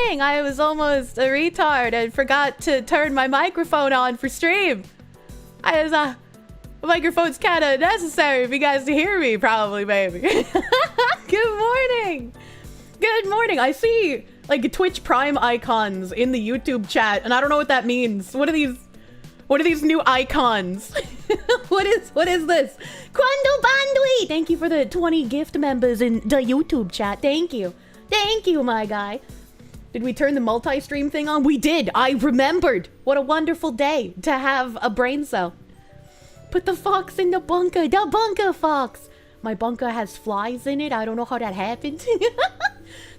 morning! I was almost a retard and forgot to turn my microphone on for stream. The microphone's kind of necessary for you guys to hear me, probably, baby. Good morning! Good morning! I see, like, Twitch Prime icons in the YouTube chat, and I don't know what that means. What are these new icons? What is this? Quando Bandui! Thank you for the 20 gift members in the YouTube chat. Thank you. Thank you, my guy. Did we turn the multi-stream thing on? We did. I remembered. What a wonderful day to have a brain cell. Put the fox in the bunker. The bunker fox. My bunker has flies in it. I don't know how that happened.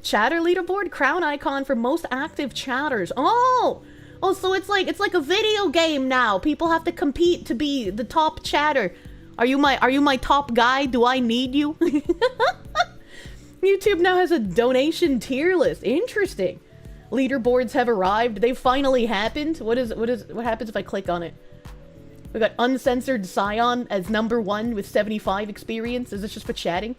Chatter leaderboard. Crown icon for most active chatters. Oh, so it's like a video game now. People have to compete to be the top chatter. Are you my top guy? Do I need you? YouTube now has a donation tier list. Interesting. Leaderboards have arrived. They finally happened. What happens if I click on it? We got Uncensored Scion as #1 with 75 experience. Is this just for chatting?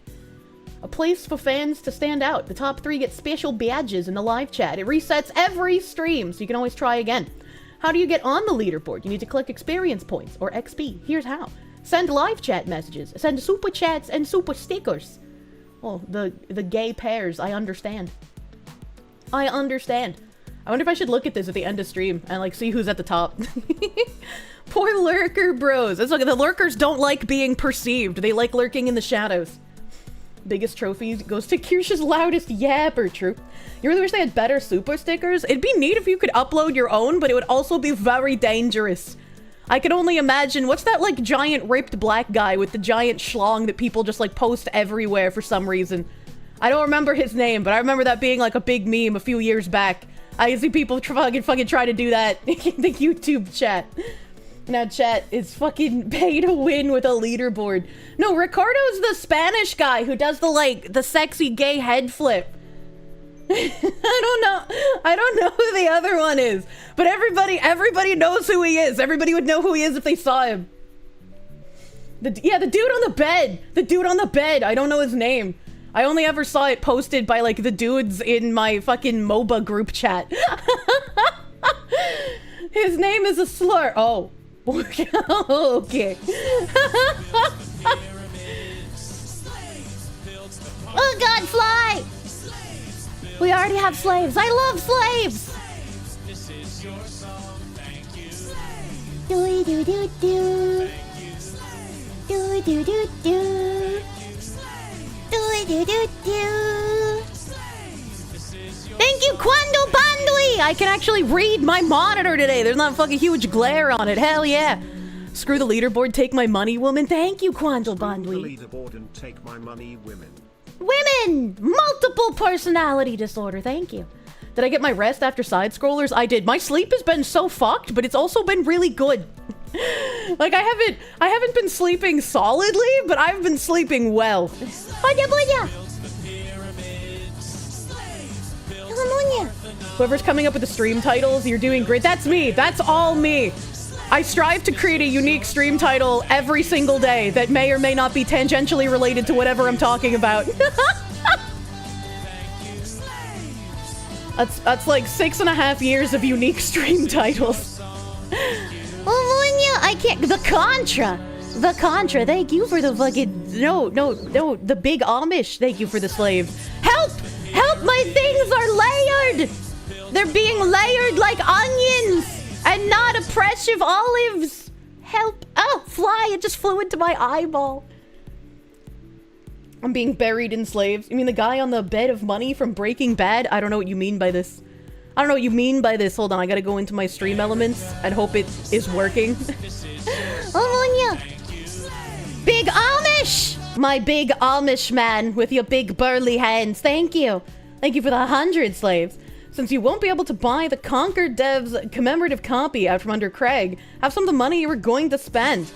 A place for fans to stand out. The top 3 get special badges in the live chat. It resets every stream, so you can always try again. How do you get on the leaderboard? You need to click experience points, or XP. Here's how. Send live chat messages. Send super chats and super stickers. Oh, the gay pairs. I understand. I understand. I wonder if I should look at this at the end of stream and, like, see who's at the top. Poor lurker bros. It's like the lurkers don't like being perceived. They like lurking in the shadows. Biggest trophy goes to Kirsche's loudest yapper troop. You really wish they had better super stickers? It'd be neat if you could upload your own, but it would also be very dangerous. I can only imagine, what's that, like, giant ripped black guy with the giant schlong that people just, like, post everywhere for some reason? I don't remember his name, but I remember that being, like, a big meme a few years back. I see people fucking try to do that in the YouTube chat. Now chat is fucking pay to win with a leaderboard. No, Ricardo's the Spanish guy who does the sexy gay head flip. I don't know who the other one is, but everybody knows who he is. Everybody would know who he is if they saw him. The dude on the bed. The dude on the bed. I don't know his name. I only ever saw it posted by, like, the dudes in my fucking MOBA group chat. His name is a slur. Oh. Okay. Oh god, fly! We already have slaves. I love slaves! Do do do do. Do do do do. Do do do do. Thank you, Quando Bandui! I can actually read my monitor today. There's not a fucking huge glare on it. Hell yeah. Screw the leaderboard, take my money, woman. Thank you, Quando Bandui. The leaderboard and take my money, women. Women! Multiple personality disorder. Thank you. Did I get my rest after side scrollers? I did. My sleep has been so fucked, but it's also been really good. Like, I haven't been sleeping solidly, but I've been sleeping well. Whoever's coming up with the stream titles, you're doing great. That's me. That's all me. I strive to create a unique stream title every single day that may or may not be tangentially related to whatever I'm talking about. That's like 6.5 years of unique stream titles. I can't. The Contra. Thank you for the fucking no. The big Amish. Thank you for the slaves. Help! My things are layered. They're being layered like onions and not oppressive olives. Help! Oh, fly! It just flew into my eyeball. I'm being buried in slaves. You mean the guy on the bed of money from Breaking Bad? I don't know what you mean by this. Hold on, I gotta go into my stream elements and hope it is working. Big Amish! My big Amish man with your big burly hands. Thank you. Thank you for the 100 slaves. Since you won't be able to buy the Conquered Dev's commemorative copy out from under Craig, have some of the money you were going to spend.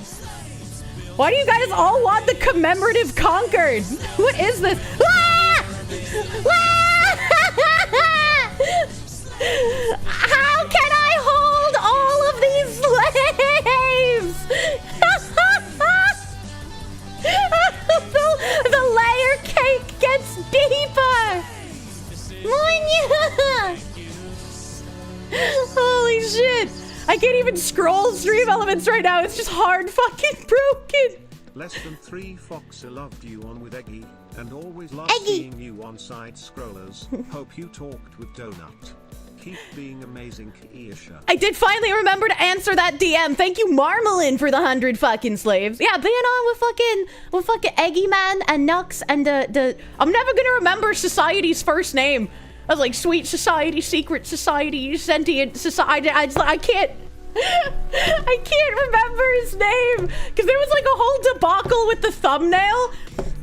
Why do you guys all want the commemorative Conquered? What is this? Ah! Ah! How can I hold all of these slaves? The layer cake gets deeper. fucking scroll stream elements right now. It's just hard fucking broken. Less than 3 Fox loved you on with Eggy, and always loved Eggy. seeing you on side scrollers. Hope you talked with Donut. Keep being amazing, Kirsche. I did finally remember to answer that DM. Thank you, Marmalin, for the 100 fucking slaves. Yeah, being on with fucking Eggy Man and Nux and the I'm never gonna remember Society's first name. I was like, Sweet Society, Secret Society, Sentient Society. I can't remember his name because there was like a whole debacle with the thumbnail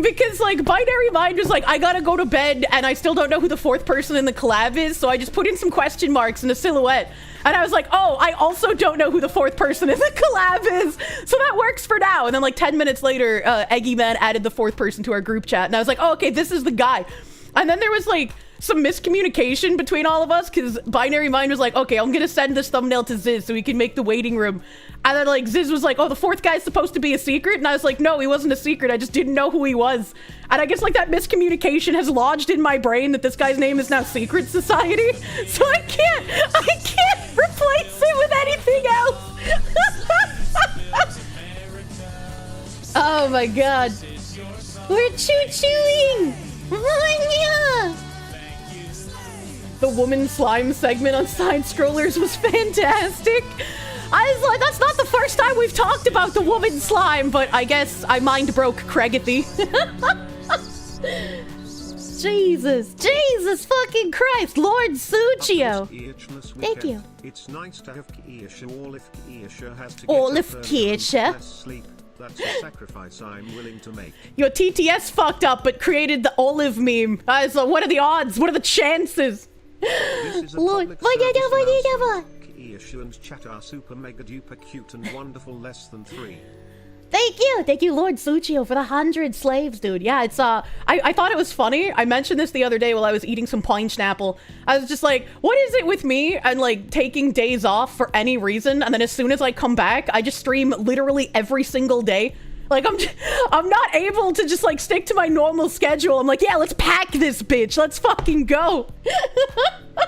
because like Binary Mind was like, I gotta go to bed and I still don't know who the 4th person in the collab is, so I just put in some question marks in a silhouette and I was like, oh, I also don't know who the 4th person in the collab is, so that works for now. And then like 10 minutes later, Eggy Man added the 4th person to our group chat and I was like, oh, okay, this is the guy. And then there was like some miscommunication between all of us because Binary Mind was like, okay, I'm gonna send this thumbnail to Ziz so we can make the waiting room. And then like Ziz was like, oh, the 4th guy's supposed to be a secret. And I was like, no, he wasn't a secret. I just didn't know who he was. And I guess like that miscommunication has lodged in my brain that this guy's name is now Secret Society. So I can't replace it with anything else. Oh my god. We're choo-chooing. Yeah. The woman slime segment on side scrollers was fantastic. I was like, that's not the first time we've talked about the woman slime, but I guess I mind broke Craigathy. Jesus fucking Christ, Lord Suchio. Thank you. It's nice to have Kirsche. All if Kirsche has to All get if up early and Kirsche. less sleep. That's a sacrifice I'm willing to make. Your TTS fucked up but created the olive meme. So what are the odds? What are the chances? This is a Lord. public service announcement. Kirsche and chat are super mega duper cute and wonderful. Less than 3. Thank you, Lord Suchio, for the 100 slaves, dude. Yeah, it's I thought it was funny. I mentioned this the other day while I was eating some pine schnapple. I was just like, what is it with me and like taking days off for any reason, and then as soon as I come back, I just stream literally every single day. Like I'm not able to just like stick to my normal schedule. I'm like, yeah, let's pack this bitch. Let's fucking go. I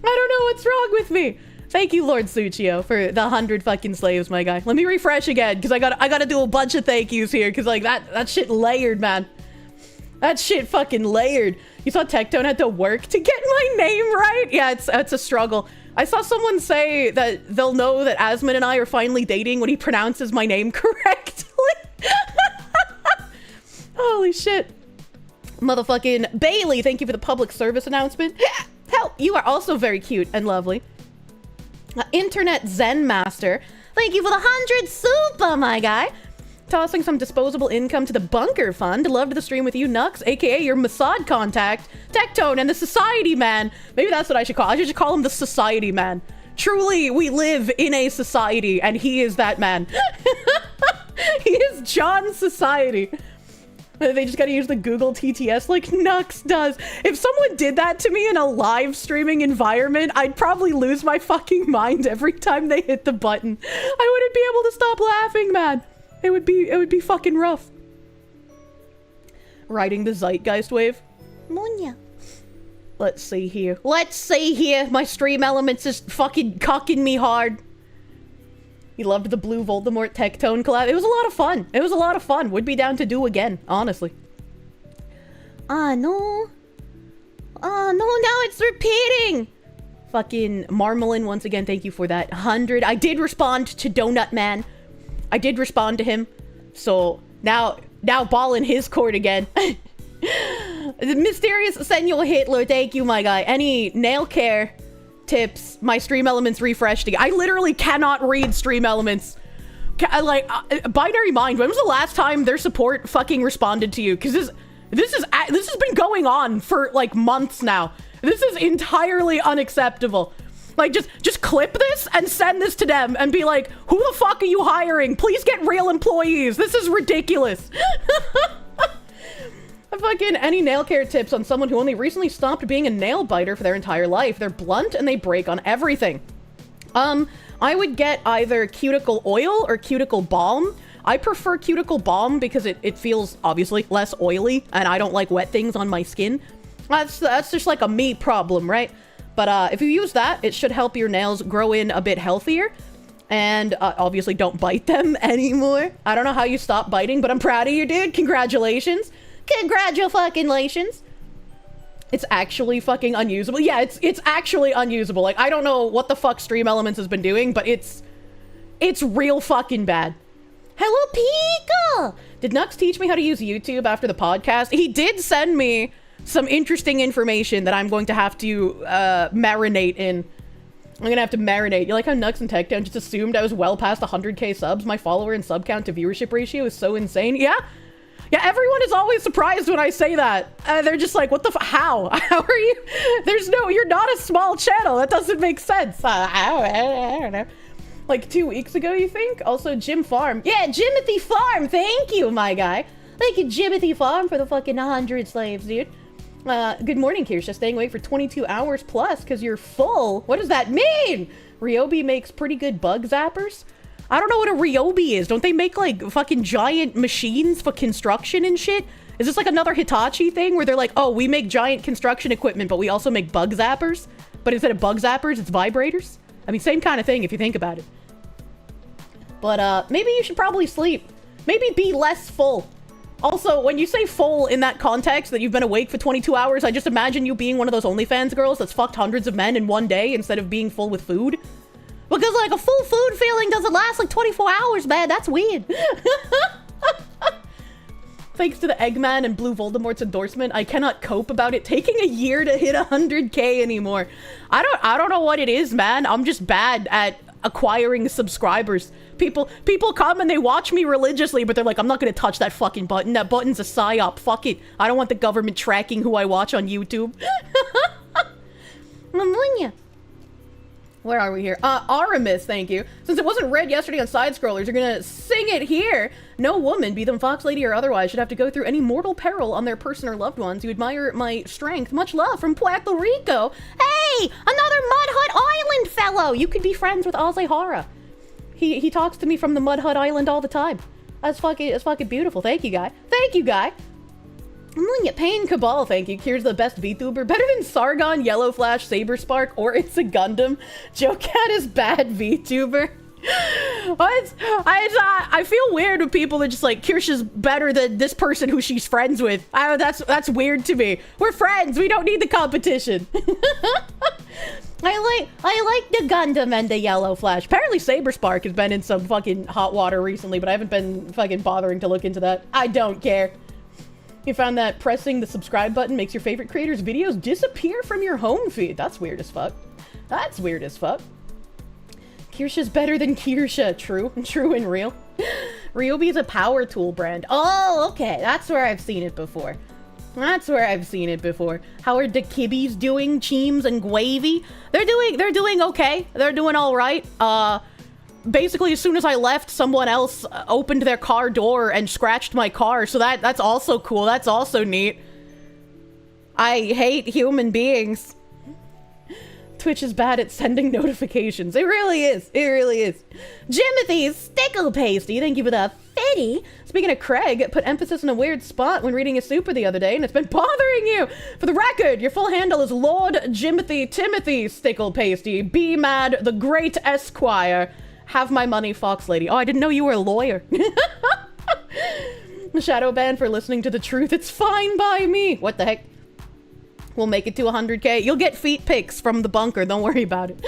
don't know what's wrong with me. Thank you, Lord Suchio, for the 100 fucking slaves, my guy. Let me refresh again, because I gotta do a bunch of thank yous here, because like that shit layered, man. That shit fucking layered. You saw Tectone had to work to get my name right? Yeah, it's a struggle. I saw someone say that they'll know that Asmund and I are finally dating when he pronounces my name correctly. Holy shit. Motherfucking Bailey, thank you for the public service announcement. Hell, you are also very cute and lovely. Internet Zen Master, thank you for the 100 super, my guy. Tossing some disposable income to the bunker fund. Loved the stream with you, Nux, aka your Mossad contact, Tectone, and the Society Man. Maybe that's what I should call. I should call him the Society Man. Truly, we live in a society, and he is that man. He is John Society. They just gotta use the Google TTS like Nux does. If someone did that to me in a live streaming environment, I'd probably lose my fucking mind every time they hit the button. I wouldn't be able to stop laughing, man. It would be fucking rough. Riding the zeitgeist wave. Munya. Let's see here. My stream elements is fucking cocking me hard. He loved the Blue Voldemort Tectone collab. It was a lot of fun. Would be down to do again, honestly. No. Oh, no, now it's repeating. Fucking Marmalin, once again, thank you for that 100. I did respond to Donut Man. I did respond to him. So, now ball in his court again. The mysterious Senor Hitler, thank you, my guy. Any nail care tips? My stream elements refreshed again. I literally cannot read stream elements. Binary Mind, when was the last time their support fucking responded to you? Because this has been going on for like months now. This is entirely unacceptable. Like, just clip this and send this to them and be like, who the fuck are you hiring? Please get real employees. This is ridiculous. Fucking any nail care tips on someone who only recently stopped being a nail biter for their entire life. They're blunt and they break on everything. I would get either cuticle oil or cuticle balm. I prefer cuticle balm because it feels obviously less oily and I don't like wet things on my skin. That's just like a me problem, right? But if you use that, it should help your nails grow in a bit healthier. And obviously don't bite them anymore. I don't know how you stopped biting, but I'm proud of you, dude. Congratulations. Congratulations. It's actually fucking unusable. Yeah, it's actually unusable. Like, I don't know what the fuck Stream Elements has been doing, but it's real fucking bad. Hello, Pika! Did Nux teach me how to use YouTube after the podcast? He did send me some interesting information that I'm going to have to marinate in. I'm gonna have to marinate. You like how Nux and Techdown just assumed I was well past 100k subs? My follower and sub count to viewership ratio is so insane. Yeah? Yeah, everyone is always surprised when I say that. They're just like, what the how? How are you? You're not a small channel. That doesn't make sense. I don't know. Like 2 weeks ago, you think? Also, Jim Farm. Yeah, Jimothy Farm. Thank you, my guy. Thank you, Jimothy Farm, for the fucking 100 slaves, dude. Good morning, Kirsche. Staying awake for 22 hours plus because you're full. What does that mean? Ryobi makes pretty good bug zappers. I don't know what a Ryobi is. Don't they make like fucking giant machines for construction and shit? Is this like another Hitachi thing where they're like, oh, we make giant construction equipment, but we also make bug zappers? But instead of bug zappers, it's vibrators? I mean, same kind of thing if you think about it. But maybe you should probably sleep. Maybe be less full. Also, when you say full in that context, that you've been awake for 22 hours, I just imagine you being one of those OnlyFans girls that's fucked hundreds of men in one day instead of being full with food. Because, like, a full food feeling doesn't last, like, 24 hours, man. That's weird. Thanks to the Eggman and Blue Voldemort's endorsement, I cannot cope about it taking a year to hit 100k anymore. I don't know what it is, man. I'm just bad at acquiring subscribers. People come and they watch me religiously, but they're like, I'm not gonna touch that fucking button. That button's a psyop. Fuck it. I don't want the government tracking who I watch on YouTube. Mamunya. Where are we here? Aramis, thank you. Since it wasn't read yesterday on Side Scrollers, you're gonna sing it here. No woman, be them Fox Lady or otherwise, should have to go through any mortal peril on their person or loved ones. You admire my strength. Much love from Puerto Rico. Hey, another Mud Hut Island fellow. You could be friends with Azehara. He talks to me from the Mud Hut Island all the time. That's fucking beautiful. Thank you, guy. Thank you, guy. I'm gonna get Pain Cabal, thank you. Here's the best VTuber. Better than Sargon, Yellow Flash, Saber Spark, or It's a Gundam. Joecat is bad VTuber. What? I feel weird with people that just like, Kirsch's better than this person who she's friends with. That's weird to me. We're friends. We don't need the competition. I like the Gundam and the Yellow Flash. Apparently Saber Spark has been in some fucking hot water recently, but I haven't been fucking bothering to look into that. I don't care. You found that pressing the subscribe button makes your favorite creators' videos disappear from your home feed. That's weird as fuck. That's weird as fuck. Kirsche's better than Kirsche. True. True and real. Ryobi is a power tool brand. Oh, okay. That's where I've seen it before. That's where I've seen it before. How are the kibbies doing? Cheems and Gwavy? They're doing okay. They're doing all right. Basically, as soon as I left, someone else opened their car door and scratched my car. So that's also cool. That's also neat. I hate human beings. Twitch is bad at sending notifications. It really is. It really is. Jimothy's Stickle Pasty, thank you for the fitty. Speaking of Craig, put emphasis in a weird spot when reading a super the other day, and it's been bothering you. For the record, your full handle is Lord Jimothy Timothy Stickle Pasty. Be mad, the great Esquire. Have my money, Fox Lady. Oh, I didn't know you were a lawyer. Shadow ban for listening to the truth. It's fine by me. What the heck? We'll make it to 100k. You'll get feet pics from the bunker. Don't worry about it.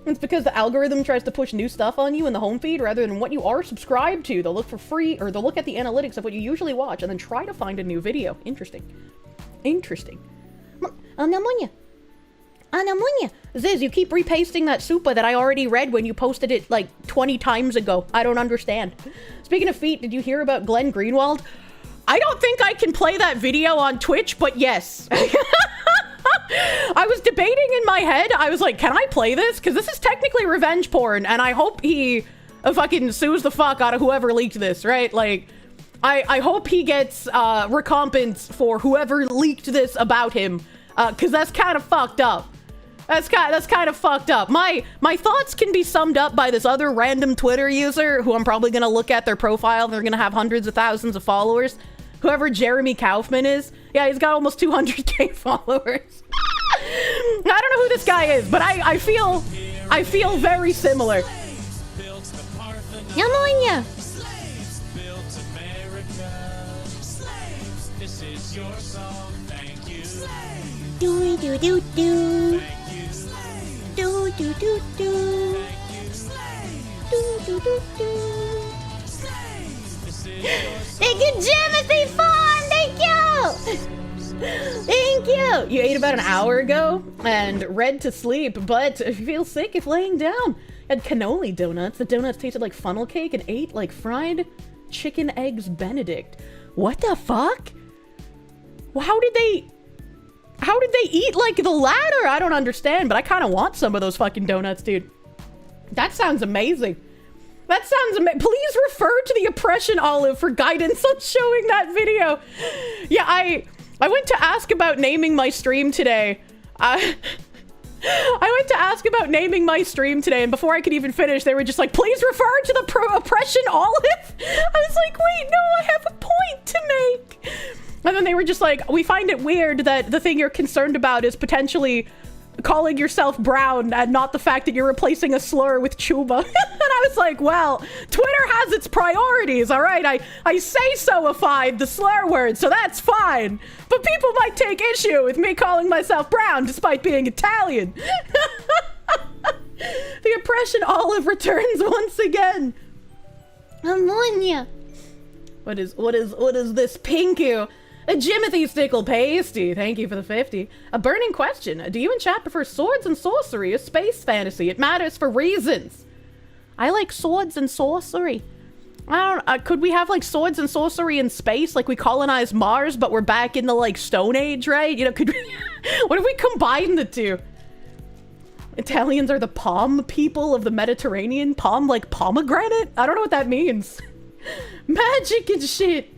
It's because the algorithm tries to push new stuff on you in the home feed rather than what you are subscribed to. They'll look for free, or they'll look at the analytics of what you usually watch and then try to find a new video. Interesting. Interesting. Anamunya. Ziz, you keep repasting that super that I already read when you posted it like 20 times ago. I don't understand. Speaking of feet, did you hear about Glenn Greenwald? I don't think I can play that video on Twitch, but yes. I was debating in my head. I was like, can I play this? Because this is technically revenge porn, and I hope he fucking sues the fuck out of whoever leaked this, right? Like, I hope he gets recompense for whoever leaked this about him, because that's kind of fucked up. That's kind of fucked up. My thoughts can be summed up by this other random Twitter user who I'm probably going to look at their profile. They're going to have hundreds of thousands of followers. Whoever Jeremy Kaufman is. Yeah, he's got almost 200k followers. I don't know who this guy is, but I feel I feel very similar. I'm on ya. Do do do do. Do do do do. Do do do do. Thank you, Jimothy Fawn! Thank you! Thank you! You ate about an hour ago and read to sleep, but feel sick if laying down. Had cannoli donuts. The donuts tasted like funnel cake and ate like fried chicken eggs Benedict. What the fuck? How did they eat like the latter? I don't understand, but I kind of want some of those fucking donuts, dude. That sounds amazing. That sounds amazing. Please refer to the Oppression Olive for guidance on showing that video. Yeah, I went to ask about naming my stream today. I went to ask about naming my stream today, and before I could even finish, they were just like, please refer to the Oppression Olive. I was like, wait, no, I have a point to make. And then they were just like, we find it weird that the thing you're concerned about is potentially calling yourself brown and not the fact that you're replacing a slur with chuuba. And I was like, well, Twitter has its priorities, all right? I say so-ified the slur word, so that's fine. But people might take issue with me calling myself brown despite being Italian. The Oppression Olive returns once again. Ammonia. What is this pinku? A Jimothy Stickle Pasty, thank you for the 50. A burning question. Do you and chat prefer swords and sorcery or space fantasy? It matters for reasons. I like swords and sorcery. I don't could we have like swords and sorcery in space? Like we colonize Mars, but we're back in the like Stone Age, right? You know, could we, what if we combine the two? Italians are the palm people of the Mediterranean. Palm like pomegranate? I don't know what that means. Magic and shit.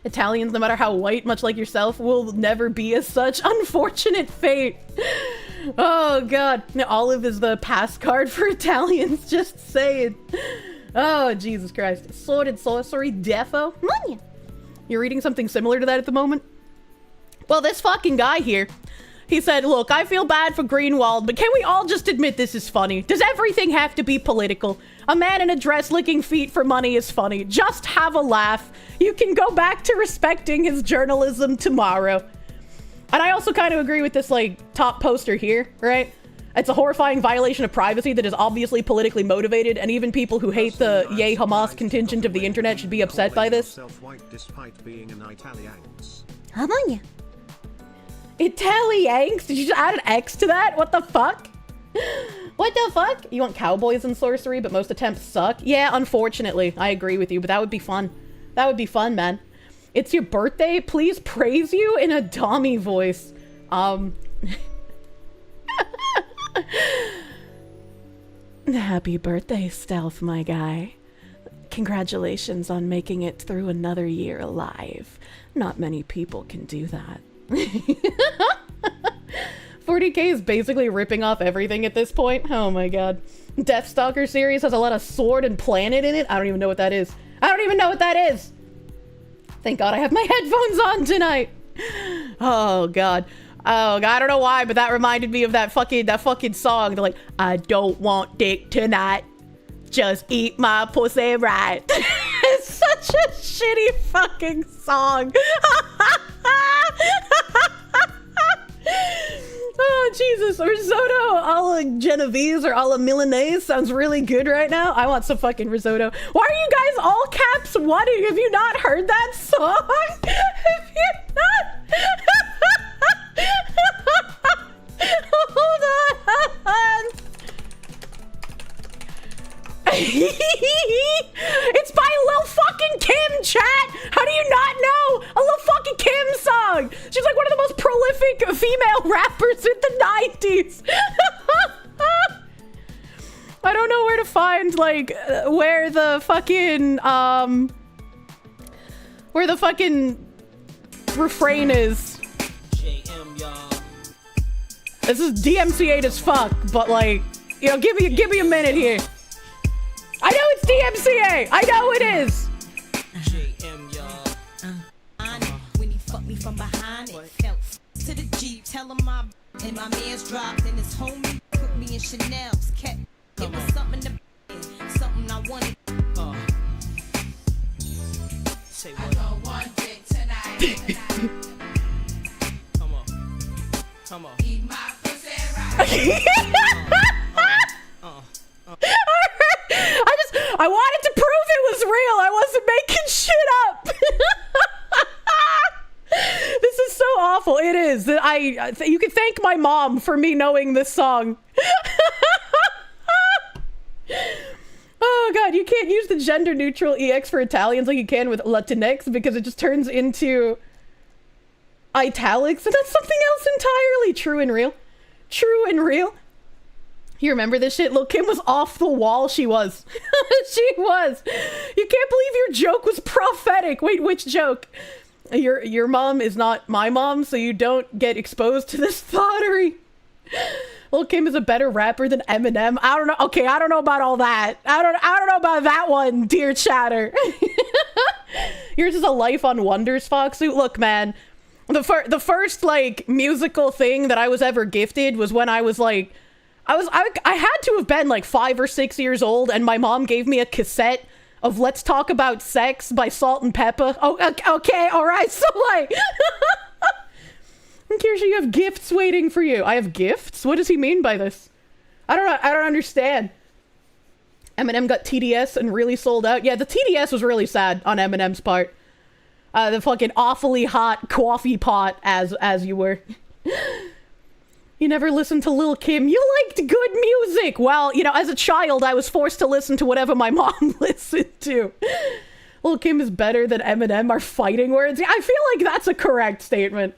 Italians, no matter how white, much like yourself, will never be as such. Unfortunate fate. Oh, God. Olive is the pass card for Italians, just saying. Oh, Jesus Christ. Sword and sorcery, defo. Money. You're reading something similar to that at the moment? Well, this fucking guy here, he said, look, I feel bad for Greenwald, but can we all just admit this is funny? Does everything have to be political? A man in a dress licking feet for money is funny. Just have a laugh. You can go back to respecting his journalism tomorrow. And I also kind of agree with this, like, top poster here, right? It's a horrifying violation of privacy that is obviously politically motivated, and even people who hate the yay Hamas contingent of the internet should be upset by this. How about you? Italianks? Did you just add an X to that? What the fuck? What the fuck? You want cowboys and sorcery, but most attempts suck? Yeah, unfortunately. I agree with you, but that would be fun. That would be fun, man. It's your birthday? Please praise you in a Dommy voice. Happy birthday, Stealth, my guy. Congratulations on making it through another year alive. Not many people can do that. 40k is basically ripping off everything at this point. Oh my god. Deathstalker series has a lot of sword and planet in it. I don't even know what that is. I don't even know what that is. Thank god I have my headphones on tonight. Oh god. Oh god, I don't know why, but that reminded me of that fucking song. They're like, I don't want dick tonight. Just eat my pussy right. It's such a shitty fucking song. Oh, Jesus. Risotto a la Genovese or a la Milanese sounds really good right now. I want some fucking risotto. Why are you guys all caps wanting? Have you not heard that song? Have you not? Hold on. It's by Lil fucking Kim, chat. How do you not know a Lil fucking Kim song? She's like one of the most prolific female rappers in the 90s. I don't know where to find like where the fucking refrain is. This is DMCA as fuck, but like, you know, give me a minute here. I know it's DMCA. I know it is. When he fucked me from behind, it felt to the Jeep. Tell him my man's dropped and his homie put me in Chanel's cat. It was something to something I wanted. Say what? I know one dick tonight. Come on. Eat my pussy right. I wanted to prove it was real. I wasn't making shit up. This is so awful. It is. You can thank my mom for me knowing this song. Oh god, you can't use the gender neutral EX for Italians like you can with Latinx because it just turns into italics, and that's something else entirely. True and real. True and real. You remember this shit? Lil' Kim was off the wall. She was. She was. You can't believe your joke was prophetic. Wait, which joke? Your mom is not my mom, so you don't get exposed to this thottery. Lil' Kim is a better rapper than Eminem. I don't know. Okay, I don't know about all that. I don't know about that one, dear chatter. Yours is a life on Wonders, Foxu. Look, man. The first like musical thing that I was ever gifted was when I was like I had to have been like 5 or 6 years old, and my mom gave me a cassette of Let's Talk About Sex by Salt and Pepper. Oh, okay, all right. So like, Kirsche, you have gifts waiting for you. I have gifts? What does he mean by this? I don't understand. Eminem got TDS and really sold out. Yeah, the TDS was really sad on Eminem's part. The fucking awfully hot coffee pot, as you were. You never listened to Lil' Kim. You liked good music. Well, you know, as a child, I was forced to listen to whatever my mom listened to. Lil' Kim is better than Eminem are fighting words. Yeah, I feel like that's a correct statement.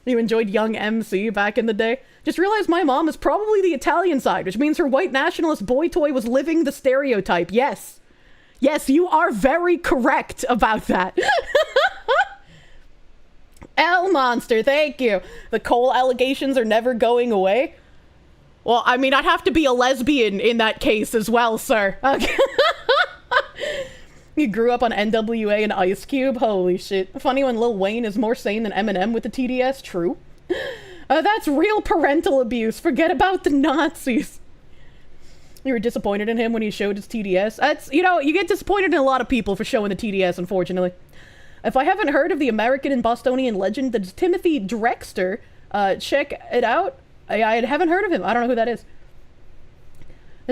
You enjoyed Young MC back in the day? Just realized my mom is probably the Italian side, which means her white nationalist boy toy was living the stereotype. Yes. Yes, you are very correct about that. L Monster, thank you. The Cole allegations are never going away. Well, I mean, I'd have to be a lesbian in that case as well, sir. Okay. You grew up on NWA and Ice Cube? Holy shit. Funny when Lil Wayne is more sane than Eminem with the TDS? True. That's real parental abuse. Forget about the Nazis. You were disappointed in him when he showed his TDS? That's, you know, you get disappointed in a lot of people for showing the TDS, unfortunately. If I haven't heard of the American and Bostonian legend that is Timothy Drexter, check it out. I haven't heard of him. I don't know who that is.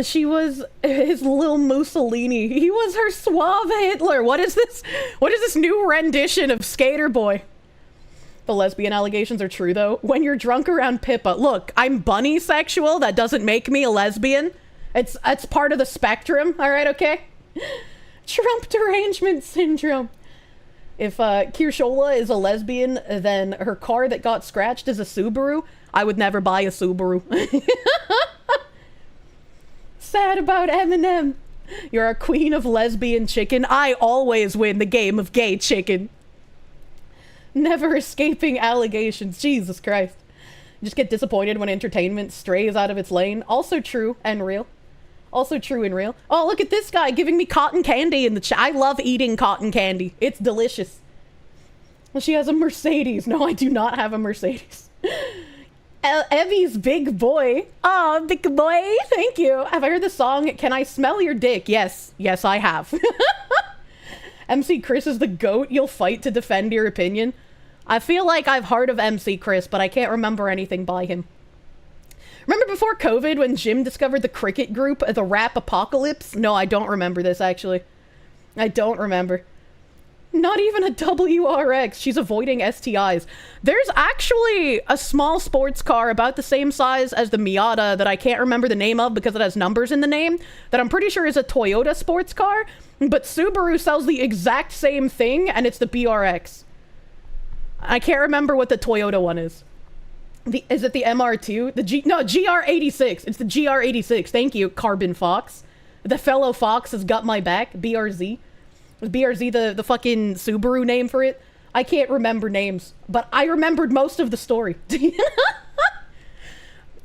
She was his little Mussolini. He was her suave Hitler. What is this? What is this new rendition of Skater Boy? The lesbian allegations are true, though. When you're drunk around Pippa. Look, I'm bunny sexual. That doesn't make me a lesbian. It's part of the spectrum. All right, okay? Trump derangement syndrome. If Kirshola is a lesbian, then her car that got scratched is a Subaru. I would never buy a Subaru. Sad about Eminem. You're a queen of lesbian chicken. I always win the game of gay chicken. Never escaping allegations. Jesus Christ. You just get disappointed when entertainment strays out of its lane. Also true and real. Also true and real. Oh, look at this guy giving me cotton candy in the chat. I love eating cotton candy. It's delicious. Well, she has a Mercedes. No, I do not have a Mercedes. Evie's big boy. Oh, big boy. Thank you. Have I heard the song, Can I Smell Your Dick? Yes. Yes, I have. MC Chris is the GOAT. You'll fight to defend your opinion. I feel like I've heard of MC Chris, but I can't remember anything by him. Remember before COVID when Jim discovered the cricket group, the Rap Apocalypse? No, I don't remember this, actually. I don't remember. Not even a WRX. She's avoiding STIs. There's actually a small sports car about the same size as the Miata that I can't remember the name of because it has numbers in the name, that I'm pretty sure is a Toyota sports car, but Subaru sells the exact same thing, and it's the BRX. I can't remember what the Toyota one is. Is it the MR2? GR86. It's the GR86. Thank you, Carbon Fox. The fellow Fox has got my back. BRZ. Was BRZ the fucking Subaru name for it? I can't remember names, but I remembered most of the story.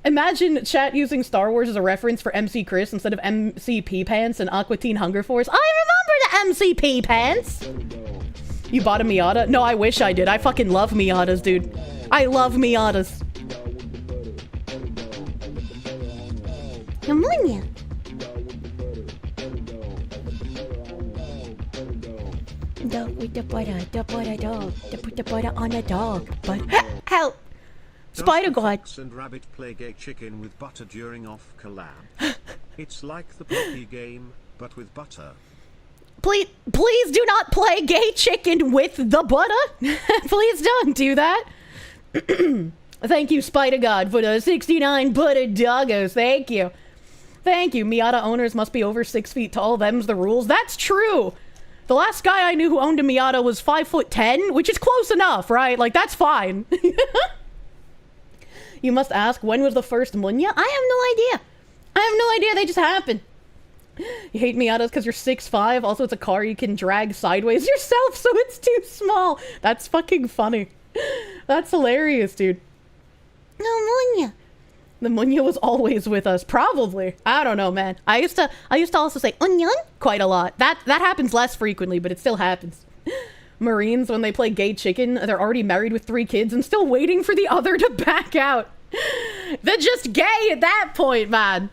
Imagine chat using Star Wars as a reference for MC Chris instead of MCP Pants and Aqua Teen Hunger Force. I remember the MCP Pants! You bought a Miata? No, I wish I did. I fucking love Miatas, dude. I love Miatas. Pneumonia. Dog with the butter, dog. To put the butter on a dog. But help! Spider God. Fox and rabbit play gay chicken with butter during off collab. It's like the Pocky game, but with butter. Please do not play gay chicken with the butter. Please don't do that. Thank you, Spider God, for the 69 buttered doggos. Thank you. Thank you. Miata owners must be over 6 feet tall. Them's the rules. That's true. The last guy I knew who owned a Miata was 5'10", which is close enough, right? Like, that's fine. You must ask, when was the first Munya? I have no idea. I have no idea. They just happened. You hate Miatas because you're 6'5". Also, it's a car you can drag sideways yourself, so it's too small. That's fucking funny. That's hilarious, dude. No Munya. The Munya was always with us. Probably. I don't know, man. I used to also say onion quite a lot. That happens less frequently, but it still happens. Marines, when they play gay chicken, they're already married with 3 kids and still waiting for the other to back out. They're just gay at that point, man.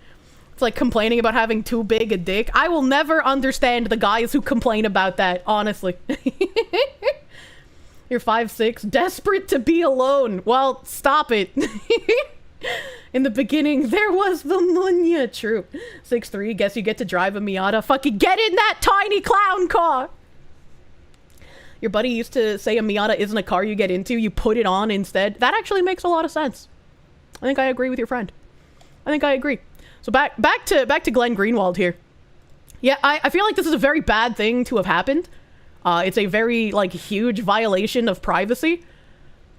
It's like complaining about having too big a dick. I will never understand the guys who complain about that, honestly. You're 5'6", desperate to be alone. Well, stop it. In the beginning, there was the Munya. True. 6'3", guess you get to drive a Miata. Fucking get in that tiny clown car. Your buddy used to say a Miata isn't a car you get into, you put it on instead. That actually makes a lot of sense. I think I agree with your friend. I think I agree. So back to Glenn Greenwald here. Yeah, I feel like this is a very bad thing to have happened. It's a very, like, huge violation of privacy.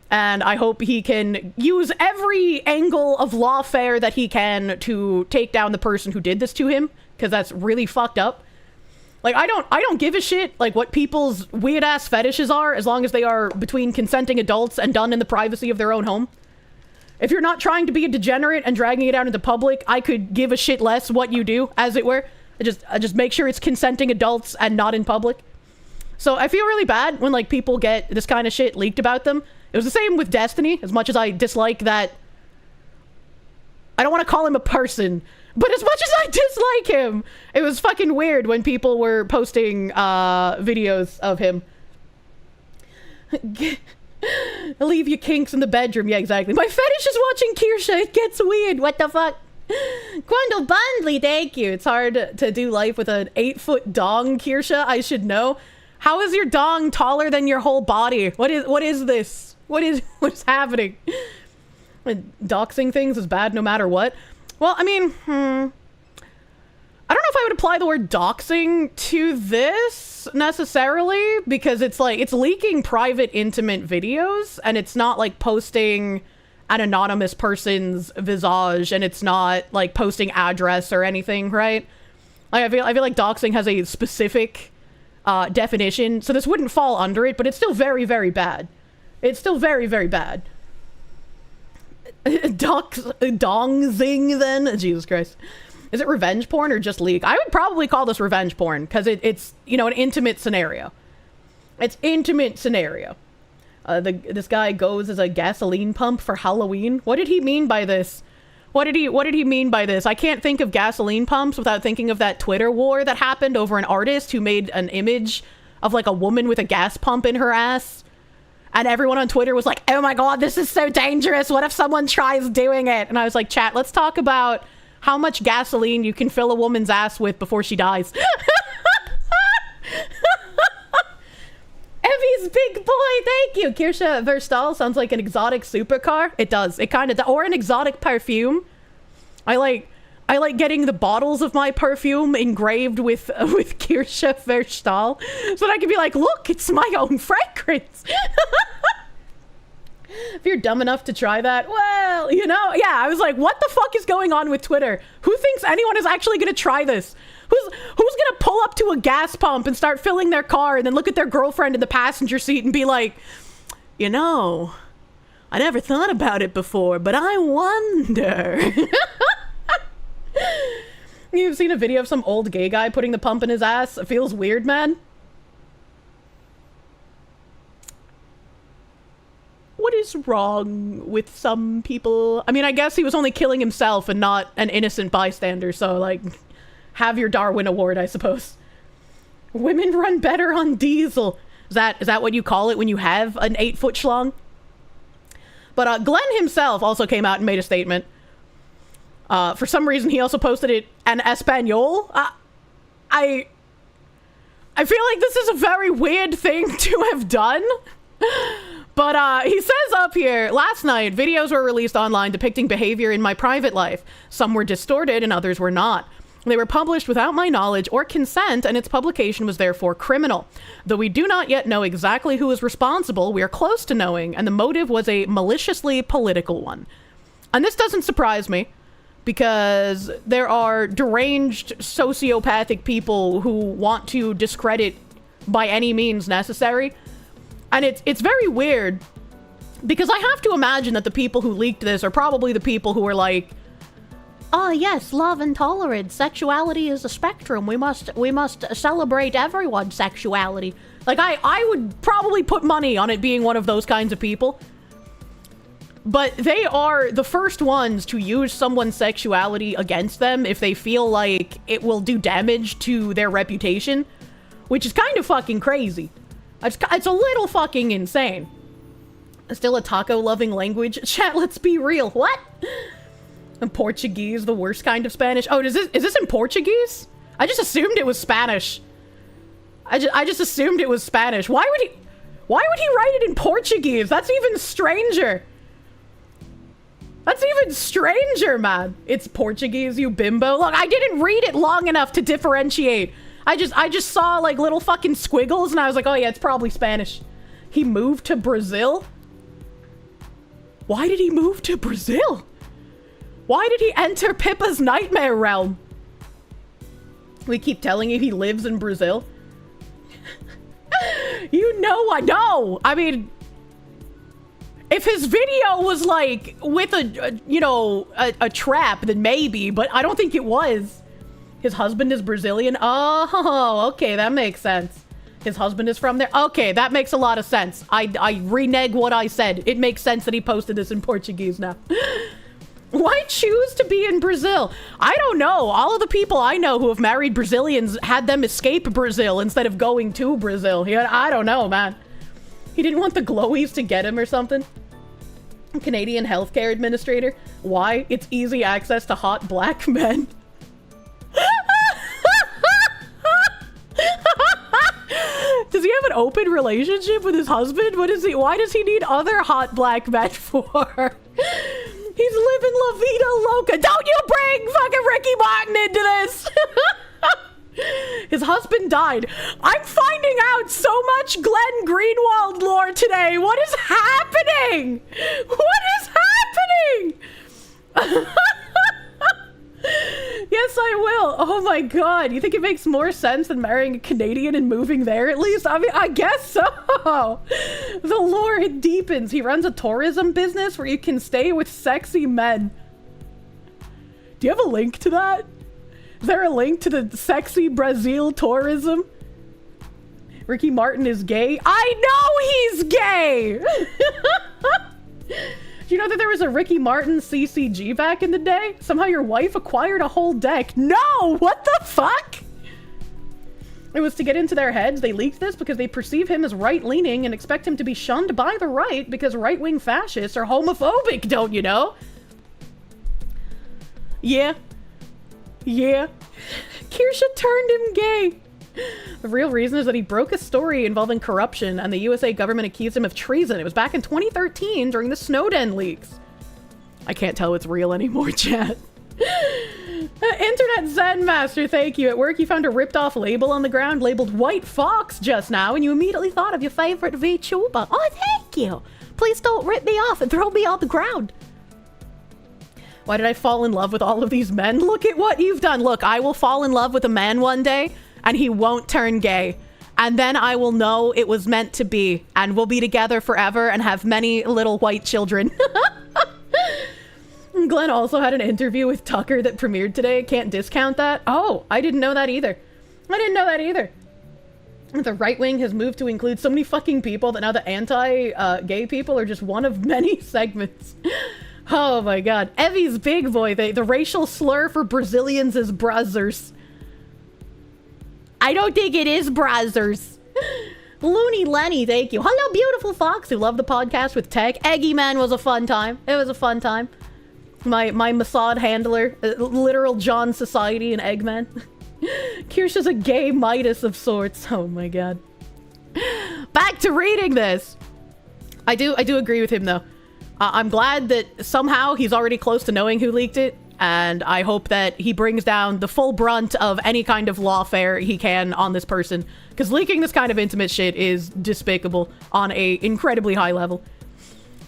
And I hope he can use every angle of lawfare that he can to take down the person who did this to him, because that's really fucked up. Like, I don't give a shit, like, what people's weird-ass fetishes are, as long as they are between consenting adults and done in the privacy of their own home. If you're not trying to be a degenerate and dragging it out into public, I could give a shit less what you do, as it were. I just make sure it's consenting adults and not in public. So I feel really bad when, like, people get this kind of shit leaked about them. It was the same with Destiny, as much as I dislike that. I don't want to call him a person, but as much as I dislike him, it was fucking weird when people were posting videos of him. Leave your kinks in the bedroom. Yeah, exactly. My fetish is watching Kirsche. It gets weird. What the fuck? Quandle Bundley, thank you. It's hard to do life with an 8-foot dong, Kirsche. I should know. How is your dong taller than your whole body? What is this? What's happening? Doxing things is bad no matter what. Well, I mean, I don't know if I would apply the word doxing to this necessarily, because it's like, it's leaking private, intimate videos, and it's not like posting an anonymous person's visage, and it's not like posting address or anything, right? Like, I feel like doxing has a specific definition, so this wouldn't fall under it, but it's still very, very bad. It's still very, very bad. Dongzing then? Jesus Christ. Is it revenge porn or just leak? I would probably call this revenge porn, because it's, you know, an intimate scenario. It's intimate scenario. This guy goes as a gasoline pump for Halloween. What did he mean by this? What did he mean by this? I can't think of gasoline pumps without thinking of that Twitter war that happened over an artist who made an image of like a woman with a gas pump in her ass. And everyone on Twitter was like, oh my god, this is so dangerous. What if someone tries doing it? And I was like, chat, let's talk about how much gasoline you can fill a woman's ass with before she dies. Evie's big boy, thank you. Kirsche Verstal sounds like an exotic supercar. It does. It kind of does. Or an exotic perfume. I like getting the bottles of my perfume engraved with Kirsche Verstal, so that I can be like, look, it's my own fragrance. If you're dumb enough to try that, well, you know, yeah, I was like, what the fuck is going on with Twitter? Who thinks anyone is actually going to try this? Who's gonna pull up to a gas pump and start filling their car and then look at their girlfriend in the passenger seat and be like, you know, I never thought about it before, but I wonder. You've seen a video of some old gay guy putting the pump in his ass? It feels weird, man. what is wrong with some people? I mean, I guess he was only killing himself and not an innocent bystander, so, like, have your Darwin Award, I suppose. Women run better on diesel. Is that what you call it when you have an 8-foot schlong? But Glenn himself also came out and made a statement. For some reason, he also posted it in Espanol. I feel like this is a very weird thing to have done. But he says up here, last night, videos were released online depicting behavior in my private life. Some were distorted and others were not. They were published without my knowledge or consent, and its publication was therefore criminal. Though we do not yet know exactly who is responsible, we are close to knowing, and the motive was a maliciously political one. And this doesn't surprise me, because there are deranged sociopathic people who want to discredit by any means necessary. And it's very weird, because I have to imagine that the people who leaked this are probably the people who are like, oh yes, love and tolerance. Sexuality is a spectrum. We must celebrate everyone's sexuality. Like, I would probably put money on it being one of those kinds of people. But they are the first ones to use someone's sexuality against them if they feel like it will do damage to their reputation, which is kind of fucking crazy. It's a little fucking insane. Still a taco-loving language? Chat, let's be real. What? And Portuguese, the worst kind of Spanish. Oh, is this in Portuguese? I just assumed it was Spanish. I just assumed it was Spanish. Why would he write it in Portuguese? That's even stranger. That's even stranger, man. It's Portuguese, you bimbo. Look, I didn't read it long enough to differentiate. I just saw like little fucking squiggles and I was like, oh yeah, it's probably Spanish. He moved to Brazil? Why did he move to Brazil? Why did he enter Pippa's nightmare realm? We keep telling you he lives in Brazil. You know I know. I mean, if his video was like with a trap, then maybe, but I don't think it was. His husband is Brazilian. Oh, okay, that makes sense. His husband is from there. Okay, that makes a lot of sense. I renege what I said. It makes sense that he posted this in Portuguese now. Why choose to be in Brazil? I don't know. All of the people I know who have married Brazilians had them escape Brazil instead of going to Brazil. Yeah, I don't know, man. He didn't want the glowies to get him or something. Canadian healthcare administrator. Why? It's easy access to hot black men. Does he have an open relationship with his husband? Why does he need other hot black men for? He's living La Vida Loca. Don't you bring fucking Ricky Martin into this. His husband died. I'm finding out so much Glenn Greenwald lore today. What is happening? What is happening? Yes, I will. Oh my god. You think it makes more sense than marrying a Canadian and moving there at least? I mean, I guess so. The lore, it deepens. He runs a tourism business where you can stay with sexy men. Do you have a link to that? Is there a link to the sexy Brazil tourism? Ricky Martin is gay? I know he's gay! Do you know that there was a Ricky Martin CCG back in the day? Somehow your wife acquired a whole deck. No! What the fuck? It was to get into their heads. They leaked this because they perceive him as right-leaning and expect him to be shunned by the right because right-wing fascists are homophobic, don't you know? Yeah. Yeah. Kirsche turned him gay. The real reason is that he broke a story involving corruption and the USA government accused him of treason. It was back in 2013 during the Snowden leaks. I can't tell it's real anymore, chat. Internet Zen Master, thank you. At work, you found a ripped off label on the ground labeled White Fox just now, and you immediately thought of your favorite VTuber. Oh, thank you. Please don't rip me off and throw me on the ground. Why did I fall in love with all of these men? Look at what you've done. Look, I will fall in love with a man one day, and he won't turn gay. And then I will know it was meant to be, and we'll be together forever and have many little white children. Glenn also had an interview with Tucker that premiered today. Can't discount that. Oh, I didn't know that either. I didn't know that either. The right wing has moved to include so many fucking people that now the anti-gay people are just one of many segments. Oh my god. Evie's big boy. The racial slur for Brazilians is brazzers. I don't think it is brazzers. Looney Lenny, thank you. Hello, beautiful fox who love the podcast with tech. Eggy Man was a fun time. It was a fun time. My Mossad handler, literal John Society and Eggman. Kirsche is a gay Midas of sorts. Oh my god. Back to reading this. I do agree with him though. I'm glad that somehow he's already close to knowing who leaked it, and I hope that he brings down the full brunt of any kind of lawfare he can on this person, because leaking this kind of intimate shit is despicable on a incredibly high level.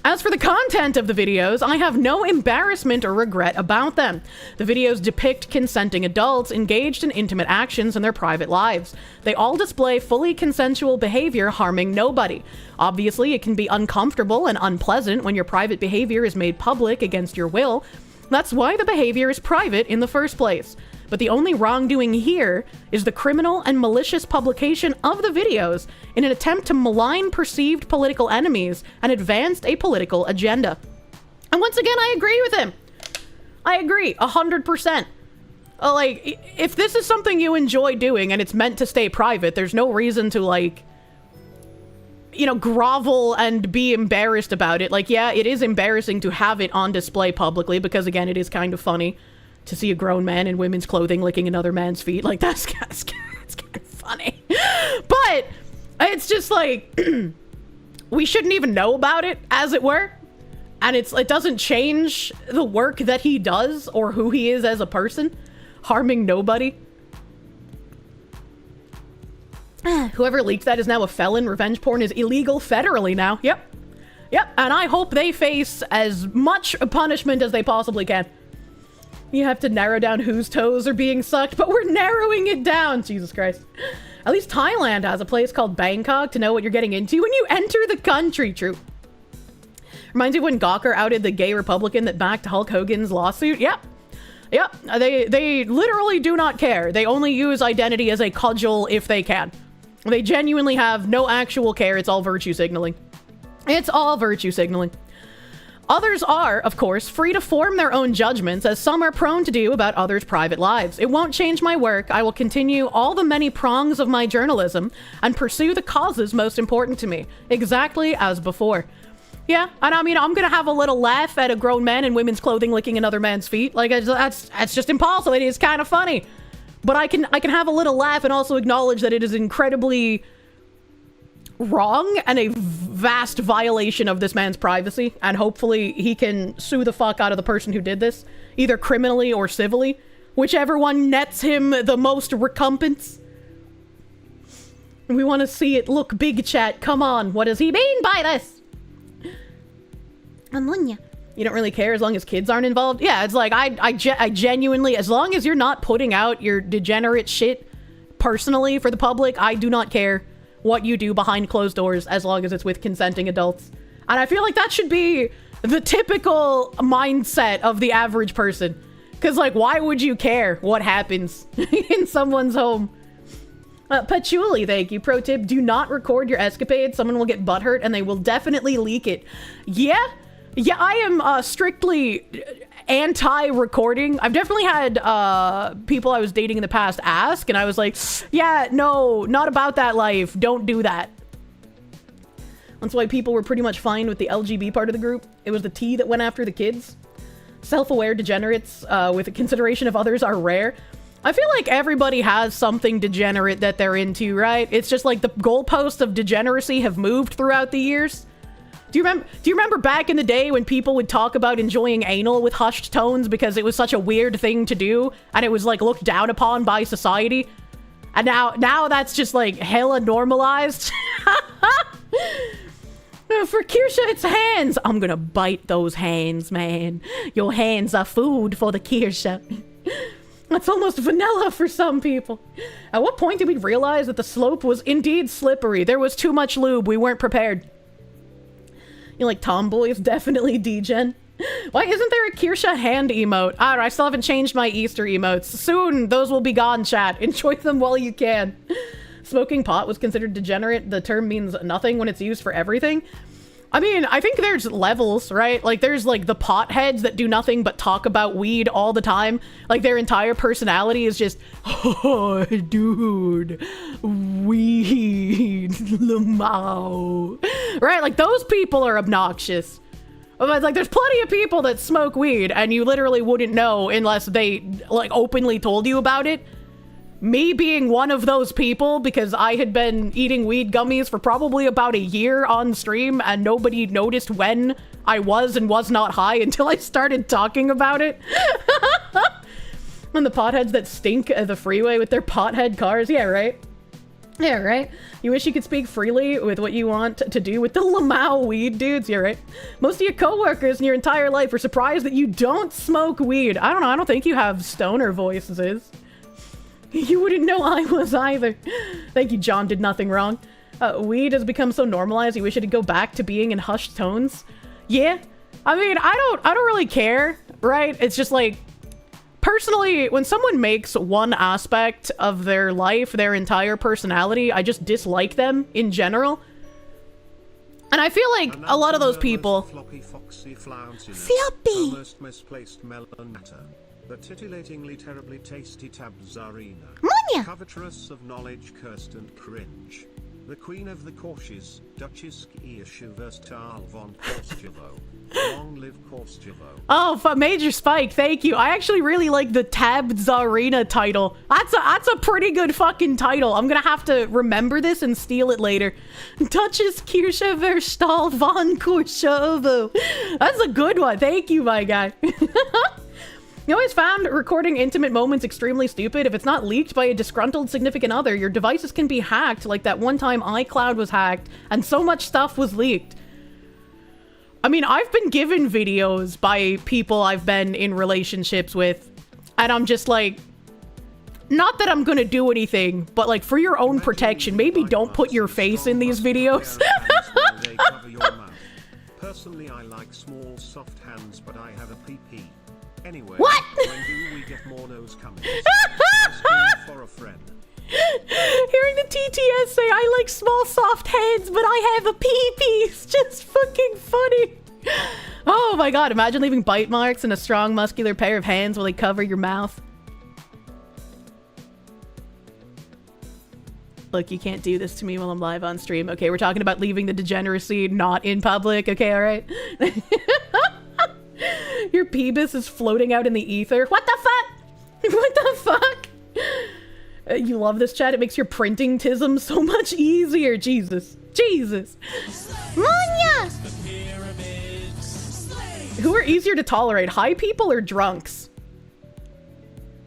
As for the content of the videos, I have no embarrassment or regret about them. The videos depict consenting adults engaged in intimate actions in their private lives. They all display fully consensual behavior harming nobody. Obviously, it can be uncomfortable and unpleasant when your private behavior is made public against your will. That's why the behavior is private in the first place. But the only wrongdoing here is the criminal and malicious publication of the videos in an attempt to malign perceived political enemies and advance a political agenda. And once again, I agree with him. I agree, 100%. Like, if this is something you enjoy doing and it's meant to stay private, there's no reason to, like, you know, grovel and be embarrassed about it. Like, yeah, it is embarrassing to have it on display publicly because, again, it is kind of funny to see a grown man in women's clothing licking another man's feet. Like, that's kind of funny. But it's just like, we shouldn't even know about it, as it were. And it doesn't change the work that he does or who he is as a person, harming nobody. Whoever leaked that is now a felon. Revenge porn is illegal federally now. Yep. And I hope they face as much punishment as they possibly can. You have to narrow down whose toes are being sucked, but we're narrowing it down. Jesus Christ. At least Thailand has a place called Bangkok to know what you're getting into when you enter the country. True. Reminds me of when Gawker outed the gay Republican that backed Hulk Hogan's lawsuit. Yep. They literally do not care. They only use identity as a cudgel if they can. They genuinely have no actual care. It's all virtue signaling. It's all virtue signaling. Others are, of course, free to form their own judgments, as some are prone to do about others' private lives. It won't change my work. I will continue all the many prongs of my journalism and pursue the causes most important to me, exactly as before. Yeah, and I mean, I'm gonna have a little laugh at a grown man in women's clothing licking another man's feet. Like, that's just impossible. It is kind of funny. But I can have a little laugh and also acknowledge that it is incredibly wrong and a vast violation of this man's privacy, and hopefully he can sue the fuck out of the person who did this, either criminally or civilly, whichever one nets him the most recompense. We want to see it look big, chat. Come on, what does he mean by this? You don't really care as long as kids aren't involved? Yeah, it's like, I genuinely, as long as you're not putting out your degenerate shit personally for the public, I do not care what you do behind closed doors as long as it's with consenting adults. And I feel like that should be the typical mindset of the average person. Because, like, why would you care what happens in someone's home? Patchouli, thank you. Pro tip, do not record your escapades. Someone will get butthurt and they will definitely leak it. Yeah, I am strictly anti-recording. I've definitely had people I was dating in the past ask, and I was like, yeah, no, not about that life. Don't do that. That's why people were pretty much fine with the LGB part of the group. It was the T that went after the kids. Self-aware degenerates with a consideration of others are rare. I feel like everybody has something degenerate that they're into, right? It's just like the goalposts of degeneracy have moved throughout the years. Do you remember back in the day when people would talk about enjoying anal with hushed tones because it was such a weird thing to do and it was like looked down upon by society? And now that's just like hella normalized. For Kirsche, it's hands. I'm gonna bite those hands, man. Your hands are food for the Kirsche. That's almost vanilla for some people. At what point did we realize that the slope was indeed slippery? There was too much lube. We weren't prepared. You know, like tomboys, definitely degen. Why isn't there a Kirsche hand emote? I still haven't changed my Easter emotes. Soon, those will be gone, chat. Enjoy them while you can. smoking pot was considered degenerate, the term means nothing when it's used for everything. I mean, I think there's levels, right? Like, there's, like, the potheads that do nothing but talk about weed all the time. Like, their entire personality is just, oh, dude, weed, lamau. Right? Like, those people are obnoxious. But, like, there's plenty of people that smoke weed, and you literally wouldn't know unless they, like, openly told you about it. Me being one of those people, because I had been eating weed gummies for probably about a year on stream, and nobody noticed when I was and was not high until I started talking about it. And the potheads that stink at the freeway with their pothead cars. Yeah, right? Yeah, right? You wish you could speak freely with what you want to do with the Lamau weed dudes. Yeah, right? Most of your coworkers in your entire life are surprised that you don't smoke weed. I don't know. I don't think you have stoner voices. You wouldn't know I was either. Thank you, John did nothing wrong. Weed has become so normalized, you wish it'd go back to being in hushed tones? Yeah. I mean, I don't really care, right? It's just like, personally, when someone makes one aspect of their life their entire personality, I just dislike them in general. And I feel like a lot of those people... Floppy foxy Floppy! Almost misplaced melon matter. The titillatingly terribly tasty Tabzarina. Munya! Covetous of knowledge, cursed and cringe. The queen of the Korsches, Duchess Kirsche versatile von Korsjevo. Long live Korsjevo. Oh, Major Spike, thank you. I actually really like the Tabzarina title. That's a pretty good fucking title. I'm gonna have to remember this and steal it later. Duchess Kirsche versatile von Korsjevo. That's a good one. Thank you, my guy. You always found recording intimate moments extremely stupid. If it's not leaked by a disgruntled significant other, your devices can be hacked, like that one time iCloud was hacked and so much stuff was leaked. I mean, I've been given videos by people I've been in relationships with, and I'm just like, not that I'm gonna do anything, but like for your own protection, maybe don't put your face in these videos. Personally, I like small, soft hands, but I have a PP. Anyway, what? When do we get more nose coming? For a friend. Hearing the TTS say I like small soft hands, but I have a pee-pee is just fucking funny. Oh my god, imagine leaving bite marks and a strong muscular pair of hands while they cover your mouth. Look, you can't do this to me while I'm live on stream. Okay, we're talking about leaving the degeneracy not in public. Okay, alright? Your peebus is floating out in the ether. What the fuck? What the fuck? You love this chat? It makes your printing tism so much easier. Jesus. Jesus. Munya! Who are easier to tolerate, high people or drunks?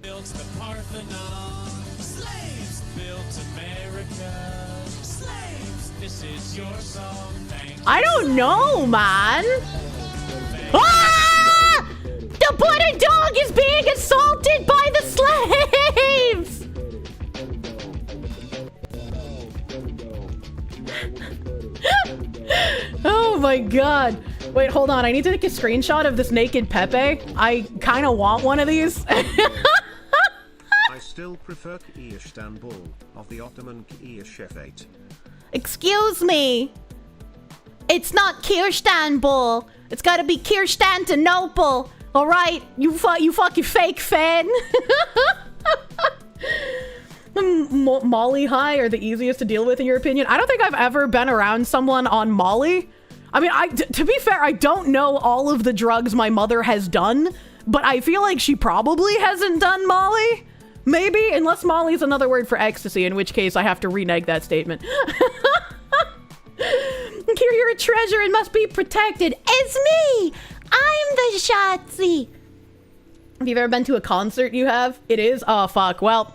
Built the Parthenon. Slaves built America. Slaves, this is your song. I don't know, man. Ah! The butter dog is being assaulted by the slaves! Oh my god. Wait, hold on. I need to take a screenshot of this naked Pepe. I kind of want one of these. I still prefer Istanbul of the Ottoman Kirche. Excuse me. It's not Kirstanbul. It's gotta be Kirstantinopel. Alright, you fucking fake fan. Molly high are the easiest to deal with in your opinion? I don't think I've ever been around someone on Molly. I mean, to be fair, I don't know all of the drugs my mother has done, but I feel like she probably hasn't done Molly. Maybe, unless Molly's another word for ecstasy, in which case I have to renege that statement. Here, you're a treasure and must be protected. It's me. I'm the Shotzi. Have you ever been to a concert? You have? It is? Oh, fuck. Well,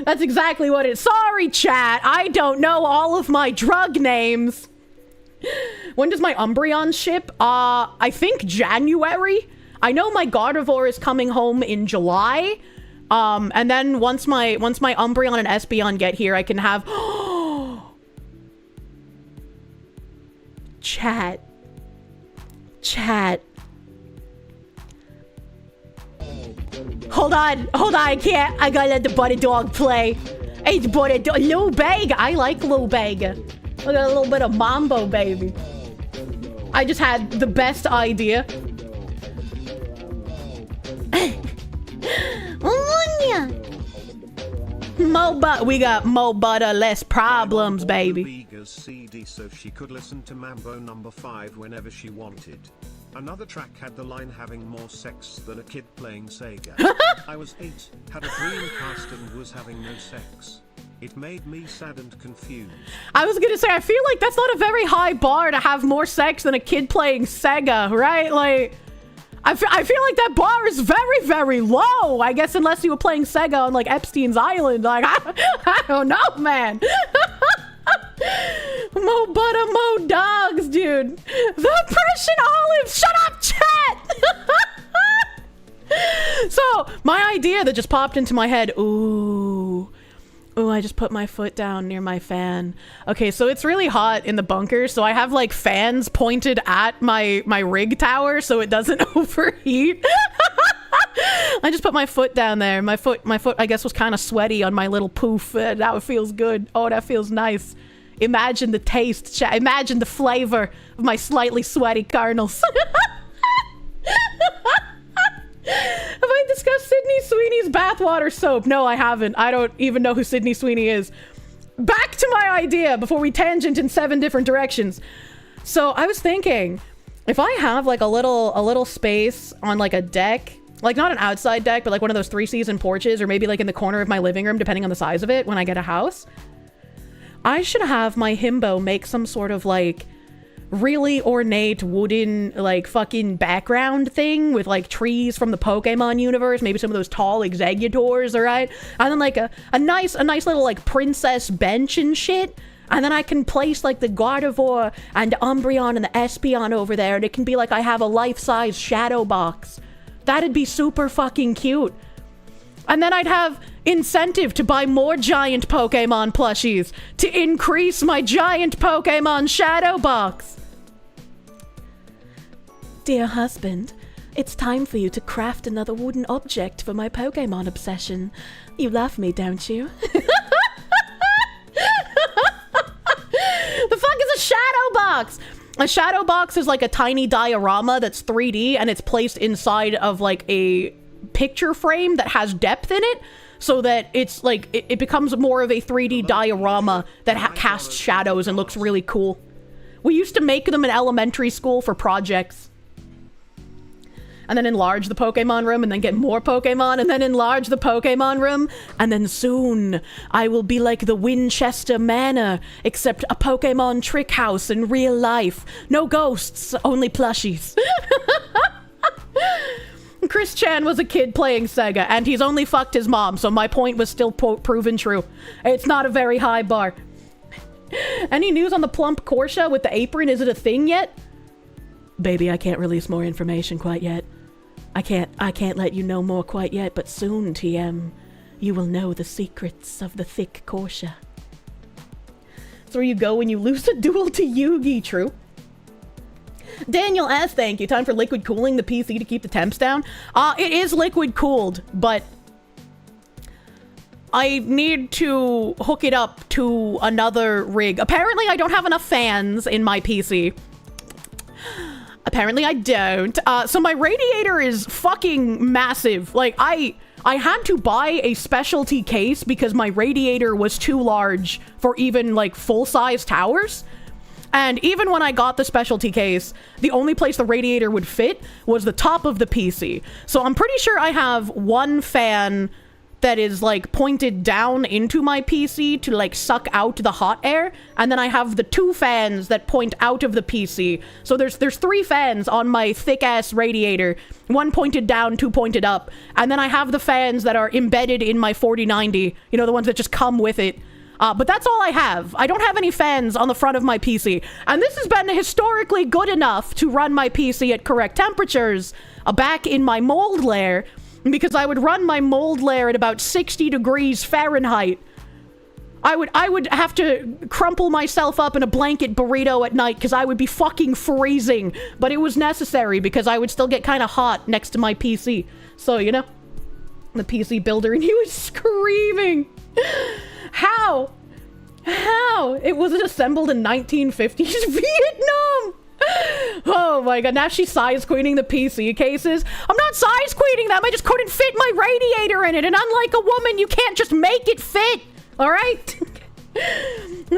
that's exactly what it is. Sorry, chat. I don't know all of my drug names. When does my Umbreon ship? I think January. I know my Gardevoir is coming home in July. And then once my Umbreon and Espeon get here, I can have... Chat. Hold on, I can't. I gotta let the butter dog play. Hey, the butter dog, Lil Bag. I like Lil Bag. I got a little bit of mambo, baby. I just had the best idea. We got more butter, less problems, baby. Vega's CD so she could listen to Mambo number 5 whenever she wanted. Another track had the line having more sex than a kid playing Sega. I was 8, had a Dreamcast and was having no sex. It made me sad and confused. I was gonna say, I feel like that's not a very high bar to have more sex than a kid playing Sega, right? Like, I feel like that bar is very, very low. I guess unless you were playing Sega on, like, Epstein's Island. Like, I don't know, man. Mo butter, mo dogs, dude. The Persian olive. Shut up, chat. So, my idea that just popped into my head. Ooh, I just put my foot down near my fan. Okay, so it's really hot in the bunker, so I have like fans pointed at my rig tower so it doesn't overheat. I just put my foot down there. My foot I guess was kind of sweaty on my little poof. That feels good. Oh, that feels nice. Imagine the taste, chat. Imagine the flavor of my slightly sweaty kernels. Have I discussed Sydney Sweeney's bathwater soap? No, I haven't. I don't even know who Sydney Sweeney is. Back to my idea before we tangent in 7 different directions. So I was thinking, if I have like a little space on like a deck, like not an outside deck, but like one of those 3-season porches, or maybe like in the corner of my living room, depending on the size of it, when I get a house, I should have my himbo make some sort of like really ornate wooden like fucking background thing with like trees from the Pokemon universe, maybe some of those tall executors, all right, and then like a nice little like princess bench and shit, and then I can place like the Gardevoir and Umbreon and the Espeon over there, and it can be like I have a life-size shadow box. That'd be super fucking cute. And then I'd have incentive to buy more giant Pokemon plushies to increase my giant Pokemon shadow box. Dear husband, it's time for you to craft another wooden object for my Pokemon obsession. You love me, don't you? The fuck is a shadow box? A shadow box is like a tiny diorama that's 3D and it's placed inside of like a picture frame that has depth in it, so that it's like it becomes more of a 3D diorama that casts shadows and looks really cool. We used to make them in elementary school for projects. And then enlarge the Pokemon room, and then get more Pokemon, and then enlarge the Pokemon room, and then soon I will be like the Winchester Manor, except a Pokemon trick house in real life. No ghosts, only plushies. Chris Chan was a kid playing Sega, and he's only fucked his mom, so my point was still proven true. It's not a very high bar. Any news on the plump Kirsche with the apron? Is it a thing yet? Baby, I can't release more information quite yet. I can't let you know more quite yet, but soon, TM, you will know the secrets of the thick Kirsche. That's where you go when you lose a duel to Yugi, true. Daniel S, thank you. Time for liquid cooling the PC to keep the temps down. It is liquid cooled, but I need to hook it up to another rig. Apparently, I don't have enough fans in my PC. Apparently I don't. So my radiator is fucking massive. Like, I had to buy a specialty case because my radiator was too large for even, like, full-size towers. And even when I got the specialty case, the only place the radiator would fit was the top of the PC. So I'm pretty sure I have one fan that is like pointed down into my PC to like suck out the hot air, and then I have the 2 fans that point out of the PC. So there's 3 fans on my thick ass radiator, 1 pointed down, 2 pointed up, and then I have the fans that are embedded in my 4090, you know, the ones that just come with it. But that's all I have. I don't have any fans on the front of my PC, and this has been historically good enough to run my PC at correct temperatures back in my mold lair, because I would run my mold lair at about 60 degrees Fahrenheit. I would have to crumple myself up in a blanket burrito at night because I would be fucking freezing. But it was necessary because I would still get kind of hot next to my PC. So, you know. the PC builder, and he was screaming. How? It wasn't assembled in 1950s Vietnam. Oh my god, now she's size queening the PC cases. I'm not size queening them, I just couldn't fit my radiator in it, and unlike a woman, you can't just make it fit, alright?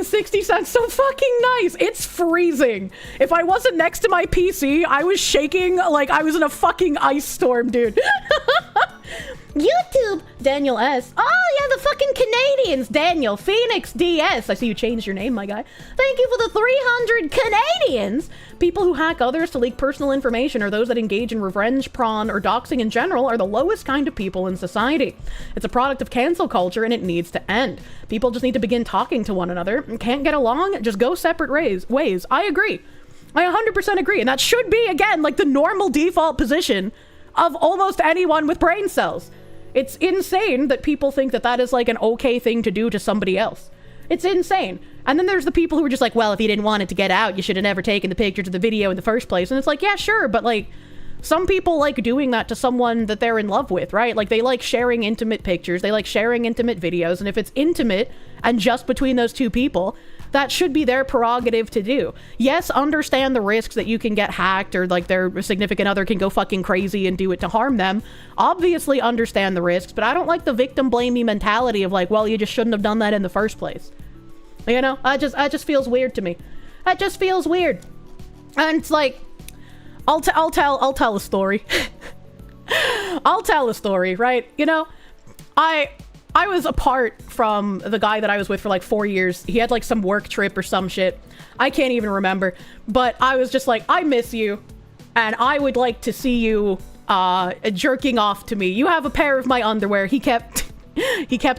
60 cents, so fucking nice. It's freezing. If I wasn't next to my PC, I was shaking like I was in a fucking ice storm, dude. YouTube, Daniel S. Oh yeah, the fucking Canadians. Daniel, Phoenix DS. I see you changed your name, my guy. Thank you for the 300 Canadians. People who hack others to leak personal information or those that engage in revenge porn or doxing in general are the lowest kind of people in society. It's a product of cancel culture and it needs to end. People just need to begin talking to one another. Can't get along? Just go separate ways. I agree. I 100% agree. And that should be, again, like the normal default position of almost anyone with brain cells. It's insane that people think that that is like an okay thing to do to somebody else. It's insane. And then there's the people who are just like, well, if you didn't want it to get out, you should have never taken the picture to the video in the first place. And it's like, yeah, sure, but like, some people like doing that to someone that they're in love with, right? Like, they like sharing intimate pictures, they like sharing intimate videos, and if it's intimate and just between those two people, that should be their prerogative to do. Yes, understand the risks that you can get hacked or like their significant other can go fucking crazy and do it to harm them. Obviously understand the risks, but I don't like the victim blamey mentality of like, well, you just shouldn't have done that in the first place. You know, that just feels weird to me. That just feels weird. And it's like, I'll tell a story. I'll tell a story, right? You know, I was apart from the guy that I was with for like 4 years. He had like some work trip or some shit. I can't even remember. But I was just like, I miss you. And I would like to see you jerking off to me. You have a pair of my underwear. He kept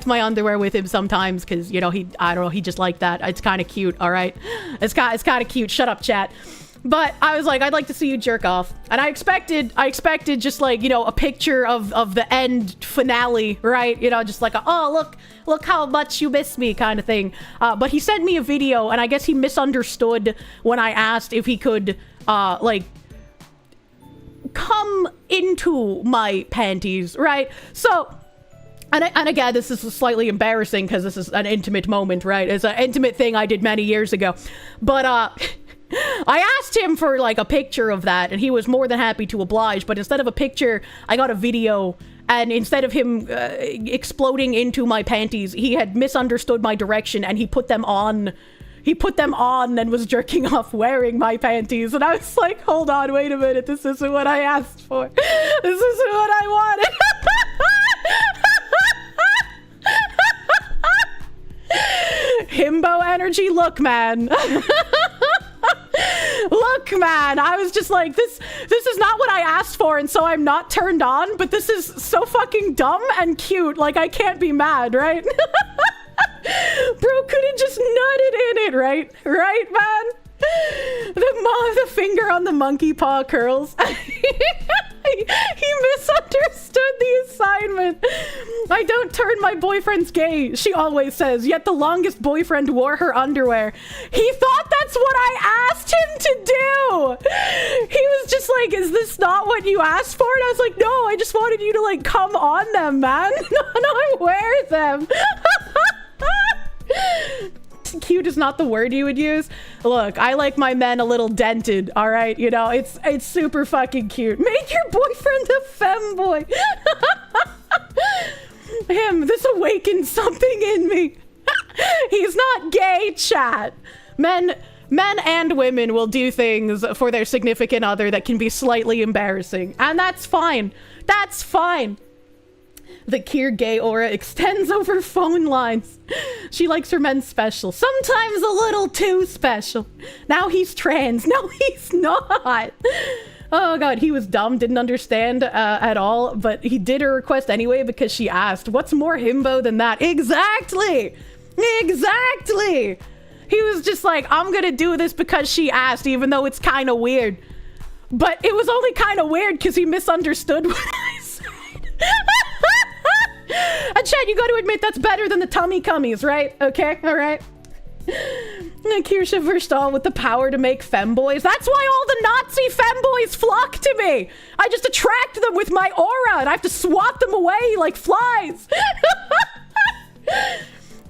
my underwear with him sometimes because, you know, I don't know, he just liked that. It's kind of cute, all right? It's kind of cute. Shut up, chat. But I was like, I'd like to see you jerk off. And I expected just like, you know, a picture of the end finale, right? You know, just like, oh, look how much you miss me kind of thing. But he sent me a video, and I guess he misunderstood when I asked if he could, like, come into my panties, right? So, and again, this is slightly embarrassing because this is an intimate moment, right? It's an intimate thing I did many years ago. But, I asked him for like a picture of that, and he was more than happy to oblige, but instead of a picture, I got a video, and instead of him exploding into my panties, he had misunderstood my direction, and he put them on and was jerking off wearing my panties, and I was like, hold on, wait a minute, this isn't what I asked for. This isn't what I wanted. Himbo energy, look, man. Look, man, I was just like, this is not what I asked for, and so I'm not turned on, but this is so fucking dumb and cute, like, I can't be mad, right? Bro could've just nutted in it, right? Right, man? The finger on the monkey paw curls. He misunderstood the assignment. I don't turn my boyfriends gay, she always says, yet the longest boyfriend wore her underwear. He thought that's what I asked him to do. He was just like, is this not what you asked for? And I was like, no, I just wanted you to like come on them, man. No, I wear them. Cute is not the word you would use. Look, I like my men a little dented, all right? You know, it's super fucking cute. Make your boyfriend a femboy. This awakened something in me. He's not gay, chat. Men and women will do things for their significant other that can be slightly embarrassing, and that's fine. That's fine. The Kier gay aura extends over phone lines. She likes her men special. Sometimes a little too special. Now he's trans. No, he's not. Oh god, he was dumb, didn't understand at all, but he did her request anyway because she asked. What's more himbo than that? Exactly! Exactly! He was just like, I'm gonna do this because she asked, even though it's kind of weird. But it was only kind of weird because he misunderstood what I said. And Chad, you got to admit that's better than the tummy cummies, right? Okay, all right. Kirsche Verstal with the power to make femboys. That's why all the Nazi femboys flock to me. I just attract them with my aura, and I have to swat them away like flies.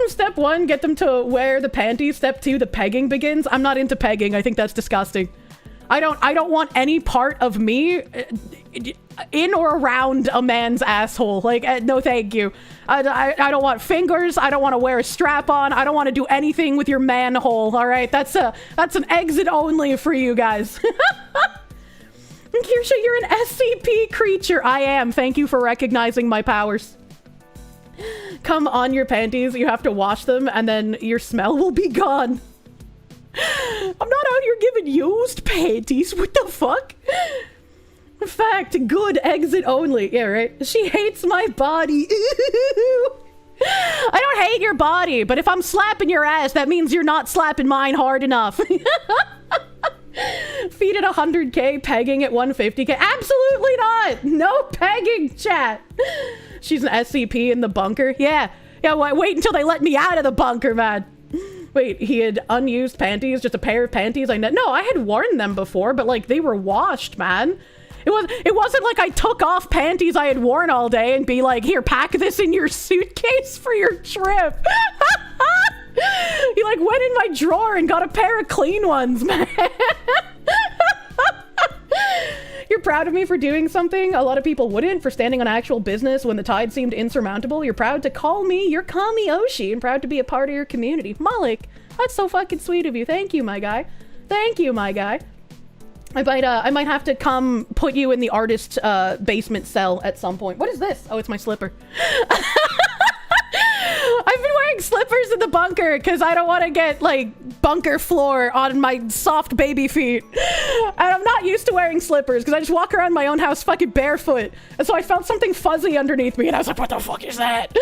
Step 1, get them to wear the panties. Step 2, the pegging begins. I'm not into pegging. I think that's disgusting. I don't want any part of me in or around a man's asshole. Like, no thank you. I don't want fingers. I don't want to wear a strap on. I don't want to do anything with your manhole. All right, that's an exit only for you guys. Kirsche, you're an SCP creature. I am. Thank you for recognizing my powers. Come on your panties. You have to wash them, and then your smell will be gone. I'm not out here giving used panties. What the fuck? In fact, good, exit only. Yeah, right? She hates my body. I don't hate your body, but if I'm slapping your ass, that means you're not slapping mine hard enough. Feed at 100k, pegging at 150k. Absolutely not. No pegging, chat. She's an SCP in the bunker. Yeah, wait until they let me out of the bunker, man. Wait, he had unused panties, just a pair of panties. No, I had worn them before, but like they were washed, man. It wasn't like I took off panties I had worn all day and be like, here, pack this in your suitcase for your trip. He like went in my drawer and got a pair of clean ones, man. You're proud of me for doing something a lot of people wouldn't, for standing on actual business when the tide seemed insurmountable. You're proud to call me your Kami Oshi and proud to be a part of your community. Malik, that's so fucking sweet of you. Thank you, my guy. Thank you, my guy. I might have to come put you in the artist basement cell at some point. What is this? Oh, it's my slipper. I've been wearing slippers in the bunker because I don't want to get like bunker floor on my soft baby feet. And I'm not used to wearing slippers because I just walk around my own house fucking barefoot. And so I felt something fuzzy underneath me and I was like, what the fuck is that?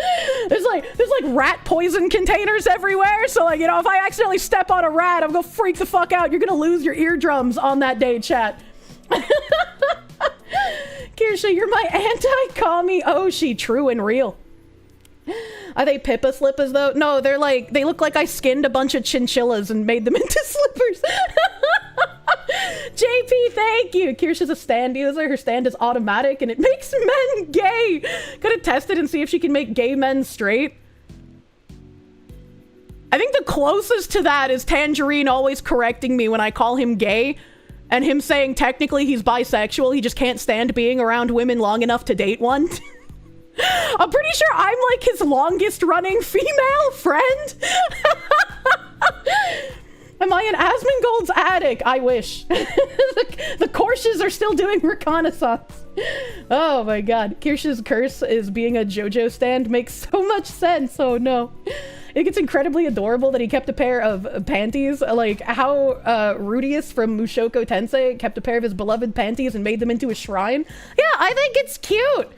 There's like rat poison containers everywhere. So like, you know, if I accidentally step on a rat, I'm gonna freak the fuck out. You're gonna lose your eardrums on that day, chat. Kirsche, you're my anti-Kami Oshi, true and real. Are they Pippa slippers though? No, they're like, they look like I skinned a bunch of chinchillas and made them into slippers. JP, thank you. Kirsche's a stand user. Her stand is automatic and it makes men gay. Gonna test it and see if she can make gay men straight. I think the closest to that is Tangerine always correcting me when I call him gay and him saying technically he's bisexual. He just can't stand being around women long enough to date one. I'm pretty sure I'm like his longest running female friend. Am I in Asmongold's attic? I wish. The Kirsches are still doing reconnaissance. Oh my god. Kirsche's curse is being a JoJo stand makes so much sense. Oh no. I think it's incredibly adorable that he kept a pair of panties, like how Rudius from Mushoku Tensei kept a pair of his beloved panties and made them into a shrine. Yeah, I think it's cute.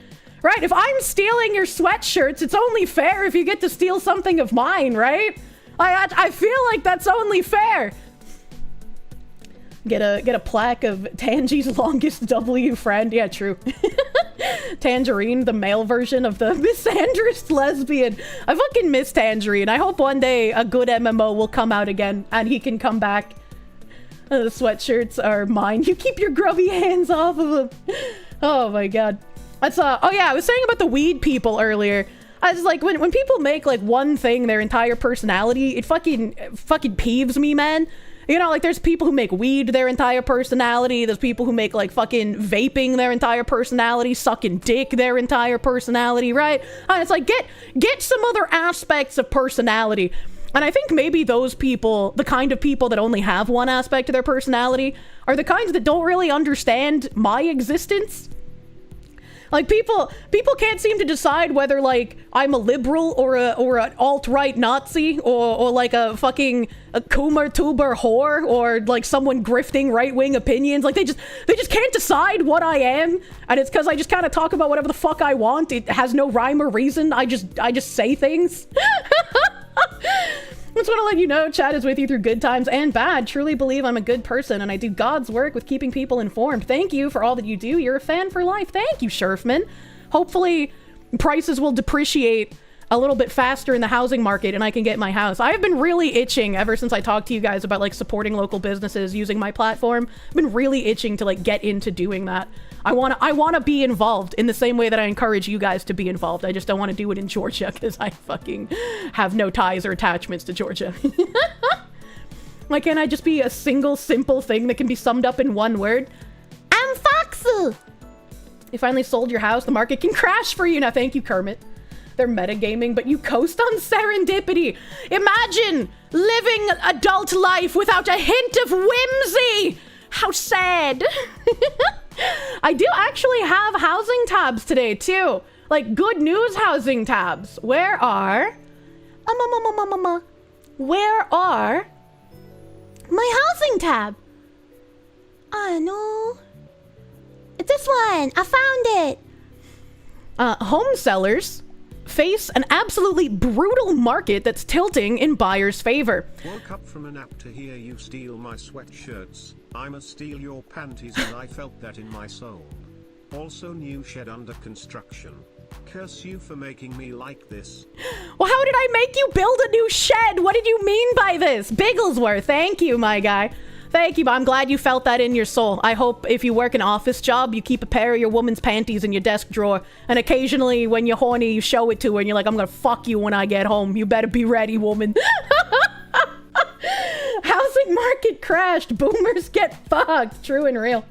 Right, if I'm stealing your sweatshirts, it's only fair if you get to steal something of mine, right? I feel like that's only fair. Get a plaque of Tangy's longest W friend. Yeah, true. Tangerine, the male version of the misandrist lesbian. I fucking miss Tangerine. I hope one day a good MMO will come out again and he can come back. The sweatshirts are mine. You keep your grubby hands off of them. Oh my god. That's oh yeah, I was saying about the weed people earlier. I was like, when people make like one thing their entire personality, it fucking peeves me, man. You know, like there's people who make weed their entire personality. There's people who make like fucking vaping their entire personality, sucking dick their entire personality, right? And it's like get some other aspects of personality. And I think maybe those people, the kind of people that only have one aspect of their personality, are the kinds that don't really understand my existence. Like people can't seem to decide whether like I'm a liberal or an alt-right Nazi or like a fucking Kumar tuber whore or like someone grifting right-wing opinions. Like they just can't decide what I am, and it's because I just kind of talk about whatever the fuck I want. It has no rhyme or reason. I just say things. I just want to let you know, chat is with you through good times and bad. Truly believe I'm a good person and I do God's work with keeping people informed. Thank you for all that you do. You're a fan for life. Thank you, Sherfman. Hopefully prices will depreciate a little bit faster in the housing market and I can get my house. I've been really itching ever since I talked to you guys about like supporting local businesses using my platform. I've been really itching to like get into doing that. I want to be involved in the same way that I encourage you guys to be involved. I just don't want to do it in Georgia because I fucking have no ties or attachments to Georgia. Why can't I just be a single simple thing that can be summed up in one word? I'm Foxy. You finally sold your house. The market can crash for you now. Thank you, Kermit. They're metagaming, but you coast on serendipity. Imagine living adult life without a hint of whimsy. How sad. I do actually have housing tabs today, too. Like, good news housing tabs. Where are... Where are... my housing tab? I know. It's this one. I found it. Home sellers face an absolutely brutal market that's tilting in buyers' favor. Woke up from a nap to hear you steal my sweatshirts. I'ma steal your panties and I felt that in my soul. Also new shed under construction. Curse you for making me like this. Well, how did I make you build a new shed? What did you mean by this? Bigglesworth, thank you, my guy. Thank you, but I'm glad you felt that in your soul. I hope if you work an office job, you keep a pair of your woman's panties in your desk drawer. And occasionally, when you're horny, you show it to her and you're like, I'm gonna fuck you when I get home. You better be ready, woman. Housing market crashed. Boomers get fucked. True and real.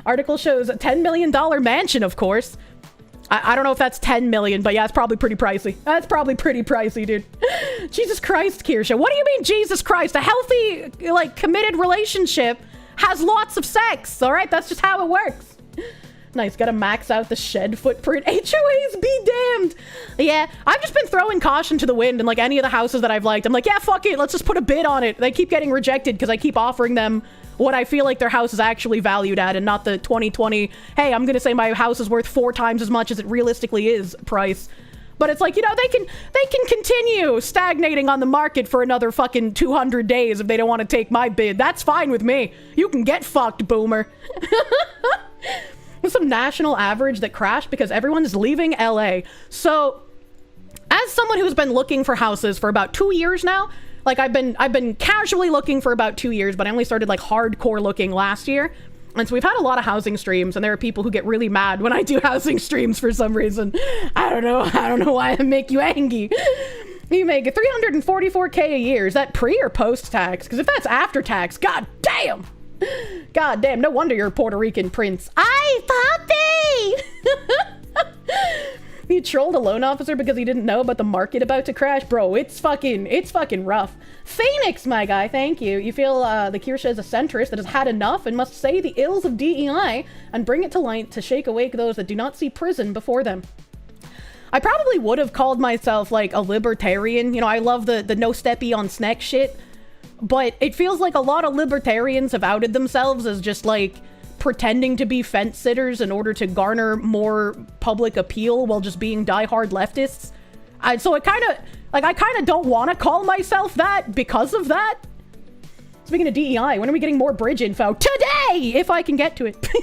Article shows a $10 million mansion, of course. I don't know if that's 10 million, but yeah, it's probably pretty pricey. That's probably pretty pricey, dude. Jesus Christ, Kirsche. What do you mean, Jesus Christ? A healthy, like, committed relationship has lots of sex, all right? That's just how it works. Nice, gotta max out the shed footprint. HOAs be damned. Yeah, I've just been throwing caution to the wind, and like any of the houses that I've liked, I'm like, yeah, fuck it, let's just put a bid on it. They keep getting rejected because I keep offering them what I feel like their house is actually valued at and not the 2020, hey, I'm gonna say my house is worth 4 times as much as it realistically is price. But it's like, you know, they can continue stagnating on the market for another fucking 200 days if they don't want to take my bid. That's fine with me. You can get fucked, boomer. There's some national average that crashed because everyone's leaving LA. So, as someone who's been looking for houses for about 2 years now, like I've been casually looking for about 2 years, but I only started like hardcore looking last year. And so we've had a lot of housing streams, and there are people who get really mad when I do housing streams for some reason. I don't know why I make you angry. You make $344K a year. Is that pre or post tax? Because if that's after tax, god damn. God damn, no wonder you're a Puerto Rican prince. Ay, papi! You trolled a loan officer because he didn't know about the market about to crash? Bro, it's fucking rough. Phoenix, my guy, thank you. You feel the Kirsche is a centrist that has had enough and must say the ills of DEI and bring it to light to shake awake those that do not see prison before them. I probably would have called myself like a libertarian. You know, I love the no steppy on snack shit. But it feels like a lot of libertarians have outed themselves as just like pretending to be fence sitters in order to garner more public appeal while just being diehard leftists. So I kind of don't want to call myself that because of that. Speaking of DEI, when are we getting more bridge info? Today, if I can get to it. Today,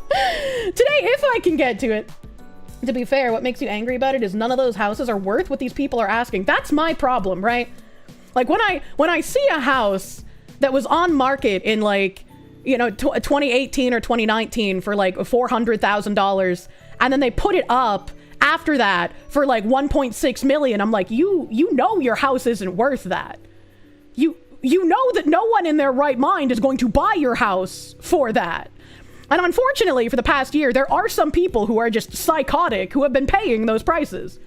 if I can get to it. To be fair, what makes you angry about it is none of those houses are worth what these people are asking. That's my problem, right? Like when I see a house that was on market in like, you know, 2018 or 2019 for like $400,000, and then they put it up after that for like 1.6 million, I'm like, you know your house isn't worth that. You know that no one in their right mind is going to buy your house for that. And unfortunately, for the past year, there are some people who are just psychotic who have been paying those prices.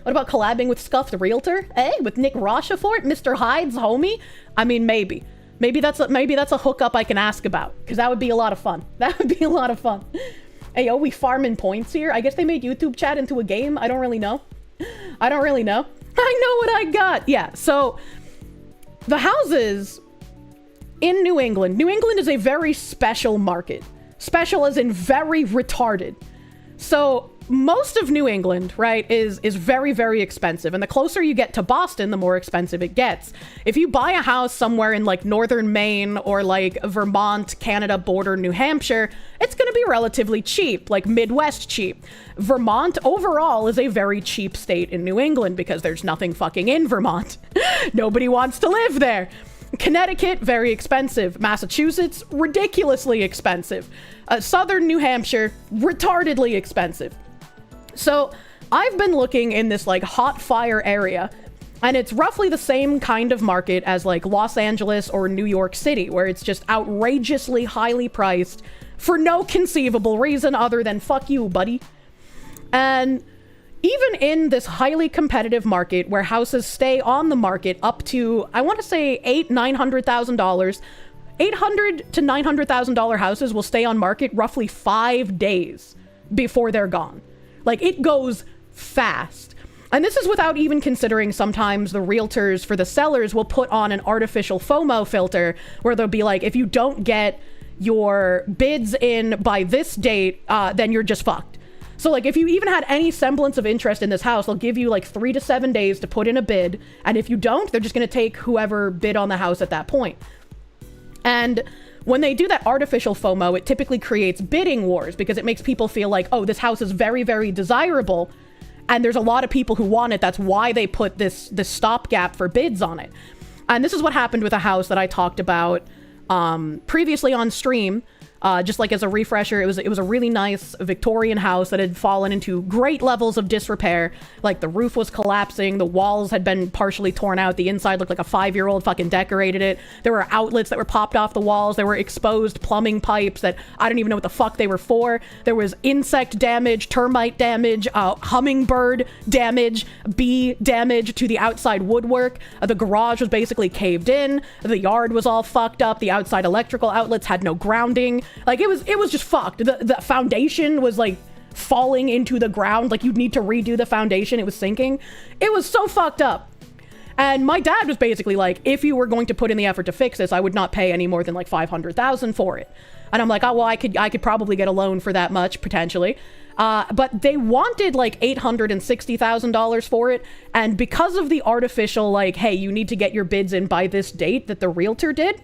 What about collabing with Scuff the Realtor? Eh? With Nick Rochefort, Mr. Hyde's homie? I mean, maybe. Maybe that's a hookup I can ask about, because that would be a lot of fun. That would be a lot of fun. Hey, yo, we farming points here. I guess they made YouTube chat into a game. I don't really know. I know what I got. Yeah, so the houses in New England. New England is a very special market. Special as in very retarded. So most of New England, right, is very, very expensive. And the closer you get to Boston, the more expensive it gets. If you buy a house somewhere in like northern Maine or like Vermont, Canada border, New Hampshire, it's going to be relatively cheap, like Midwest cheap. Vermont overall is a very cheap state in New England because there's nothing fucking in Vermont. Nobody wants to live there. Connecticut, very expensive. Massachusetts, ridiculously expensive. Southern New Hampshire, retardedly expensive. So I've been looking in this like hot fire area, and it's roughly the same kind of market as like Los Angeles or New York City, where it's just outrageously highly priced for no conceivable reason other than fuck you, buddy. And even in this highly competitive market where houses stay on the market up to, I want to say $900,000, $800,000 to $900,000 houses will stay on market roughly 5 days before they're gone. Like, it goes fast. And this is without even considering sometimes the realtors for the sellers will put on an artificial FOMO filter where they'll be like, if you don't get your bids in by this date, then you're just fucked. So like if you even had any semblance of interest in this house, they'll give you like 3 to 7 days to put in a bid. And if you don't, they're just going to take whoever bid on the house at that point. And when they do that artificial FOMO, it typically creates bidding wars because it makes people feel like, oh, this house is very, very desirable. And there's a lot of people who want it. That's why they put this stopgap for bids on it. And this is what happened with a house that I talked about previously on stream. Just like as a refresher, it was a really nice Victorian house that had fallen into great levels of disrepair. Like the roof was collapsing, the walls had been partially torn out, the inside looked like a 5-year-old fucking decorated it. There were outlets that were popped off the walls, there were exposed plumbing pipes that I don't even know what the fuck they were for. There was insect damage, termite damage, hummingbird damage, bee damage to the outside woodwork. The garage was basically caved in, the yard was all fucked up, the outside electrical outlets had no grounding. Like it was just fucked. The foundation was like falling into the ground. Like you'd need to redo the foundation. It was sinking. It was so fucked up. And my dad was basically like, if you were going to put in the effort to fix this, I would not pay any more than like $500,000 for it. And I'm like, oh, well, I could probably get a loan for that much potentially. But they wanted like $860,000 for it. And because of the artificial, like, hey, you need to get your bids in by this date that the realtor did,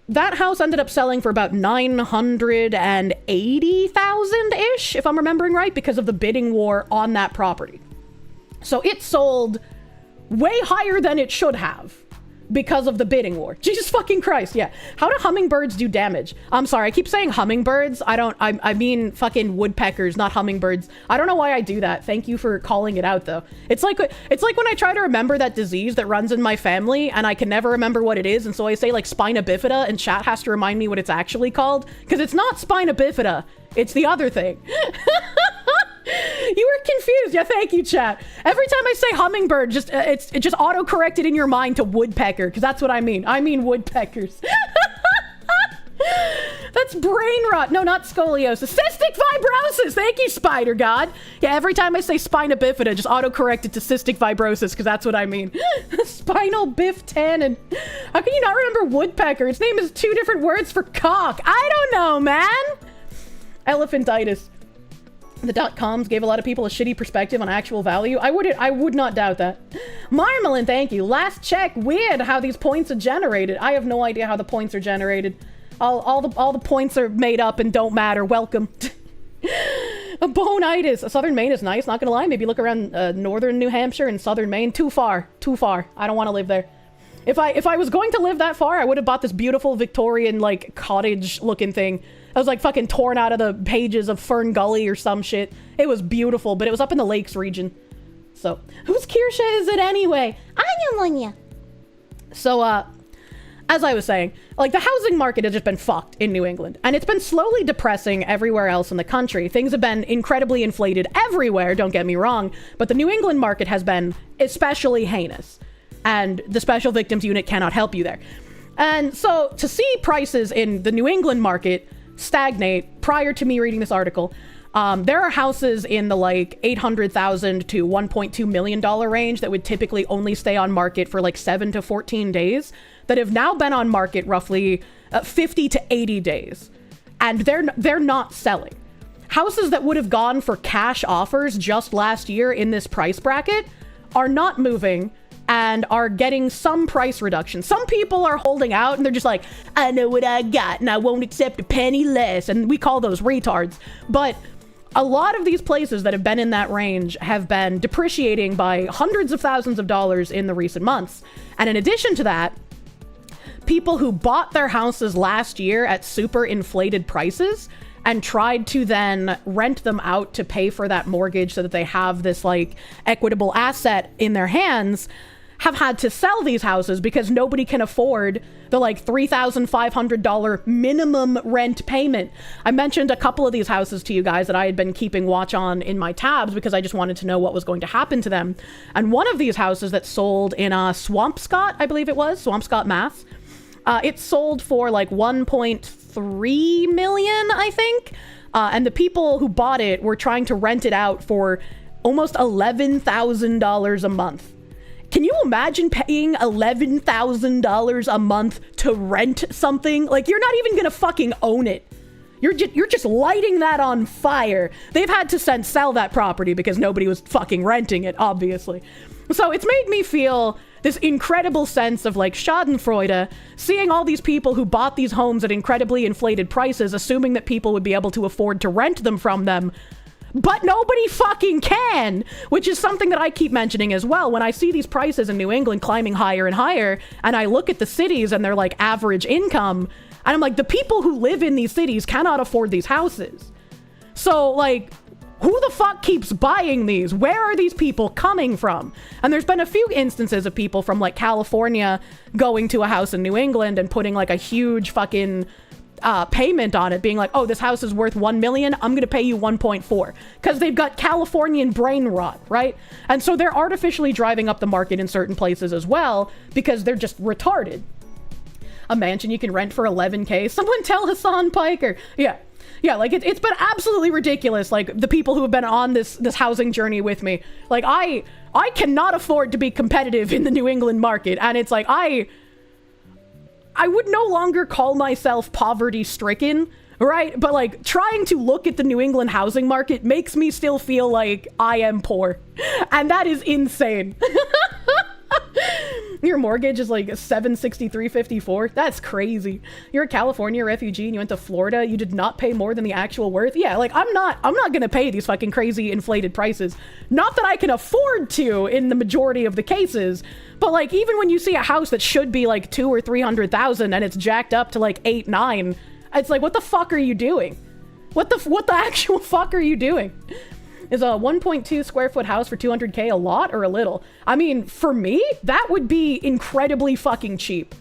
that house ended up selling for about $980,000-ish, if I'm remembering right, because of the bidding war on that property. So it sold way higher than it should have because of the bidding war. Jesus fucking Christ, yeah. How do hummingbirds do damage? I'm sorry, I keep saying hummingbirds. I mean fucking woodpeckers, not hummingbirds. I don't know why I do that. Thank you for calling it out, though. It's like when I try to remember that disease that runs in my family, and I can never remember what it is, and so I say, like, spina bifida, and chat has to remind me what it's actually called, because it's not spina bifida. It's the other thing. You were confused. Yeah, thank you, chat. Every time I say hummingbird, it's just auto-corrected in your mind to woodpecker, because that's what I mean. I mean woodpeckers. That's brain rot. No, not scoliosis. Cystic fibrosis. Thank you, Spider God. Yeah, every time I say spina bifida, just auto-correct it to cystic fibrosis, because that's what I mean. Spinal biff tannin. How can you not remember woodpecker? Its name is 2 different words for cock. I don't know, man. Elephantitis. The .coms gave a lot of people a shitty perspective on actual value. I would not doubt that. Marmalin, thank you. Last check. Weird how these points are generated. I have no idea how the points are generated. All the points are made up and don't matter. Welcome. A bonitis. Southern Maine is nice, not gonna lie. Maybe look around northern New Hampshire and southern Maine. Too far. I don't want to live there. If I was going to live that far, I would have bought this beautiful Victorian, like, cottage-looking thing. I was, like, fucking torn out of the pages of Fern Gully or some shit. It was beautiful, but it was up in the Lakes region. So, whose Kirsche is it anyway? Anya. So, as I was saying, like, the housing market has just been fucked in New England. And it's been slowly depressing everywhere else in the country. Things have been incredibly inflated everywhere, don't get me wrong. But the New England market has been especially heinous. And the Special Victims Unit cannot help you there. And so, to see prices in the New England market stagnate prior to me reading this article, there are houses in the like $800,000 to $1.2 million range that would typically only stay on market for like 7 to 14 days that have now been on market roughly 50 to 80 days, and they're not selling. houses that would have gone for cash offers just last year in this price bracket are not moving and are getting some price reduction. Some people are holding out and they're just like, I know what I got and I won't accept a penny less. And we call those retards. But a lot of these places that have been in that range have been depreciating by hundreds of thousands of dollars in the recent months. And in addition to that, people who bought their houses last year at super inflated prices and tried to then rent them out to pay for that mortgage so that they have this like equitable asset in their hands have had to sell these houses because nobody can afford the like $3,500 minimum rent payment. I mentioned a couple of these houses to you guys that I had been keeping watch on in my tabs because I just wanted to know what was going to happen to them. And one of these houses that sold in Swampscott, I believe it was, Swampscott, Mass. It sold for like 1.3 million, I think. And the people who bought it were trying to rent it out for almost $11,000 a month. Can you imagine paying $11,000 a month to rent something? Like, you're not even gonna fucking own it. You're just lighting that on fire. They've had to sell that property because nobody was fucking renting it, obviously. So it's made me feel this incredible sense of like schadenfreude, seeing all these people who bought these homes at incredibly inflated prices, assuming that people would be able to afford to rent them from them. But nobody fucking can, which is something that I keep mentioning as well. When I see these prices in New England climbing higher and higher, and I look at the cities and their like average income, and I'm like, the people who live in these cities cannot afford these houses. So like, who the fuck keeps buying these? Where are these people coming from? And there's been a few instances of people from like California going to a house in New England and putting like a huge fucking payment on it, being like, oh, this house is worth 1 million, I'm gonna pay you 1.4, because they've got Californian brain rot, right? And so they're artificially driving up the market in certain places as well because they're just retarded. A mansion you can rent for 11K. Someone tell Hassan Piker. Yeah, like it's been absolutely ridiculous. Like the people who have been on this housing journey with me, like I cannot afford to be competitive in the New England market, and it's like I would no longer call myself poverty stricken, right? But like trying to look at the New England housing market makes me still feel like I am poor. And that is insane. Your mortgage is like $763.54. That's crazy. You're a California refugee and you went to Florida. You did not pay more than the actual worth. Yeah, like I'm not gonna pay these fucking crazy inflated prices. Not that I can afford to in the majority of the cases, but like even when you see a house that should be like 200,000 or 300,000 and it's jacked up to like 8, 9, it's like, what the fuck are you doing? What the actual fuck are you doing? Is a 1.2 square foot house for 200K a lot or a little? I mean, for me, that would be incredibly fucking cheap,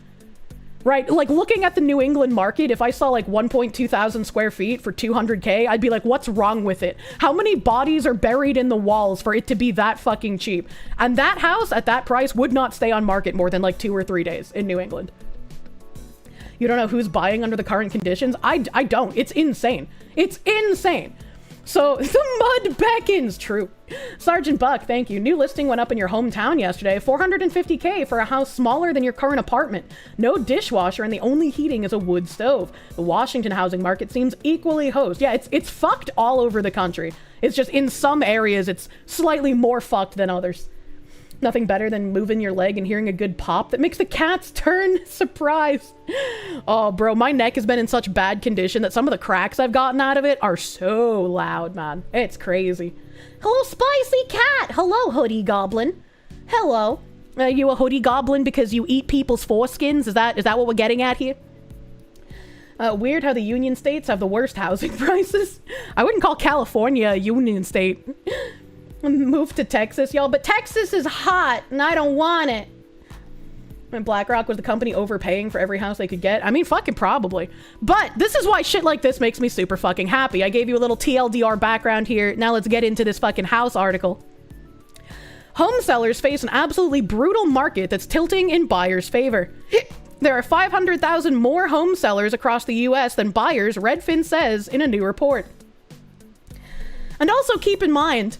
right? Like looking at the New England market, if I saw like 1.2 thousand square feet for 200K, I'd be like, what's wrong with it? How many bodies are buried in the walls for it to be that fucking cheap? And that house at that price would not stay on market more than like 2 or 3 days in New England. You don't know who's buying under the current conditions? I don't. It's insane. It's insane. So the mud beckons. True. Sergeant Buck, thank you. New listing went up in your hometown yesterday. $450K for a house smaller than your current apartment. No dishwasher and the only heating is a wood stove. The Washington housing market seems equally hosed. Yeah, it's fucked all over the country. It's just in some areas it's slightly more fucked than others. Nothing better than moving your leg and hearing a good pop that makes the cats turn. Surprise. Oh, bro, my neck has been in such bad condition that some of the cracks I've gotten out of it are so loud, man. It's crazy. Hello, Spicy Cat. Hello, Hoodie Goblin. Hello. Are you a Hoodie Goblin because you eat people's foreskins? Is that what we're getting at here? Weird how the Union States have the worst housing prices. I wouldn't call California a Union State. Move to Texas, y'all, but Texas is hot and I don't want it. And BlackRock was the company overpaying for every house they could get. I mean, fucking probably. But this is why shit like this makes me super fucking happy. I gave you a little TLDR background here. Now let's get into this fucking house article. Home sellers face an absolutely brutal market that's tilting in buyers' favor. There are 500,000 more home sellers across the US than buyers, Redfin says in a new report. And also keep in mind,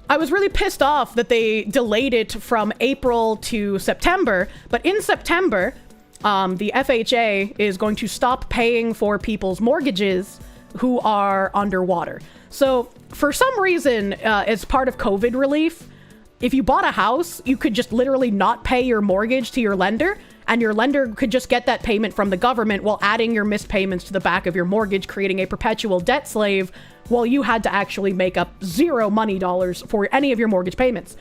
I was really pissed off that they delayed it from April to September, but in September, the FHA is going to stop paying for people's mortgages who are underwater. So for some reason, as part of COVID relief, if you bought a house, you could just literally not pay your mortgage to your lender, and your lender could just get that payment from the government while adding your missed payments to the back of your mortgage, creating a perpetual debt slave while you had to actually make up zero money dollars for any of your mortgage payments.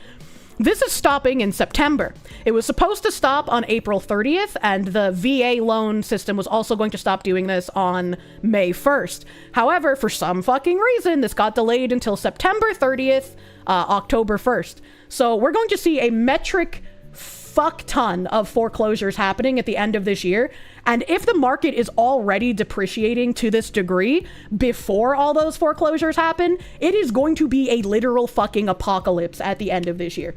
This is stopping in September. It was supposed to stop on April 30th, and the VA loan system was also going to stop doing this on May 1st. However, for some fucking reason, this got delayed until September 30th, October 1st. So we're going to see a metric fuck ton of foreclosures happening at the end of this year. And if the market is already depreciating to this degree before all those foreclosures happen, it is going to be a literal fucking apocalypse at the end of this year.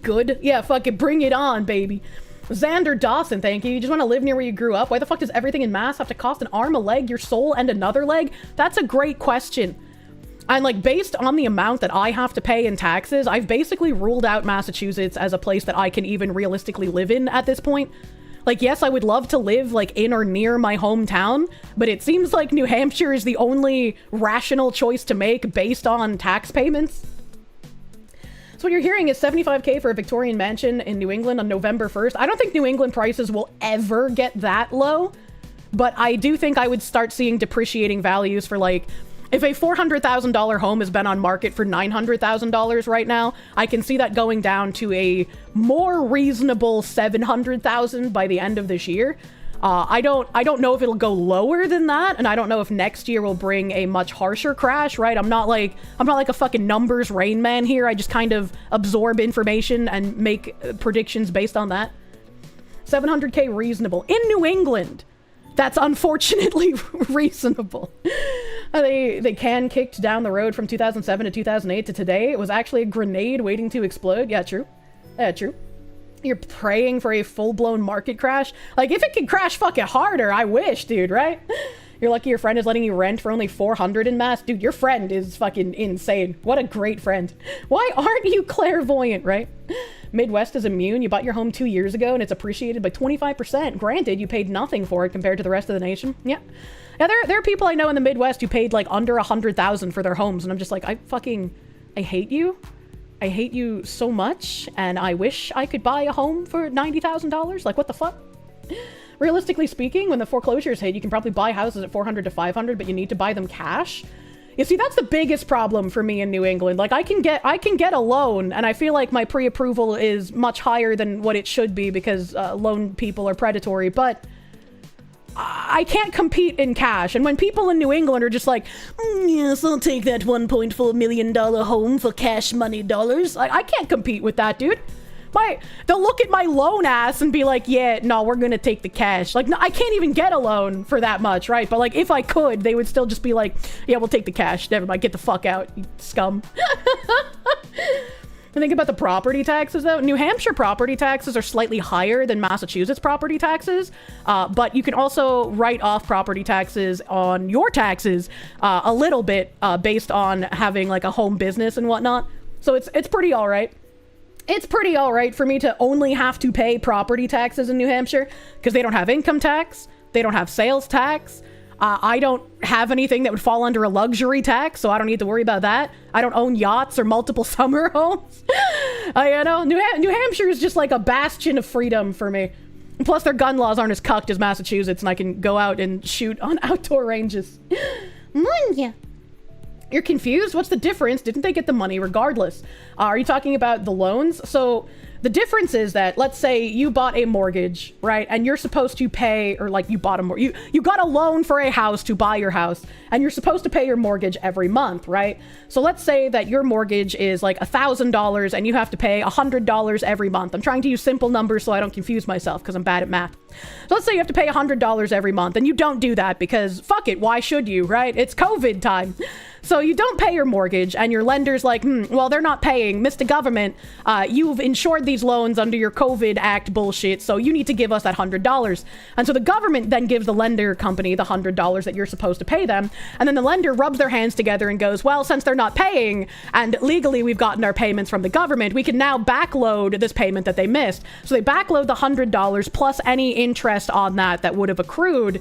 Good. Yeah, fucking bring it on, baby. Xander Dawson, thank you. You just want to live near where you grew up? Why the fuck does everything in Mass have to cost an arm, a leg, your soul, and another leg? That's a great question. And like, based on the amount that I have to pay in taxes, I've basically ruled out Massachusetts as a place that I can even realistically live in at this point. Like, yes, I would love to live like in or near my hometown, but it seems like New Hampshire is the only rational choice to make based on tax payments. So what you're hearing is $75K for a Victorian mansion in New England on November 1st. I don't think New England prices will ever get that low, but I do think I would start seeing depreciating values for like, if a $400,000 home has been on market for $900,000 right now, I can see that going down to a more reasonable $700,000 by the end of this year. I don't know if it'll go lower than that, and I don't know if next year will bring a much harsher crash, right? I'm not like a fucking numbers Rain Man here. I just kind of absorb information and make predictions based on that. $700K reasonable in New England. That's unfortunately reasonable. They can kicked down the road from 2007 to 2008 to today. It was actually a grenade waiting to explode. Yeah, true. Yeah, true. You're praying for a full-blown market crash. Like, if it could crash fucking harder, I wish, dude, right? You're lucky your friend is letting you rent for only $400 in Mass. Dude, your friend is fucking insane. What a great friend. Why aren't you clairvoyant, right? Midwest is immune. You bought your home 2 years ago and it's appreciated by 25%. Granted, you paid nothing for it compared to the rest of the nation. Yeah. Yeah, there are people I know in the Midwest who paid like under $100,000 for their homes, and I'm just like, I hate you. I hate you so much, and I wish I could buy a home for $90,000. Like, what the fuck? Realistically speaking, when the foreclosures hit, you can probably buy houses at $400 to $500, but you need to buy them cash. You see, that's the biggest problem for me in New England. Like, I can get a loan, and I feel like my pre-approval is much higher than what it should be because loan people are predatory, but I can't compete in cash. And when people in New England are just like, yes, I'll take that $1.4 million home for cash money dollars. I can't compete with that, dude. They'll look at my loan ass and be like, yeah, no, we're gonna take the cash. Like, no, I can't even get a loan for that much, right? But like, if I could, they would still just be like, yeah, we'll take the cash. Never mind, get the fuck out, you scum. Think about the property taxes, though. New Hampshire property taxes are slightly higher than Massachusetts property taxes, but you can also write off property taxes on your taxes a little bit based on having like a home business and whatnot. So it's pretty all right. It's pretty all right for me to only have to pay property taxes in New Hampshire because they don't have income tax, they don't have sales tax. I don't have anything that would fall under a luxury tax, so I don't need to worry about that. I don't own yachts or multiple summer homes. You know, New Hampshire is just like a bastion of freedom for me. Plus, their gun laws aren't as cucked as Massachusetts, and I can go out and shoot on outdoor ranges. Munya. You're confused? What's the difference? Didn't they get the money regardless? Are you talking about the loans? So the difference is that, let's say you bought a mortgage, right? And you're supposed to pay, or like you bought you got a loan for a house to buy your house, and you're supposed to pay your mortgage every month, right? So let's say that your mortgage is like $1,000 and you have to pay $100 every month. I'm trying to use simple numbers so I don't confuse myself because I'm bad at math. So let's say you have to pay $100 every month, and you don't do that because fuck it, why should you, right? It's COVID time. So you don't pay your mortgage, and your lender's like, well, they're not paying. Mr. Government, you've insured these loans under your COVID Act bullshit, so you need to give us that $100. And so the government then gives the lender company the $100 that you're supposed to pay them, and then the lender rubs their hands together and goes, well, since they're not paying, and legally we've gotten our payments from the government, we can now backload this payment that they missed. So they backload the $100 plus any interest on that would have accrued,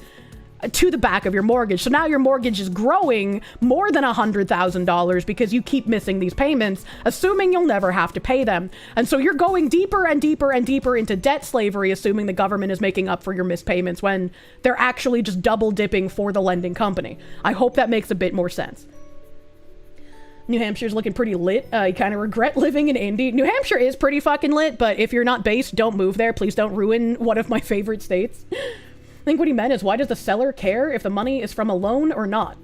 to the back of your mortgage. So now your mortgage is growing more than $100,000 because you keep missing these payments, assuming you'll never have to pay them. And so you're going deeper and deeper and deeper into debt slavery, assuming the government is making up for your missed payments when they're actually just double dipping for the lending company. I hope that makes a bit more sense. New Hampshire's looking pretty lit. You kind of regret living in Indy. New Hampshire is pretty fucking lit, but if you're not based, don't move there. Please don't ruin one of my favorite states. I think what he meant is, why does the seller care if the money is from a loan or not?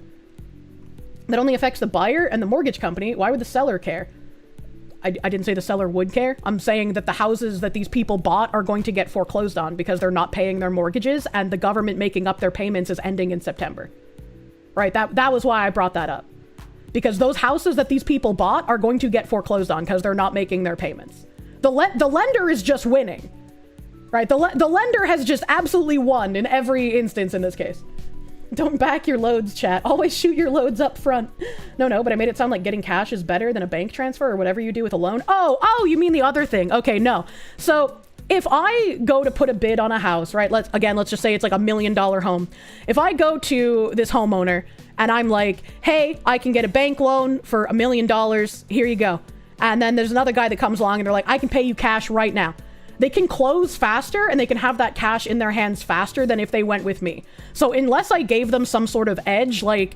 That only affects the buyer and the mortgage company. Why would the seller care? I didn't say the seller would care. I'm saying that the houses that these people bought are going to get foreclosed on because they're not paying their mortgages, and the government making up their payments is ending in September. Right? That was why I brought that up. Because those houses that these people bought are going to get foreclosed on because they're not making their payments. The lender is just winning. Right, the lender has just absolutely won in every instance in this case. Don't back your loads, chat. Always shoot your loads up front. No, but I made it sound like getting cash is better than a bank transfer or whatever you do with a loan. Oh, you mean the other thing. Okay, no. So if I go to put a bid on a house, right? Let's just say it's like $1 million home. If I go to this homeowner and I'm like, hey, I can get a bank loan for $1 million. Here you go. And then there's another guy that comes along and they're like, I can pay you cash right now. They can close faster and they can have that cash in their hands faster than if they went with me. So unless I gave them some sort of edge, like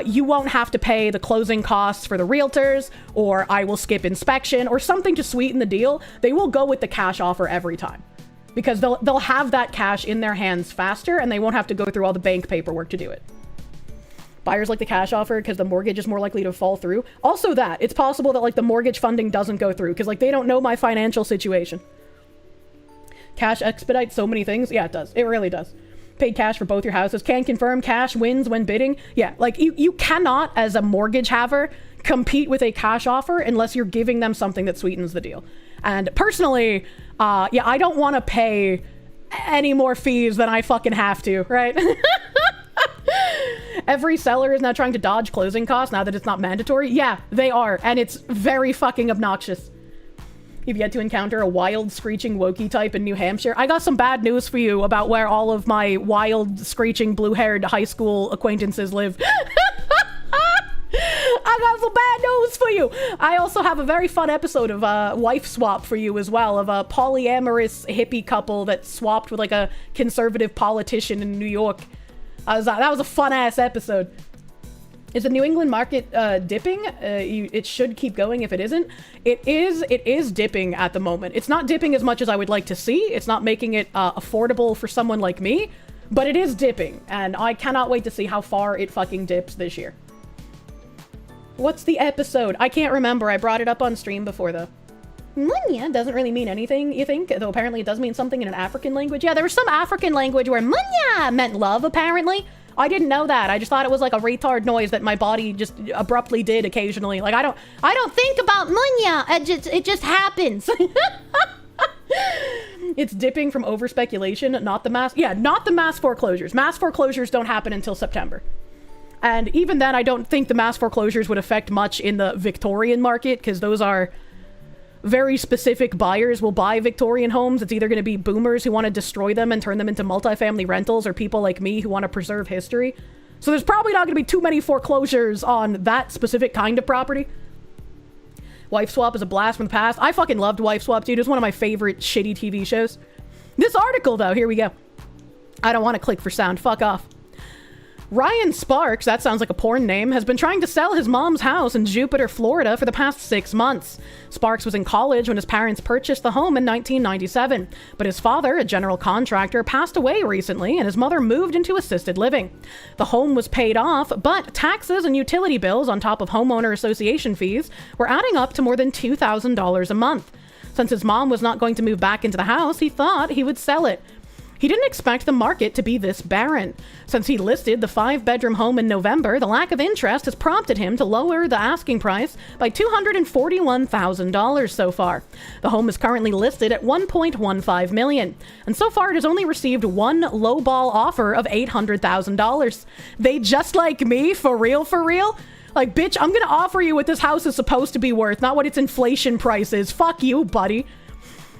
you won't have to pay the closing costs for the realtors, or I will skip inspection or something to sweeten the deal, they will go with the cash offer every time. Because they'll have that cash in their hands faster and they won't have to go through all the bank paperwork to do it. Buyers like the cash offer because the mortgage is more likely to fall through. Also that, it's possible that like the mortgage funding doesn't go through because like they don't know my financial situation. Cash expedites so many things. Yeah, it does. It really does. Paid cash for both your houses. Can confirm cash wins when bidding. Yeah, like you cannot, as a mortgage haver, compete with a cash offer unless you're giving them something that sweetens the deal. And personally, yeah, I don't want to pay any more fees than I fucking have to, right? Every seller is now trying to dodge closing costs now that it's not mandatory. Yeah, they are. And it's very fucking obnoxious. You've yet to encounter a wild, screeching Wokey type in New Hampshire. I got some bad news for you about where all of my wild, screeching, blue-haired high school acquaintances live. I got some bad news for you. I also have a very fun episode of Wife Swap for you as well, of a polyamorous hippie couple that swapped with like a conservative politician in New York. That was a fun-ass episode. Is the New England market dipping? It should keep going if it isn't. It is dipping at the moment. It's not dipping as much as I would like to see. It's not making it affordable for someone like me, but it is dipping, and I cannot wait to see how far it fucking dips this year. What's the episode? I can't remember. I brought it up on stream before, though. Munya doesn't really mean anything, you think? Though apparently it does mean something in an African language. Yeah, there was some African language where munya meant love, apparently. I didn't know that. I just thought it was like a retard noise that my body just abruptly did occasionally. Like, I don't think about munya. It just happens. It's dipping from over speculation, not the mass. Yeah, not the mass foreclosures. Mass foreclosures don't happen until September. And even then, I don't think the mass foreclosures would affect much in the Victorian market, because those are very specific buyers will buy Victorian homes. It's either going to be boomers who want to destroy them and turn them into multifamily rentals, or people like me who want to preserve history. So there's probably not going to be too many foreclosures on that specific kind of property. Wife Swap is a blast from the past. I fucking loved Wife Swap, dude. It was one of my favorite shitty TV shows. This article, though, here we go. I don't want to click for sound. Fuck off. Ryan Sparks, that sounds like a porn name, has been trying to sell his mom's house in Jupiter, Florida for the past 6 months. Sparks was in college when his parents purchased the home in 1997, but his father, a general contractor, passed away recently and his mother moved into assisted living. The home was paid off, but taxes and utility bills on top of homeowner association fees were adding up to more than $2,000 a month. Since his mom was not going to move back into the house, he thought he would sell it. He didn't expect the market to be this barren. Since he listed the 5-bedroom home in November, the lack of interest has prompted him to lower the asking price by $241,000 so far. The home is currently listed at $1.15 million, and so far it has only received one lowball offer of $800,000. They just like me, for real, for real? Like, bitch, I'm gonna offer you what this house is supposed to be worth, not what its inflation price is. Fuck you, buddy.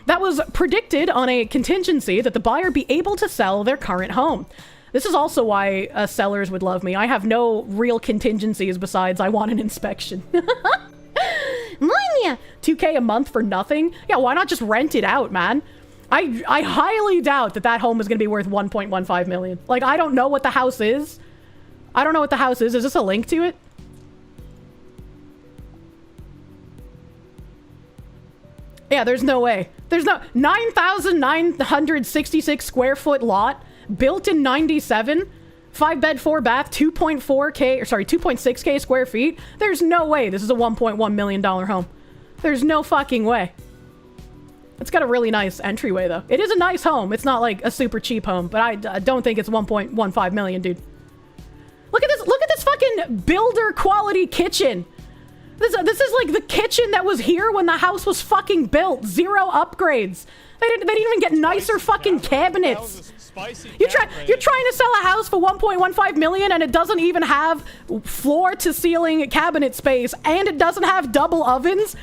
That was predicted on a contingency that the buyer be able to sell their current home. This is also why sellers would love me. I have no real contingencies besides I want an inspection. Monya! 2K a month for nothing? Yeah, why not just rent it out, man? I highly doubt that home is going to be worth 1.15 million. Like, I don't know what the house is. I don't know what the house is. Is this a link to it? Yeah, there's no way. There's no 9,966 square foot lot, built in 97, 5 bed, 4 bath, 2.4K, or sorry, 2.6K square feet. There's no way this is a $1.1 million home. There's no fucking way. It's got a really nice entryway though. It is a nice home. It's not like a super cheap home, but I don't think it's 1.15 million, dude. Look at this fucking builder quality kitchen. This is like the kitchen that was here when the house was fucking built. 0 upgrades. They didn't even get nicer fucking cabinets. You're trying to sell a house for 1.15 million and it doesn't even have floor to ceiling cabinet space and it doesn't have double ovens?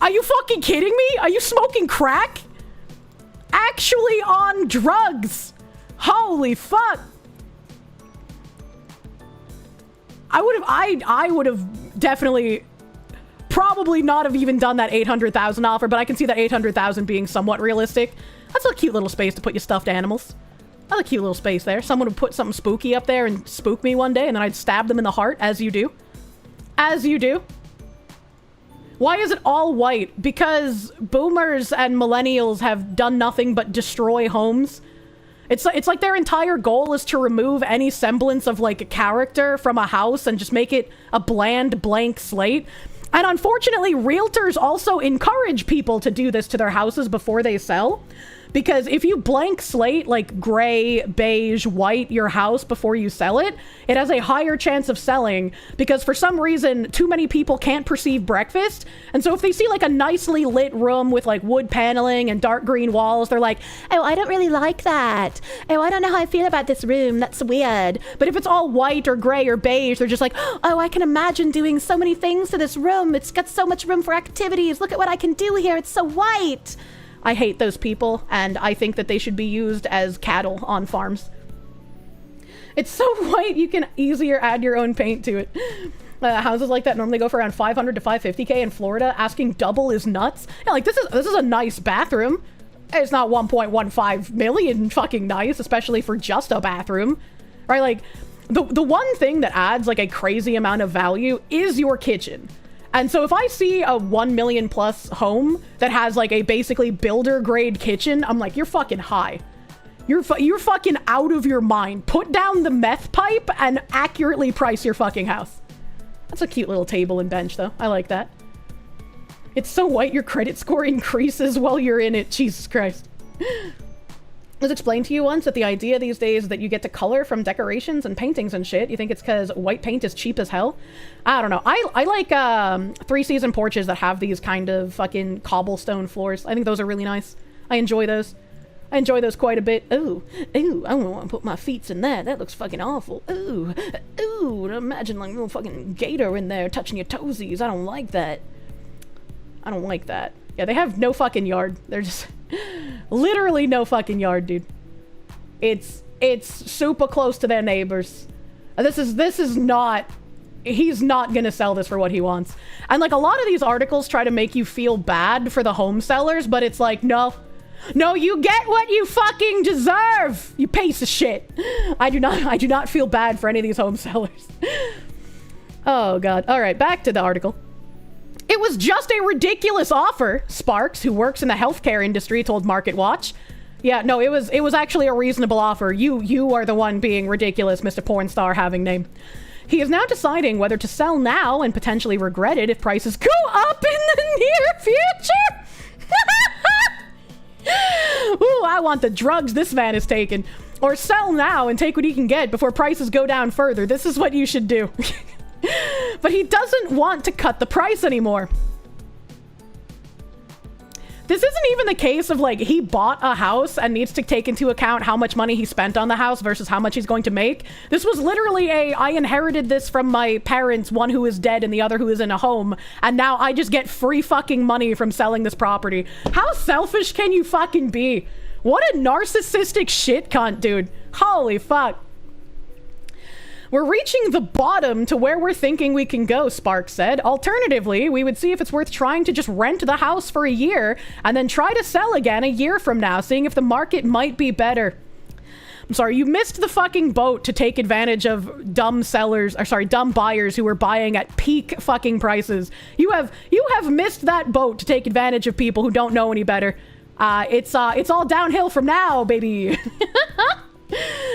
Are you fucking kidding me? Are you smoking crack? Actually on drugs. Holy fuck. I would have definitely probably not have even done that 800,000 offer, but I can see that 800,000 being somewhat realistic. That's a cute little space to put your stuffed animals. That's a cute little space there. Someone would put something spooky up there and spook me one day, and then I'd stab them in the heart, as you do. As you do. Why is it all white? Because boomers and millennials have done nothing but destroy homes. It's like their entire goal is to remove any semblance of like a character from a house and just make it a bland blank slate. And unfortunately, realtors also encourage people to do this to their houses before they sell. Because if you blank slate, like gray, beige, white, your house before you sell it, it has a higher chance of selling because for some reason, too many people can't perceive breakfast. And so if they see like a nicely lit room with like wood paneling and dark green walls, they're like, oh, I don't really like that. Oh, I don't know how I feel about this room. That's weird. But if it's all white or gray or beige, they're just like, oh, I can imagine doing so many things to this room. It's got so much room for activities. Look at what I can do here. It's so white. I hate those people, and I think that they should be used as cattle on farms. It's so white, you can easier add your own paint to it. Houses like that normally go for around 500 to 550K in Florida. Asking double is nuts. Yeah, like this is a nice bathroom. It's not 1.15 million fucking nice, especially for just a bathroom, right? Like the one thing that adds like a crazy amount of value is your kitchen. And so if I see a 1 million plus home that has like a basically builder grade kitchen, I'm like, you're fucking high. You're fucking out of your mind. Put down the meth pipe and accurately price your fucking house. That's a cute little table and bench though. I like that. It's so white your credit score increases while you're in it. Jesus Christ. It was explained to you once that the idea these days is that you get to color from decorations and paintings and shit. You think it's because white paint is cheap as hell? I don't know. I like 3-season porches that have these kind of fucking cobblestone floors. I think those are really nice. I enjoy those. I enjoy those quite a bit. Ooh, I don't want to put my feet in that. That looks fucking awful. Ooh, imagine like a little fucking gator in there touching your toesies. I don't like that. I don't like that. Yeah, they have no fucking yard. They're just literally no fucking yard, dude. It's super close to their neighbors. This is not, he's not gonna sell this for what he wants. And like a lot of these articles try to make you feel bad for the home sellers, but it's like, no, you get what you fucking deserve, you piece of shit. I do not feel bad for any of these home sellers. Oh god. All right, back to the article. It was just a ridiculous offer, Sparks, who works in the healthcare industry, told Market Watch. Yeah, no, it was actually a reasonable offer. You are the one being ridiculous, Mr. Pornstar having name. He is now deciding whether to sell now and potentially regret it if prices go up in the near future. Ooh, I want the drugs this man is taking. Or sell now and take what he can get before prices go down further. This is what you should do. But he doesn't want to cut the price anymore. This isn't even the case of like he bought a house and needs to take into account how much money he spent on the house versus how much he's going to make. This was literally I inherited this from my parents, one who is dead and the other who is in a home, and now I just get free fucking money from selling this property. How selfish can you fucking be? What a narcissistic shit cunt, dude. Holy fuck. We're reaching the bottom to where we're thinking we can go, Spark said. Alternatively, we would see if it's worth trying to just rent the house for a year and then try to sell again a year from now, seeing if the market might be better. I'm sorry, you missed the fucking boat to take advantage of dumb buyers who were buying at peak fucking prices. You have missed that boat to take advantage of people who don't know any better. It's all downhill from now, baby.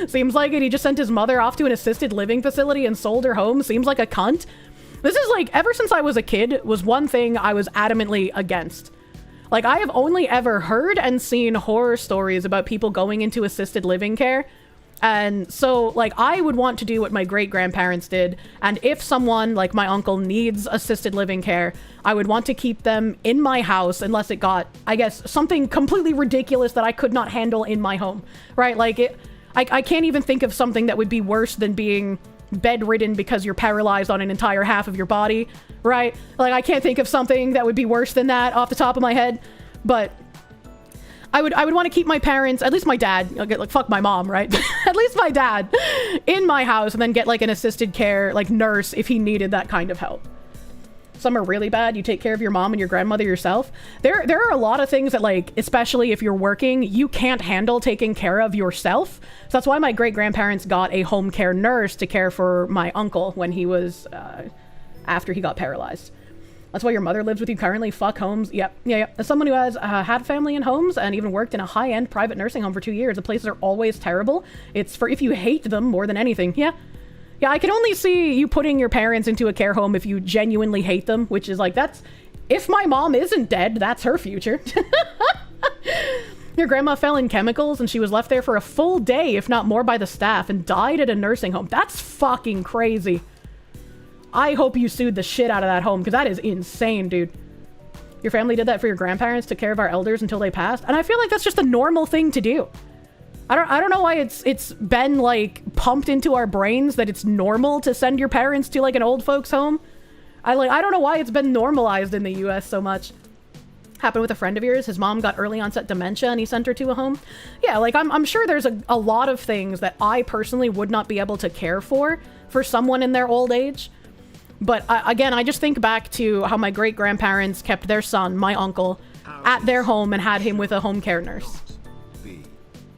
Seems like it. He just sent his mother off to an assisted living facility and sold her home. Seems like a cunt. This is like, ever since I was a kid, was one thing I was adamantly against. Like, I have only ever heard and seen horror stories about people going into assisted living care. And so, like, I would want to do what my great-grandparents did. And if someone, like my uncle, needs assisted living care, I would want to keep them in my house unless it got, I guess, something completely ridiculous that I could not handle in my home. Right? Like, I can't even think of something that would be worse than being bedridden because you're paralyzed on an entire half of your body, right? Like, I can't think of something that would be worse than that off the top of my head, but I would want to keep my parents, at least my dad, like, fuck my mom, right? At least my dad in my house, and then get like an assisted care, like, nurse if he needed that kind of help. Some are really bad. You take care of your mom and your grandmother yourself. There are a lot of things that, like, especially if you're working, you can't handle taking care of yourself. So that's why my great-grandparents got a home care nurse to care for my uncle when he was, after he got paralyzed. That's why your mother lives with you currently. Fuck homes. Yep. Yeah. As someone who has had family in homes and even worked in a high-end private nursing home for 2 years, the places are always terrible. It's for if you hate them more than anything. Yeah. Yeah, I can only see you putting your parents into a care home if you genuinely hate them, which is like, that's... If my mom isn't dead, that's her future. Your grandma fell in chemicals and she was left there for a full day, if not more, by the staff and died at a nursing home. That's fucking crazy. I hope you sued the shit out of that home, because that is insane, dude. Your family did that for your grandparents, took care of our elders until they passed, and I feel like that's just a normal thing to do. I don't know why it's been, like, pumped into our brains that it's normal to send your parents to, like, an old folks home. I don't know why it's been normalized in the US so much. Happened with a friend of yours. His mom got early onset dementia and he sent her to a home. Yeah, like, I'm sure there's a lot of things that I personally would not be able to care for someone in their old age. But again, I just think back to how my great-grandparents kept their son, my uncle, at their home and had him with a home care nurse.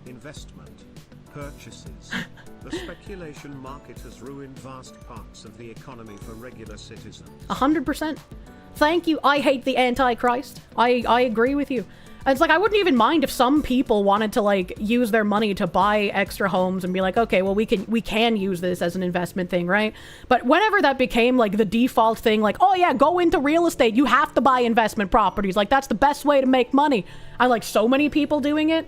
Investment, purchases. The speculation market has ruined vast parts of the economy for regular citizens. 100%. Thank you. I hate the Antichrist. I agree with you. It's like, I wouldn't even mind if some people wanted to, like, use their money to buy extra homes and be like, okay, well, we can use this as an investment thing, right? But whenever that became, like, the default thing, like, oh yeah, go into real estate, you have to buy investment properties, like, that's the best way to make money. I like so many people doing it.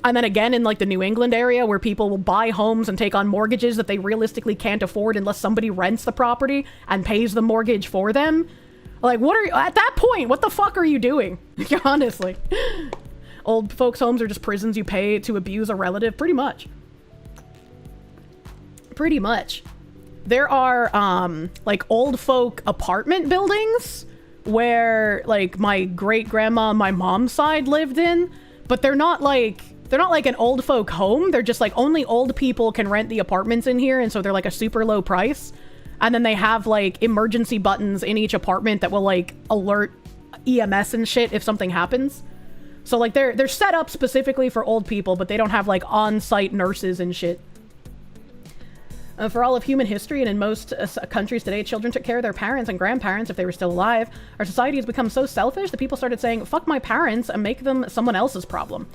And then again, in, like, the New England area where people will buy homes and take on mortgages that they realistically can't afford unless somebody rents the property and pays the mortgage for them. Like, at that point, what the fuck are you doing? Honestly. Old folks' homes are just prisons you pay to abuse a relative, pretty much. Pretty much. There are, like, old folk apartment buildings where, like, my great-grandma on my mom's side lived in, but they're not like an old folk home. They're just like, only old people can rent the apartments in here, and so they're like a super low price. And then they have, like, emergency buttons in each apartment that will, like, alert EMS and shit if something happens. So, like, they're set up specifically for old people, but they don't have, like, on-site nurses and shit. For all of human history and in most countries today, children took care of their parents and grandparents if they were still alive. Our society has become so selfish that people started saying, fuck my parents and make them someone else's problem.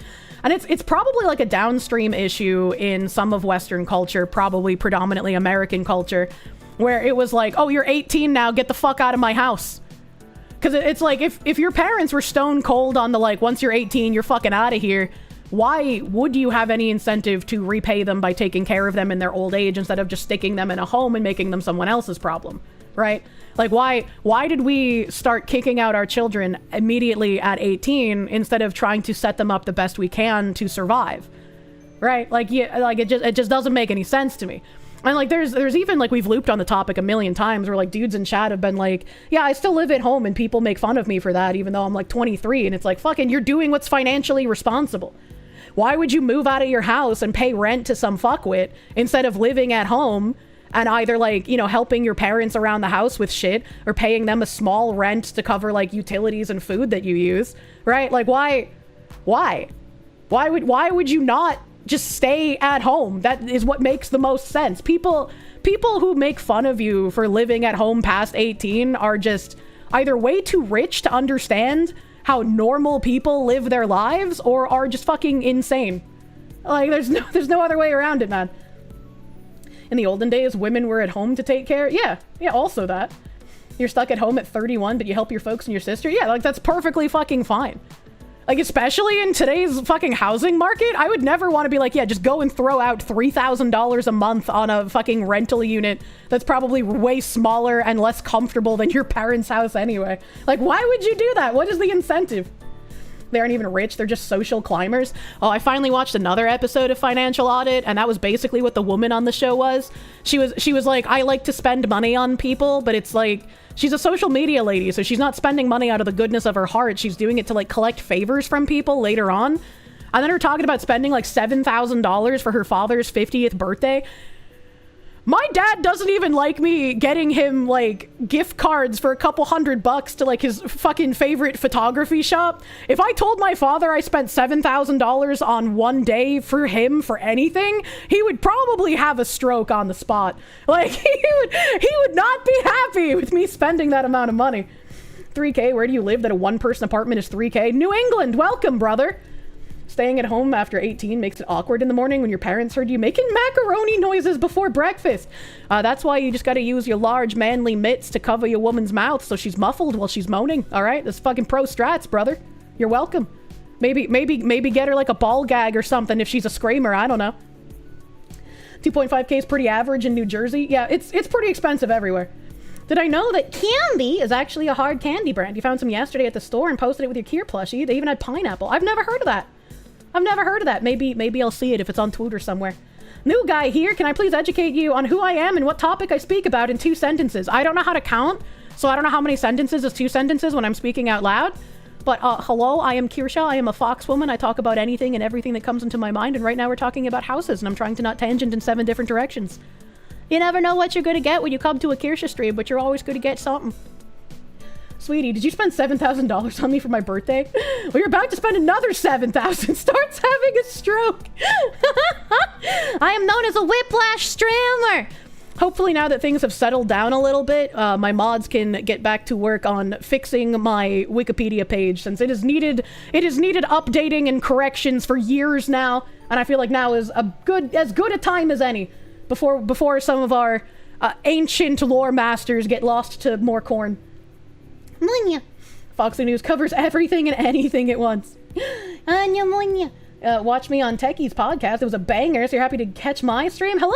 And it's probably like a downstream issue in some of Western culture, probably predominantly American culture, where it was like, oh, you're 18 now, get the fuck out of my house. Because it's like, if your parents were stone cold on the, like, once you're 18, you're fucking out of here, why would you have any incentive to repay them by taking care of them in their old age instead of just sticking them in a home and making them someone else's problem, right? Like, why did we start kicking out our children immediately at 18 instead of trying to set them up the best we can to survive, right? Like, yeah, like, it just doesn't make any sense to me. And, like, there's even, like, we've looped on the topic a million times where, like, dudes in chat have been like, yeah, I still live at home and people make fun of me for that even though I'm, like, 23. And it's like, fucking, you're doing what's financially responsible. Why would you move out of your house and pay rent to some fuckwit instead of living at home and either like, you know, helping your parents around the house with shit or paying them a small rent to cover like utilities and food that you use, right? Like why would you not just stay at home? That is what makes the most sense. People who make fun of you for living at home past 18 are just either way too rich to understand how normal people live their lives or are just fucking insane. Like there's no other way around it, man. In the olden days, women were at home to take care. Yeah, also that. You're stuck at home at 31, but you help your folks and your sister. Yeah, like that's perfectly fucking fine. Like, especially in today's fucking housing market, I would never want to be like, yeah, just go and throw out $3,000 a month on a fucking rental unit that's probably way smaller and less comfortable than your parents' house anyway. Like, why would you do that? What is the incentive? They aren't even rich, they're just social climbers. Oh, I finally watched another episode of Financial Audit, and that was basically what the woman on the show was. She was like, I like to spend money on people, but it's like, she's a social media lady, so she's not spending money out of the goodness of her heart. She's doing it to like collect favors from people later on. And then her talking about spending like $7,000 for her father's 50th birthday. My dad doesn't even like me getting him like gift cards for a couple $100 to like his fucking favorite photography shop. If I told my father I spent $7,000 on one day for him for anything, he would probably have a stroke on the spot. Like he would not be happy with me spending that amount of money. 3K, where do you live that a one-person apartment is 3K? New England, welcome, brother. Staying at home after 18 makes it awkward in the morning when your parents heard you making macaroni noises before breakfast. That's why you just gotta use your large manly mitts to cover your woman's mouth so she's muffled while she's moaning. All right, that's fucking pro strats, brother. You're welcome. Maybe get her like a ball gag or something if she's a screamer. I don't know. 2.5K is pretty average in New Jersey. Yeah, it's pretty expensive everywhere. Did I know that candy is actually a hard candy brand? You found some yesterday at the store and posted it with your Kier plushie. They even had pineapple. I've never heard of that. Maybe I'll see it if it's on Twitter somewhere. New guy here, can I please educate you on who I am and what topic I speak about in 2 sentences? I don't know how to count, so I don't know how many sentences is 2 sentences when I'm speaking out loud. But hello, I am Kirsche. I am a fox woman. I talk about anything and everything that comes into my mind, and right now we're talking about houses, and I'm trying to not tangent in 7 different directions. You never know what you're gonna get when you come to a Kirsche stream, but you're always gonna get something. Sweetie, did you spend $7,000 on me for my birthday? Well, you're about to spend another $7,000. Starts having a stroke. I am known as a whiplash streamer. Hopefully now that things have settled down a little bit, my mods can get back to work on fixing my Wikipedia page, since it has needed updating and corrections for years now, and I feel like now is as good a time as any before some of our ancient lore masters get lost to more corn. Munya. Foxy News covers everything and anything at once. Anya Munya. Watch me on Techie's podcast. It was a banger, so you're happy to catch my stream? Hello,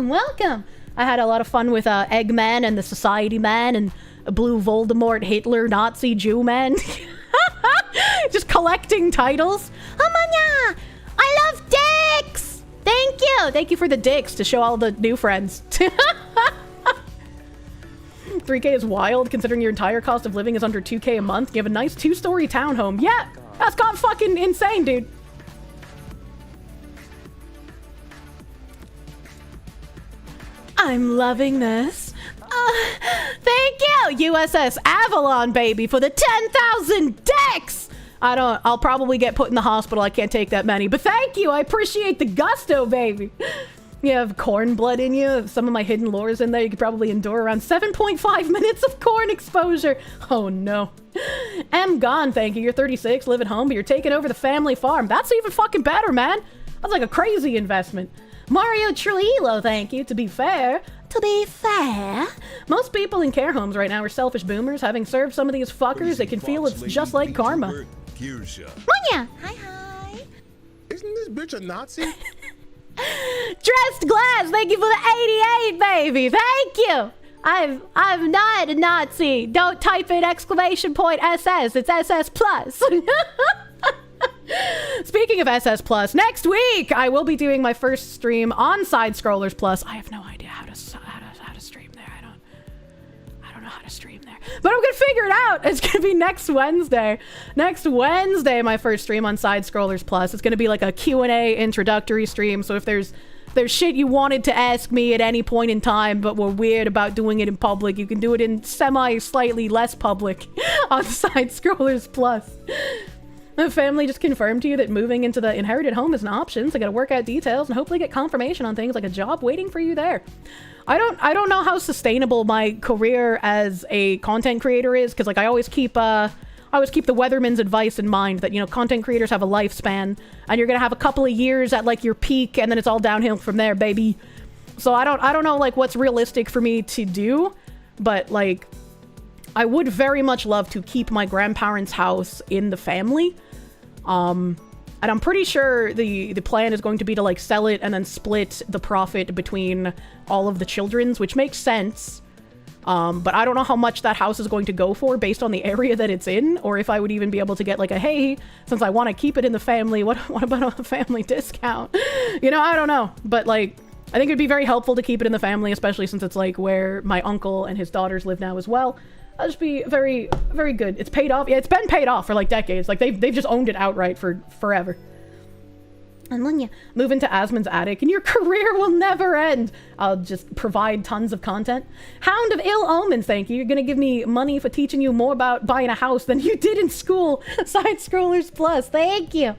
welcome. I had a lot of fun with Eggman and the Society Man and Blue Voldemort, Hitler, Nazi, Jew Man. Just collecting titles. Amanya! I love dicks! Thank you for the dicks to show all the new friends. 3K is wild considering your entire cost of living is under 2K a month. You have a nice 2-story townhome. Yeah, that's got fucking insane, dude. I'm loving this. Thank you, USS Avalon, baby, for the 10,000 dicks. I'll probably get put in the hospital. I can't take that many, but thank you. I appreciate the gusto, baby. You have corn blood in you. Some of my hidden lore is in there. You could probably endure around 7.5 minutes of corn exposure. Oh no. M gone, thank you. You're 36, live at home, but you're taking over the family farm. That's even fucking better, man. That's like a crazy investment. Mario Trujillo, thank you. To be fair, most people in care homes right now are selfish boomers. Having served some of these fuckers, they can feel it's just like karma. Munya! Hi. Isn't this bitch a Nazi? Dressed Glass, thank you for the 88, baby. Thank you. I'm not a Nazi. Don't type in !SS. It's SS plus. Speaking of SS plus, next week I will be doing my first stream on Side Scrollers Plus. I have no idea how to stream there. I don't know how to stream there, but I'm gonna figure it out. It's gonna be next Wednesday. My first stream on Side Scrollers Plus. It's gonna be like a Q&A introductory stream. So if there's there's shit you wanted to ask me at any point in time, but were weird about doing it in public. You can do it in slightly less public on Side Scrollers Plus. The family just confirmed to you that moving into the inherited home is an option, so gotta work out details and hopefully get confirmation on things like a job waiting for you there. I don't know how sustainable my career as a content creator is, because like I always keep the weatherman's advice in mind that, you know, content creators have a lifespan and you're gonna have a couple of years at like your peak and then it's all downhill from there, baby. So I don't know like what's realistic for me to do, but like I would very much love to keep my grandparents' house in the family. And I'm pretty sure the plan is going to be to like sell it and then split the profit between all of the children's, which makes sense. But I don't know how much that house is going to go for based on the area that it's in, or if I would even be able to get like a, hey, since I want to keep it in the family, what about a family discount? You know, I don't know. But like, I think it'd be very helpful to keep it in the family, especially since it's like where my uncle and his daughters live now as well. That'll just be very, very good. It's paid off. Yeah, it's been paid off for like decades. Like they've just owned it outright for forever. And when you move into Asmon's attic and your career will never end, I'll just provide tons of content. Hound of Ill Omens, thank you. You're gonna give me money for teaching you more about buying a house than you did in school. Side Scrollers Plus, thank you.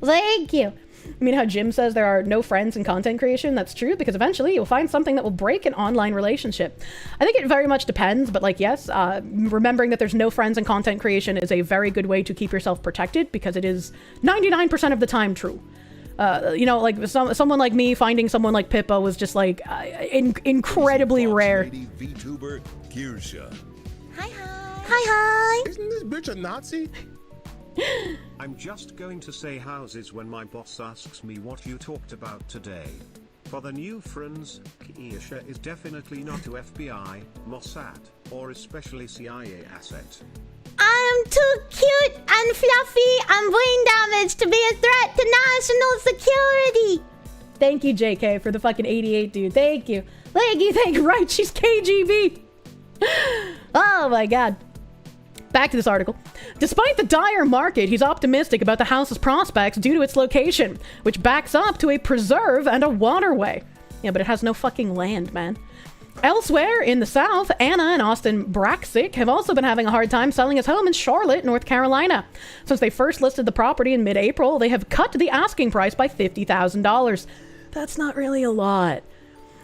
Thank you. I mean, how Jim says there are no friends in content creation. That's true, because eventually you'll find something that will break an online relationship. I think it very much depends, but like, yes, remembering that there's no friends in content creation is a very good way to keep yourself protected, because it is 99% of the time true. You know, like someone like me finding someone like Pippa was just like incredibly rare. VTuber Kirsche. Hi, hi. Hi, hi. Isn't this bitch a Nazi? I'm just going to say houses when my boss asks me what you talked about today. For the new friends, Kirsche is definitely not to FBI, Mossad, or especially CIA asset. I'm too cute and fluffy and brain damaged to be a threat to national security. Thank you, JK, for the fucking 88, dude. Thank you. Thank you. Right, she's KGB. Oh my god. Back to this article. Despite the dire market, he's optimistic about the house's prospects due to its location, which backs up to a preserve and a waterway. Yeah, but it has no fucking land, man. Elsewhere in the South, Anna and Austin Braxic have also been having a hard time selling his home in Charlotte, North Carolina. Since they first listed the property in mid-April, they have cut the asking price by $50,000. That's not really a lot.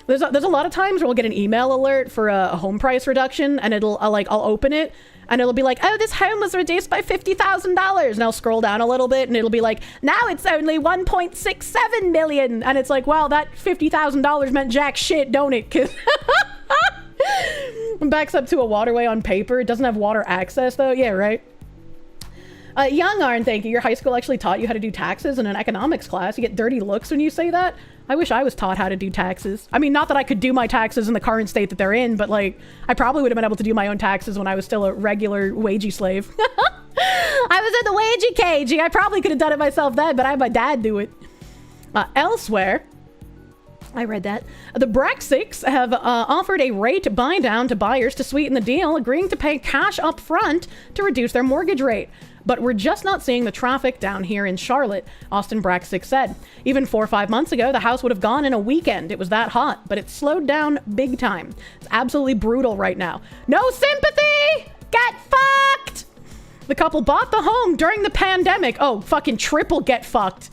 There's a lot of times where we'll get an email alert for a home price reduction, and I'll open it, and it'll be like, oh, this home was reduced by $50,000. And I'll scroll down a little bit, and it'll be like, now it's only $1.67 million. And it's like, wow, that $50,000 meant jack shit, don't it? 'Cause it backs up to a waterway on paper. It doesn't have water access, though. Yeah, right. Young Arn, thank you. Your high school actually taught you how to do taxes in an economics class. You get dirty looks when you say that. I wish I was taught how to do taxes. I mean, not that I could do my taxes in the current state that they're in, but like, I probably would have been able to do my own taxes when I was still a regular wagey slave. I was in the wagey cagey. I probably could have done it myself then, but I had my dad do it. Elsewhere, I read that. The Braxics have offered a rate buy-down to buyers to sweeten the deal, agreeing to pay cash up front to reduce their mortgage rate. But we're just not seeing the traffic down here in Charlotte, Austin Braxic said. Even 4 or 5 months ago, the house would have gone in a weekend. It was that hot, but it's slowed down big time. It's absolutely brutal right now. No sympathy! Get fucked! The couple bought the home during the pandemic. Oh, fucking triple get fucked.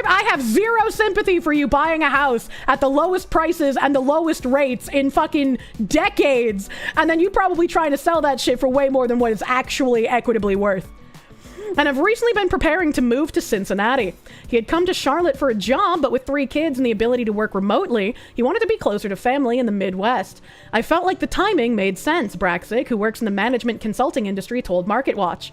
I have zero sympathy for you buying a house at the lowest prices and the lowest rates in fucking decades. And then you probably trying to sell that shit for way more than what it's actually equitably worth. And have recently been preparing to move to Cincinnati. He had come to Charlotte for a job, but with 3 kids and the ability to work remotely, he wanted to be closer to family in the Midwest. I felt like the timing made sense, Braxic, who works in the management consulting industry, told MarketWatch.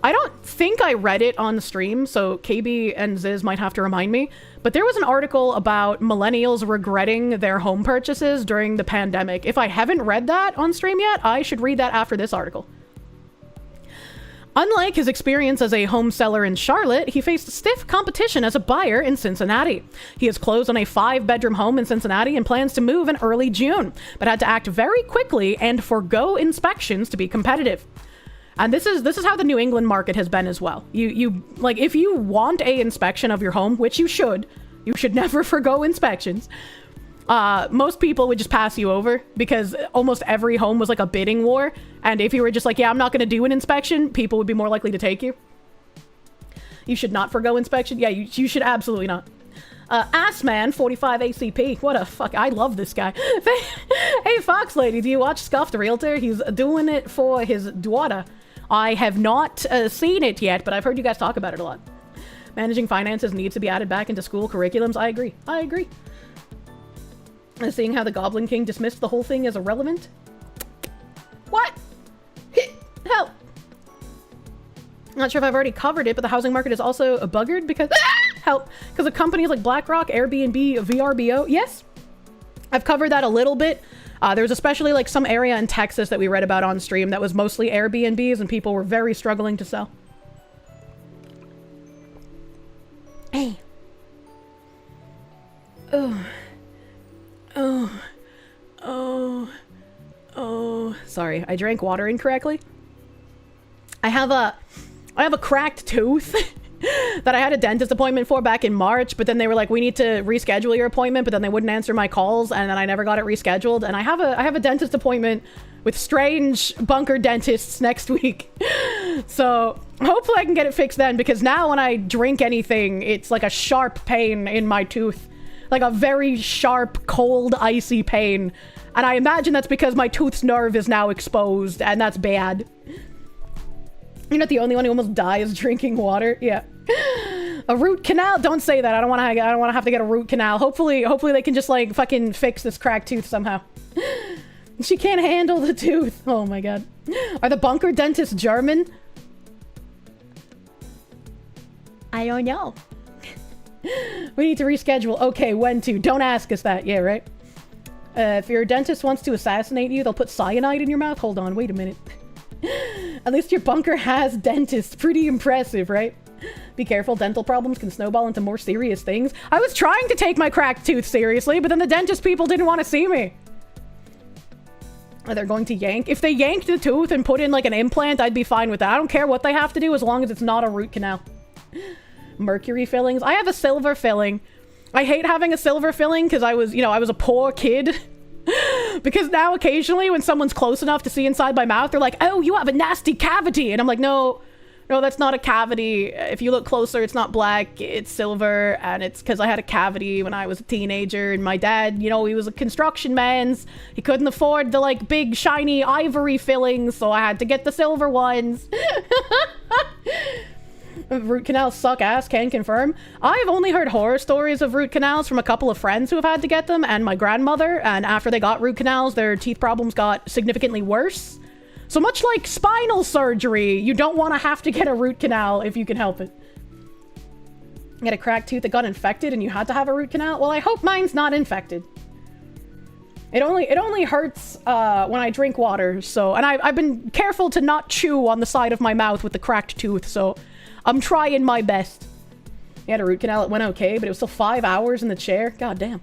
I don't think I read it on the stream, so KB and Ziz might have to remind me, but there was an article about millennials regretting their home purchases during the pandemic. If I haven't read that on stream yet, I should read that after this article. Unlike his experience as a home seller in Charlotte, he faced stiff competition as a buyer in Cincinnati. He has closed on a 5-bedroom home in Cincinnati and plans to move in early June, but had to act very quickly and forgo inspections to be competitive. And this is how the New England market has been as well. You like, if you want a inspection of your home, which you should, You should never forgo inspections. Most people would just pass you over because almost every home was like a bidding war. And if you were just like, yeah, I'm not going to do an inspection, people would be more likely to take you. You should not forgo inspection. Yeah, you should absolutely not. Assman, 45 ACP. What a fuck. I love this guy. Hey, Fox Lady, do you watch Scuffed Realtor? He's doing it for his daughter. I have not seen it yet, but I've heard you guys talk about it a lot. Managing finances needs to be added back into school curriculums. I agree. I agree. Seeing how the Goblin King dismissed the whole thing as irrelevant. What? Help. Not sure if I've already covered it, but the housing market is also buggered because help, because of companies like BlackRock, Airbnb, VRBO. Yes, I've covered that a little bit. There was especially like some area in Texas that we read about on stream that was mostly Airbnbs, and people were very struggling to sell. Hey. Oh. Sorry, I drank water incorrectly. I have a cracked tooth that I had a dentist appointment for back in March, but then they were like, we need to reschedule your appointment, but then they wouldn't answer my calls, and then I never got it rescheduled. And I have a dentist appointment with strange bunker dentists next week. So hopefully I can get it fixed then, because now when I drink anything, it's like a sharp pain in my tooth. Like a very sharp, cold, icy pain. And I imagine that's because my tooth's nerve is now exposed, and that's bad. You're not the only one who almost dies drinking water. Yeah. A root canal? Don't say that. I don't want to have to get a root canal. Hopefully they can just like fucking fix this cracked tooth somehow. She can't handle the tooth. Oh my god. Are the bunker dentists German? I don't know. We need to reschedule. Okay, when to? Don't ask us that. Yeah, right? If your dentist wants to assassinate you, they'll put cyanide in your mouth. Hold on, wait a minute. At least your bunker has dentists. Pretty impressive, right? Be careful, dental problems can snowball into more serious things. I was trying to take my cracked tooth seriously, but then the dentist people didn't want to see me. They're going to yank. If they yanked the tooth and put in like an implant, I'd be fine with that. I don't care what they have to do as long as it's not a root canal. Mercury fillings. I have a silver filling. I hate having a silver filling because I was a poor kid. Because now occasionally when someone's close enough to see inside my mouth, they're like, oh, you have a nasty cavity. And I'm like, no, that's not a cavity. If you look closer, it's not black, it's silver. And it's because I had a cavity when I was a teenager. And my dad, he was a construction man. He couldn't afford the like big shiny ivory fillings. So I had to get the silver ones. Root canals suck ass, can confirm. I've only heard horror stories of root canals from a couple of friends who have had to get them and my grandmother, and after they got root canals, their teeth problems got significantly worse. So much like spinal surgery, you don't want to have to get a root canal if you can help it. You had a cracked tooth that got infected and you had to have a root canal? Well, I hope mine's not infected. It only hurts when I drink water, so, and I've been careful to not chew on the side of my mouth with the cracked tooth, so I'm trying my best. You had a root canal, it went okay, but it was still 5 hours in the chair. God damn.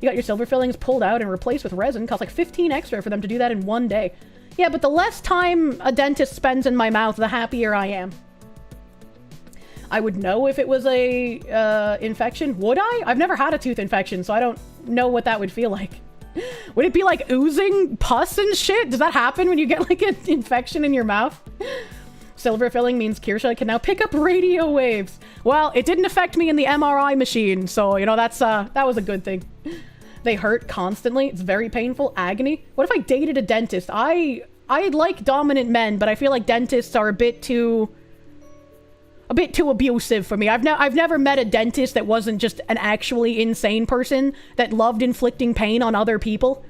You got your silver fillings pulled out and replaced with resin. Cost like 15 extra for them to do that in one day. Yeah, but the less time a dentist spends in my mouth, the happier I am. I would know if it was a infection. Would I? I've never had a tooth infection, so I don't know what that would feel like. Would it be like oozing pus and shit? Does that happen when you get like an infection in your mouth? Silver filling means Kirsche can now pick up radio waves. Well, it didn't affect me in the MRI machine, so, that was a good thing. They hurt constantly. It's very painful. Agony. What if I dated a dentist? I like dominant men, but I feel like dentists are a bit too abusive for me. I've never met a dentist that wasn't just an actually insane person that loved inflicting pain on other people.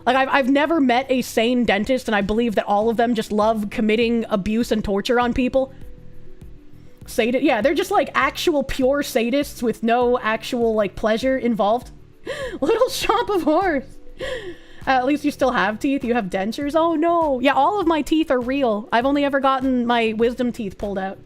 Like, I've never met a sane dentist, and I believe that all of them just love committing abuse and torture on people. Yeah, they're just, like, actual pure sadists with no actual, like, pleasure involved. Little shop of horrors. At least you still have teeth. You have dentures. Oh, no. Yeah, all of my teeth are real. I've only ever gotten my wisdom teeth pulled out.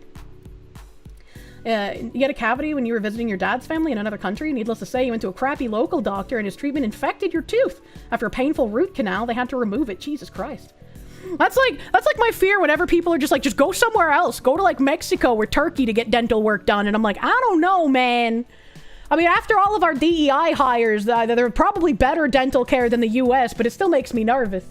You had a cavity when you were visiting your dad's family in another country. Needless to say, you went to a crappy local doctor and his treatment infected your tooth. After a painful root canal, they had to remove it. Jesus Christ. That's like my fear whenever people are just like, just go somewhere else. Go to like Mexico or Turkey to get dental work done. And I'm like, I don't know, man. I mean, after all of our DEI hires, they're probably better dental care than the US, but it still makes me nervous.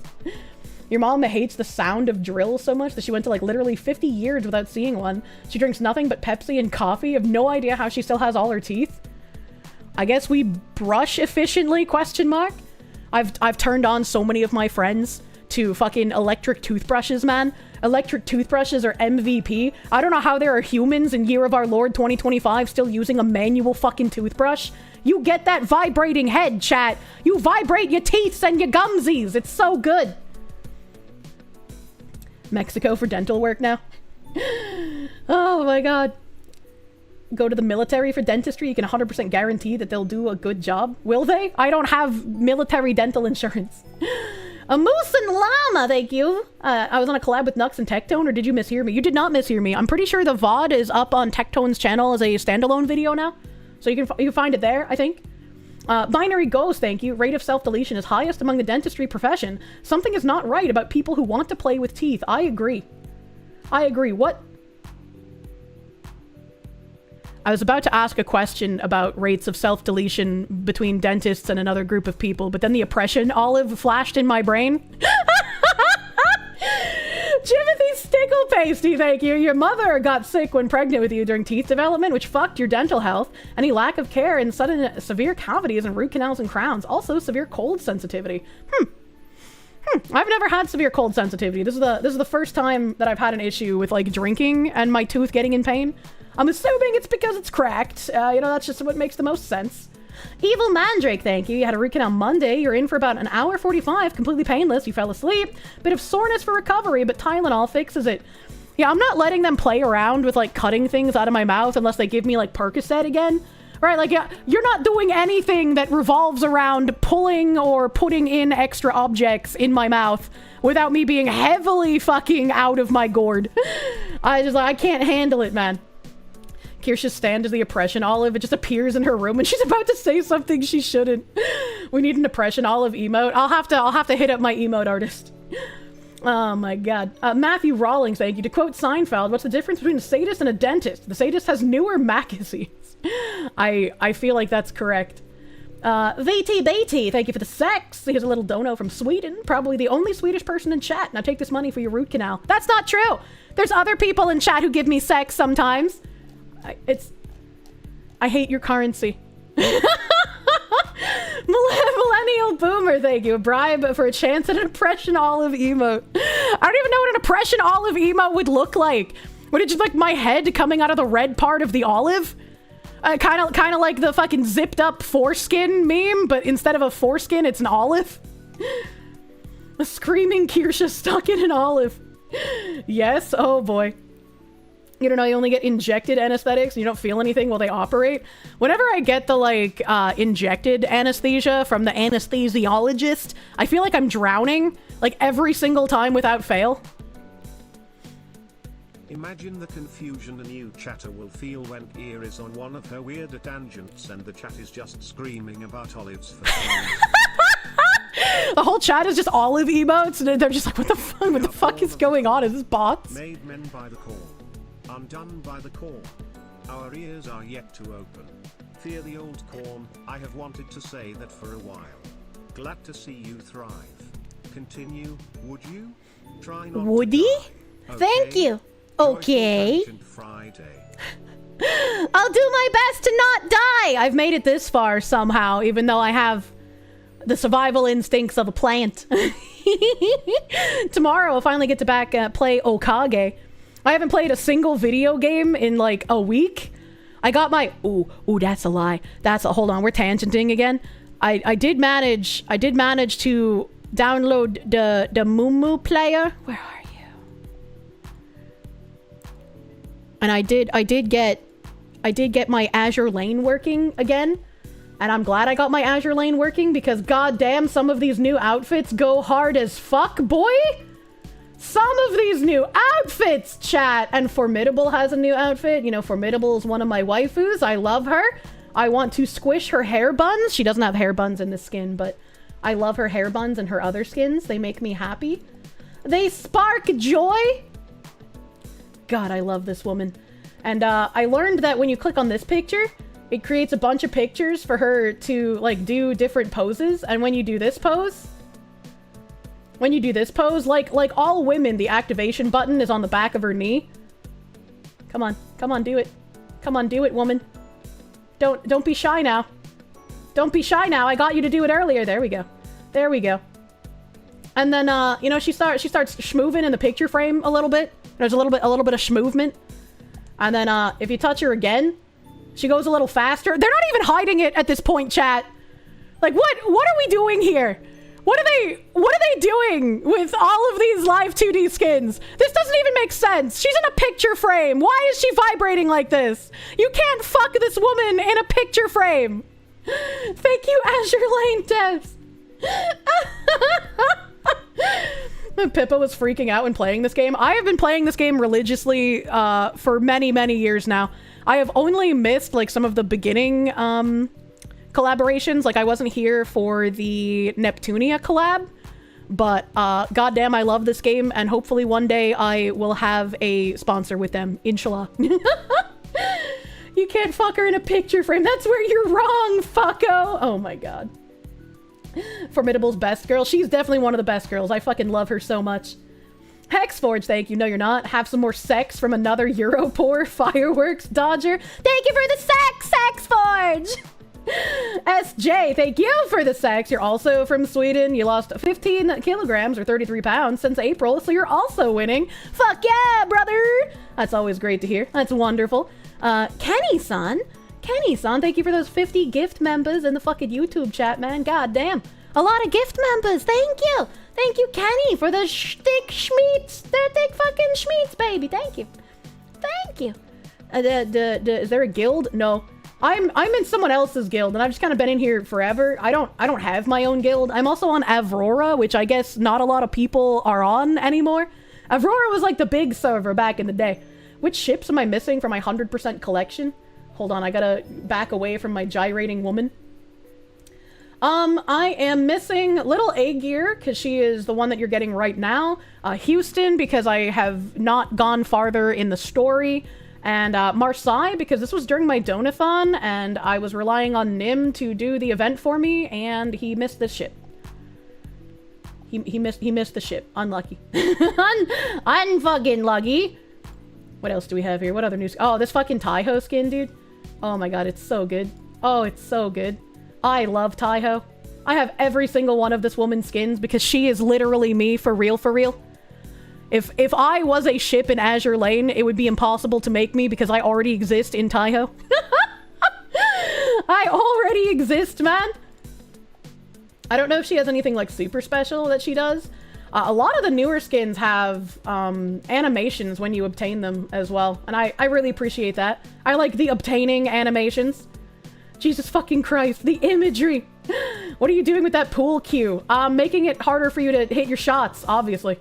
Your mom hates the sound of drills so much that she went to like literally 50 years without seeing one. She drinks nothing but Pepsi and coffee. Have no idea how she still has all her teeth. I guess we brush efficiently, question mark. I've turned on so many of my friends to fucking electric toothbrushes, man. Electric toothbrushes are MVP. I don't know how there are humans in year of our Lord 2025 still using a manual fucking toothbrush. You get that vibrating head, chat. You vibrate your teeth and your gumsies. It's so good. Mexico for dental work now. Oh my god. Go to the military for dentistry. You can 100% guarantee that they'll do a good job. Will they? I don't have military dental insurance. A moose and llama, thank you. I was on a collab with Nux and Tectone, or did you mishear me? You did not mishear me. I'm pretty sure the VoD is up on Tectone's channel as a standalone video now. So you can find it there, I think. Binary Ghost, thank you. Rate of self-deletion is highest among the dentistry profession. Something is not right about people who want to play with teeth. I agree. I agree. What? I was about to ask a question about rates of self-deletion between dentists and another group of people, but then the oppression olive flashed in my brain. Timothy Stickle Pasty, thank you. Your mother got sick when pregnant with you during teeth development, which fucked your dental health. Any lack of care and sudden severe cavities and root canals and crowns. Also severe cold sensitivity. I've never had severe cold sensitivity. This is the first time that I've had an issue with like drinking and my tooth getting in pain. I'm assuming it's because it's cracked. You know, that's just what makes the most sense. Evil Mandrake, thank you. You had a root canal Monday. You're in for about an hour 45, completely painless. You fell asleep. Bit of soreness for recovery, but Tylenol fixes it. Yeah, I'm not letting them play around with like cutting things out of my mouth unless they give me like Percocet again. Right, like, yeah, you're not doing anything that revolves around pulling or putting in extra objects in my mouth without me being heavily fucking out of my gourd. I can't handle it, man. Kirsche's stand is the oppression olive. It just appears in her room and she's about to say something she shouldn't. We need an oppression olive emote. I'll have to hit up my emote artist. Oh my god. Matthew Rawlings, thank you. To quote Seinfeld, what's the difference between a sadist and a dentist? The sadist has newer magazines. I feel like that's correct. VT Beatty, thank you for the sex. Here's a little dono from Sweden. Probably the only Swedish person in chat. Now take this money for your root canal. That's not true. There's other people in chat who give me sex sometimes. I hate your currency. Millennial Boomer, thank you. A bribe for a chance at an oppression olive emote. I don't even know what an oppression olive emote would look like. Would it just like my head coming out of the red part of the olive? Kind of like the fucking zipped up foreskin meme, but instead of a foreskin, it's an olive. A screaming Kirsche stuck in an olive. Yes, oh boy. You don't know, you only get injected anesthetics and you don't feel anything while they operate. Whenever I get the, like, injected anesthesia from the anesthesiologist, I feel like I'm drowning, like, every single time without fail. Imagine the confusion a new chatter will feel when Ear is on one of her weirder tangents and the chat is just screaming about olives for some reason. The whole chat is just olive emotes, and they're just like, what the fuck is going on? Is this bots? Made men by the core. Undone by the core. Our ears are yet to open. Fear the old corn. I have wanted to say that for a while. Glad to see you thrive. Continue, would you? Try not Woody? to die. Thank you. Okay. Friday. I'll do my best to not die. I've made it this far somehow, even though I have the survival instincts of a plant. Tomorrow I'll finally get to play Okage. I haven't played a single video game in like a week. I got my ooh, that's a lie. Hold on, we're tangenting again. I did manage to download the Mumu player. Where are you? And I did get my Azure lane working again. And I'm glad I got my Azure lane working because goddamn, some of these new outfits go hard as fuck, boy. Some of these new outfits, chat. And Formidable has a new outfit. You know, Formidable is one of my waifus. I love her. I want to squish her hair buns. She doesn't have hair buns in this skin, but I love her hair buns and her other skins. They make me happy. They spark joy. God, I love this woman. And I learned that when you click on this picture, it creates a bunch of pictures for her to, like, do different poses. And when you do this pose, like all women, the activation button is on the back of her knee. Come on, do it. Come on, do it, woman. Don't be shy now. Don't be shy now. I got you to do it earlier. There we go. There we go. And then, you know, she starts schmooving in the picture frame a little bit. There's a little bit of schmoovement. And then, if you touch her again, she goes a little faster. They're not even hiding it at this point, chat. Like, what are we doing here? What are they doing with all of these live 2D skins? This doesn't even make sense. She's in a picture frame. Why is she vibrating like this? You can't fuck this woman in a picture frame. Thank you, Azure Lane Devs. Pippa was freaking out when playing this game. I have been playing this game religiously for many, many years now. I have only missed like some of the beginning collaborations. Like I wasn't here for the Neptunia collab, but goddamn, I love this game, and hopefully one day I will have a sponsor with them, inshallah. You can't fuck her in a picture frame. That's where you're wrong, fucko. Oh my god. Formidable's best girl. She's definitely one of the best girls. I fucking love her so much. Hexforge, thank you. No, you're not. Have some more sex from another Europore fireworks dodger. Thank you for the sex, Hexforge. SJ, thank you for the sex. You're also from Sweden. You lost 15 kilograms or 33 pounds since April, so you're also winning. Fuck yeah, brother. That's always great to hear. That's wonderful. Kenny-san, thank you for those 50 gift members in the fucking YouTube chat, man. God damn. A lot of gift members. Thank you. Thank you, Kenny, for the thick schmeats. The thick fucking schmeats, baby. Thank you. Thank you. Is there a guild? No. I'm in someone else's guild, and I've just kind of been in here forever. I don't have my own guild. I'm also on Avrora, which I guess not a lot of people are on anymore. Avrora was like the big server back in the day. Which ships am I missing for my 100% collection? Hold on, I gotta back away from my gyrating woman. I am missing Little A-Gear, because she is the one that you're getting right now. Houston, because I have not gone farther in the story. And Marseille, because this was during my donathon, and I was relying on Nim to do the event for me, and he missed this ship. He missed the ship. Unlucky. Unfucking lucky. What else do we have here? What other news? Oh, this fucking Taiho skin, dude. Oh my god, it's so good. Oh, it's so good. I love Taiho. I have every single one of this woman's skins because she is literally me for real, for real. If I was a ship in Azure Lane, it would be impossible to make me because I already exist in Taiho. I already exist, man. I don't know if she has anything like super special that she does. A lot of the newer skins have animations when you obtain them as well. And I really appreciate that. I like the obtaining animations. Jesus fucking Christ, the imagery. What are you doing with that pool cue? Making it harder for you to hit your shots, obviously.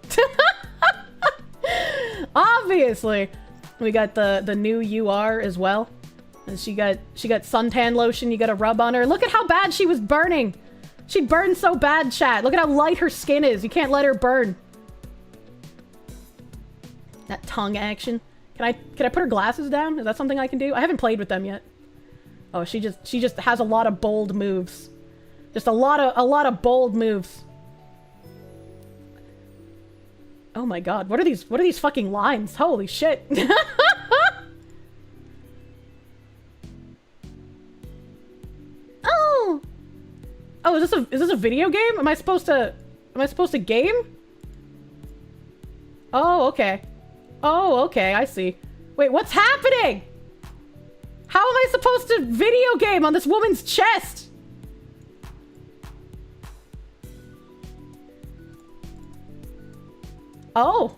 Obviously. We got the new UR as well. And she got suntan lotion you gotta rub on her. Look at how bad she was burning. She burned so bad, chat. Look at how light her skin is. You can't let her burn. That tongue action. Can I put her glasses down? Is that something I can do? I haven't played with them yet. Oh, she just has a lot of bold moves. Just a lot of bold moves. Oh my god, what are these fucking lines? Holy shit. Oh! Oh, is this a video game? Am I supposed to game? Oh, okay. Oh, okay, I see. Wait, what's happening? How am I supposed to video game on this woman's chest? Oh.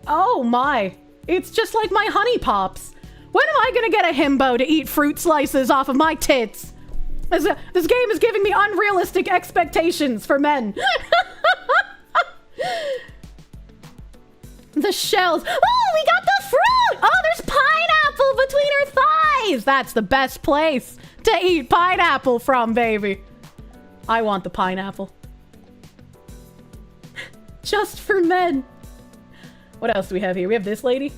Oh my. It's just like my honey pops. When am I gonna get a himbo to eat fruit slices off of my tits? This game is giving me unrealistic expectations for men. The shells. Oh, we got the fruit! Oh, there's pineapple between her thighs! That's the best place to eat pineapple from, baby. I want the pineapple. Just for men. What else do we have here? We have this lady.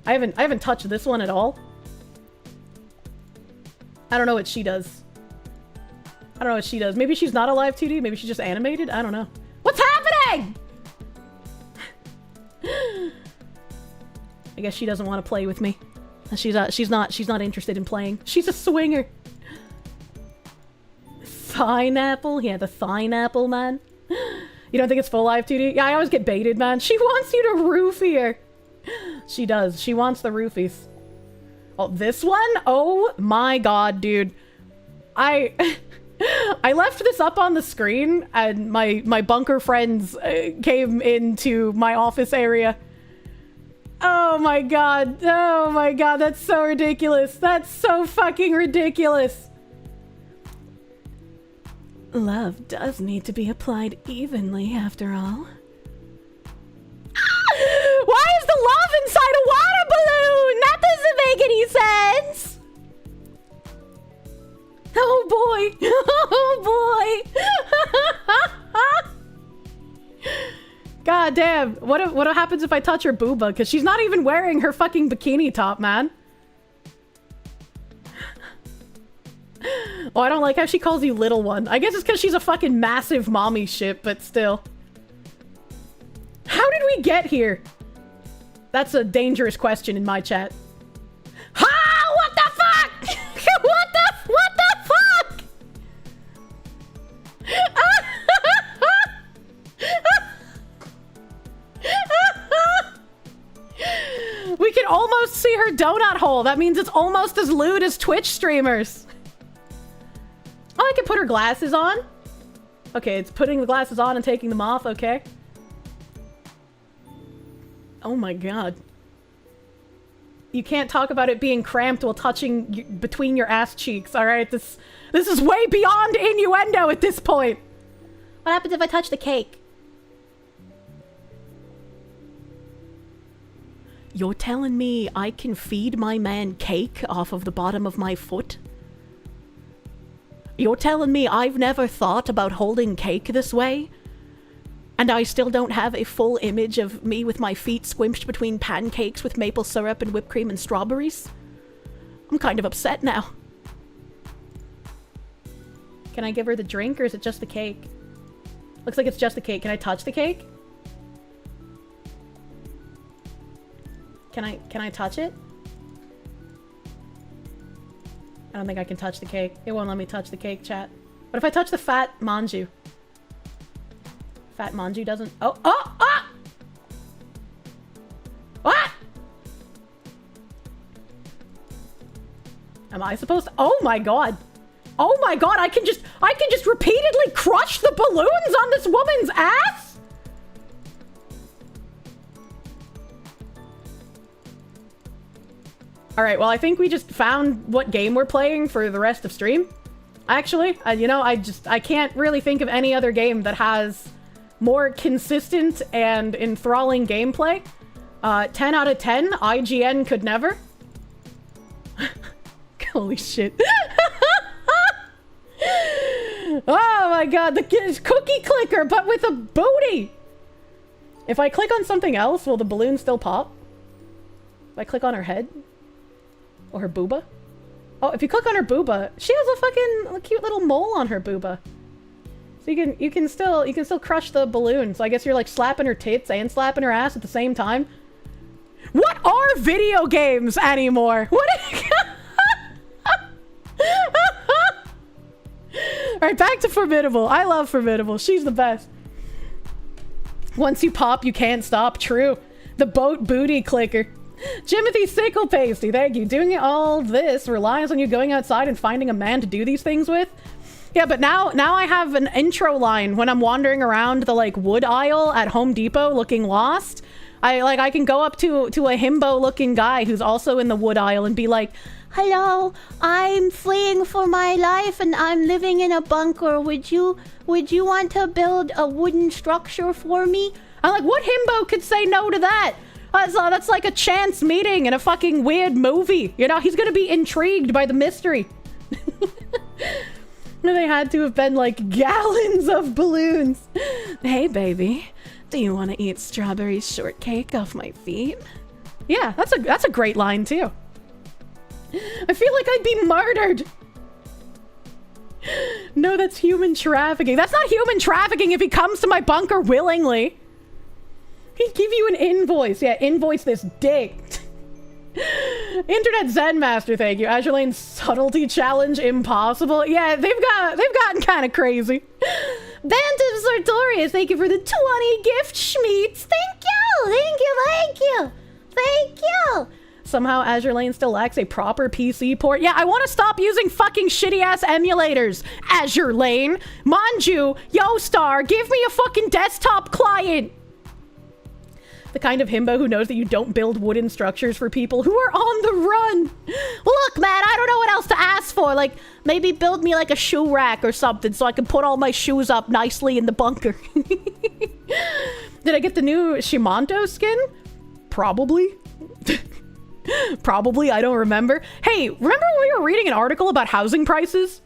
I haven't touched this one at all. I don't know what she does. I don't know what she does. Maybe she's not a live 2D. Maybe she's just animated. I don't know. What's happening? I guess she doesn't want to play with me. She's not interested in playing. She's a swinger. Pineapple? Yeah, the pineapple, man. You don't think it's full live 2D? Yeah, I always get baited, man. She wants you to roofie her. She does. She wants the roofies. Oh, this one? Oh my god, dude. I left this up on the screen and my bunker friends came into my office area. Oh my god. Oh my god, that's so ridiculous. That's so fucking ridiculous. Love does need to be applied evenly, after all. Why is the love inside a water balloon? That doesn't make any sense. Oh boy. Oh boy. God damn. What happens if I touch her booba? Because she's not even wearing her fucking bikini top, man. Oh, I don't like how she calls you little one. I guess it's because she's a fucking massive mommy ship, but still. How did we get here? That's a dangerous question in my chat. Ha! What the fuck? What the fuck? We can almost see her donut hole. That means it's almost as lewd as Twitch streamers. Oh, I can put her glasses on. Okay, it's putting the glasses on and taking them off, okay. Oh my god. You can't talk about it being cramped while touching between your ass cheeks, alright? This is way beyond innuendo at this point. What happens if I touch the cake? You're telling me I can feed my man cake off of the bottom of my foot? You're telling me I've never thought about holding cake this way? And I still don't have a full image of me with my feet squinched between pancakes with maple syrup and whipped cream and strawberries? I'm kind of upset now. Can I give her the drink or is it just the cake? Looks like it's just the cake. Can I touch the cake? Can I touch it? I don't think I can touch the cake. It won't let me touch the cake, chat. What if I touch the fat manju? Fat manju doesn't... Oh! What? Am I supposed to... Oh my god! Oh my god, I can just repeatedly crush the balloons on this woman's ass? Alright, well I think we just found what game we're playing for the rest of stream. Actually, you know, I can't really think of any other game that has more consistent and enthralling gameplay. 10 out of 10, IGN could never. Holy shit. Oh my god, the cookie clicker, but with a booty! If I click on something else, will the balloon still pop? If I click on her head? Or her booba? Oh, if you click on her booba, she has a fucking cute little mole on her booba. So you can still crush the balloon. So I guess you're like slapping her tits and slapping her ass at the same time. What are video games anymore? What? Alright, back to Formidable. I love Formidable. She's the best. Once you pop, you can't stop. True. The boat booty clicker. Jimothy Sickle Pasty, thank you. Doing all this relies on you going outside and finding a man to do these things with. Yeah, but now I have an intro line when I'm wandering around the like wood aisle at Home Depot looking lost. I can go up to a himbo looking guy who's also in the wood aisle and be like, "Hello, I'm fleeing for my life and I'm living in a bunker. Would you want to build a wooden structure for me?" I'm like, what himbo could say no to that? That's like a chance meeting in a fucking weird movie. You know, he's gonna be intrigued by the mystery. They had to have been like gallons of balloons. Hey, baby, do you want to eat strawberry shortcake off my feet? Yeah, that's a great line too. I feel like I'd be murdered. No, that's human trafficking. That's not human trafficking if he comes to my bunker willingly. He'd give you an invoice. Yeah, invoice this dick. Internet Zen Master, thank you. Azure Lane's subtlety challenge impossible. Yeah, they've gotten kind of crazy. Banter Sartorius, thank you for the 20 gift schmeats. Thank you, thank you, thank you, thank you. Somehow Azure Lane still lacks a proper PC port. Yeah, I want to stop using fucking shitty ass emulators. Azure Lane, Manju, Yostar, give me a fucking desktop client. The kind of himbo who knows that you don't build wooden structures for people who are on the run. Look, man, I don't know what else to ask for. Like, maybe build me like a shoe rack or something so I can put all my shoes up nicely in the bunker. Did I get the new Shimanto skin? Probably. Probably, I don't remember. Hey, remember when we were reading an article about housing prices?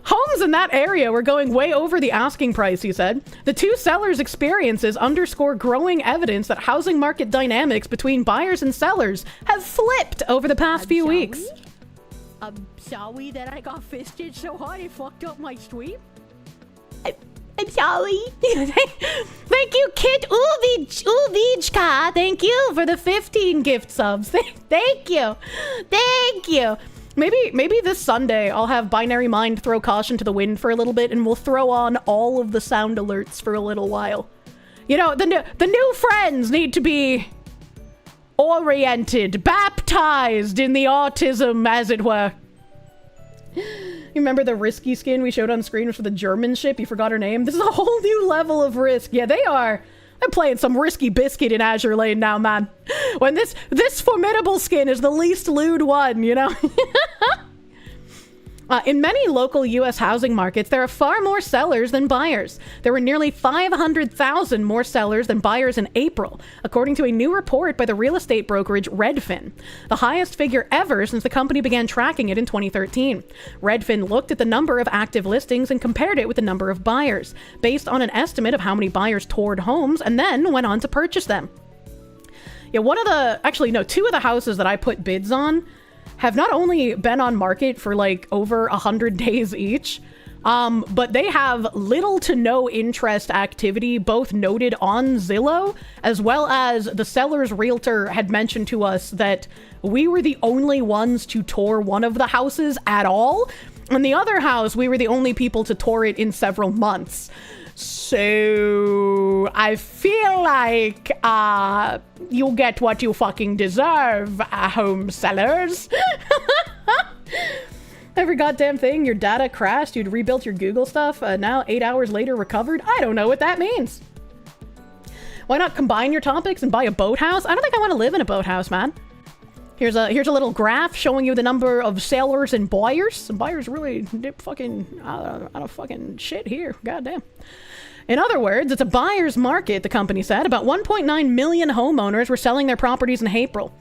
Homes in that area were going way over the asking price, he said. The two sellers' experiences underscore growing evidence that housing market dynamics between buyers and sellers have flipped over the past few weeks. I'm sorry that I got fisted so hard it fucked up my stream. I'm sorry. Thank you, Kid Uvijka. Thank you for the 15 gift subs. Thank you. Thank you. Maybe this Sunday I'll have Binary Mind throw caution to the wind for a little bit and we'll throw on all of the sound alerts for a little while. You know, the new friends need to be oriented, baptized in the autism, as it were. You remember the risky skin we showed on screen was for the German ship? You forgot her name? This is a whole new level of risk. Yeah, they are. I'm playing some risky biscuit in Azure Lane now, man. When this formidable skin is the least lewd one, you know? In many local U.S. housing markets, there are far more sellers than buyers. There were nearly 500,000 more sellers than buyers in April, according to a new report by the real estate brokerage Redfin, the highest figure ever since the company began tracking it in 2013. Redfin looked at the number of active listings and compared it with the number of buyers, based on an estimate of how many buyers toured homes and then went on to purchase them. Yeah, two of the houses that I put bids on have not only been on market for like over 100 days each, but they have little to no interest activity, both noted on Zillow, as well as the seller's realtor had mentioned to us that we were the only ones to tour one of the houses at all. And the other house, we were the only people to tour it in several months. So I feel like you get what you fucking deserve, home sellers. Every goddamn thing, your data crashed, you'd rebuilt your Google stuff, now 8 hours later recovered. I don't know what that means. Why not combine your topics and buy a boathouse? I don't think I want to live in a boathouse, man. Here's a little graph showing you the number of sellers and buyers. Some buyers really dip fucking out of fucking shit here. Goddamn. In other words, it's a buyer's market, the company said. About 1.9 million homeowners were selling their properties in April.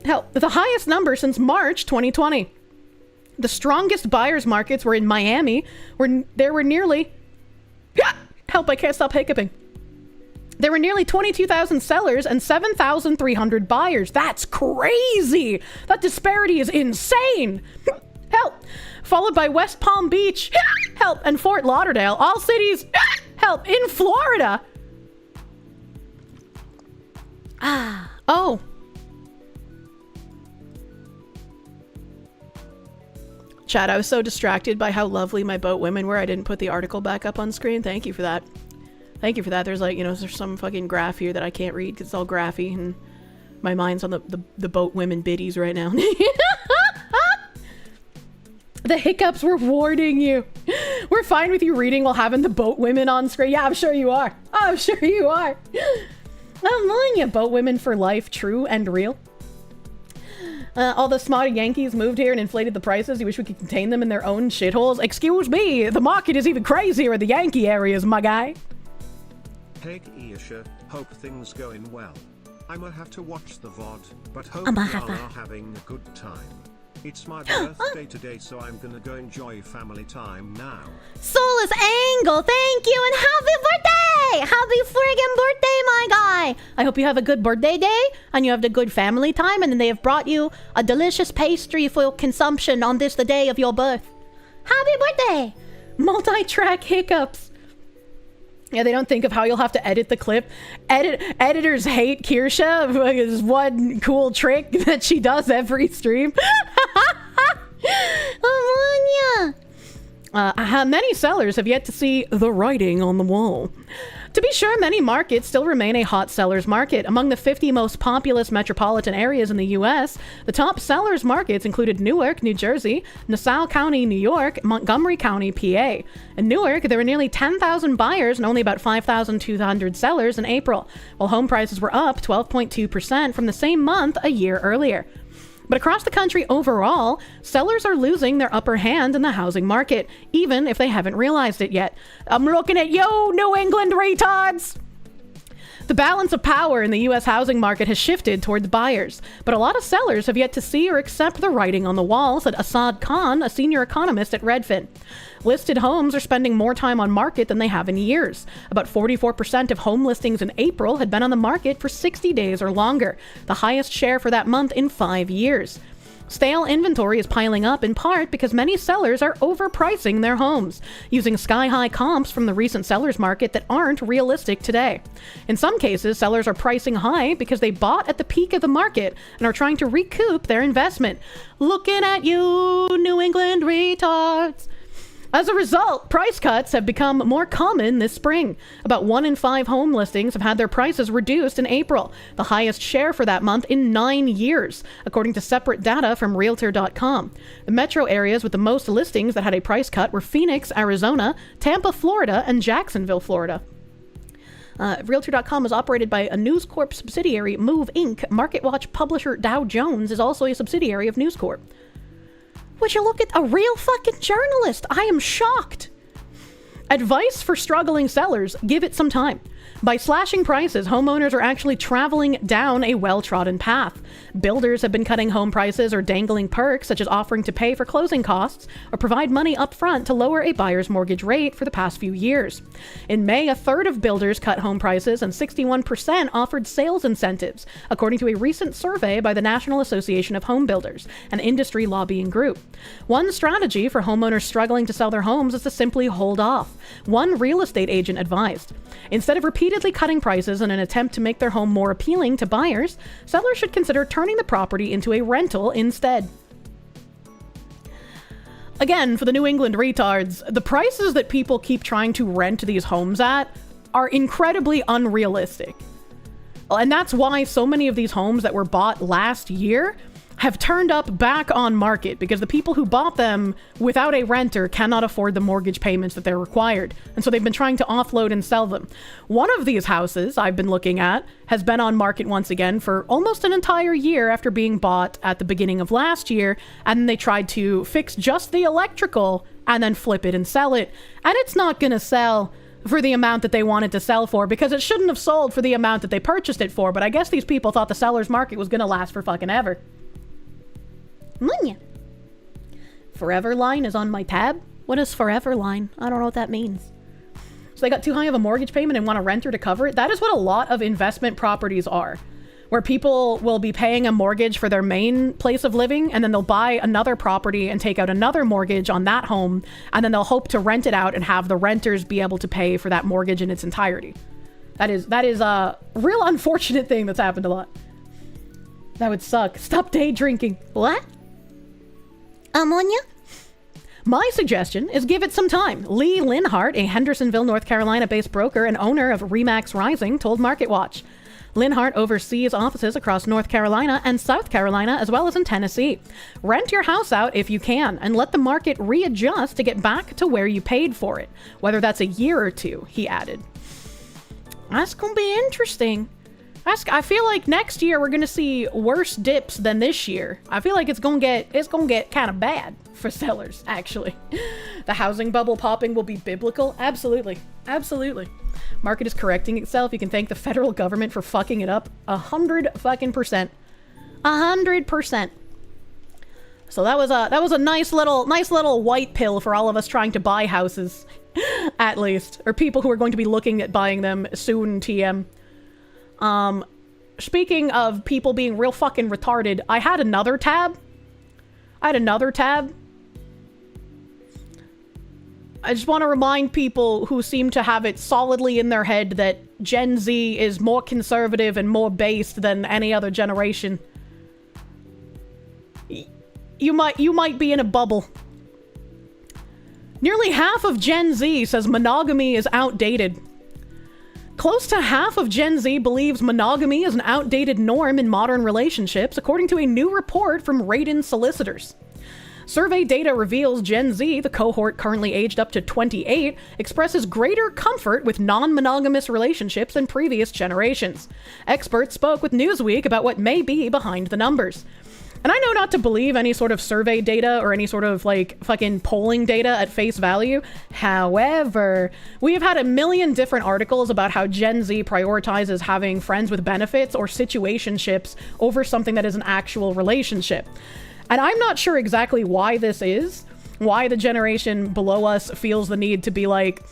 Hell, the highest number since March 2020. The strongest buyer's markets were in Miami, where there were nearly... Help, I can't stop hiccuping. There were nearly 22,000 sellers and 7,300 buyers. That's crazy! That disparity is insane! Help! Followed by West Palm Beach, help, and Fort Lauderdale, all cities, help, in Florida. Oh. Chat, I was so distracted by how lovely my boat women were, I didn't put the article back up on screen. Thank you for that. Thank you for that. There's like, there's some fucking graph here that I can't read because it's all graphy, and my mind's on the boat women biddies right now. The hiccups were warning you. We're fine with you reading while having the boat women on screen. Yeah, I'm sure you are. I'm sure you are. I'm telling you, boat women for life, true and real. All the smart Yankees moved here and inflated the prices. You wish we could contain them in their own shitholes? Excuse me, the market is even crazier in the Yankee areas, my guy. Hey Kirsche, hope things going well. I'ma have to watch the VoD, but hope I'ma y'all are having a good time. It's my birthday today, so I'm gonna go enjoy family time now. Soulless Angle, thank you, and happy birthday! Happy friggin' birthday, my guy! I hope you have a good birthday day, and you have a good family time, and then they have brought you a delicious pastry for your consumption on this, the day of your birth. Happy birthday! Multi-track hiccups. Yeah, they don't think of how you'll have to edit the clip. Editors hate Kirsche. Is one cool trick that she does every stream. Many sellers have yet to see the writing on the wall. To be sure, many markets still remain a hot sellers market. Among the 50 most populous metropolitan areas in the U.S., the top sellers markets included Newark, New Jersey, Nassau County, New York, Montgomery County, PA. In Newark, there were nearly 10,000 buyers and only about 5,200 sellers in April, while home prices were up 12.2% from the same month a year earlier. But across the country overall, sellers are losing their upper hand in the housing market, even if they haven't realized it yet. I'm looking at you, New England retards! The balance of power in the U.S. housing market has shifted towards buyers, but a lot of sellers have yet to see or accept the writing on the wall, said Asad Khan, a senior economist at Redfin. Listed homes are spending more time on market than they have in years. About 44% of home listings in April had been on the market for 60 days or longer, the highest share for that month in 5 years. Stale inventory is piling up in part because many sellers are overpricing their homes, using sky-high comps from the recent sellers market that aren't realistic today. In some cases, sellers are pricing high because they bought at the peak of the market and are trying to recoup their investment. Looking at you, New England retards! As a result, price cuts have become more common this spring. About 1 in 5 home listings have had their prices reduced in April, the highest share for that month in 9 years, according to separate data from Realtor.com. The metro areas with the most listings that had a price cut were Phoenix, Arizona, Tampa, Florida, and Jacksonville, Florida. Realtor.com is operated by a News Corp subsidiary, Move Inc. MarketWatch publisher Dow Jones is also a subsidiary of News Corp. Would you look at a real fucking journalist? I am shocked. Advice for struggling sellers: give it some time. By slashing prices, homeowners are actually traveling down a well-trodden path. Builders have been cutting home prices or dangling perks, such as offering to pay for closing costs or provide money up front to lower a buyer's mortgage rate for the past few years. In May, a third of builders cut home prices and 61% offered sales incentives, according to a recent survey by the National Association of Home Builders, an industry lobbying group. One strategy for homeowners struggling to sell their homes is to simply hold off. One real estate agent advised, instead of repeatedly cutting prices in an attempt to make their home more appealing to buyers, sellers should consider turning the property into a rental instead. Again, for the New England retards, the prices that people keep trying to rent these homes at are incredibly unrealistic. And that's why so many of these homes that were bought last year have turned up back on market, because the people who bought them without a renter cannot afford the mortgage payments that they're required. And so they've been trying to offload and sell them. One of these houses I've been looking at has been on market once again for almost an entire year after being bought at the beginning of last year. And then they tried to fix just the electrical and then flip it and sell it. And it's not going to sell for the amount that they wanted to sell for, because it shouldn't have sold for the amount that they purchased it for. But I guess these people thought the seller's market was going to last for fucking ever. Forever line is on my tab. What is forever line? I don't know what that means. So they got too high of a mortgage payment and want a renter to cover it. That is what a lot of investment properties are, where people will be paying a mortgage for their main place of living, and then they'll buy another property and take out another mortgage on that home, and then they'll hope to rent it out and have the renters be able to pay for that mortgage in its entirety. That is a real unfortunate thing that's happened a lot. That would suck. Stop day drinking. What? Ammonia? My suggestion is give it some time. Lee Linhart, a Hendersonville, North Carolina-based broker and owner of Remax Rising, told MarketWatch. Linhart oversees offices across North Carolina and South Carolina, as well as in Tennessee. Rent your house out if you can, and let the market readjust to get back to where you paid for it, whether that's a year or two, he added. That's gonna be interesting. I feel like next year we're gonna see worse dips than this year. I feel like it's gonna get kind of bad for sellers, actually. The housing bubble popping will be biblical. Absolutely. Absolutely. Market is correcting itself. You can thank the federal government for fucking it up 100%. 100%. So that was a nice little white pill for all of us trying to buy houses, at least, or people who are going to be looking at buying them soon. TM. Speaking of people being real fucking retarded, I had another tab. I just want to remind people who seem to have it solidly in their head that Gen Z is more conservative and more based than any other generation. You might be in a bubble. Nearly half of Gen Z says monogamy is outdated. Close to half of Gen Z believes monogamy is an outdated norm in modern relationships, according to a new report from Radin Solicitors. Survey data reveals Gen Z, the cohort currently aged up to 28, expresses greater comfort with non-monogamous relationships than previous generations. Experts spoke with Newsweek about what may be behind the numbers. And I know not to believe any sort of survey data or any sort of, like, fucking polling data at face value. However, we have had a million different articles about how Gen Z prioritizes having friends with benefits or situationships over something that is an actual relationship. And I'm not sure exactly why this is, why the generation below us feels the need to be like,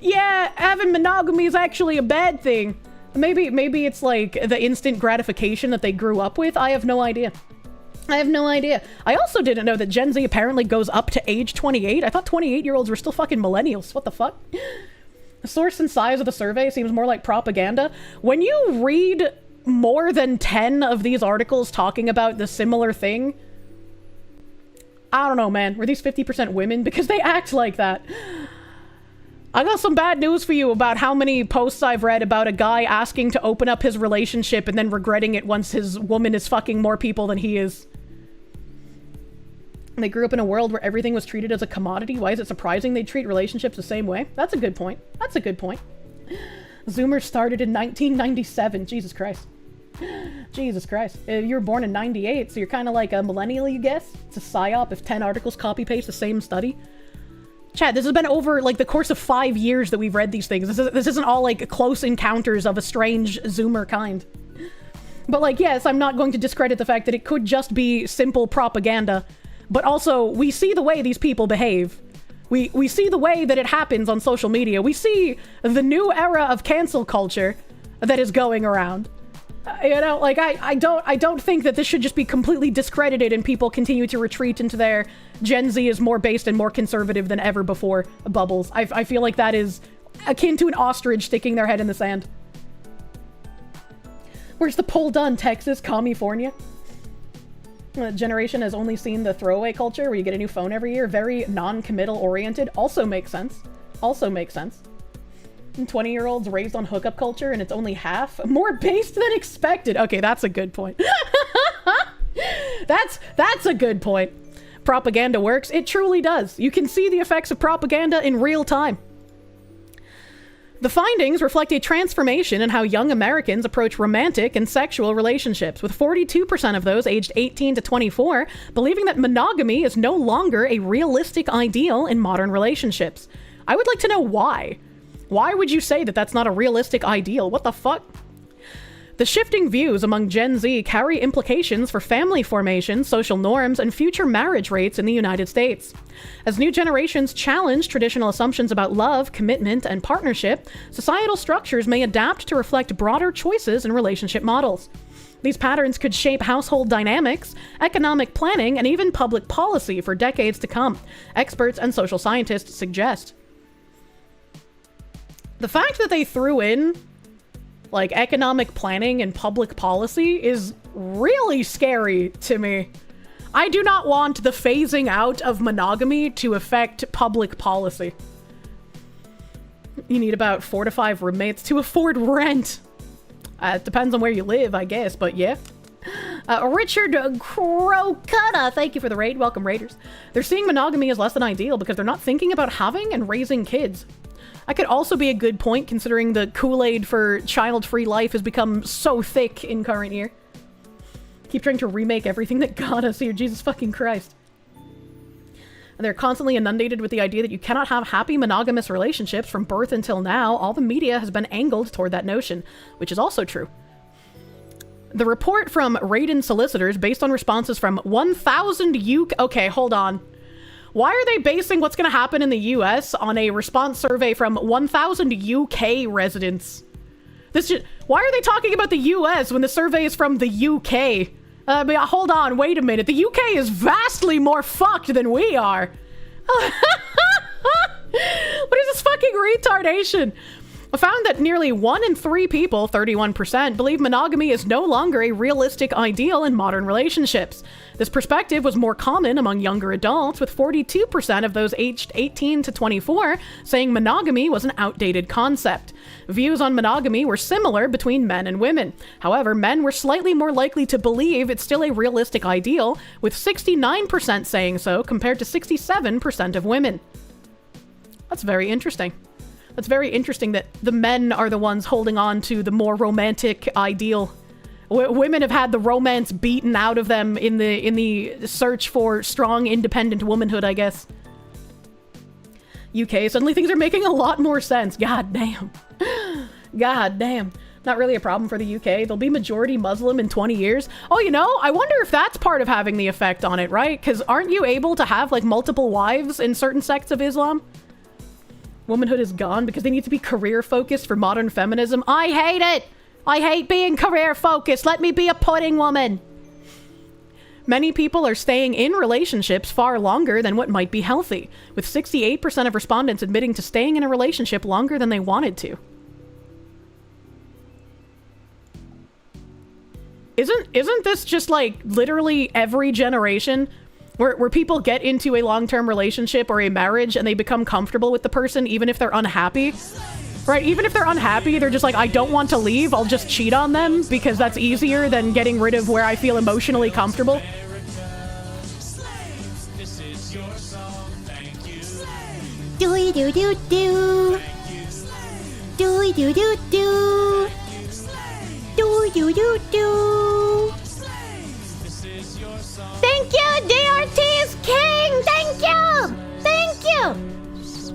yeah, having monogamy is actually a bad thing. Maybe it's like the instant gratification that they grew up with. I have no idea. I also didn't know that Gen Z apparently goes up to age 28. I thought 28-year-olds were still fucking millennials. What the fuck? The source and size of the survey seems more like propaganda. When you read more than 10 of these articles talking about the similar thing, I don't know, man. Were these 50% women? Because they act like that. I got some bad news for you about how many posts I've read about a guy asking to open up his relationship and then regretting it once his woman is fucking more people than he is. They grew up in a world where everything was treated as a commodity. Why is it surprising they treat relationships the same way? That's a good point. Zoomers started in 1997. Jesus Christ. You were born in 98, so you're kind of like a millennial, you guess? It's a psyop if 10 articles copy-paste the same study. Chat, this has been over, like, the course of 5 years that we've read these things. This isn't all, like, close encounters of a strange Zoomer kind. But, like, yes, I'm not going to discredit the fact that it could just be simple propaganda. But also, we see the way these people behave. We see the way that it happens on social media. We see the new era of cancel culture that is going around. You know, like, I don't think that this should just be completely discredited and people continue to retreat into their Gen Z is more based and more conservative than ever before bubbles. I feel like that is akin to an ostrich sticking their head in the sand. Where's the poll done? Texas, California? The generation has only seen the throwaway culture where you get a new phone every year. Very non-committal oriented. Also makes sense. 20-year-olds raised on hookup culture and it's only half. More based than expected. Okay, that's a good point. That's a good point. Propaganda works. It truly does. You can see the effects of propaganda in real time. The findings reflect a transformation in how young Americans approach romantic and sexual relationships, with 42% of those aged 18 to 24 believing that monogamy is no longer a realistic ideal in modern relationships. I would like to know why. Why would you say that that's not a realistic ideal? What the fuck? The shifting views among Gen Z carry implications for family formation, social norms, and future marriage rates in the United States. As new generations challenge traditional assumptions about love, commitment, and partnership, societal structures may adapt to reflect broader choices in relationship models. These patterns could shape household dynamics, economic planning, and even public policy for decades to come, experts and social scientists suggest. The fact that they threw in, like, economic planning and public policy is really scary to me. I do not want the phasing out of monogamy to affect public policy. You need about 4 to 5 roommates to afford rent. It depends on where you live, I guess, but yeah. Richard Crocutta, thank you for the raid. Welcome, Raiders. They're seeing monogamy as less than ideal because they're not thinking about having and raising kids. That could also be a good point, considering the Kool-Aid for child-free life has become so thick in current year. Keep trying to remake everything that got us here, Jesus fucking Christ. And they're constantly inundated with the idea that you cannot have happy monogamous relationships from birth until now. All the media has been angled toward that notion, which is also true. The report from Radin Solicitors, based on responses from 1,000 UK... Okay, hold on. Why are they basing what's going to happen in the US on a response survey from 1,000 UK residents? Why are they talking about the US when the survey is from the UK? Hold on, wait a minute. The UK is vastly more fucked than we are. What is this fucking retardation? I found that nearly 1 in 3 people, 31%, believe monogamy is no longer a realistic ideal in modern relationships. This perspective was more common among younger adults, with 42% of those aged 18 to 24 saying monogamy was an outdated concept. Views on monogamy were similar between men and women. However, men were slightly more likely to believe it's still a realistic ideal, with 69% saying so compared to 67% of women. That's very interesting. That's very interesting that the men are the ones holding on to the more romantic ideal. Women have had the romance beaten out of them in the search for strong, independent womanhood, I guess. UK, suddenly things are making a lot more sense. God damn. God damn. Not really a problem for the UK. They'll be majority Muslim in 20 years. Oh, you know, I wonder if that's part of having the effect on it, right? Because aren't you able to have, like, multiple wives in certain sects of Islam? Womanhood is gone because they need to be career-focused for modern feminism. I hate it! I hate being career-focused. Let me be a pudding woman. Many people are staying in relationships far longer than what might be healthy, with 68% of respondents admitting to staying in a relationship longer than they wanted to. Isn't this just like literally every generation? Where people get into a long-term relationship or a marriage and they become comfortable with the person even if they're unhappy. Right? Even if they're unhappy, they're just like, I don't want to leave, I'll just cheat on them because that's easier than getting rid of where I feel emotionally comfortable. Do do do do. Do do do do. Do do do do. Thank you, DRT is king! Thank you! Thank you!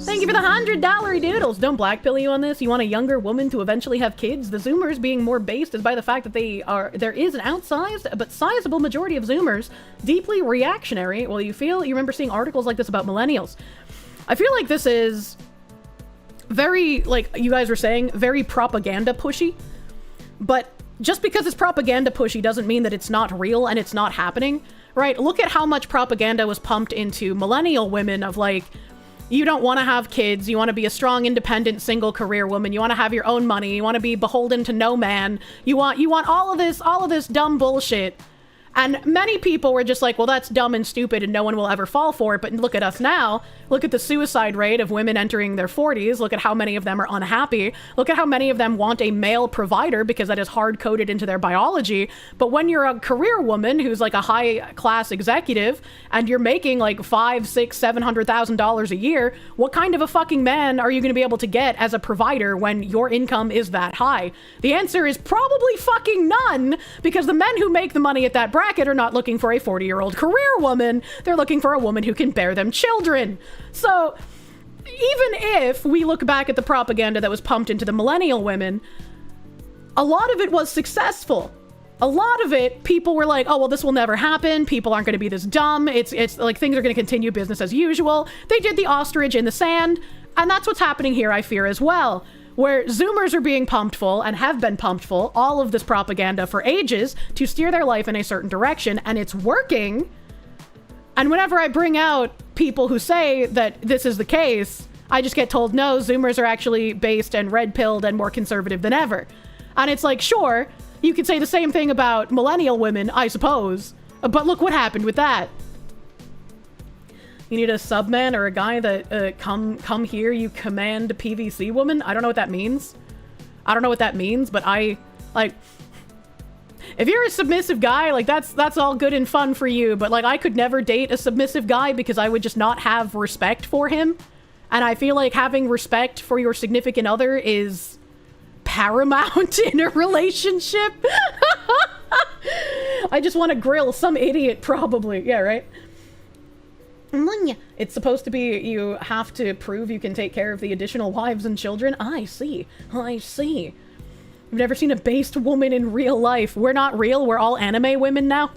Thank you for the $100 doodles. Don't blackpill you on this. You want a younger woman to eventually have kids? The Zoomers being more based is by the fact that there is an outsized but sizable majority of Zoomers deeply reactionary. Well, you remember seeing articles like this about millennials. I feel like this is very, like you guys were saying, very propaganda pushy. But just because it's propaganda pushy doesn't mean that it's not real and it's not happening. Right? Look at how much propaganda was pumped into millennial women of like, you don't want to have kids, you want to be a strong, independent, single career woman, you want to have your own money, you want to be beholden to no man, you want all of this dumb bullshit. And many people were just like, well, that's dumb and stupid and no one will ever fall for it. But look at us now. Look at the suicide rate of women entering their 40s. Look at how many of them are unhappy. Look at how many of them want a male provider because that is hard-coded into their biology. But when you're a career woman who's like a high-class executive and you're making like $500,000, $600,000, $700,000 a year, what kind of a fucking man are you going to be able to get as a provider when your income is that high? The answer is probably fucking none, because the men who make the money at that bracket are not looking for a 40-year-old career woman. They're looking for a woman who can bear them children. So even if we look back at the propaganda that was pumped into the millennial women, a lot of it was successful. A lot of it, people were like, oh, well, this will never happen. People aren't going to be this dumb. It's like things are going to continue business as usual. They did the ostrich in the sand. And that's what's happening here, I fear, as well. Where Zoomers are being pumped full and have been pumped full, all of this propaganda for ages to steer their life in a certain direction, and it's working. And whenever I bring out people who say that this is the case, I just get told, no, Zoomers are actually based and red-pilled and more conservative than ever. And it's like, sure, you could say the same thing about millennial women, I suppose, but look what happened with that. You need a subman or a guy that, come here, you command PVC woman? I don't know what that means. I don't know what that means, but like, if you're a submissive guy, like, that's all good and fun for you, but, like, I could never date a submissive guy because I would just not have respect for him. And I feel like having respect for your significant other is paramount in a relationship. I just want to grill some idiot, probably. Yeah, right? It's supposed to be you have to prove you can take care of the additional wives and children. I see. I see. I've never seen a based woman in real life. We're not real. We're all anime women now.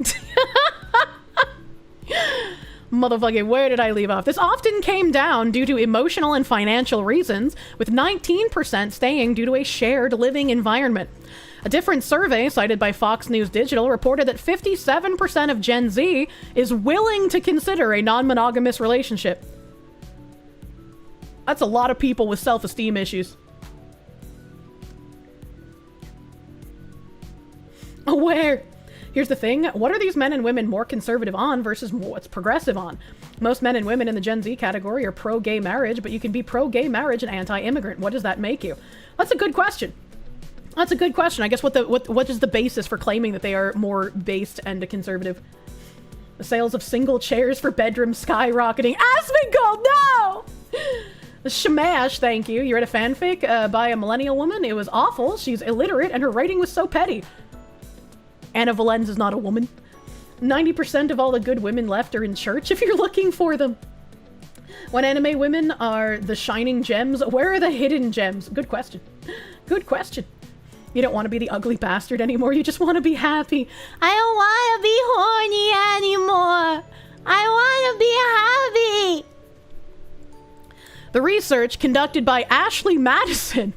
Motherfucking, where did I leave off? This often came down due to emotional and financial reasons, with 19% staying due to a shared living environment. A different survey cited by Fox News Digital reported that 57% of Gen Z is willing to consider a non-monogamous relationship. That's a lot of people with self-esteem issues. Aware. Here's the thing. What are these men and women more conservative on versus what's progressive on? Most men and women in the Gen Z category are pro-gay marriage, but you can be pro-gay marriage and anti-immigrant. What does that make you? That's a good question. That's a good question. I guess what is the basis for claiming that they are more based and conservative? The sales of single chairs for bedrooms skyrocketing. Asmongold, no! Shamash, thank you. You read a fanfic by a millennial woman? It was awful. She's illiterate and her writing was so petty. Anna Valenz is not a woman. 90% of all the good women left are in church if you're looking for them. When anime women are the shining gems, where are the hidden gems? Good question. Good question. You don't want to be the ugly bastard anymore. You just want to be happy. I don't want to be horny anymore. I want to be happy. The research conducted by Ashley Madison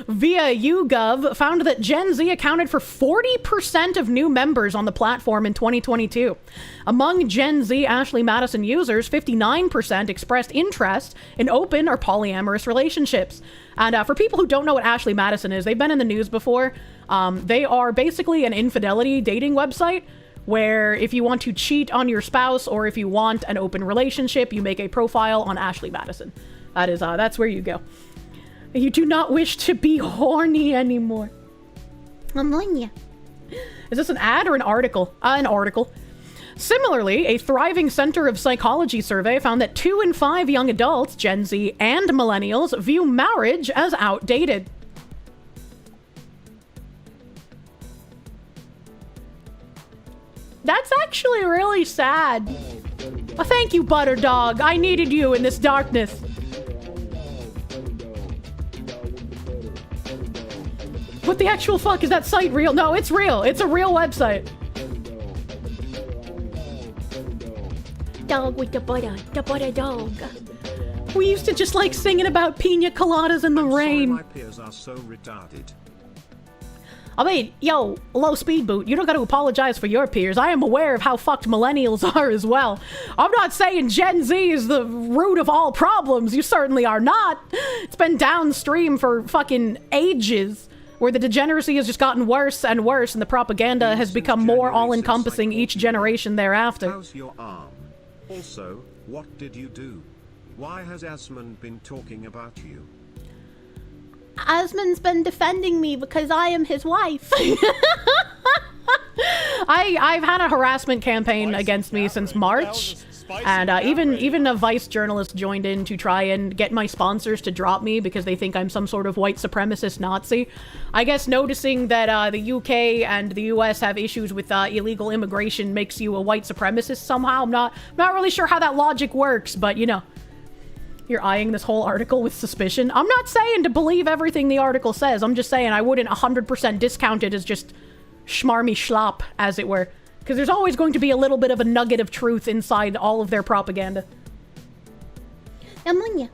via YouGov found that Gen Z accounted for 40% of new members on the platform in 2022. Among Gen Z Ashley Madison users, 59% expressed interest in open or polyamorous relationships. And for people who don't know what Ashley Madison is, they've been in the news before. They are basically an infidelity dating website where if you want to cheat on your spouse or if you want an open relationship, you make a profile on Ashley Madison. That's where you go. You do not wish to be horny anymore. Ammonia. Is this an ad or an article? An article. Similarly, a Thriving Center of Psychology survey found that 2 in 5 young adults, Gen Z and millennials, view marriage as outdated. That's actually really sad. Thank you, Butterdog. I needed you in this darkness. What the actual fuck? Is that site real? No, it's real. It's a real website. Dog with the butter dog. We used to just like singing about pina coladas in the rain. My peers are so retarded. I mean, yo, low speed boot, you don't gotta apologize for your peers. I am aware of how fucked millennials are as well. I'm not saying Gen Z is the root of all problems. You certainly are not. It's been downstream for fucking ages, where the degeneracy has just gotten worse and worse, and the propaganda has become more all-encompassing each generation thereafter. How's your arm? Also, what did you do? Why has Asmund been talking about you? Asmund's been defending me because I am his wife. I've had a harassment campaign against me since March, and even a Vice journalist joined in to try and get my sponsors to drop me because they think I'm some sort of white supremacist Nazi. I guess noticing that the UK and the US have issues with illegal immigration makes you a white supremacist somehow. I'm not really sure how that logic works, but you know. You're eyeing this whole article with suspicion. I'm not saying to believe everything the article says. I'm just saying I wouldn't 100% discount it as just schmarmy schlop, as it were. Because there's always going to be a little bit of a nugget of truth inside all of their propaganda. Ammonia.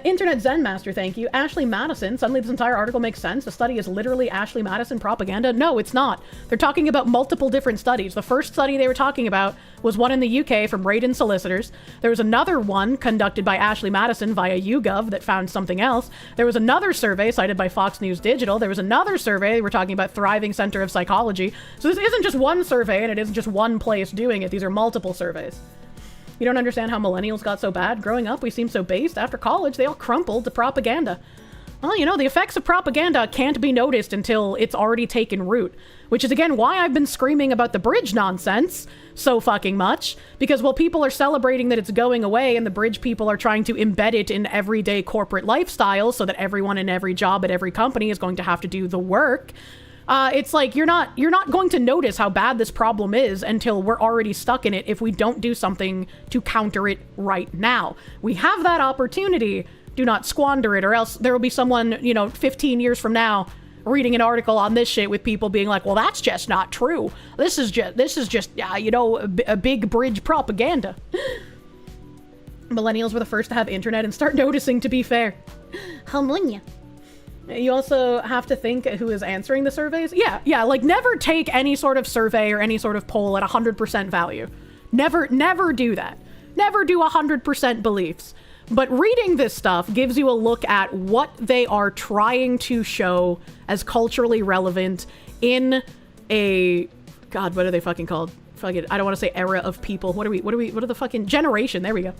Internet Zen Master, thank you. Ashley Madison. Suddenly this entire article makes sense. The study is literally Ashley Madison propaganda. No, it's not. They're talking about multiple different studies. The first study they were talking about was one in the UK from Radin Solicitors. There was another one conducted by Ashley Madison via YouGov that found something else. There was another survey cited by Fox News Digital. There was another survey. We're talking about Thriving Center of Psychology. So this isn't just one survey and it isn't just one place doing it. These are multiple surveys. You don't understand how millennials got so bad? Growing up, we seemed so based. After college, they all crumpled to propaganda. Well, you know, the effects of propaganda can't be noticed until it's already taken root. Which is, again, why I've been screaming about the bridge nonsense so fucking much. Because while people are celebrating that it's going away and the bridge people are trying to embed it in everyday corporate lifestyle so that everyone in every job at every company is going to have to do the work, it's like you're not going to notice how bad this problem is until we're already stuck in it if we don't do something to counter it right now. We have that opportunity. Do not squander it, or else there will be someone, 15 years from now reading an article on this shit with people being like, well, that's just not true. This is just a big bridge propaganda. Millennials were the first to have internet and start noticing, to be fair. Ammonia. You also have to think who is answering the surveys. Yeah, like never take any sort of survey or any sort of poll at 100% value. Never do that. Never do 100% beliefs. But reading this stuff gives you a look at what they are trying to show as culturally relevant in a, God, what are they fucking called? Fucking, I don't want to say era of people. What are the fucking generation? There we go.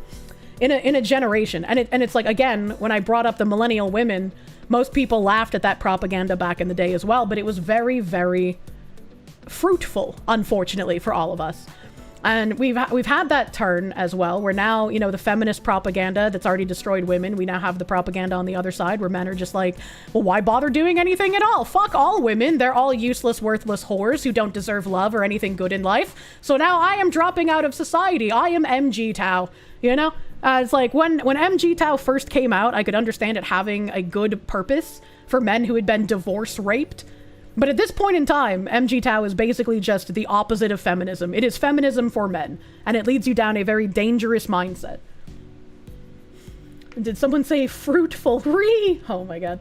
In a generation. And it's like, again, when I brought up the millennial women, most people laughed at that propaganda back in the day as well, but it was very, very fruitful, unfortunately, for all of us. And we've had that turn as well, where now, you know, the feminist propaganda that's already destroyed women, we now have the propaganda on the other side, where men are just like, well, why bother doing anything at all? Fuck all women. They're all useless, worthless whores who don't deserve love or anything good in life. So now I am dropping out of society. I am MG Tao, you know? It's like, when MG Tao first came out, I could understand it having a good purpose for men who had been divorce raped. But at this point in time, MG Tao is basically just the opposite of feminism. It is feminism for men, and it leads you down a very dangerous mindset. Did someone say fruitful? Oh my god.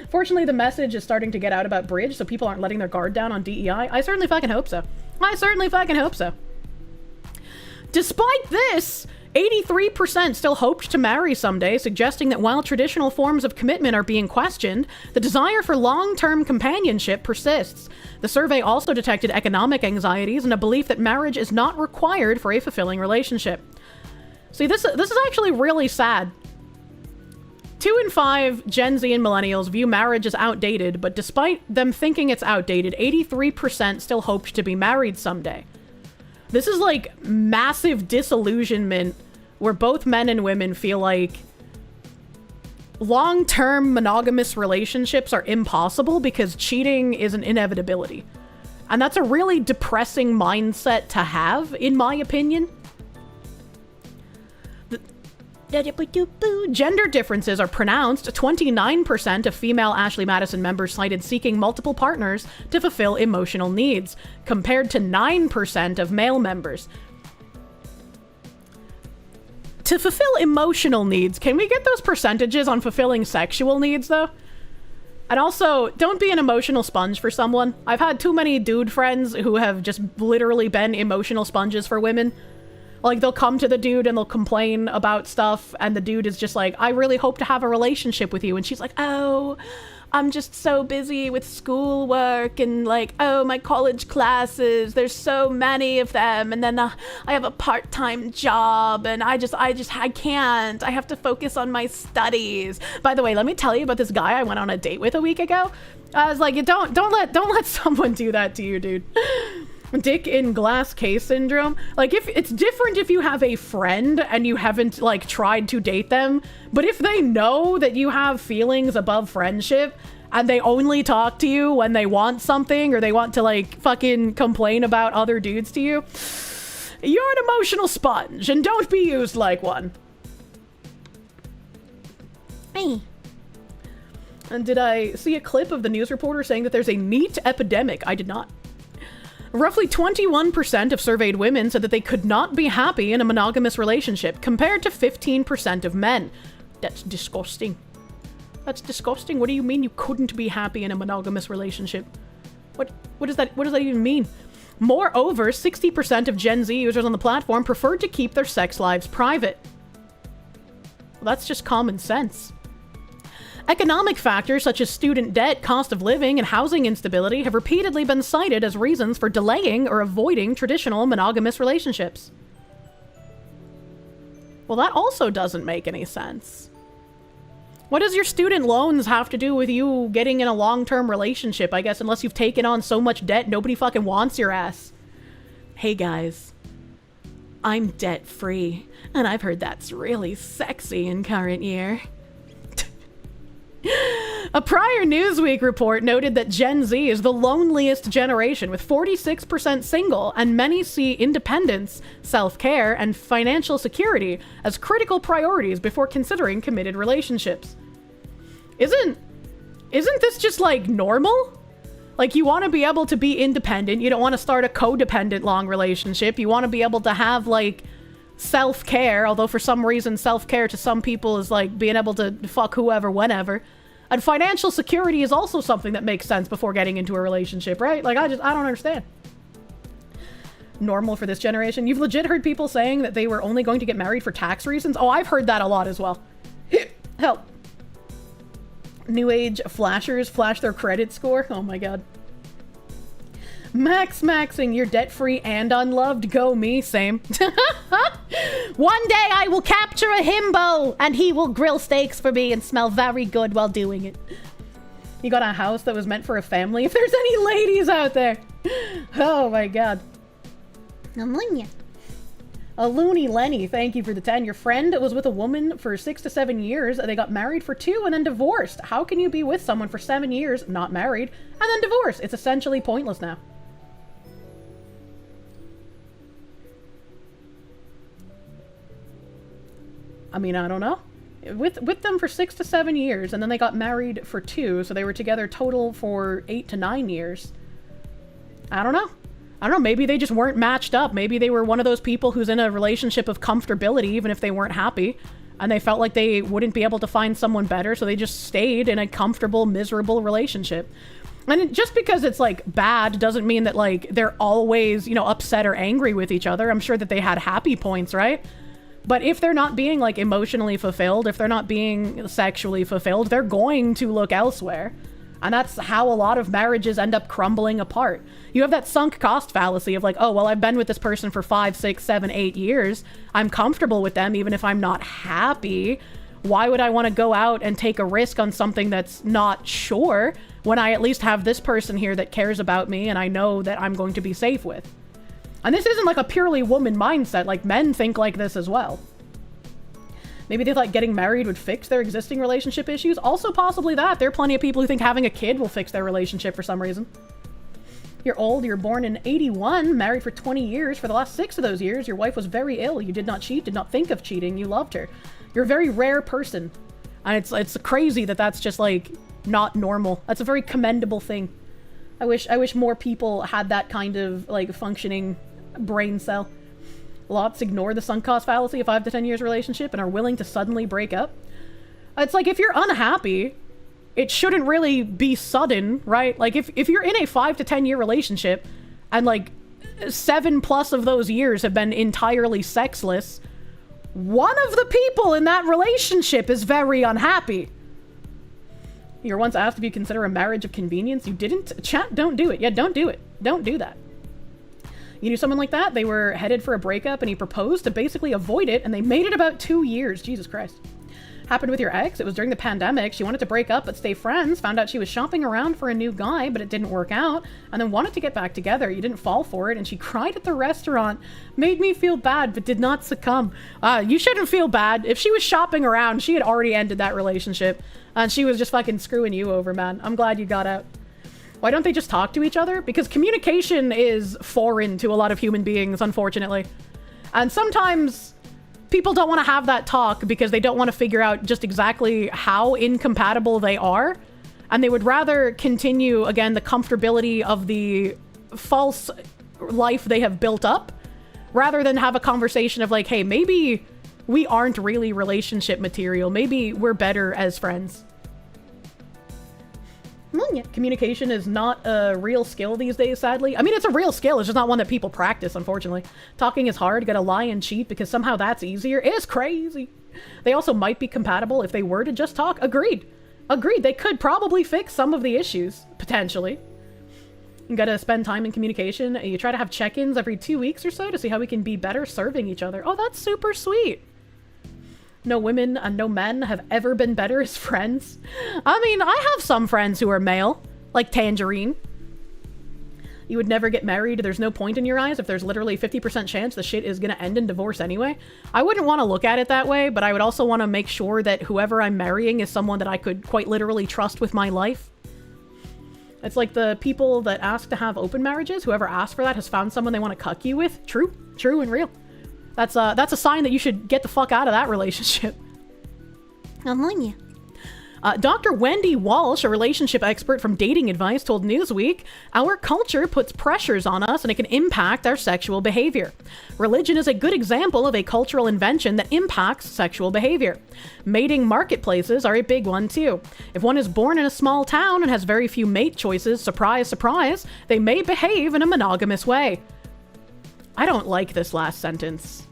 Fortunately, the message is starting to get out about Bridge, so people aren't letting their guard down on DEI. I certainly fucking hope so. I certainly fucking hope so. Despite this, 83% still hoped to marry someday, suggesting that while traditional forms of commitment are being questioned, the desire for long-term companionship persists. The survey also detected economic anxieties and a belief that marriage is not required for a fulfilling relationship. See, this is actually really sad. 2 in 5 Gen Z and millennials view marriage as outdated, but despite them thinking it's outdated, 83% still hoped to be married someday. This is like massive disillusionment where both men and women feel like long-term monogamous relationships are impossible because cheating is an inevitability. And that's a really depressing mindset to have, in my opinion. Gender differences are pronounced. 29% of female Ashley Madison members cited seeking multiple partners to fulfill emotional needs, compared to 9% of male members. To fulfill emotional needs, can we get those percentages on fulfilling sexual needs, though? And also, don't be an emotional sponge for someone. I've had too many dude friends who have just literally been emotional sponges for women. Like, they'll come to the dude and they'll complain about stuff, and the dude is just like, I really hope to have a relationship with you. And she's like, oh, I'm just so busy with schoolwork and like, oh, my college classes, there's so many of them. And then I have a part-time job and I can't. I have to focus on my studies. By the way, let me tell you about this guy I went on a date with a week ago. I was like, don't let someone do that to you, dude. Dick in glass case syndrome. Like, if it's different if you have a friend and you haven't like tried to date them, but if they know that you have feelings above friendship and they only talk to you when they want something or they want to like fucking complain about other dudes to you, you're an emotional sponge and don't be used like one. Hey. And did I see a clip of the news reporter saying that there's a meat epidemic? I did not. Roughly 21% of surveyed women said that they could not be happy in a monogamous relationship, compared to 15% of men. That's disgusting. That's disgusting. What do you mean you couldn't be happy in a monogamous relationship? What does that even mean? Moreover, 60% of Gen Z users on the platform preferred to keep their sex lives private. Well, that's just common sense. Economic factors such as student debt, cost of living, and housing instability have repeatedly been cited as reasons for delaying or avoiding traditional monogamous relationships. Well, that also doesn't make any sense. What does your student loans have to do with you getting in a long-term relationship? I guess unless you've taken on so much debt, nobody fucking wants your ass. Hey guys, I'm debt-free, and I've heard that's really sexy in current year. A prior Newsweek report noted that Gen Z is the loneliest generation, with 46% single, and many see independence, self-care, and financial security as critical priorities before considering committed relationships. Isn't this just like normal? Like, you want to be able to be independent, you don't want to start a codependent long relationship, you want to be able to have like self-care, although for some reason self-care to some people is like being able to fuck whoever whenever. And financial security is also something that makes sense before getting into a relationship, right? Like, I don't understand. Normal for this generation. You've legit heard people saying that they were only going to get married for tax reasons? Oh, I've heard that a lot as well. Help. New age flashers flash their credit score. Oh my god. Maxing, you're debt-free and unloved. Go me, same. One day I will capture a himbo and he will grill steaks for me and smell very good while doing it. You got a house that was meant for a family. If there's any ladies out there. Oh my god. A loony Lenny, thank you for the 10. Your friend was with a woman for 6 to 7 years. They got married for 2 and then divorced. How can you be with someone for 7 years, not married, and then divorce? It's essentially pointless now. I mean, I don't know. With them for 6 to 7 years, and then they got married for 2, so they were together total for 8 to 9 years. I don't know. Maybe they just weren't matched up. Maybe they were one of those people who's in a relationship of comfortability, even if they weren't happy, and they felt like they wouldn't be able to find someone better, so they just stayed in a comfortable, miserable relationship. And just because it's, like, bad doesn't mean that, like, they're always, you know, upset or angry with each other. I'm sure that they had happy points, right? But if they're not being, like, emotionally fulfilled, if they're not being sexually fulfilled, they're going to look elsewhere. And that's how a lot of marriages end up crumbling apart. You have that sunk cost fallacy of like, oh, well, I've been with this person for 5, 6, 7, 8 years. I'm comfortable with them even if I'm not happy. Why would I want to go out and take a risk on something that's not sure when I at least have this person here that cares about me and I know that I'm going to be safe with? And this isn't like a purely woman mindset. Like, men think like this as well. Maybe they thought getting married would fix their existing relationship issues. Also possibly that. There are plenty of people who think having a kid will fix their relationship for some reason. You're old, you're born in 81, married for 20 years. For the last 6 of those years, your wife was very ill. You did not cheat, did not think of cheating. You loved her. You're a very rare person. And it's crazy that that's just like not normal. That's a very commendable thing. I wish more people had that kind of like functioning brain cell. Lots ignore the sunk cost fallacy of 5 to 10 years relationship and are willing to suddenly break up. It's like, if you're unhappy, it shouldn't really be sudden, right? Like, if you're in a 5 to 10 year relationship and like 7+ of those years have been entirely sexless, one of the people in that relationship is very unhappy. You were once asked if you consider a marriage of convenience. You didn't? Chat, don't do it. Yeah, don't do it. Don't do that. You knew someone like that? They were headed for a breakup and he proposed to basically avoid it, and they made it about 2 years. Jesus Christ. Happened with your ex? It was during the pandemic. She wanted to break up but stay friends, found out she was shopping around for a new guy, but it didn't work out, and then wanted to get back together. You didn't fall for it, and she cried at the restaurant. Made me feel bad, but did not succumb. You shouldn't feel bad. If she was shopping around, she had already ended that relationship, and she was just fucking screwing you over, man. I'm glad you got out. Why don't they just talk to each other? Because communication is foreign to a lot of human beings, unfortunately. And sometimes people don't want to have that talk because they don't want to figure out just exactly how incompatible they are. And they would rather continue, again, the comfortability of the false life they have built up, rather than have a conversation of like, hey, maybe we aren't really relationship material. Maybe we're better as friends. Yeah. Communication is not a real skill these days, sadly. I mean, it's a real skill. It's just not one that people practice, unfortunately. Talking is hard. You gotta lie and cheat because somehow that's easier. It's crazy. They also might be compatible if they were to just talk. Agreed. Agreed. They could probably fix some of the issues, potentially. You gotta spend time in communication. You try to have check-ins every 2 weeks or so to see how we can be better serving each other. Oh, that's super sweet. No women and no men have ever been better as friends. I mean, I have some friends who are male, like Tangerine. You would never get married. There's no point in your eyes if there's literally 50% chance the shit is gonna end in divorce anyway. I wouldn't want to look at it that way, but I would also want to make sure that whoever I'm marrying is someone that I could quite literally trust with my life. It's like the people that ask to have open marriages. Whoever asked for that has found someone they want to cuck you with. True. True and real. That's a sign that you should get the fuck out of that relationship. I'm on you. Dr. Wendy Walsh, a relationship expert from Dating Advice, told Newsweek, our culture puts pressures on us and it can impact our sexual behavior. Religion is a good example of a cultural invention that impacts sexual behavior. Mating marketplaces are a big one too. If one is born in a small town and has very few mate choices, surprise, surprise, they may behave in a monogamous way. I don't like this last sentence.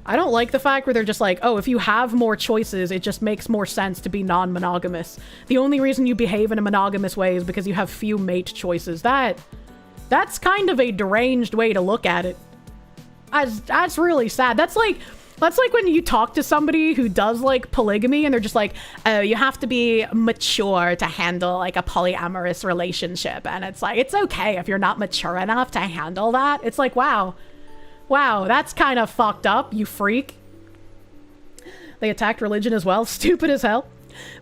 I don't like the fact where they're just like, oh, if you have more choices, it just makes more sense to be non-monogamous. The only reason you behave in a monogamous way is because you have few mate choices. That's kind of a deranged way to look at it. That's really sad. That's like when you talk to somebody who does like polygamy and they're just like, oh, you have to be mature to handle like a polyamorous relationship. And it's like, it's okay if you're not mature enough to handle that. It's like, wow, that's kind of fucked up, you freak. They attacked religion as well. Stupid as hell.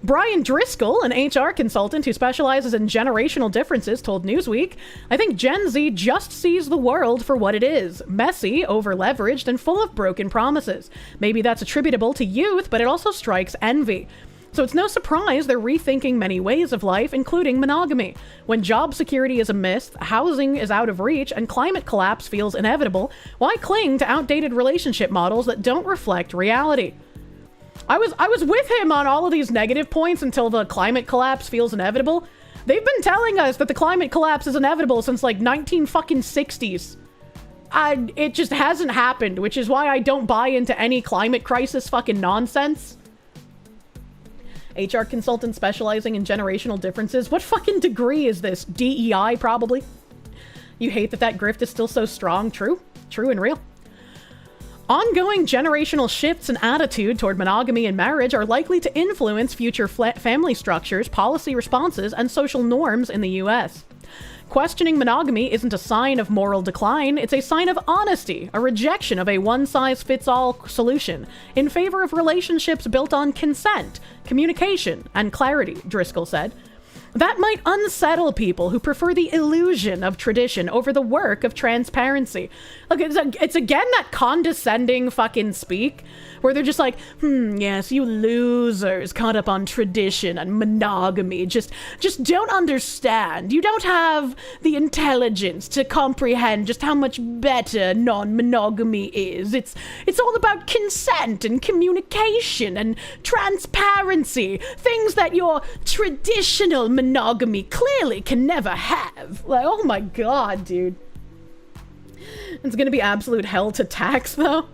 Brian Driscoll, an HR consultant who specializes in generational differences, told Newsweek, I think Gen Z just sees the world for what it is. Messy, over-leveraged, and full of broken promises. Maybe that's attributable to youth, but it also strikes envy. So it's no surprise they're rethinking many ways of life, including monogamy. When job security is a myth, housing is out of reach, and climate collapse feels inevitable, why cling to outdated relationship models that don't reflect reality? I was with him on all of these negative points until the climate collapse feels inevitable. They've been telling us that the climate collapse is inevitable since like 1960s. It just hasn't happened, which is why I don't buy into any climate crisis fucking nonsense. HR consultant specializing in generational differences. What fucking degree is this? DEI, probably. You hate that grift is still so strong. True and real. Ongoing generational shifts in attitude toward monogamy and marriage are likely to influence future family structures, policy responses, and social norms in the US. Questioning monogamy isn't a sign of moral decline, it's a sign of honesty, a rejection of a one-size-fits-all solution, in favor of relationships built on consent, communication, and clarity, Driscoll said. That might unsettle people who prefer the illusion of tradition over the work of transparency. Look, it's again that condescending fucking speak where they're just like, yes, you losers caught up on tradition and monogamy just don't understand. You don't have the intelligence to comprehend just how much better non-monogamy is. It's all about consent and communication and transparency, things that your traditional monogamy clearly can never have. Like, oh my god, dude. It's gonna be absolute hell to tax, though.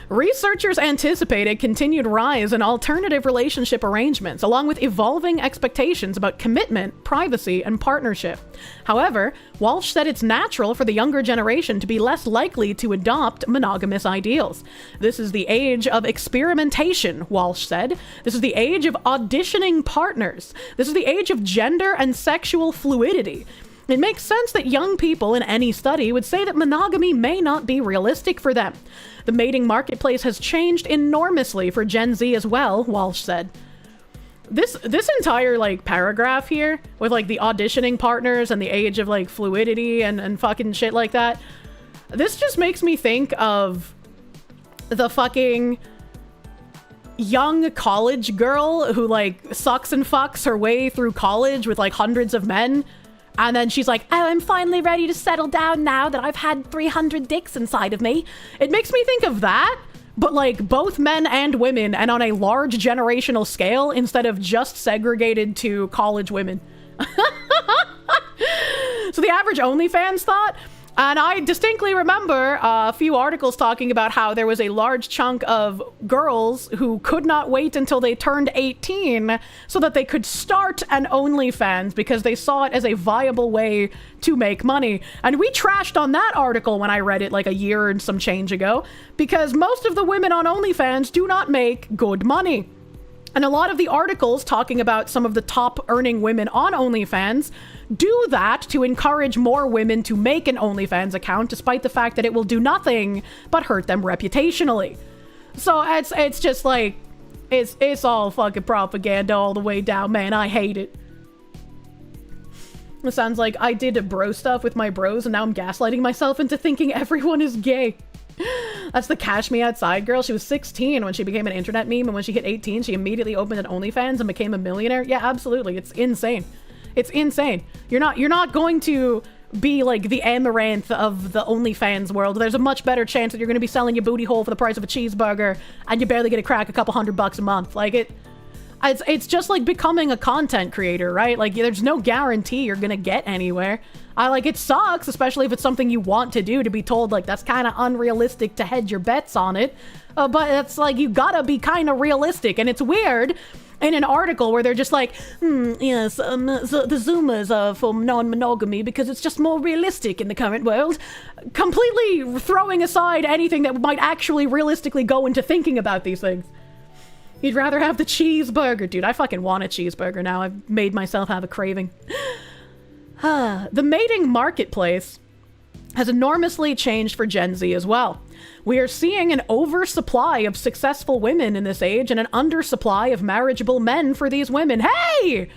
Researchers anticipate a continued rise in alternative relationship arrangements, along with evolving expectations about commitment, privacy, and partnership. However, Walsh said it's natural for the younger generation to be less likely to adopt monogamous ideals. This is the age of experimentation, Walsh said. This is the age of auditioning partners. This is the age of gender and sexual fluidity. It makes sense that young people in any study would say that monogamy may not be realistic for them. The mating marketplace has changed enormously for Gen Z as well, Walsh said. This entire like paragraph here with like the auditioning partners and the age of like fluidity and fucking shit like that, this just makes me think of the fucking young college girl who like sucks and fucks her way through college with like hundreds of men. And then she's like, oh, I'm finally ready to settle down now that I've had 300 dicks inside of me. It makes me think of that, but like both men and women and on a large generational scale instead of just segregated to college women. So the average OnlyFans thought, and I distinctly remember a few articles talking about how there was a large chunk of girls who could not wait until they turned 18 so that they could start an OnlyFans because they saw it as a viable way to make money. And we trashed on that article when I read it like a year and some change ago because most of the women on OnlyFans do not make good money. And a lot of the articles talking about some of the top earning women on OnlyFans do that to encourage more women to make an OnlyFans account, despite the fact that it will do nothing but hurt them reputationally. So it's just like, it's all fucking propaganda all the way down, man. I hate it. It sounds like I did bro stuff with my bros and now I'm gaslighting myself into thinking everyone is gay. That's the Cash Me Outside girl. She was 16 when she became an internet meme, and when she hit 18, she immediately opened an OnlyFans and became a millionaire. Yeah, absolutely. It's insane. It's insane. You're not going to be like the Amaranth of the OnlyFans world. There's a much better chance that you're going to be selling your booty hole for the price of a cheeseburger, and you barely get a crack a couple $100 a month. Like it's just like becoming a content creator, right? Like there's no guarantee you're going to get anywhere. It sucks, especially if it's something you want to do, to be told, like, that's kind of unrealistic to hedge your bets on it. But it's like, you gotta be kind of realistic. And it's weird in an article where they're just like, yes, so the Zoomers for non-monogamy because it's just more realistic in the current world. Completely throwing aside anything that might actually realistically go into thinking about these things. You'd rather have the cheeseburger. Dude, I fucking want a cheeseburger now. I've made myself have a craving. The mating marketplace has enormously changed for Gen Z as well. We are seeing an oversupply of successful women in this age and an undersupply of marriageable men for these women. Hey,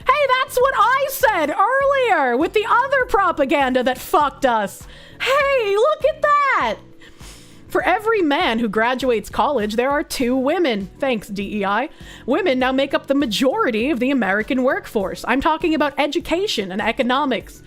that's what I said earlier with the other propaganda that fucked us. Hey, look at that. For every man who graduates college, there are 2 women. Thanks, DEI. Women now make up the majority of the American workforce. I'm talking about education and economics.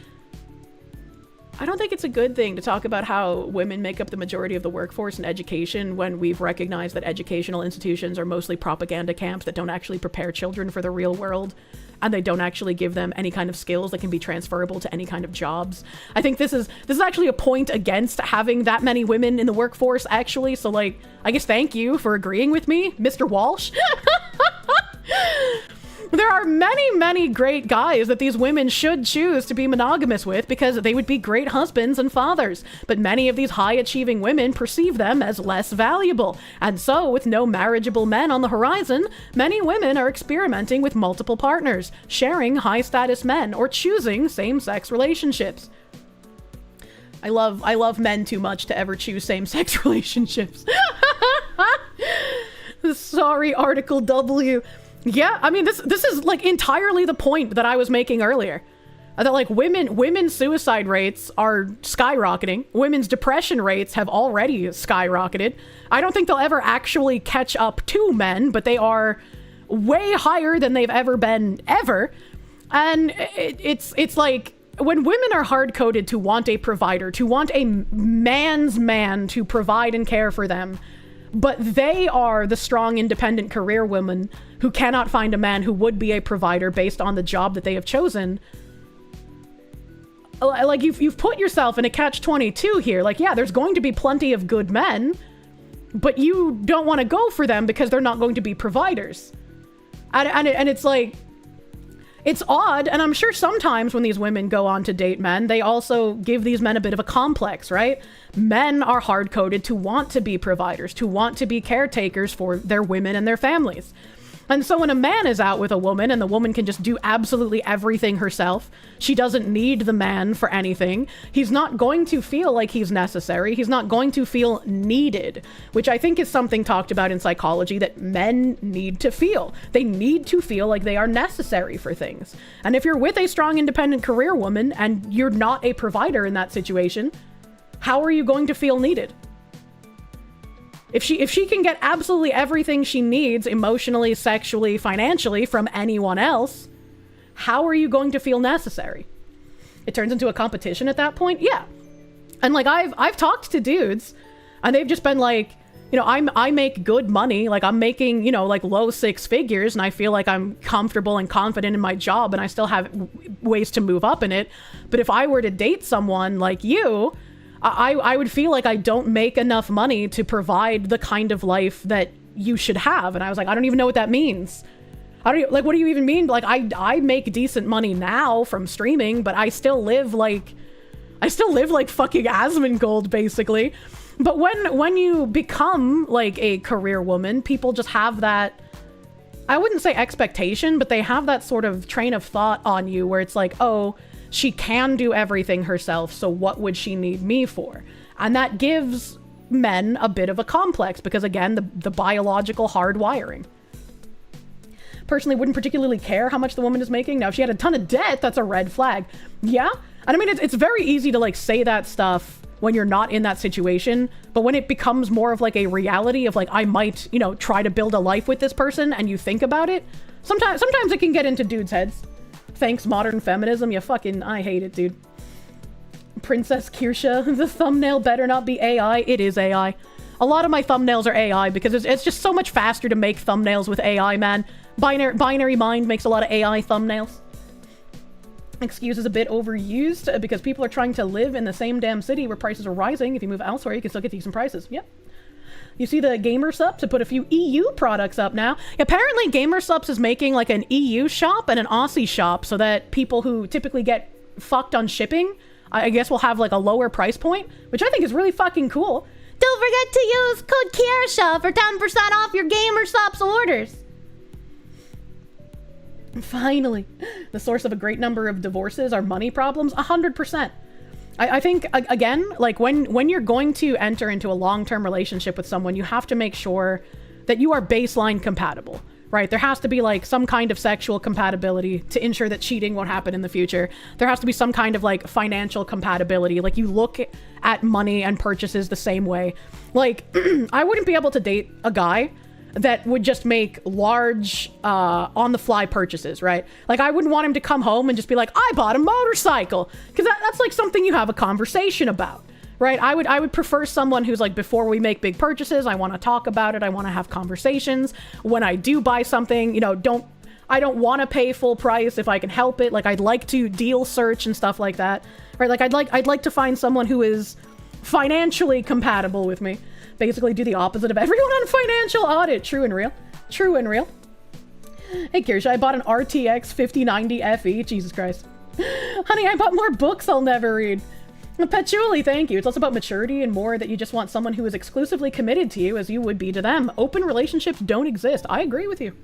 I don't think it's a good thing to talk about how women make up the majority of the workforce in education when we've recognized that educational institutions are mostly propaganda camps that don't actually prepare children for the real world, and they don't actually give them any kind of skills that can be transferable to any kind of jobs. I think this is actually a point against having that many women in the workforce, actually. So, like, I guess thank you for agreeing with me, Mr. Walsh. There are many, many great guys that these women should choose to be monogamous with because they would be great husbands and fathers. But many of these high-achieving women perceive them as less valuable. And so, with no marriageable men on the horizon, many women are experimenting with multiple partners, sharing high-status men, or choosing same-sex relationships. I love men too much to ever choose same-sex relationships. Sorry, Article W. Yeah, I mean, this is like entirely the point that I was making earlier. That like women's suicide rates are skyrocketing. Women's depression rates have already skyrocketed. I don't think they'll ever actually catch up to men, but they are way higher than they've ever been ever. And it's like when women are hard-coded to want a provider, to want a man's man to provide and care for them, but they are the strong, independent career women who cannot find a man who would be a provider based on the job that they have chosen. Like, you've put yourself in a catch-22 here. Like, yeah, there's going to be plenty of good men, but you don't want to go for them because they're not going to be providers. And it's like, it's odd, and I'm sure sometimes when these women go on to date men, they also give these men a bit of a complex, right? Men are hard-coded to want to be providers, to want to be caretakers for their women and their families. And so when a man is out with a woman and the woman can just do absolutely everything herself, she doesn't need the man for anything, he's not going to feel like he's necessary. He's not going to feel needed, which I think is something talked about in psychology that men need to feel. They need to feel like they are necessary for things. And if you're with a strong, independent career woman and you're not a provider in that situation, how are you going to feel needed? If she can get absolutely everything she needs emotionally, sexually, financially from anyone else, how are you going to feel necessary? It turns into a competition at that point? Yeah. And like I've talked to dudes and they've just been like, you know, I make good money, like I'm making, you know, like low 6 figures and I feel like I'm comfortable and confident in my job and I still have ways to move up in it. But if I were to date someone like you, I would feel like I don't make enough money to provide the kind of life that you should have. And I was like, I don't even know what that means. Like, what do you even mean? Like, I make decent money now from streaming, but I still live like fucking Asmongold, basically. But when you become like a career woman, people just have that, I wouldn't say expectation, but they have that sort of train of thought on you where it's like, oh, she can do everything herself, so what would she need me for? And that gives men a bit of a complex because, again, the biological hardwiring. Personally, wouldn't particularly care how much the woman is making. Now, if she had a ton of debt, that's a red flag. Yeah? And I mean, it's very easy to, like, say that stuff when you're not in that situation, but when it becomes more of, like, a reality of, like, I might, you know, try to build a life with this person, and you think about it, sometimes it can get into dudes' heads. Thanks, modern feminism. You fucking, I hate it, dude. Princess Kirsche, the thumbnail better not be AI. It is AI. A lot of my thumbnails are AI because it's just so much faster to make thumbnails with AI, man. Binary Mind makes a lot of AI thumbnails. excuse is a bit overused because people are trying to live in the same damn city where prices are rising. If you move elsewhere, you can still get decent prices. Yep. You see the GamerSups to put a few EU products up now. Apparently GamerSups is making like an EU shop and an Aussie shop so that people who typically get fucked on shipping, I guess, will have like a lower price point, which I think is really fucking cool. Don't forget to use code Kirsche for 10% off your GamerSups orders. Finally, the source of a great number of divorces are money problems. 100%. I think, again, like when you're going to enter into a long-term relationship with someone, you have to make sure that you are baseline compatible, right? There has to be like some kind of sexual compatibility to ensure that cheating won't happen in the future. There has to be some kind of like financial compatibility. Like you look at money and purchases the same way. Like I wouldn't be able to date a guy that would just make large on-the-fly purchases, right? Like I wouldn't want him to come home and just be like, I bought a motorcycle, because that's like something you have a conversation about, right? I would prefer someone who's like, before we make big purchases, I want to talk about it, I want to have conversations. When I do buy something, you know, I don't want to pay full price if I can help it. Like I'd like to deal search and stuff like that, right? Like I'd like to find someone who is financially compatible with me. Basically do the opposite of everyone on financial audit. True and real. True and real. Hey Kirsche, I bought an RTX 5090 FE. Jesus Christ. Honey, I bought more books I'll never read. Patchouli, thank you. It's also about maturity and more that you just want someone who is exclusively committed to you as you would be to them. Open relationships don't exist. I agree with you.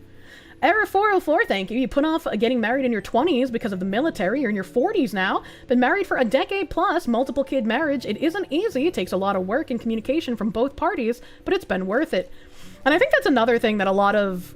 Error 404, thank you. You put off getting married in your 20s because of the military. You're in your 40s now. Been married for a decade plus, multiple kid marriage. It isn't easy. It takes a lot of work and communication from both parties, but it's been worth it. And I think that's another thing that a lot of,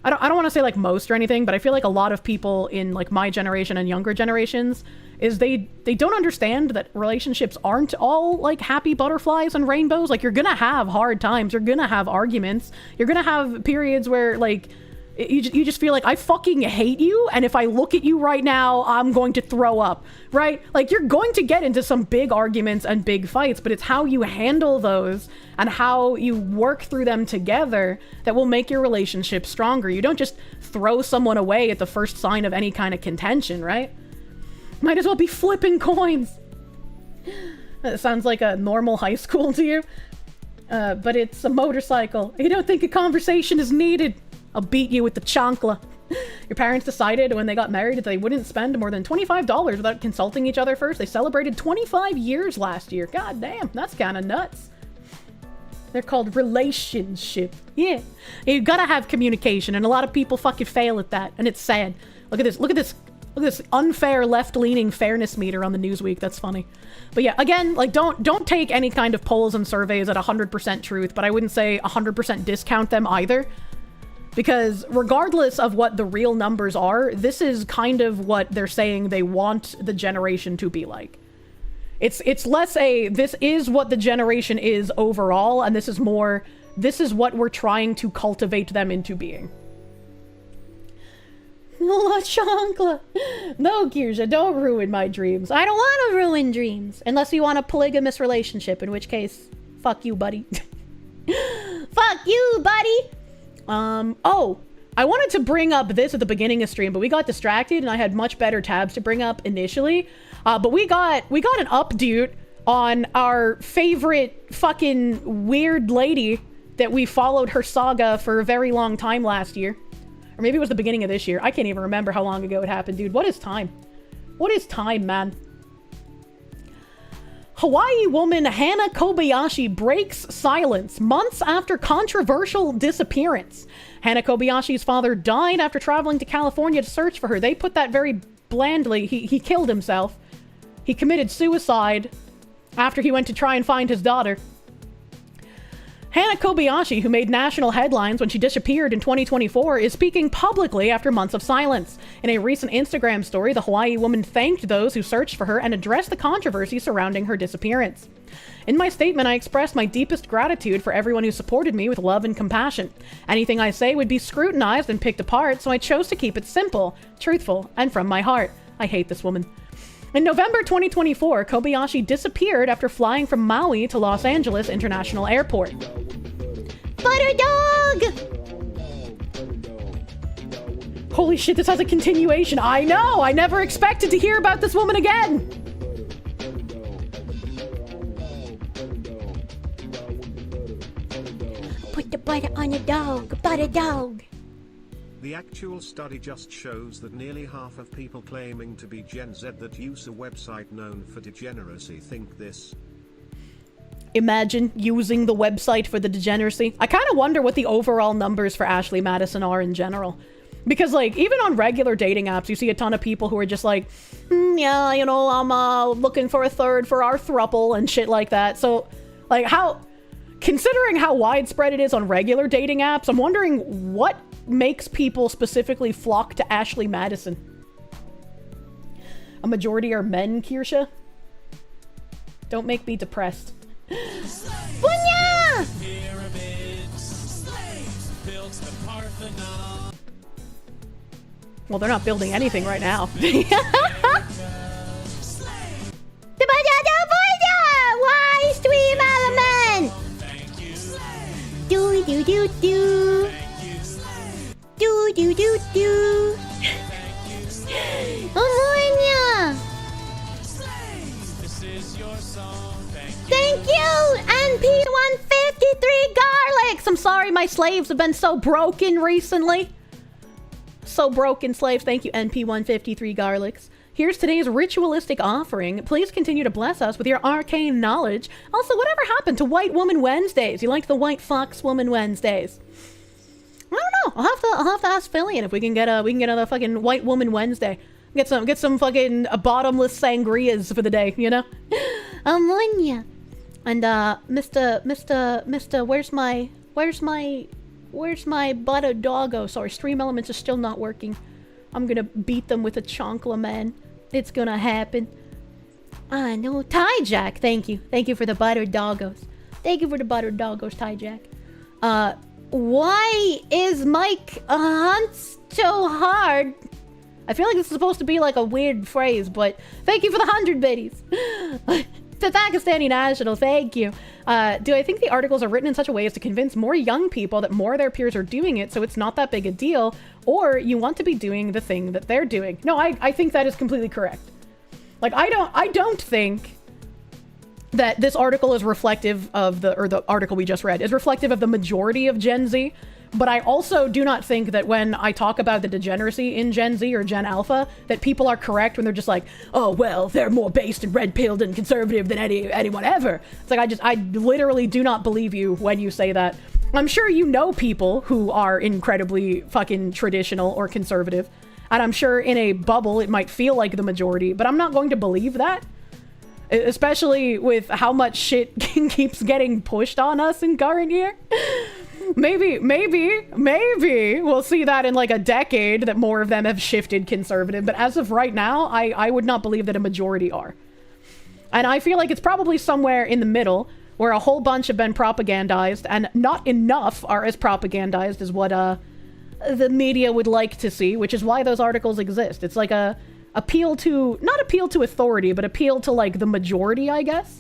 I don't want to say like most or anything, but I feel like a lot of people in like my generation and younger generations is they don't understand that relationships aren't all like happy butterflies and rainbows. Like you're gonna have hard times. You're gonna have arguments. You're gonna have periods where like, you just feel like I fucking hate you, and if I look at you right now, I'm going to throw up, right? Like you're going to get into some big arguments and big fights, but it's how you handle those and how you work through them together that will make your relationship stronger. You don't just throw someone away at the first sign of any kind of contention, right? Might as well be flipping coins. That sounds like a normal high school to you, but it's a motorcycle. You don't think a conversation is needed? I'll beat you with the chancla. Your parents decided when they got married that they wouldn't spend more than $25 without consulting each other first. They celebrated 25 years last year. God damn, that's kind of nuts. They're called relationship. Yeah. You gotta have communication, and a lot of people fucking fail at that, and it's sad. Look at this. Look at this. Look at this unfair left-leaning fairness meter on the Newsweek. That's funny. But yeah, again, like don't take any kind of polls and surveys at 100% truth, but I wouldn't say 100% discount them either. Because regardless of what the real numbers are, this is kind of what they're saying they want the generation to be like. It's less this is what the generation is overall, and this is more, this is what we're trying to cultivate them into being. La chancla. No, Kirsche, don't ruin my dreams. I don't want to ruin dreams. Unless you want a polygamous relationship, in which case, fuck you, buddy. Fuck you, buddy. Oh, I wanted to bring up this at the beginning of stream, but we got distracted and I had much better tabs to bring up initially. But we got an update on our favorite fucking weird lady that we followed her saga for a very long time last year. Or maybe it was the beginning of this year. I can't even remember how long ago it happened, dude. What is time? What is time, man? Hawaii woman Hana Kobayashi breaks silence months after controversial disappearance. Hana Kobayashi's father died after traveling to California to search for her. They put that very blandly. He killed himself. He committed suicide after he went to try and find his daughter. Hana Kobayashi, who made national headlines when she disappeared in 2024, is speaking publicly after months of silence. In a recent Instagram story, the Hawaii woman thanked those who searched for her and addressed the controversy surrounding her disappearance. In my statement, I expressed my deepest gratitude for everyone who supported me with love and compassion. Anything I say would be scrutinized and picked apart, so I chose to keep it simple, truthful, and from my heart. I hate this woman. In November 2024, Kobayashi disappeared after flying from Maui to Los Angeles International Airport. Butter dog! Holy shit, this has a continuation. I know! I never expected to hear about this woman again! Put the butter on a dog. Butter dog. The actual study just shows that nearly half of people claiming to be Gen Z that use a website known for degeneracy think this. Imagine using the website for the degeneracy. I kind of wonder what the overall numbers for Ashley Madison are in general. Because, like, even on regular dating apps, you see a ton of people who are just like, yeah, you know, I'm looking for a third for our throuple and shit like that. So, like, considering how widespread it is on regular dating apps, I'm wondering what makes people specifically flock to Ashley Madison. A majority are men, Kirsche? Don't make me depressed. Bunya! Well, they're not building anything right now. Why stream element? Do do do do. Do do do do. Bunya! Thank you, NP153 Garlics! I'm sorry my slaves have been so broken recently. So broken, slaves. Thank you, NP153 Garlics. Here's today's ritualistic offering. Please continue to bless us with your arcane knowledge. Also, whatever happened to White Woman Wednesdays? You liked the White Fox Woman Wednesdays? I don't know. I'll have to ask Fillion if we can get a fucking White Woman Wednesday. Get some fucking bottomless sangrias for the day, you know? Bunya. And Mr. Where's my butter doggo? Sorry, Stream Elements is still not working. I'm gonna beat them with a chonkla, man. It's gonna happen. Ah, no. Ty Jack, thank you. Thank you for the butter doggos. Thank you for the butter doggos, Ty Jack. Why is Mike Hunt so hard? I feel like this is supposed to be like a weird phrase, but thank you for the 100 biddies. The Pakistani National, thank you. Do I think the articles are written in such a way as to convince more young people that more of their peers are doing it, so it's not that big a deal, or you want to be doing the thing that they're doing? No, I think that is completely correct. Like, I don't think that this article is reflective of the article we just read is reflective of the majority of Gen Z. But I also do not think that when I talk about the degeneracy in Gen Z or Gen Alpha, that people are correct when they're just like, oh, well, they're more based and red-pilled and conservative than anyone ever. It's like, I literally do not believe you when you say that. I'm sure you know people who are incredibly fucking traditional or conservative. And I'm sure in a bubble it might feel like the majority, but I'm not going to believe that. Especially with how much shit keeps getting pushed on us in current year. Maybe we'll see that in like a decade that more of them have shifted conservative. But as of right now, I would not believe that a majority are. And I feel like it's probably somewhere in the middle where a whole bunch have been propagandized and not enough are as propagandized as what the media would like to see, which is why those articles exist. It's like not appeal to authority, but appeal to like the majority, I guess.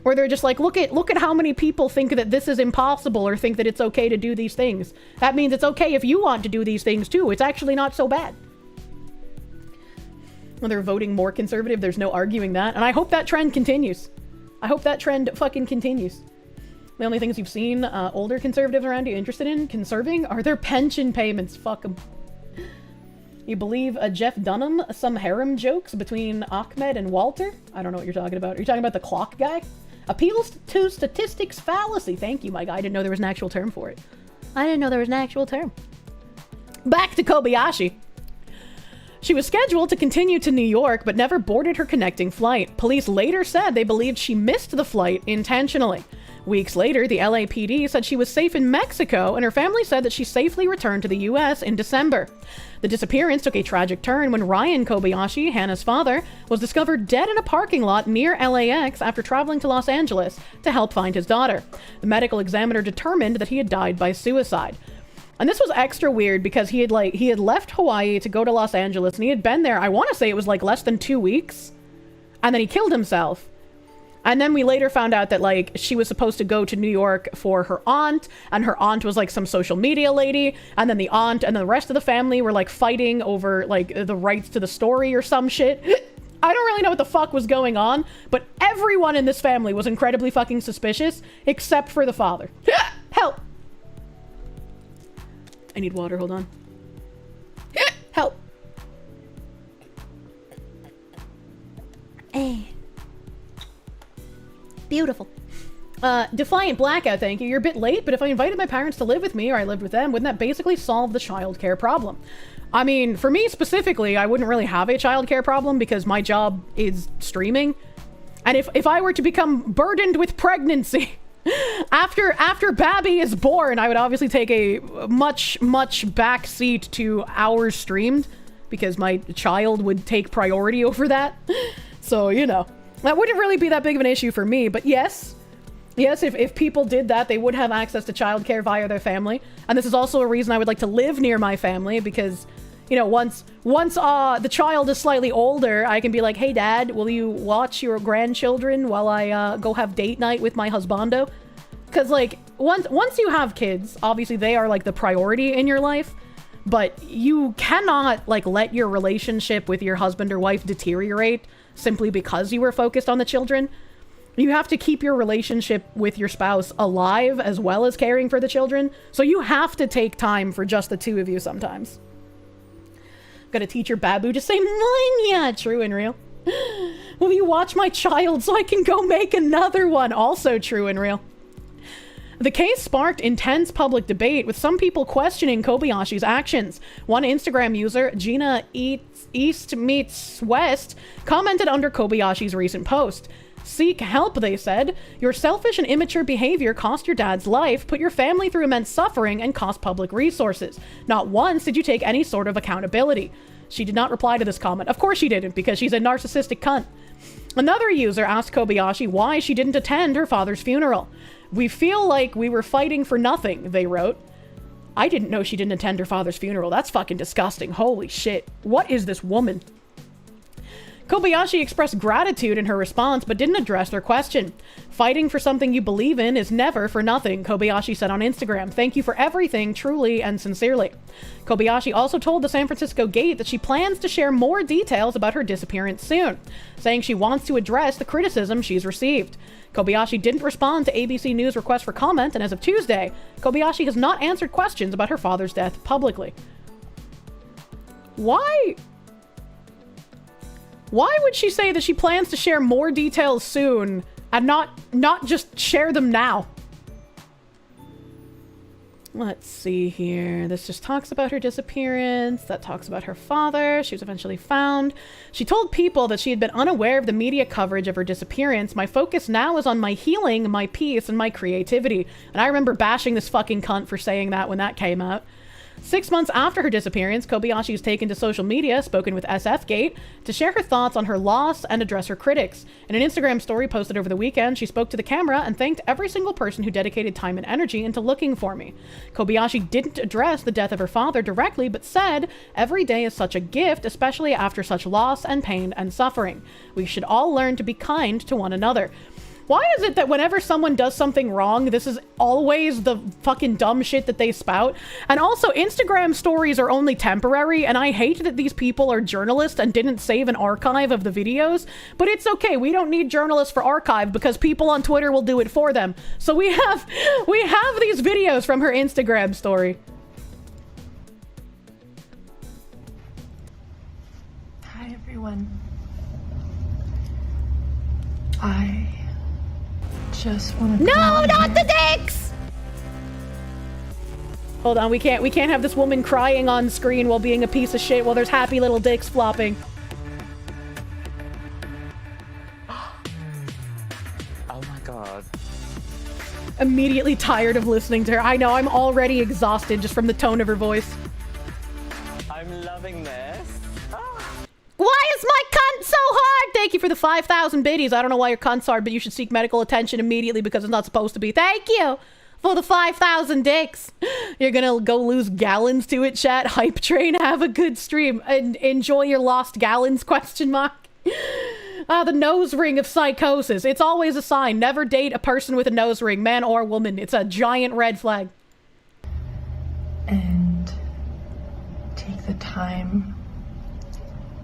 Where they're just like, look at how many people think that this is impossible or think that it's okay to do these things. That means it's okay if you want to do these things too. It's actually not so bad. When they're voting more conservative, there's no arguing that. And I hope that trend continues. I hope that trend fucking continues. The only things you've seen older conservatives around you interested in conserving are their pension payments. Fuck them. You believe Jeff Dunham some harem jokes between Ahmed and Walter? I don't know what you're talking about. Are you talking about the clock guy? Appeals to statistics fallacy. Thank you, Mike. I didn't know there was an actual term for it. I didn't know there was an actual term. Back to Kobayashi. She was scheduled to continue to New York, but never boarded her connecting flight. Police later said they believed she missed the flight intentionally. Weeks later, the LAPD said she was safe in Mexico, and her family said that she safely returned to the U.S. in December. The disappearance took a tragic turn when Ryan Kobayashi, Hannah's father, was discovered dead in a parking lot near LAX after traveling to Los Angeles to help find his daughter. The medical examiner determined that he had died by suicide. And this was extra weird because he had left Hawaii to go to Los Angeles, and he had been there, I want to say it was like less than 2 weeks, and then he killed himself. And then we later found out that, like, she was supposed to go to New York for her aunt, and her aunt was, like, some social media lady, and then the aunt and the rest of the family were, like, fighting over, like, the rights to the story or some shit. I don't really know what the fuck was going on, but everyone in this family was incredibly fucking suspicious, except for the father. Help! I need water, hold on. Help! Beautiful. Defiant Blackout, thank you. You're a bit late, but if I invited my parents to live with me or I lived with them, wouldn't that basically solve the childcare problem? I mean, for me specifically, I wouldn't really have a childcare problem because my job is streaming. And if I were to become burdened with pregnancy after Babby is born, I would obviously take a much back seat to hours streamed because my child would take priority over that. So, you know, that wouldn't really be that big of an issue for me, but yes, if people did that, they would have access to childcare via their family. And this is also a reason I would like to live near my family because, you know, once the child is slightly older, I can be like, hey dad, will you watch your grandchildren while I go have date night with my husbando? Because, like, once you have kids, obviously they are, like, the priority in your life, but you cannot, like, let your relationship with your husband or wife deteriorate simply because you were focused on the children. You have to keep your relationship with your spouse alive as well as caring for the children. So you have to take time for just the two of you sometimes. Gotta teach your babu to say mine, yeah, true and real. Will you watch my child so I can go make another one? Also true and real. The case sparked intense public debate, with some people questioning Kobayashi's actions. One Instagram user, Gina East Meets West, commented under Kobayashi's recent post. Seek help, they said. Your selfish and immature behavior cost your dad's life, put your family through immense suffering, and cost public resources. Not once did you take any sort of accountability. She did not reply to this comment. Of course she didn't, because she's a narcissistic cunt. Another user asked Kobayashi why she didn't attend her father's funeral. We feel like we were fighting for nothing, they wrote. I didn't know she didn't attend her father's funeral. That's fucking disgusting. Holy shit. What is this woman? Kobayashi expressed gratitude in her response, but didn't address their question. Fighting for something you believe in is never for nothing, Kobayashi said on Instagram. Thank you for everything, truly and sincerely. Kobayashi also told the San Francisco Gate that she plans to share more details about her disappearance soon, saying she wants to address the criticism she's received. Kobayashi didn't respond to ABC News' request for comment, and as of Tuesday, Kobayashi has not answered questions about her father's death publicly. Why would she say that she plans to share more details soon and not just share them now? Let's see here. This just talks about her disappearance. That talks about her father. She was eventually found. She told people that she had been unaware of the media coverage of her disappearance. My focus now is on my healing, my peace, and my creativity. And I remember bashing this fucking cunt for saying that when that came out. 6 months after her disappearance, Kobayashi has taken to social media, spoken with SFgate, to share her thoughts on her loss and address her critics. In an Instagram story posted over the weekend, she spoke to the camera and thanked every single person who dedicated time and energy into looking for me. Kobayashi didn't address the death of her father directly, but said, "Every day is such a gift, especially after such loss and pain and suffering. We should all learn to be kind to one another." Why is it that whenever someone does something wrong, this is always the fucking dumb shit that they spout? And also, Instagram stories are only temporary, and I hate that these people are journalists and didn't save an archive of the videos. But it's okay, we don't need journalists for archive because people on Twitter will do it for them. So we have these videos from her Instagram story. Hi everyone. I just want to. No, not the dicks! Hold on, we can't have this woman crying on screen while being a piece of shit while there's happy little dicks flopping. Oh my god. Immediately tired of listening to her. I know, I'm already exhausted just from the tone of her voice. I'm loving this. Why is my cunt so hard? Thank you for the 5,000 biddies. I don't know why your cunt's hard, but you should seek medical attention immediately because it's not supposed to be. Thank you for the 5,000 dicks. You're gonna go lose gallons to it, chat. Hype train, have a good stream. And enjoy your lost gallons, question mark. Ah, the nose ring of psychosis. It's always a sign. Never date a person with a nose ring, man or woman. It's a giant red flag. And take the time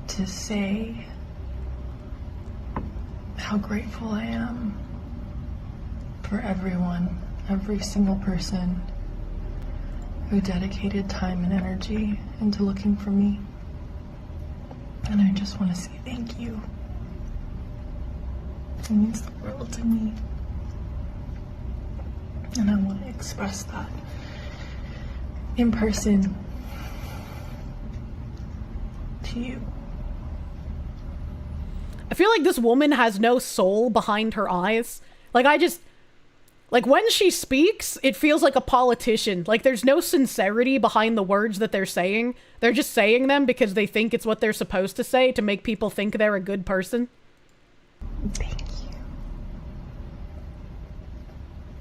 to say how grateful I am for everyone, every single person who dedicated time and energy into looking for me. And I just want to say thank you. It means the world to me. And I want to express that in person to you. I feel like this woman has no soul behind her eyes. Like, like, when she speaks, it feels like a politician. Like, there's no sincerity behind the words that they're saying. They're just saying them because they think it's what they're supposed to say to make people think they're a good person. Thank you.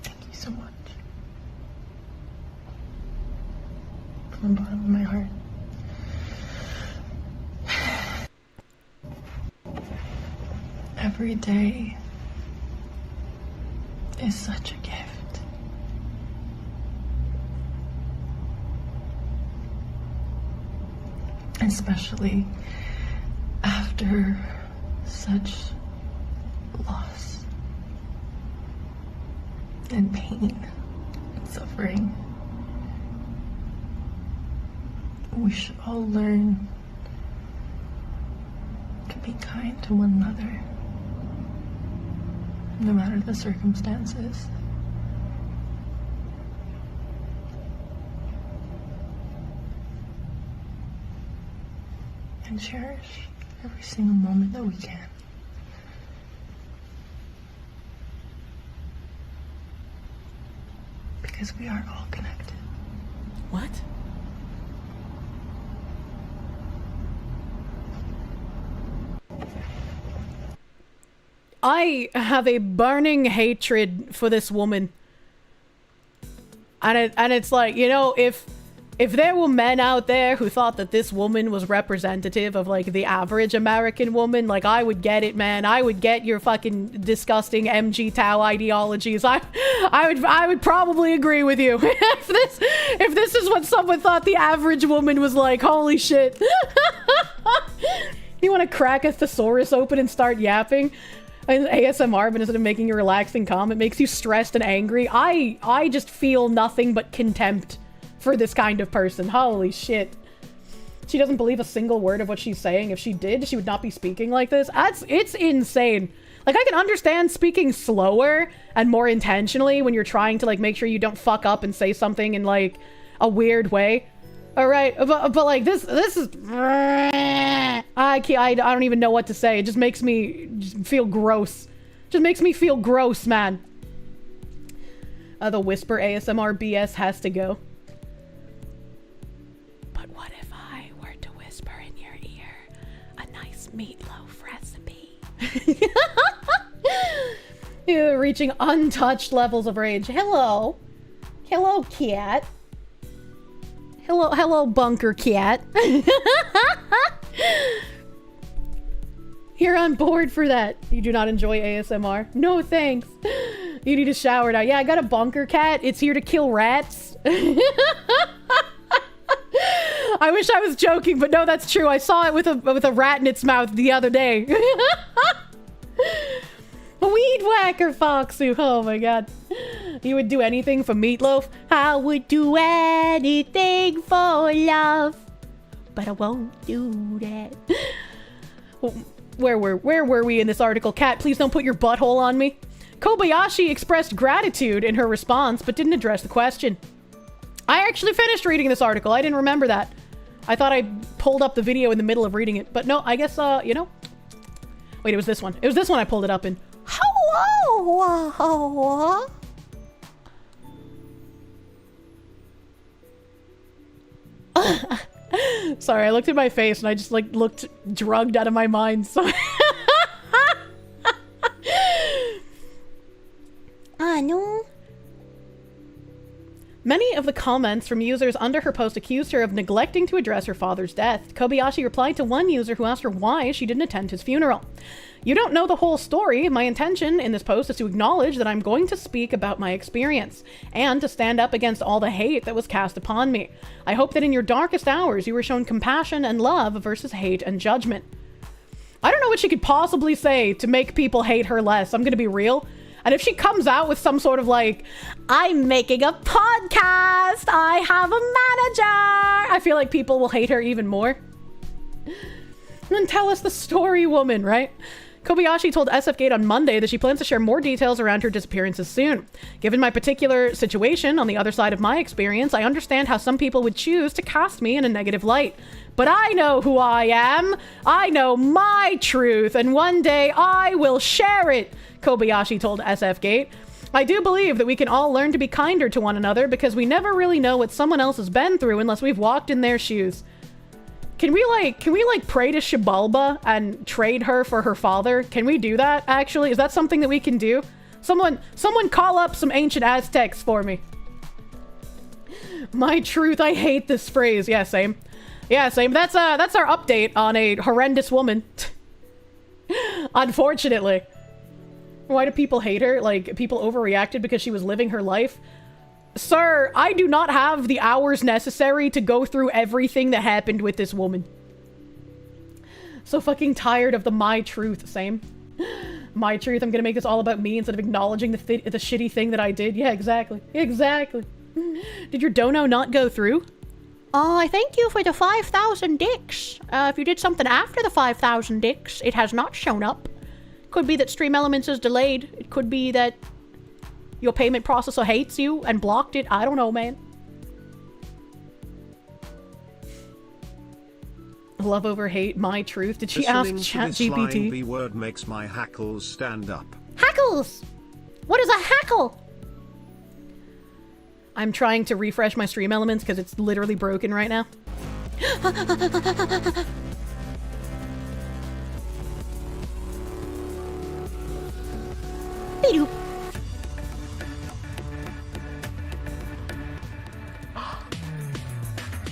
Thank you so much. From the bottom of my heart. Every day is such a gift. Especially after such loss and pain and suffering. We should all learn to be kind to one another, no matter the circumstances. And cherish every single moment that we can. Because we are all connected. What? I have a burning hatred for this woman. And it's like, you know, if there were men out there who thought that this woman was representative of, like, the average American woman, like, I would get it, man. I would get your fucking disgusting MG Tau ideologies. I would probably agree with you. if this is what someone thought the average woman was like, holy shit. You want to crack a thesaurus open and start yapping? ASMR, but instead of making a relaxing comment, makes you stressed and angry. I just feel nothing but contempt for this kind of person. Holy shit. She doesn't believe a single word of what she's saying. If she did, she would not be speaking like this. It's insane. Like, I can understand speaking slower and more intentionally when you're trying to, like, make sure you don't fuck up and say something in, like, a weird way. All right, but like, this is... I don't even know what to say. It just makes me feel gross. Just makes me feel gross, man. The whisper ASMR BS has to go. But what if I were to whisper in your ear a nice meatloaf recipe? You're reaching untouched levels of rage. Hello. Hello, cat. Hello, bunker cat. You're on board for that. You do not enjoy ASMR? No, thanks. You need a shower now. Yeah, I got a bunker cat. It's here to kill rats. I wish I was joking, but no, that's true. I saw it with a rat in its mouth the other day. Weed whacker, Foxu. Oh my god. You would do anything for meatloaf? I would do anything for love, but I won't do that. Where were we in this article? Cat, please don't put your butthole on me. Kobayashi expressed gratitude in her response, but didn't address the question. I actually finished reading this article. I didn't remember that. I thought I pulled up the video in the middle of reading it, but no, I guess, you know. Wait, it was this one. It was this one I pulled it up in. Hello. Sorry, I looked at my face and I just, like, looked drugged out of my mind. So no. Many of the comments from users under her post accused her of neglecting to address her father's death. Kobayashi replied to one user who asked her why she didn't attend his funeral. You don't know the whole story. My intention in this post is to acknowledge that I'm going to speak about my experience and to stand up against all the hate that was cast upon me. I hope that in your darkest hours you were shown compassion and love versus hate and judgment. I don't know what she could possibly say to make people hate her less. I'm gonna be real. And if she comes out with some sort of like, I'm making a podcast, I have a manager, I feel like people will hate her even more. And then tell us the story, woman, right? Kobayashi told SFGate on Monday that she plans to share more details around her disappearances soon. Given my particular situation on the other side of my experience, I understand how some people would choose to cast me in a negative light. But I know who I am. I know my truth, and one day I will share it, Kobayashi told SFGate. I do believe that we can all learn to be kinder to one another because we never really know what someone else has been through unless we've walked in their shoes. Can we pray to Xibalba and trade her for her father? Can we do that, actually? Is that something that we can do? Someone call up some ancient Aztecs for me. My truth, I hate this phrase. Yeah, same. Yeah, same. That's our update on a horrendous woman. Unfortunately. Why do people hate her? Like, people overreacted because she was living her life? Sir, I do not have the hours necessary to go through everything that happened with this woman. So fucking tired of the my truth. Same. My truth, I'm gonna make this all about me instead of acknowledging the shitty thing that I did. Yeah, exactly. Exactly. Did your dono not go through? Oh, I thank you for the 5,000 dicks. If you did something after the 5,000 dicks, it has not shown up. Could be that Stream Elements is delayed. It could be that your payment processor hates you and blocked it. I don't know, man. Love over hate, my truth. Did she ask ChatGPT? The word makes my hackles stand up. Hackles! What is a hackle? I'm trying to refresh my Stream Elements because it's literally broken right now. Beedoo.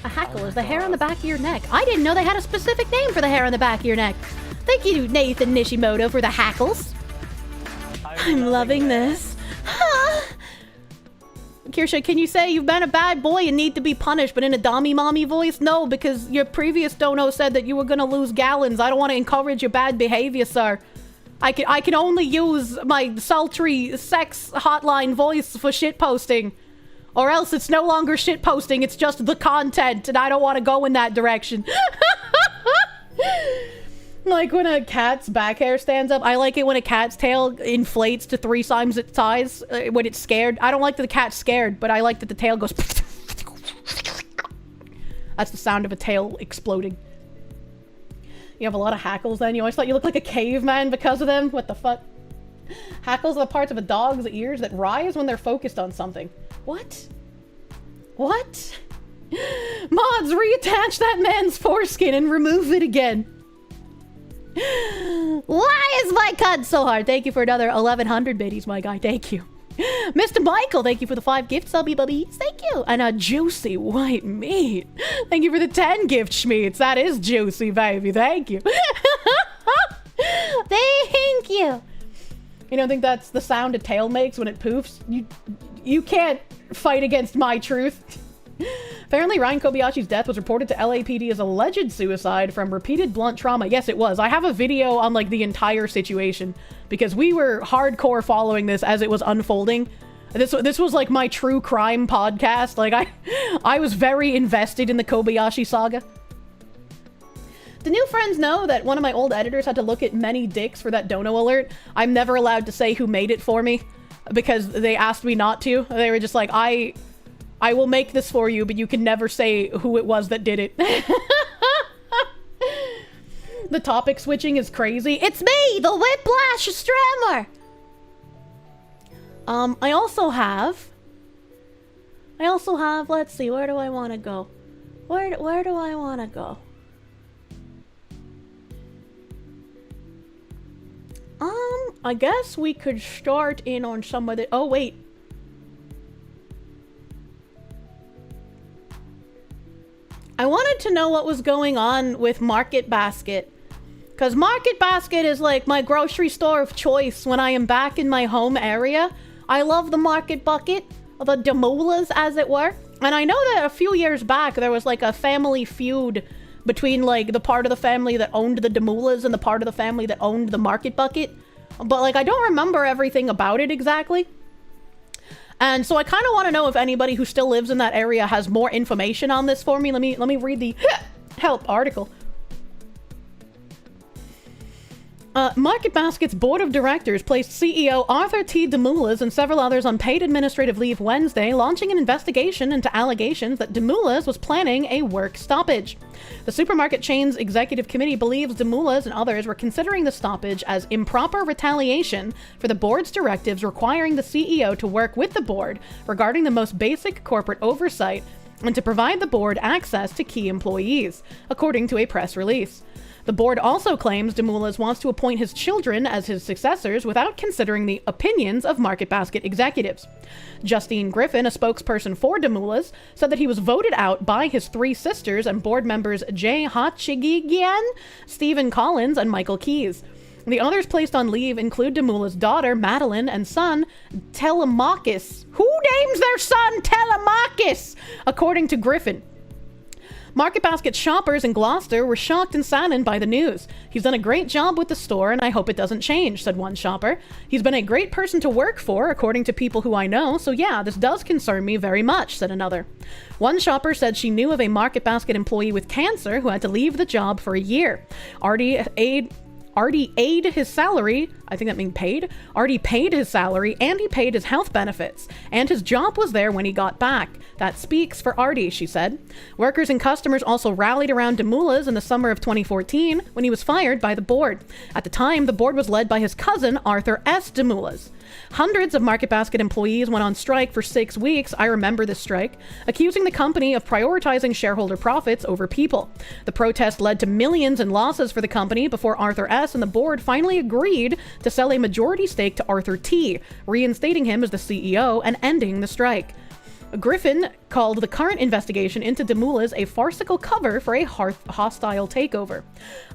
A hackle is the hair on the back of your neck. I didn't know they had a specific name for the hair on the back of your neck. Thank you, Nathan Nishimoto, for the hackles. I'm loving this. Kirsche, can you say you've been a bad boy and need to be punished, but in a dummy mommy voice? No, because your previous dono said that you were gonna lose gallons. I don't want to encourage your bad behavior, sir. I can only use my sultry sex hotline voice for shitposting. Or else it's no longer shitposting, it's just the content, and I don't want to go in that direction. Like when a cat's back hair stands up. I like it when a cat's tail inflates to 3 times its size when it's scared. I don't like that the cat's scared, but I like that the tail goes... That's the sound of a tail exploding. You have a lot of hackles then? You always thought you looked like a caveman because of them? What the fuck? Hackles are the parts of a dog's ears that rise when they're focused on something. What? What? Mods, reattach that man's foreskin and remove it again. Why is my cut so hard? Thank you for another 1,100 biddies, my guy. Thank you. Mr. Michael, thank you for the 5 gifts, subby bubbies. Thank you. And a juicy white meat. Thank you for the 10 gift schmeats. That is juicy, baby. Thank you. Thank you. You don't think that's the sound a tail makes when it poofs? You can't fight against my truth. Apparently, Ryan Kobayashi's death was reported to LAPD as alleged suicide from repeated blunt trauma. Yes, it was. I have a video on, like, the entire situation because we were hardcore following this as it was unfolding. This was, like, my true crime podcast. Like, I was very invested in the Kobayashi saga. Do new friends know that one of my old editors had to look at many dicks for that dono alert? I'm never allowed to say who made it for me because they asked me not to. They were just like, I will make this for you, but you can never say who it was that did it. The topic switching is crazy. It's me, the Whiplash Strammer! I also have, let's see, where do I want to go? Where do I want to go? I guess we could start in on some of the... Oh, wait. I wanted to know what was going on with Market Basket. Because Market Basket is like my grocery store of choice when I am back in my home area. I love the Market Bucket, the Demoulas as it were. And I know that a few years back there was like a family feud between like the part of the family that owned the Demoulas and the part of the family that owned the Market Bucket. But like I don't remember everything about it exactly. And so I kind of want to know if anybody who still lives in that area has more information on this for me. Let me read the help article. Market Basket's board of directors placed CEO Arthur T. Demoulas and several others on paid administrative leave Wednesday, launching an investigation into allegations that Demoulas was planning a work stoppage. The supermarket chain's executive committee believes Demoulas and others were considering the stoppage as improper retaliation for the board's directives requiring the CEO to work with the board regarding the most basic corporate oversight and to provide the board access to key employees, according to a press release. The board also claims Demoulas wants to appoint his children as his successors without considering the opinions of Market Basket executives. Justine Griffin, a spokesperson for Demoulas, said that he was voted out by his three sisters and board members Jay Hachigian, Stephen Collins, and Michael Keyes. The others placed on leave include Demoulas' daughter, Madeline, and son, Telemachus. Who names their son Telemachus? According to Griffin. Market Basket shoppers in Gloucester were shocked and saddened by the news. He's done a great job with the store and I hope it doesn't change, said one shopper. He's been a great person to work for, according to people who I know, so yeah, this does concern me very much, said another. One shopper said she knew of a Market Basket employee with cancer who had to leave the job for a year. Artie paid his salary, I think that means paid. Artie paid his salary and he paid his health benefits. And his job was there when he got back. That speaks for Artie, she said. Workers and customers also rallied around Demoulas in the summer of 2014 when he was fired by the board. At the time, the board was led by his cousin, Arthur S. Demoulas. Hundreds of Market Basket employees went on strike for 6 weeks, I remember this strike, accusing the company of prioritizing shareholder profits over people. The protest led to millions in losses for the company before Arthur S. and the board finally agreed to sell a majority stake to Arthur T., reinstating him as the CEO and ending the strike. Griffin called the current investigation into Demoulas a farcical cover for a hostile takeover.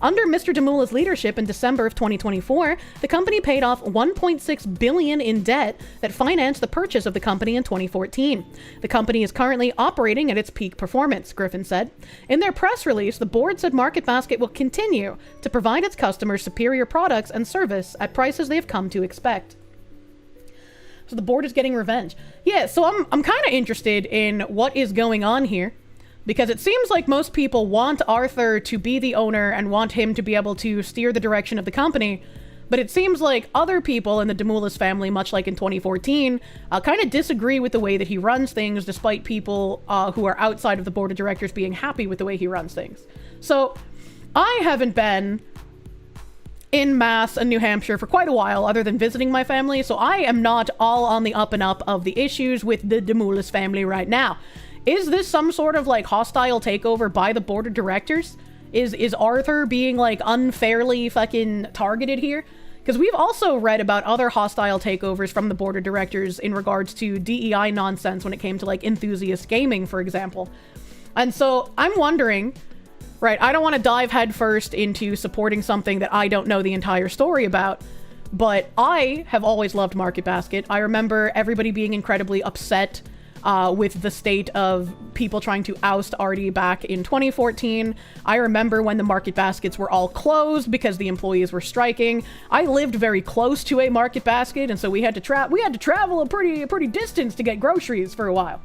Under Mr. Demoulas' leadership in December of 2024, the company paid off $1.6 billion in debt that financed the purchase of the company in 2014. The company is currently operating at its peak performance, Griffin said. In their press release, the board said Market Basket will continue to provide its customers superior products and service at prices they have come to expect. So the board is getting revenge. Yeah, so I'm kind of interested in what is going on here, because it seems like most people want Arthur to be the owner and want him to be able to steer the direction of the company. But it seems like other people in the Demoulas family, much like in 2014, kind of disagree with the way that he runs things, despite people who are outside of the board of directors being happy with the way he runs things. So I haven't been in Mass and New Hampshire for quite a while, other than visiting my family, so I am not all on the up and up of the issues with the Demoulas family right now. Is this some sort of like hostile takeover by the board of directors? Is Arthur being like unfairly fucking targeted here? Because we've also read about other hostile takeovers from the board of directors in regards to DEI nonsense when it came to like enthusiast gaming, for example. And so I'm wondering, right, I don't want to dive headfirst into supporting something that I don't know the entire story about, but I have always loved Market Basket. I remember everybody being incredibly upset with the state of people trying to oust Artie back in 2014. I remember when the Market Baskets were all closed because the employees were striking. I lived very close to a Market Basket, and so we had to travel a pretty distance to get groceries for a while.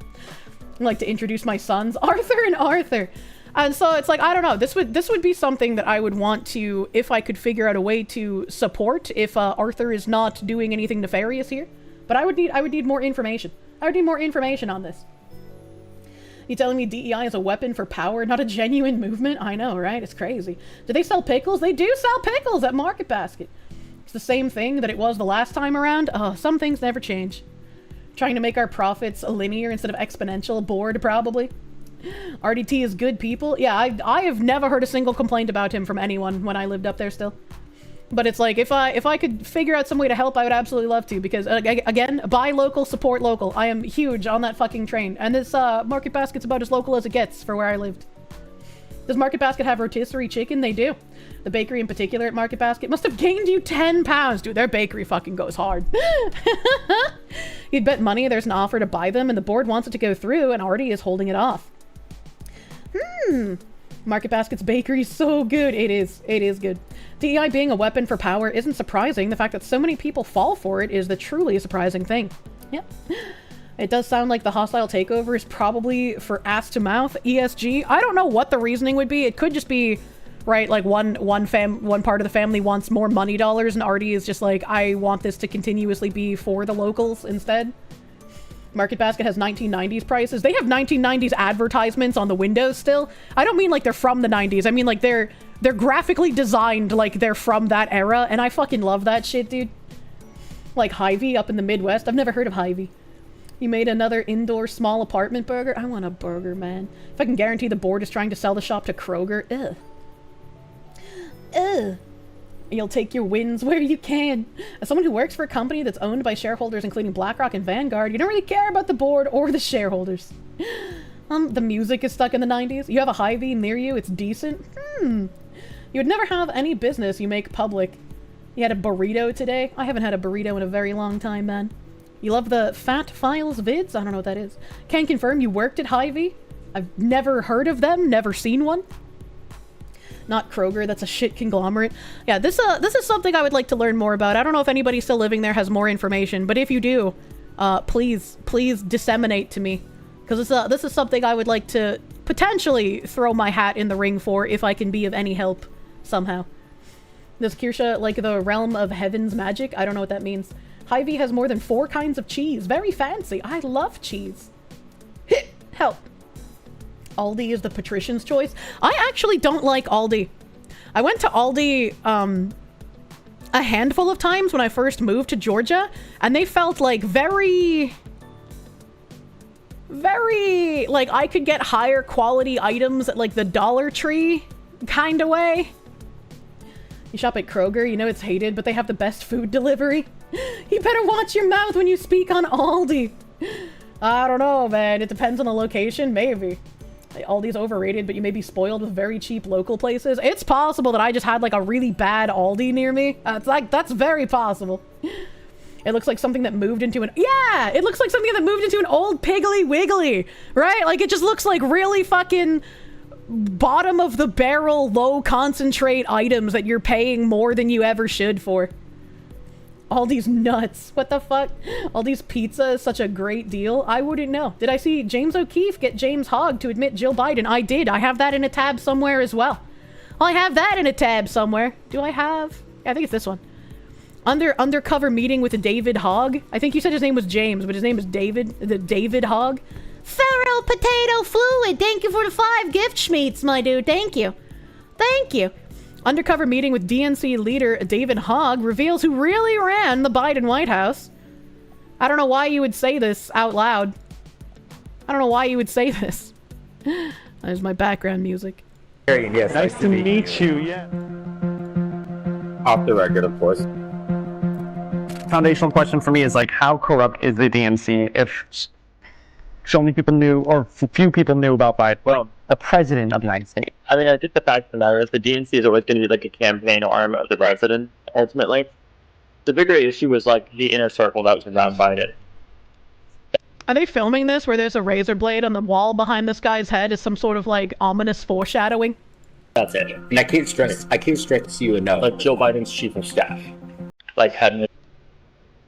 I'd like to introduce my sons, Arthur and Arthur. And so it's like, I don't know, this would be something that I would want to, if I could figure out a way to support, if Arthur is not doing anything nefarious here. But I would need more information. I would need more information on this. You telling me DEI is a weapon for power, not a genuine movement? I know, right? It's crazy. Do they sell pickles? They do sell pickles at Market Basket. It's the same thing that it was the last time around. Oh, some things never change. Trying to make our profits linear instead of exponential. Bored, probably. RDT is good people. Yeah, I have never heard a single complaint about him from anyone when I lived up there still. But it's like, if I could figure out some way to help, I would absolutely love to, because again, buy local, support local. I am huge on that fucking train. And this Market Basket's about as local as it gets for where I lived. Does Market Basket have rotisserie chicken? They do. The bakery in particular at Market Basket must have gained you 10 pounds. Dude, their bakery fucking goes hard. You'd bet money there's an offer to buy them and the board wants it to go through and already is holding it off. Market Basket's bakery is so good. It is. It is good. DEI being a weapon for power isn't surprising. The fact that so many people fall for it is the truly surprising thing. Yep. It does sound like the hostile takeover is probably for ass to mouth ESG. I don't know what the reasoning would be. It could just be, right, like one part of the family wants more money dollars and Artie is just like, I want this to continuously be for the locals instead. Market Basket has 1990s prices. They have 1990s advertisements on the windows still. I don't mean like they're from the 90s. I mean like they're graphically designed like they're from that era, and I fucking love that shit, dude. Like Hy-Vee up in the Midwest. I've never heard of Hy-Vee. You made another indoor small apartment burger? I want a burger, man. If I can guarantee the board is trying to sell the shop to Kroger. Ugh. Ugh. You'll take your wins where you can. As someone who works for a company that's owned by shareholders including BlackRock and Vanguard, you don't really care about the board or the shareholders. The music is stuck in the 90s. You have a Hy-Vee near you, it's decent. You would never have any business you make public. You had a burrito today? I haven't had a burrito in a very long time, man. You love the Fat Files vids? I don't know what that is. Can confirm you worked at Hy-Vee? I've never heard of them, never seen one. Not Kroger, that's a shit conglomerate. Yeah, this is something I would like to learn more about. I don't know if anybody still living there has more information, but if you do, please disseminate to me. Because this is something I would like to potentially throw my hat in the ring for if I can be of any help somehow. Does Kirsche like the realm of heaven's magic? I don't know what that means. Hy-Vee has more than 4 kinds of cheese. Very fancy. I love cheese. Help. Aldi is the patrician's choice. I actually don't like Aldi. I went to Aldi a handful of times when I first moved to Georgia, and they felt like very like I could get higher quality items at like the Dollar Tree kind of way. You shop at Kroger, you know it's hated, but they have the best food delivery. You better watch your mouth when you speak on Aldi. I don't know, man. It depends on the location, maybe. Aldi's overrated, but you may be spoiled with very cheap local places. It's possible that I just had like a really bad Aldi near me. That's very possible. It looks like something that moved into an... Yeah! It looks like something that moved into an old Piggly Wiggly, right? Like, it just looks like really fucking bottom of the barrel, low concentrate items that you're paying more than you ever should for. Aldi's nuts. What the fuck? Aldi's pizza is such a great deal. I wouldn't know. Did I see James O'Keefe get James Hogg to admit Jill Biden? I did. I have that in a tab somewhere as well. I have that in a tab somewhere. Do I have? Yeah, I think it's this one. Undercover meeting with David Hogg. I think you said his name was James, but his name is David. The David Hogg. Feral Potato Fluid. Thank you for the 5 gift schmeats, my dude. Thank you. Thank you. Undercover meeting with DNC leader David Hogg reveals who really ran the Biden White House. I don't know why you would say this out loud. I don't know why you would say this. There's my background music. Yes, nice to meet you. Yeah. Off the record, of course. Foundational question for me is like, how corrupt is the DNC if so many people knew, or few people knew about Biden? Well, the president of the United States. I mean, I think the fact of the matter is the DNC is always going to be like a campaign arm of the president, ultimately. The bigger issue was like the inner circle that was around Biden. Are they filming this where there's a razor blade on the wall behind this guy's head as some sort of like ominous foreshadowing? That's it. And I can't stress to you enough. Like Joe Biden's chief of staff. Like having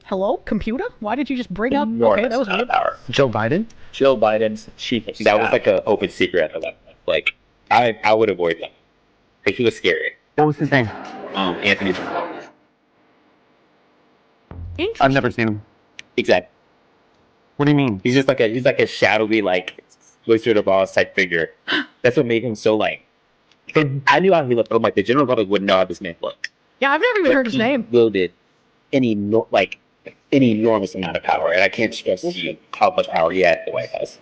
hello, computer? Why did you just bring up? Okay, that was weird. Power. Joe Biden? Joe Biden's chief of staff. That was like an open secret at that point. Like, I would avoid them. Like, he was scary. What was his name? Anthony. I've never seen him. Exactly. What do you mean? He's like a shadowy, like, Wizard of Oz type figure. That's what made him so, like... I knew how he looked, but like, the general public wouldn't know how this man looked. Yeah, I've never even heard his name. He wielded an enormous amount of power, and I can't stress to you how much power he had at the White House.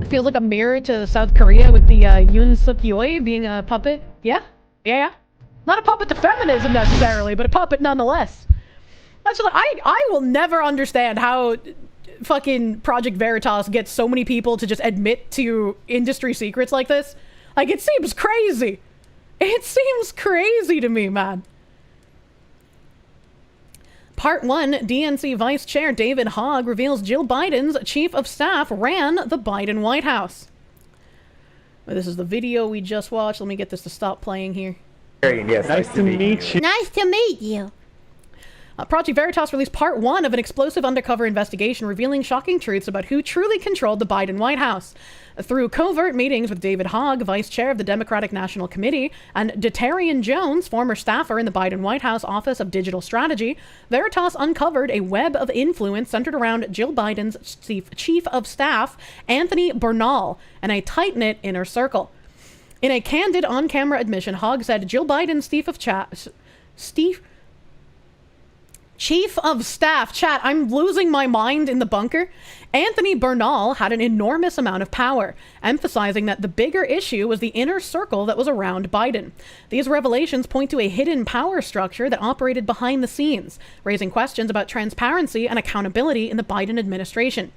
It feels like a mirror to South Korea with the Yoon Suk Yeol being a puppet. Yeah? Yeah. Not a puppet to feminism necessarily, but a puppet nonetheless. That's what I will never understand how fucking Project Veritas gets so many people to just admit to industry secrets like this. Like, it seems crazy. It seems crazy to me, man. Part 1, DNC Vice Chair David Hogg reveals Jill Biden's chief of staff ran the Biden White House. This is the video we just watched. Let me get this to stop playing here. Yes, nice to meet you. Nice to meet you. Project Veritas released part 1 of an explosive undercover investigation revealing shocking truths about who truly controlled the Biden White House. Through covert meetings with David Hogg, vice chair of the Democratic National Committee, and Detarian Jones, former staffer in the Biden White House Office of Digital Strategy, Veritas uncovered a web of influence centered around Jill Biden's chief of staff, Anthony Bernal, and a tight-knit inner circle. In a candid on-camera admission, Hogg said Jill Biden's Chief of Staff, chat, I'm losing my mind in the bunker. Anthony Bernal had an enormous amount of power, emphasizing that the bigger issue was the inner circle that was around Biden. These revelations point to a hidden power structure that operated behind the scenes, raising questions about transparency and accountability in the Biden administration.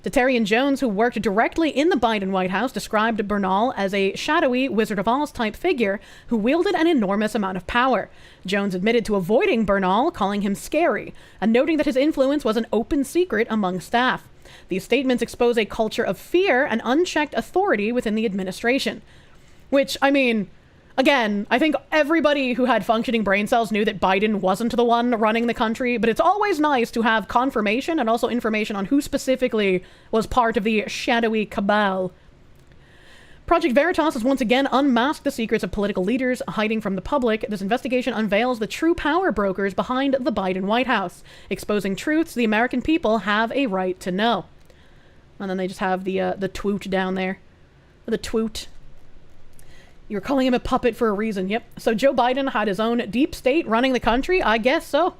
Detarian Jones, who worked directly in the Biden White House, described Bernal as a shadowy Wizard of Oz type figure who wielded an enormous amount of power. Jones admitted to avoiding Bernal, calling him scary, and noting that his influence was an open secret among staff. These statements expose a culture of fear and unchecked authority within the administration. Which, I mean, again, I think everybody who had functioning brain cells knew that Biden wasn't the one running the country, but it's always nice to have confirmation and also information on who specifically was part of the shadowy cabal. Project Veritas has once again unmasked the secrets of political leaders hiding from the public. This investigation unveils the true power brokers behind the Biden White House, exposing truths the American people have a right to know. And then they just have the twoot down there. The twoot. You're calling him a puppet for a reason. Yep. So Joe Biden had his own deep state running the country? I guess so.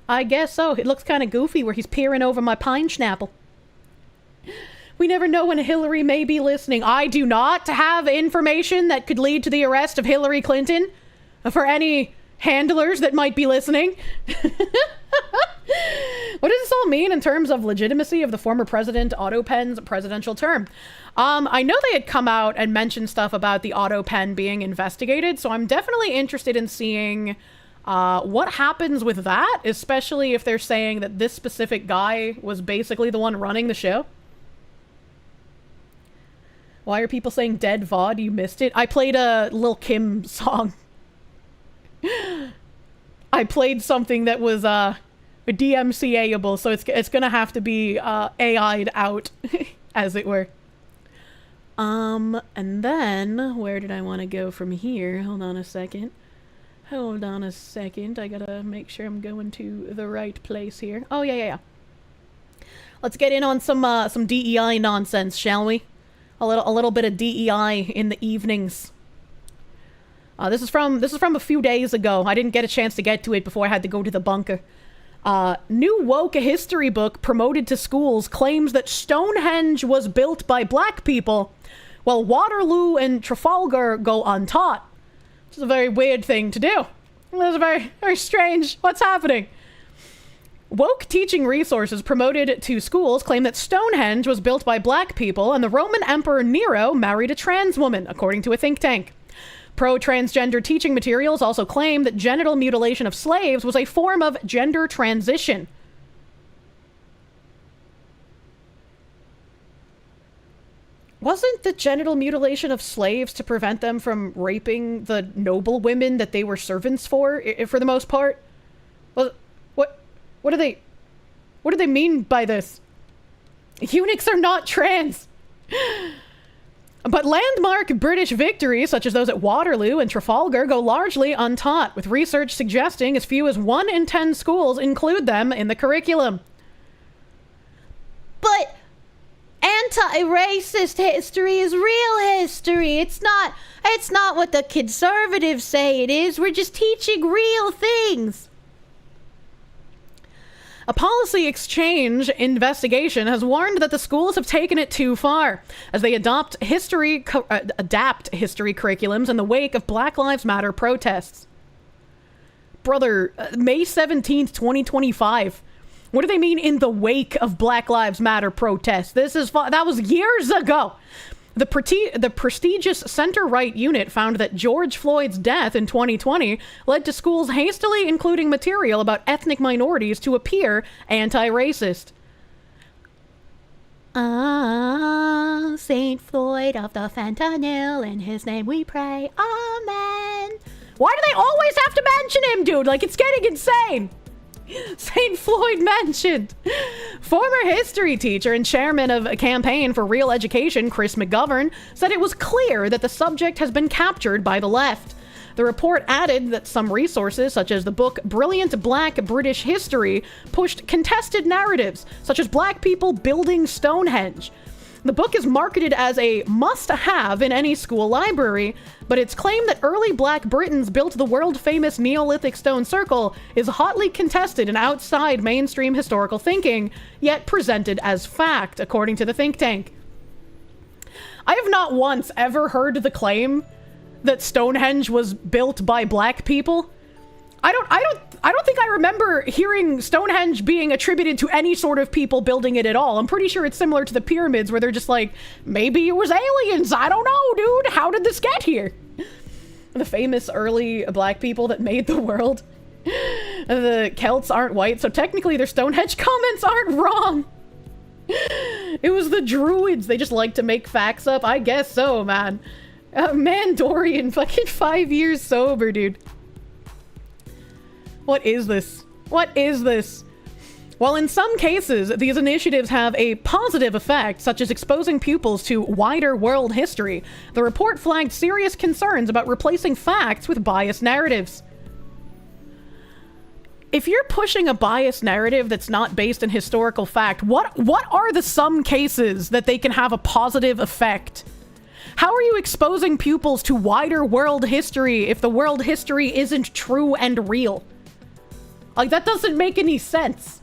I guess so. It looks kind of goofy where he's peering over my pine schnapple. We never know when Hillary may be listening. I do not have information that could lead to the arrest of Hillary Clinton for any handlers that might be listening. What does this all mean in terms of legitimacy of the former president Otto Penn's presidential term? I know they had come out and mentioned stuff about the Otto Penn being investigated, so I'm definitely interested in seeing what happens with that, especially if they're saying that this specific guy was basically the one running the show. Why are people saying dead VoD? You missed it. I played a Lil Kim song. I played something that was DMCA-able, so it's gonna have to be AI'd out, as it were. And then where did I want to go from here? Hold on a second. I gotta make sure I'm going to the right place here. Oh yeah. Let's get in on some DEI nonsense, shall we? A little bit of DEI in the evenings. This is from a few days ago. I didn't get a chance to get to it before I had to go to the bunker. New woke history book promoted to schools claims that Stonehenge was built by black people, while Waterloo and Trafalgar go untaught. Which is a very weird thing to do. That's very, very strange. What's happening? Woke teaching resources promoted to schools claim that Stonehenge was built by black people and the Roman Emperor Nero married a trans woman, according to a think tank. Pro-transgender teaching materials also claim that genital mutilation of slaves was a form of gender transition. Wasn't the genital mutilation of slaves to prevent them from raping the noble women that they were servants for the most part? What do they mean by this? Eunuchs are not trans. But landmark British victories, such as those at Waterloo and Trafalgar, go largely untaught, with research suggesting as few as 1 in 10 schools include them in the curriculum. But anti-racist history is real history. It's not what the conservatives say it is. We're just teaching real things. A policy exchange investigation has warned that the schools have taken it too far as they adapt history curriculums in the wake of Black Lives Matter protests. Brother, May 17th, 2025. What do they mean in the wake of Black Lives Matter protests? That was years ago. The prestigious center-right unit found that George Floyd's death in 2020 led to schools hastily including material about ethnic minorities to appear anti-racist. Saint Floyd of the fentanyl, in his name we pray, amen. Why do they always have to mention him, dude? Like, it's getting insane. St. Floyd mentioned. Former history teacher and chairman of a campaign for real education, Chris McGovern, said it was clear that the subject has been captured by the left. The report added that some resources, such as the book Brilliant Black British History, pushed contested narratives, such as black people building Stonehenge. The book is marketed as a must-have in any school library, but its claim that early black Britons built the world-famous Neolithic stone circle is hotly contested and outside mainstream historical thinking, yet presented as fact, according to the think tank. I have not once ever heard the claim that Stonehenge was built by black people. I don't think I remember hearing Stonehenge being attributed to any sort of people building it at all. I'm pretty sure it's similar to the pyramids where they're just like, maybe it was aliens. I don't know, dude. How did this get here? The famous early black people that made the world. The Celts aren't white, so technically their Stonehenge comments aren't wrong. It was the Druids. They just like to make facts up. I guess so, man. Mandorian, fucking 5 years sober, dude. What is this? What is this? While in some cases, these initiatives have a positive effect, such as exposing pupils to wider world history, the report flagged serious concerns about replacing facts with biased narratives. If you're pushing a biased narrative that's not based in historical fact, what are the some cases that they can have a positive effect? How are you exposing pupils to wider world history if the world history isn't true and real? Like, that doesn't make any sense.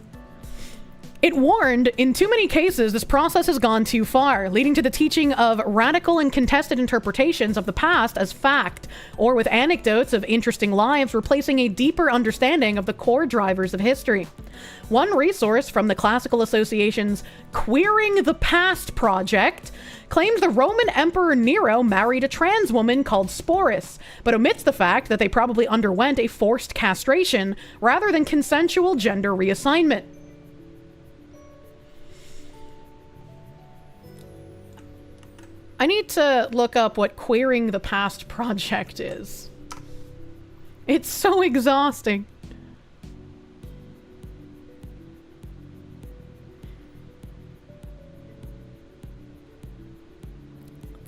It warned, in too many cases, this process has gone too far, leading to the teaching of radical and contested interpretations of the past as fact, or with anecdotes of interesting lives replacing a deeper understanding of the core drivers of history. One resource from the Classical Association's Queering the Past project claims the Roman Emperor Nero married a trans woman called Sporus, but omits the fact that they probably underwent a forced castration rather than consensual gender reassignment. I need to look up what Queering the Past project is. It's so exhausting.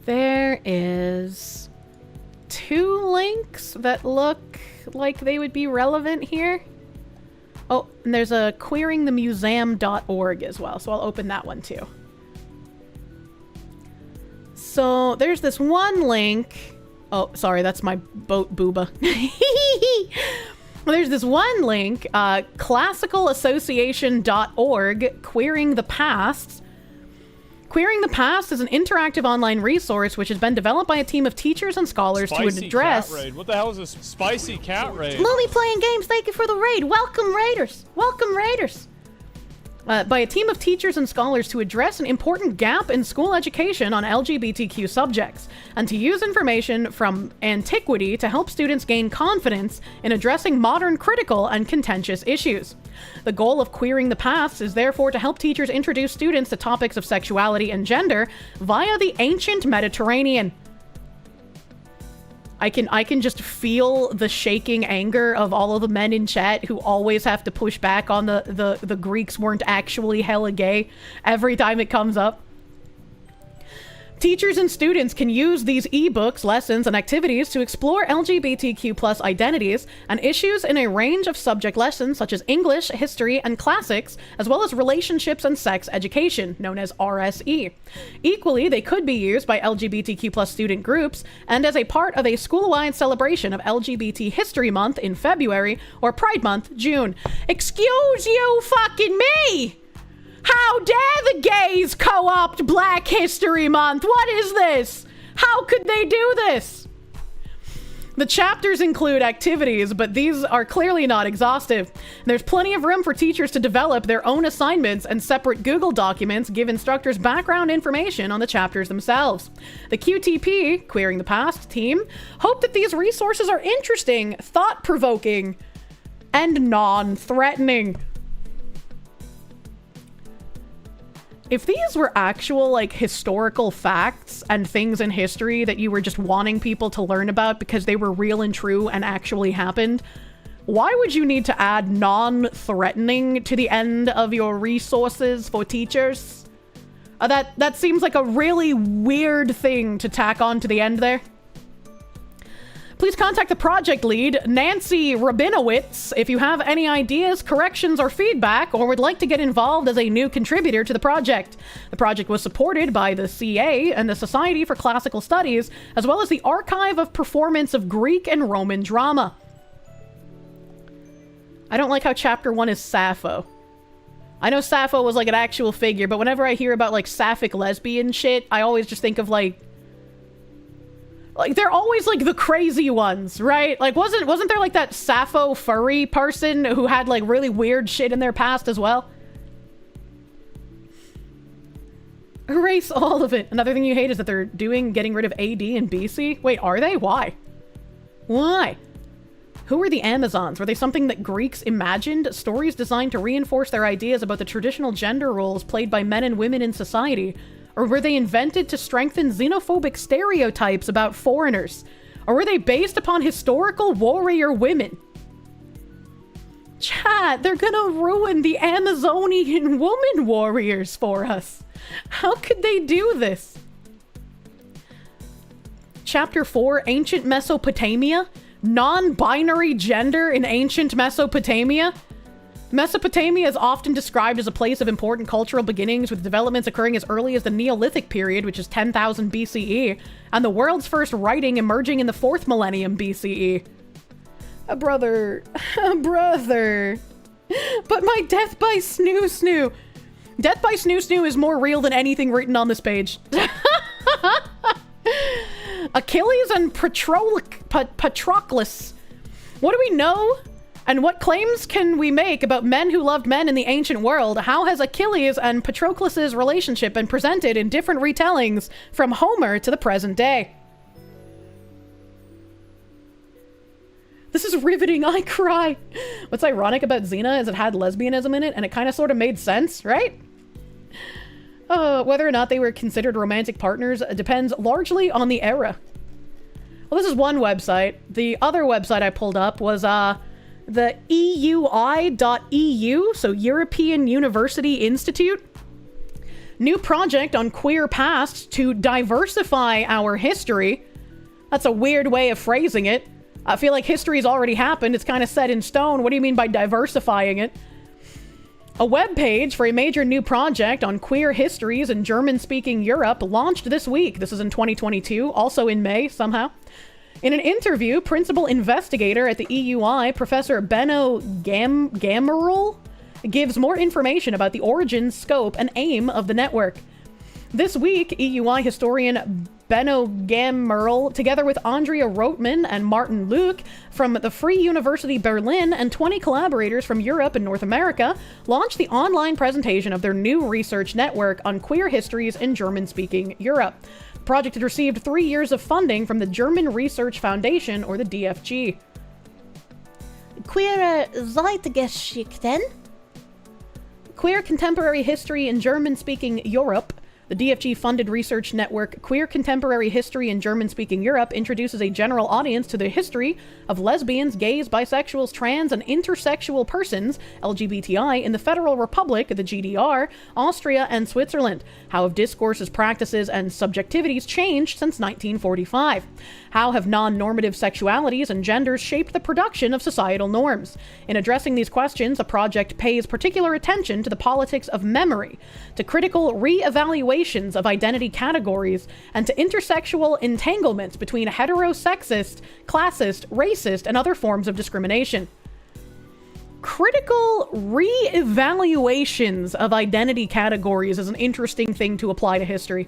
There is 2 links that look like they would be relevant here. Oh, and there's a queeringthemuseum.org as well, so I'll open that one too. So there's this one link. Oh, sorry, that's my boat booba. There's this one link, classicalassociation.org, Queering the Past. Queering the Past is an interactive online resource which has been developed by a team of teachers and scholars to address... Cat raid. What the hell is this spicy cat raid? Lily playing games, thank you for the raid. Welcome, Raiders. Welcome, Raiders. By a team of teachers and scholars to address an important gap in school education on LGBTQ subjects, and to use information from antiquity to help students gain confidence in addressing modern critical and contentious issues. The goal of Queering the Past is therefore to help teachers introduce students to topics of sexuality and gender via the ancient Mediterranean. I can just feel the shaking anger of all of the men in chat who always have to push back on the Greeks weren't actually hella gay every time it comes up. Teachers and students can use these ebooks, lessons, and activities to explore LGBTQ+ identities and issues in a range of subject lessons such as English, history, and classics, as well as relationships and sex education, known as RSE. Equally, they could be used by LGBTQ+ student groups and as a part of a school-wide celebration of LGBT History Month in February or Pride Month, June. Excuse you fucking me! How dare the gays co-opt Black History Month? What is this? How could they do this? The chapters include activities, but these are clearly not exhaustive. There's plenty of room for teachers to develop their own assignments, and separate Google documents give instructors background information on the chapters themselves. The QTP, Queering the Past team, hope that these resources are interesting, thought-provoking, and non-threatening. If these were actual, like, historical facts and things in history that you were just wanting people to learn about because they were real and true and actually happened, why would you need to add non-threatening to the end of your resources for teachers? That seems like a really weird thing to tack on to the end there. Please contact the project lead, Nancy Rabinowitz, if you have any ideas, corrections, or feedback, or would like to get involved as a new contributor to the project. The project was supported by the CA and the Society for Classical Studies, as well as the Archive of Performance of Greek and Roman Drama. I don't like how Chapter 1 is Sappho. I know Sappho was like an actual figure, but whenever I hear about like sapphic lesbian shit, I always just think of like they're always like the crazy ones, right? Like wasn't there like that Sappho furry person who had like really weird shit in their past as well? Erase all of it. Another thing you hate is that they're getting rid of AD and BC. Wait, are they? Why? Why? Who were the Amazons? Were they something that Greeks imagined? Stories designed to reinforce their ideas about the traditional gender roles played by men and women in society? Or were they invented to strengthen xenophobic stereotypes about foreigners? Or were they based upon historical warrior women? Chat, they're gonna ruin the Amazonian woman warriors for us. How could they do this? Chapter 4, Ancient Mesopotamia. Non-binary gender in ancient Mesopotamia. Mesopotamia is often described as a place of important cultural beginnings, with developments occurring as early as the Neolithic period, which is 10,000 BCE, and the world's first writing emerging in the 4th millennium BCE. Brother. Brother. But my death by Snoo Snoo. Death by Snoo Snoo is more real than anything written on this page. Achilles and Patroclus. What do we know? And what claims can we make about men who loved men in the ancient world? How has Achilles and Patroclus' relationship been presented in different retellings from Homer to the present day? This is riveting. I cry. What's ironic about Xena is it had lesbianism in it, and it kind of sort of made sense, right? Whether or not they were considered romantic partners depends largely on the era. Well, this is one website. The other website I pulled up was the EUI.EU, so European University Institute. New project on queer past to diversify our history. That's a weird way of phrasing it. I feel like history's already happened. It's kind of set in stone. What do you mean by diversifying it? A web page for a major new project on queer histories in German-speaking Europe launched this week. This is in 2022, also in May somehow. In an interview, principal investigator at the EUI, Professor Benno Gammerl, gives more information about the origin, scope, and aim of the network. This week, EUI historian Benno Gammerl, together with Andrea Rotman and Martin Luke from the Free University Berlin and 20 collaborators from Europe and North America, launched the online presentation of their new research network on queer histories in German-speaking Europe. The project had received 3 years of funding from the German Research Foundation, or the DFG. Queer Zeitgeschichten? Queer Contemporary History in German-speaking Europe. The DFG-funded research network Queer Contemporary History in German-Speaking Europe introduces a general audience to the history of lesbians, gays, bisexuals, trans, and intersexual persons, LGBTI, in the Federal Republic, the GDR, Austria, and Switzerland. How have discourses, practices, and subjectivities changed since 1945? How have non-normative sexualities and genders shaped the production of societal norms? In addressing these questions, the project pays particular attention to the politics of memory, to critical re-evaluations of identity categories, and to intersexual entanglements between heterosexist, classist, racist, and other forms of discrimination. Critical re-evaluations of identity categories is an interesting thing to apply to history.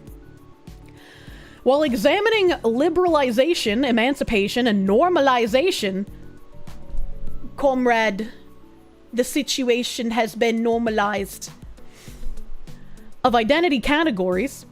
While examining liberalization, emancipation, and normalization, comrade, the situation has been normalized, of identity categories,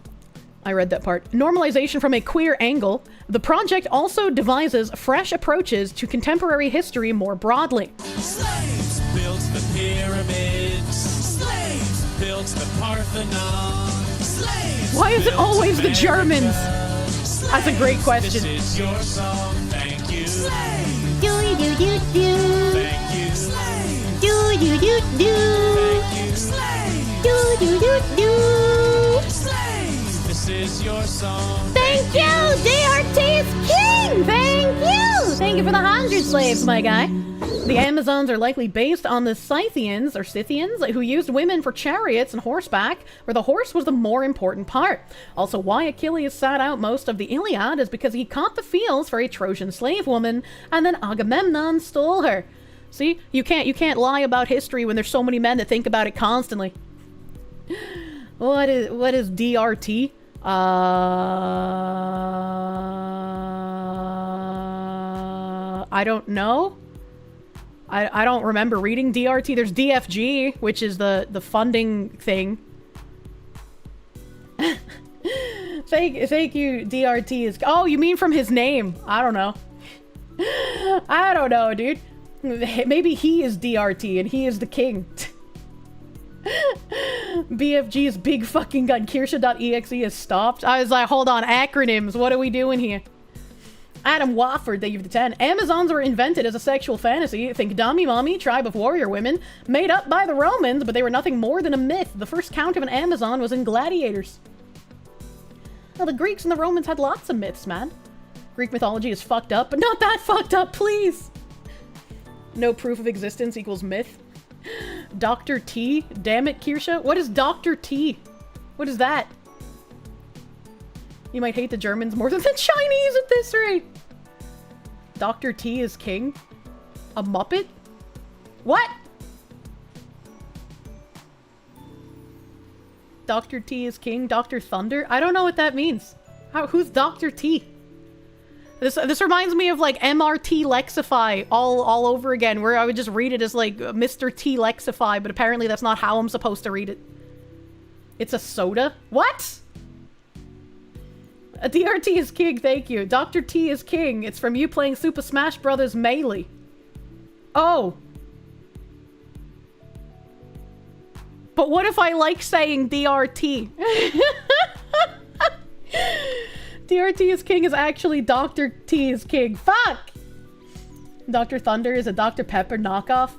I read that part, normalization from a queer angle, the project also devises fresh approaches to contemporary history more broadly. Slaves built the pyramids. Slaves built the Parthenon. Slaves. Why is it always the Germans? Slaves. That's a great question. This is your song. Thank you. Slaves. Do do do do. Thank you. Slaves. Do do do do. Thank you. Slaves. Do do do do. Slaves. This is your song. Thank you, DRT's king. Thank you. Thank you for the 100 slaves, my guy. The Amazons are likely based on the Scythians, or Scythians, who used women for chariots and horseback, where the horse was the more important part. Also, why Achilles sat out most of the Iliad is because he caught the feels for a Trojan slave woman, and then Agamemnon stole her. See, you can't lie about history when there's so many men that think about it constantly. What is DRT? I don't know. I don't remember reading DRT. There's DFG, which is the funding thing. Thank you, DRT is. Oh, you mean from his name? I don't know. I don't know, dude. Maybe he is DRT and he is the king. BFG's big fucking gun. Kirsche.exe is stopped. I was like, hold on, acronyms. What are we doing here? Adam Wofford, thank you for the 10. Amazons were invented as a sexual fantasy. Think Dummy Mommy, tribe of warrior women, made up by the Romans, but they were nothing more than a myth. The first count of an Amazon was in Gladiators. Well, the Greeks and the Romans had lots of myths, man. Greek mythology is fucked up, but not that fucked up, please. No proof of existence equals myth. Dr. T? Damn it, Kirsche. What is Dr. T? What is that? You might hate the Germans more than the Chinese at this rate. Dr. T is king? A Muppet? What? Dr. T is king? Dr. Thunder? I don't know what that means. Who's Dr. T? This reminds me of like MRT Lexify all over again, where I would just read it as like Mr. T Lexify, but apparently that's not how I'm supposed to read it. It's a soda? What? A DRT is king, thank you. Dr. T is king. It's from you playing Super Smash Brothers Melee. Oh. But what if I like saying DRT? DRT is king is actually Dr. T is king. Fuck! Dr. Thunder is a Dr. Pepper knockoff.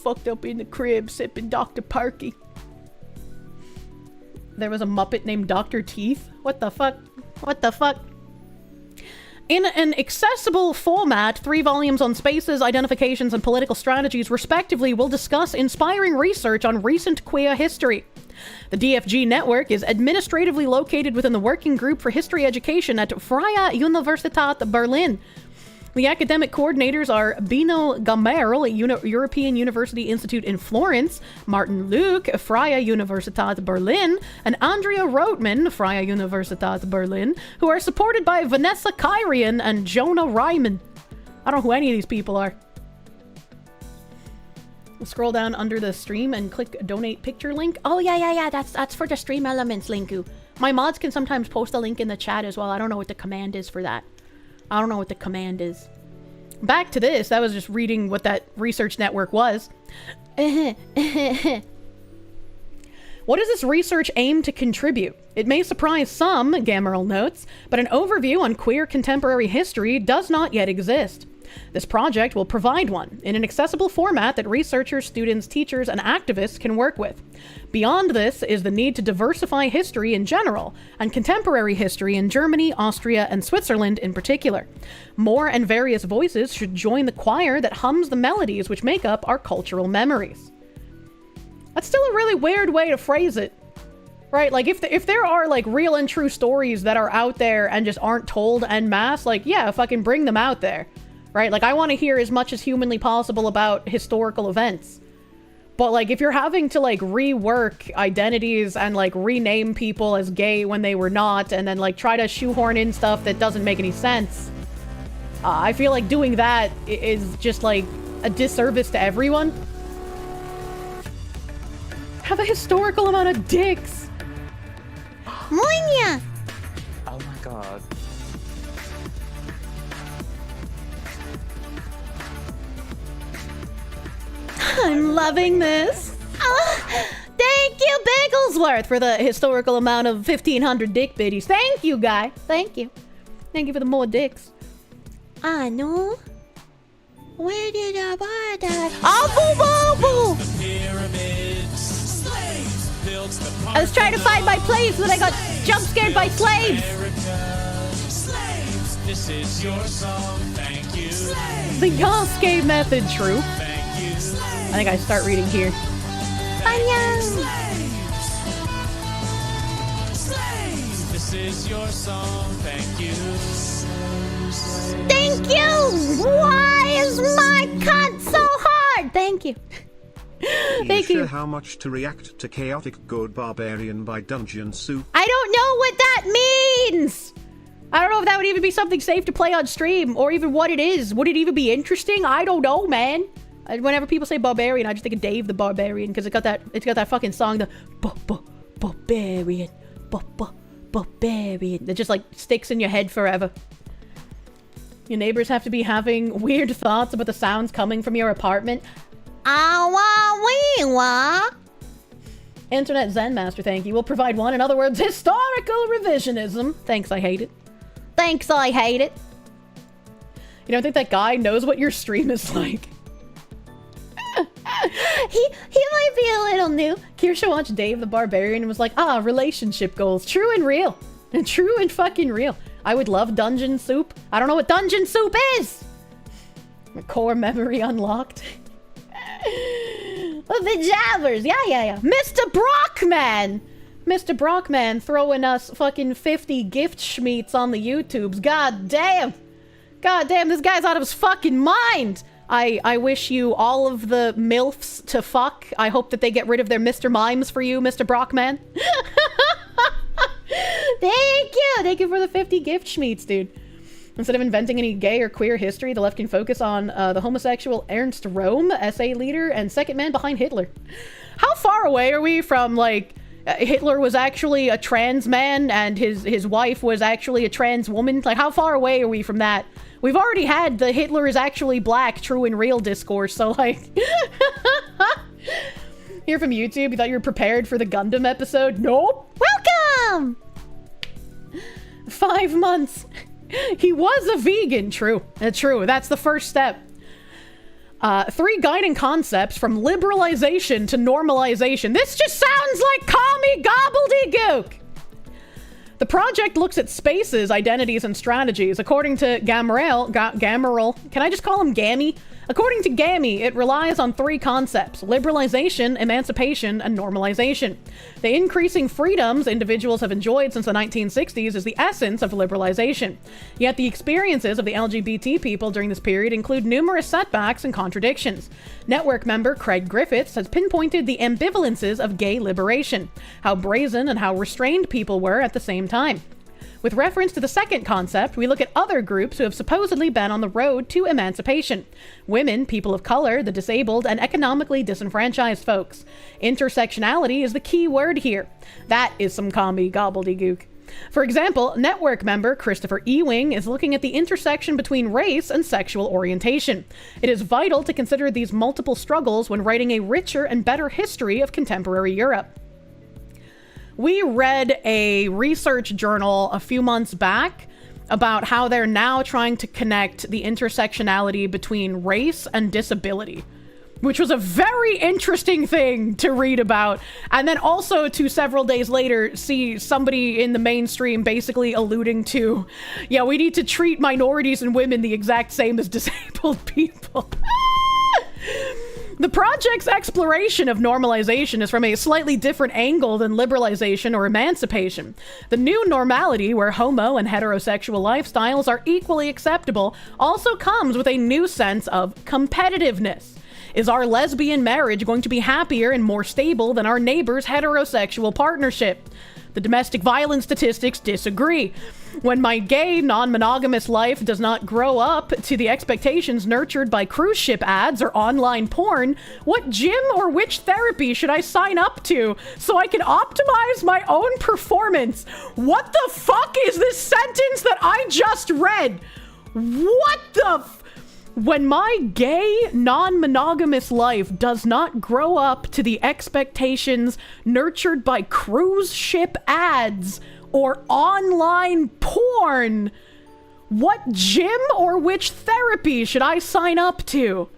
Fucked up in the crib sipping Dr. Parky. There was a Muppet named Dr. Teeth? What the fuck? What the fuck? In an accessible format, 3 volumes on spaces, identifications, and political strategies, respectively, will discuss inspiring research on recent queer history. The DFG network is administratively located within the Working Group for History Education at Freie Universität Berlin. The academic coordinators are Bino Gamerl, European University Institute in Florence, Martin Luke, Freie Universität Berlin, and Andrea Rothman, Freie Universität Berlin, who are supported by Vanessa Kyrian and Jonah Ryman. I don't know who any of these people are. We'll scroll down under the stream and click donate picture link. Oh yeah, that's for the stream elements, Linku. My mods can sometimes post a link in the chat as well. I don't know what the command is for that. I don't know what the command is. Back to this. That was just reading what that research network was. What does this research aim to contribute? It may surprise some, Gamerl notes, but an overview on queer contemporary history does not yet exist. This project will provide one in an accessible format that researchers, students, teachers, and activists can work with. Beyond this is the need to diversify history in general, and contemporary history in Germany, Austria, and Switzerland in particular. More and various voices should join the choir that hums the melodies which make up our cultural memories. That's still a really weird way to phrase it. Right, like if there are like real and true stories that are out there and just aren't told en masse, like yeah, fucking bring them out there. Right? Like, I want to hear as much as humanly possible about historical events. But, like, if you're having to, like, rework identities and, like, rename people as gay when they were not, and then, like, try to shoehorn in stuff that doesn't make any sense, I feel like doing that is just, like, a disservice to everyone. Have a historical amount of dicks. Moinya! Oh my god. I'm loving this. Thank you, Bigglesworth, for the historical amount of 1,500 dick biddies. Thank you, guy. Thank you. Thank you for the more dicks. I know. Where did I buy that? Oh, boo, boo, boo! I was trying to find my place, but I got jump scared by slaves. This is your song, thank you. The Yasuke method, true. I think I start reading here. This is your song, thank you. Thank you! Why is my cunt so hard? Thank you. Thank you. How much to react to Chaotic Good Barbarian by Dungeon Soup? I don't know what that means! I don't know if that would even be something safe to play on stream, or even what it is. Would it even be interesting? I don't know, man. Whenever people say barbarian, I just think of Dave the Barbarian, because it's got that fucking song, the barbarian, barbarian, that just like sticks in your head forever. Your neighbors have to be having weird thoughts about the sounds coming from your apartment. Internet Zen Master, thank you. Will provide one. In other words, historical revisionism. Thanks, I hate it. Thanks, I hate it. You don't think that guy knows what your stream is like? he might be a little new. Kirsche watched Dave the Barbarian and was like, relationship goals. True and real. And true and fucking real. I would love Dungeon Soup. I don't know what Dungeon Soup is! My core memory unlocked. The jabbers. Yeah. Mr. Brockman! Mr. Brockman throwing us fucking 50 gift schmeats on the YouTubes. God damn, this guy's out of his fucking mind! I wish you all of the MILFs to fuck. I hope that they get rid of their Mr. Mimes for you, Mr. Brockman. Thank you for the 50 gift schmeats, dude. Instead of inventing any gay or queer history, the left can focus on the homosexual Ernst Röhm, SA leader and second man behind Hitler. How far away are we from, like, Hitler was actually a trans man and his wife was actually a trans woman? Like, how far away are we from that? We've already had the Hitler is actually black, true and real discourse, so, like... Here from YouTube, you thought you were prepared for the Gundam episode? Nope! Welcome! 5 months. He was a vegan. True. True. That's the first step. 3 guiding concepts from liberalization to normalization. This just sounds like commie gobbledygook! The project looks at spaces, identities, and strategies. According to Gamerel, can I just call him Gammy? According to Gammy, it relies on 3 concepts: liberalization, emancipation, and normalization. The increasing freedoms individuals have enjoyed since the 1960s is the essence of liberalization. Yet the experiences of the LGBT people during this period include numerous setbacks and contradictions. Network member Craig Griffiths has pinpointed the ambivalences of gay liberation, how brazen and how restrained people were at the same time. With reference to the second concept, we look at other groups who have supposedly been on the road to emancipation. Women, people of color, the disabled, and economically disenfranchised folks. Intersectionality is the key word here. That is some commie gobbledygook. For example, network member Christopher Ewing is looking at the intersection between race and sexual orientation. It is vital to consider these multiple struggles when writing a richer and better history of contemporary Europe. We read a research journal a few months back about how they're now trying to connect the intersectionality between race and disability, which was a very interesting thing to read about. And then also to several days later see somebody in the mainstream basically alluding to, yeah, we need to treat minorities and women the exact same as disabled people. The project's exploration of normalization is from a slightly different angle than liberalization or emancipation. The new normality, where homo and heterosexual lifestyles are equally acceptable, also comes with a new sense of competitiveness. Is our lesbian marriage going to be happier and more stable than our neighbor's heterosexual partnership? The domestic violence statistics disagree. When my gay, non-monogamous life does not grow up to the expectations nurtured by cruise ship ads or online porn, what gym or which therapy should I sign up to so I can optimize my own performance? What the fuck is this sentence that I just read? What the When my gay, non-monogamous life does not grow up to the expectations nurtured by cruise ship ads or online porn, what gym or which therapy should I sign up to?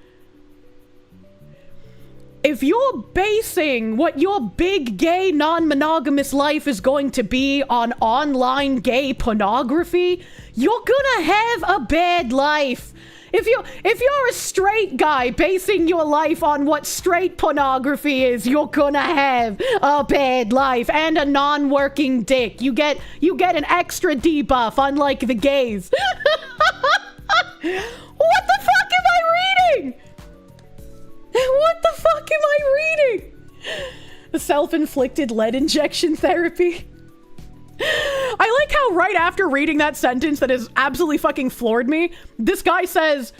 If you're basing what your big gay non-monogamous life is going to be on online gay pornography, you're gonna have a bad life. If you're a straight guy basing your life on what straight pornography is, you're gonna have a bad life and a non-working dick. You get an extra debuff, unlike the gays. What the fuck am I reading? What the fuck am I reading? The self-inflicted lead injection therapy. I like how right after reading that sentence that has absolutely fucking floored me, this guy says,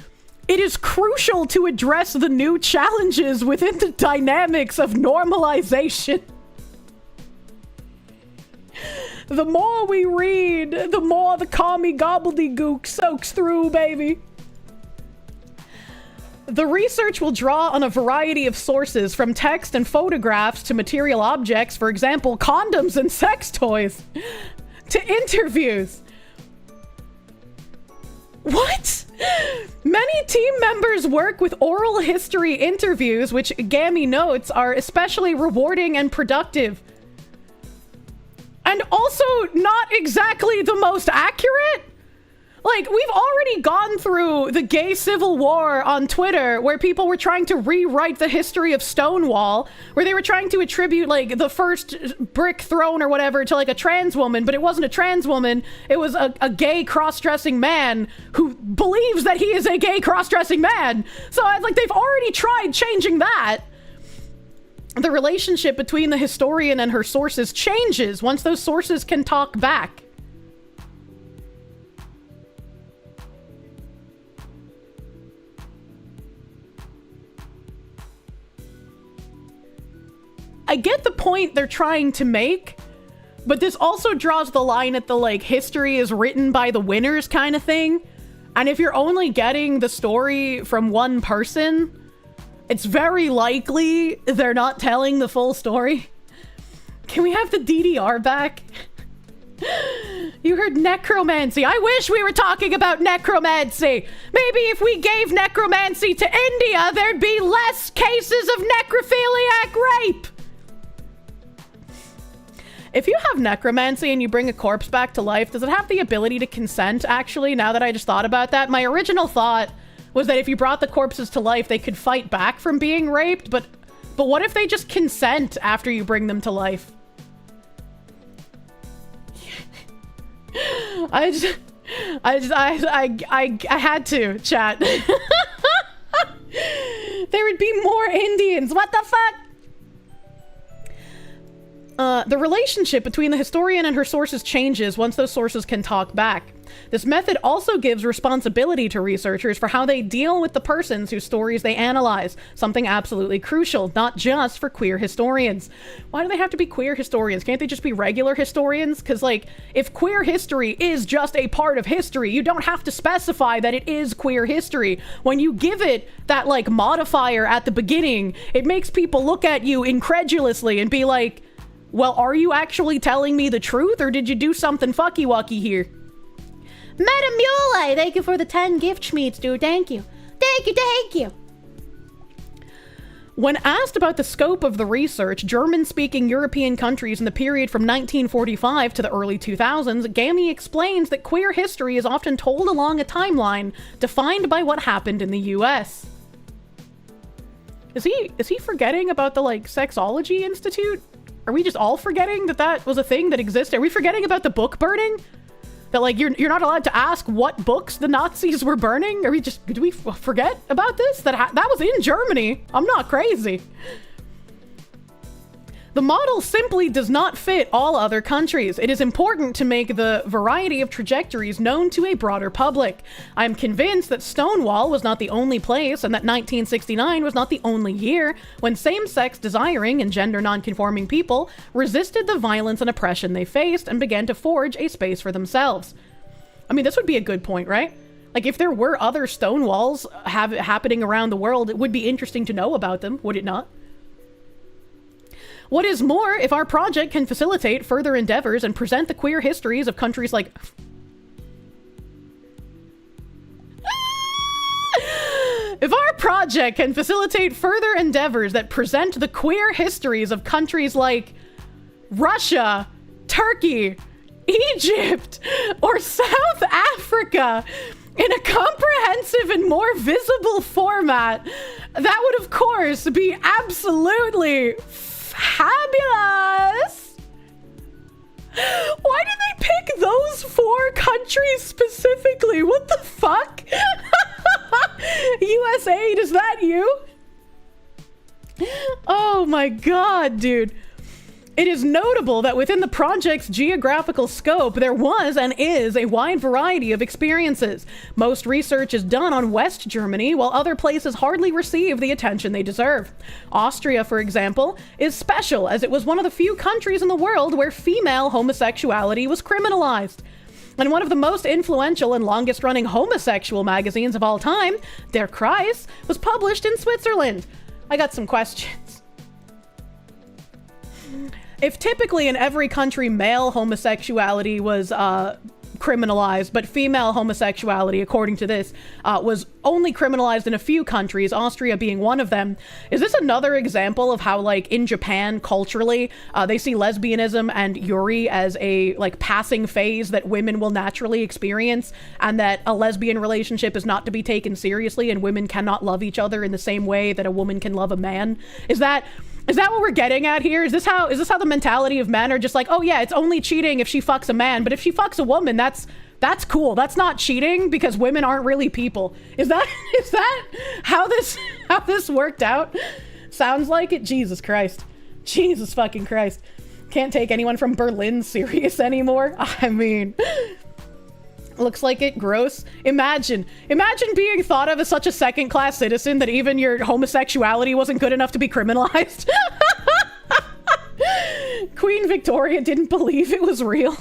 it is crucial to address the new challenges within the dynamics of normalization. The more we read, the more the commie gobbledygook soaks through, baby. The research will draw on a variety of sources, from text and photographs to material objects, for example, condoms and sex toys, to interviews. What? Many team members work with oral history interviews, which Gammy notes are especially rewarding and productive. And also not exactly the most accurate? Like, we've already gone through the gay civil war on Twitter where people were trying to rewrite the history of Stonewall, where they were trying to attribute, like, the first brick thrown or whatever to, like, a trans woman, but it wasn't a trans woman. It was a gay cross-dressing man who believes that he is a gay cross-dressing man. So, like, they've already tried changing that. The relationship between the historian and her sources changes once those sources can talk back. I get the point they're trying to make, but this also draws the line at the, like, history is written by the winners kind of thing. And if you're only getting the story from one person, it's very likely they're not telling the full story. Can we have the DDR back? You heard necromancy. I wish we were talking about necromancy. Maybe if we gave necromancy to India, there'd be less cases of necrophiliac rape. If you have necromancy and you bring a corpse back to life, does it have the ability to consent, actually, now that I just thought about that? My original thought was that if you brought the corpses to life, they could fight back from being raped, but what if they just consent after you bring them to life? I had to, chat. There would be more Indians. What the fuck? The relationship between the historian and her sources changes once those sources can talk back. This method also gives responsibility to researchers for how they deal with the persons whose stories they analyze, something absolutely crucial, not just for queer historians. Why do they have to be queer historians? Can't they just be regular historians? Because, like, if queer history is just a part of history, you don't have to specify that it is queer history. When you give it that, like, modifier at the beginning, it makes people look at you incredulously and be like, well, are you actually telling me the truth, or did you do something fucky-wucky here? Madam Mule, thank you for the 10 gift schmeats, dude. Thank you. Thank you, thank you. When asked about the scope of the research, German-speaking European countries in the period from 1945 to the early 2000s, Gammy explains that queer history is often told along a timeline defined by what happened in the US. Is he forgetting about the, like, Sexology Institute? Are we just all forgetting that that was a thing that existed? Are we forgetting about the book burning? That, like, you're not allowed to ask what books the Nazis were burning? Are we just, did we forget about this? That was in Germany. I'm not crazy. The model simply does not fit all other countries. It is important to make the variety of trajectories known to a broader public. I am convinced that Stonewall was not the only place and that 1969 was not the only year when same-sex desiring and gender non-conforming people resisted the violence and oppression they faced and began to forge a space for themselves. I mean, this would be a good point, right? Like, if there were other Stonewalls happening around the world, it would be interesting to know about them, would it not? What is more, if our project can facilitate further endeavors and present the queer histories of countries like... If our project can facilitate further endeavors that present the queer histories of countries like Russia, Turkey, Egypt, or South Africa in a comprehensive and more visible format, that would of course be absolutely fabulous. Why did they pick those 4 countries specifically? What the fuck? USAID, is that you? Oh my god, dude. It is notable that within the project's geographical scope, there was and is a wide variety of experiences. Most research is done on West Germany, while other places hardly receive the attention they deserve. Austria, for example, is special as it was one of the few countries in the world where female homosexuality was criminalized. And one of the most influential and longest-running homosexual magazines of all time, Der Kreis, was published in Switzerland. I got some questions. If typically in every country male homosexuality was criminalized, but female homosexuality, according to this, was only criminalized in a few countries, Austria being one of them, is this another example of how, like, in Japan, culturally, they see lesbianism and yuri as a, like, passing phase that women will naturally experience, and that a lesbian relationship is not to be taken seriously, and women cannot love each other in the same way that a woman can love a man? Is that what we're getting at here? Is this how the mentality of men are just like, oh yeah, it's only cheating if she fucks a man, but if she fucks a woman, that's cool. That's not cheating because women aren't really people. Is that how this worked out? Sounds like it. Jesus Christ. Jesus fucking Christ. Can't take anyone from Berlin serious anymore. I mean, looks like it. Gross. Imagine being thought of as such a second-class citizen that even your homosexuality wasn't good enough to be criminalized. Queen Victoria didn't believe it was real.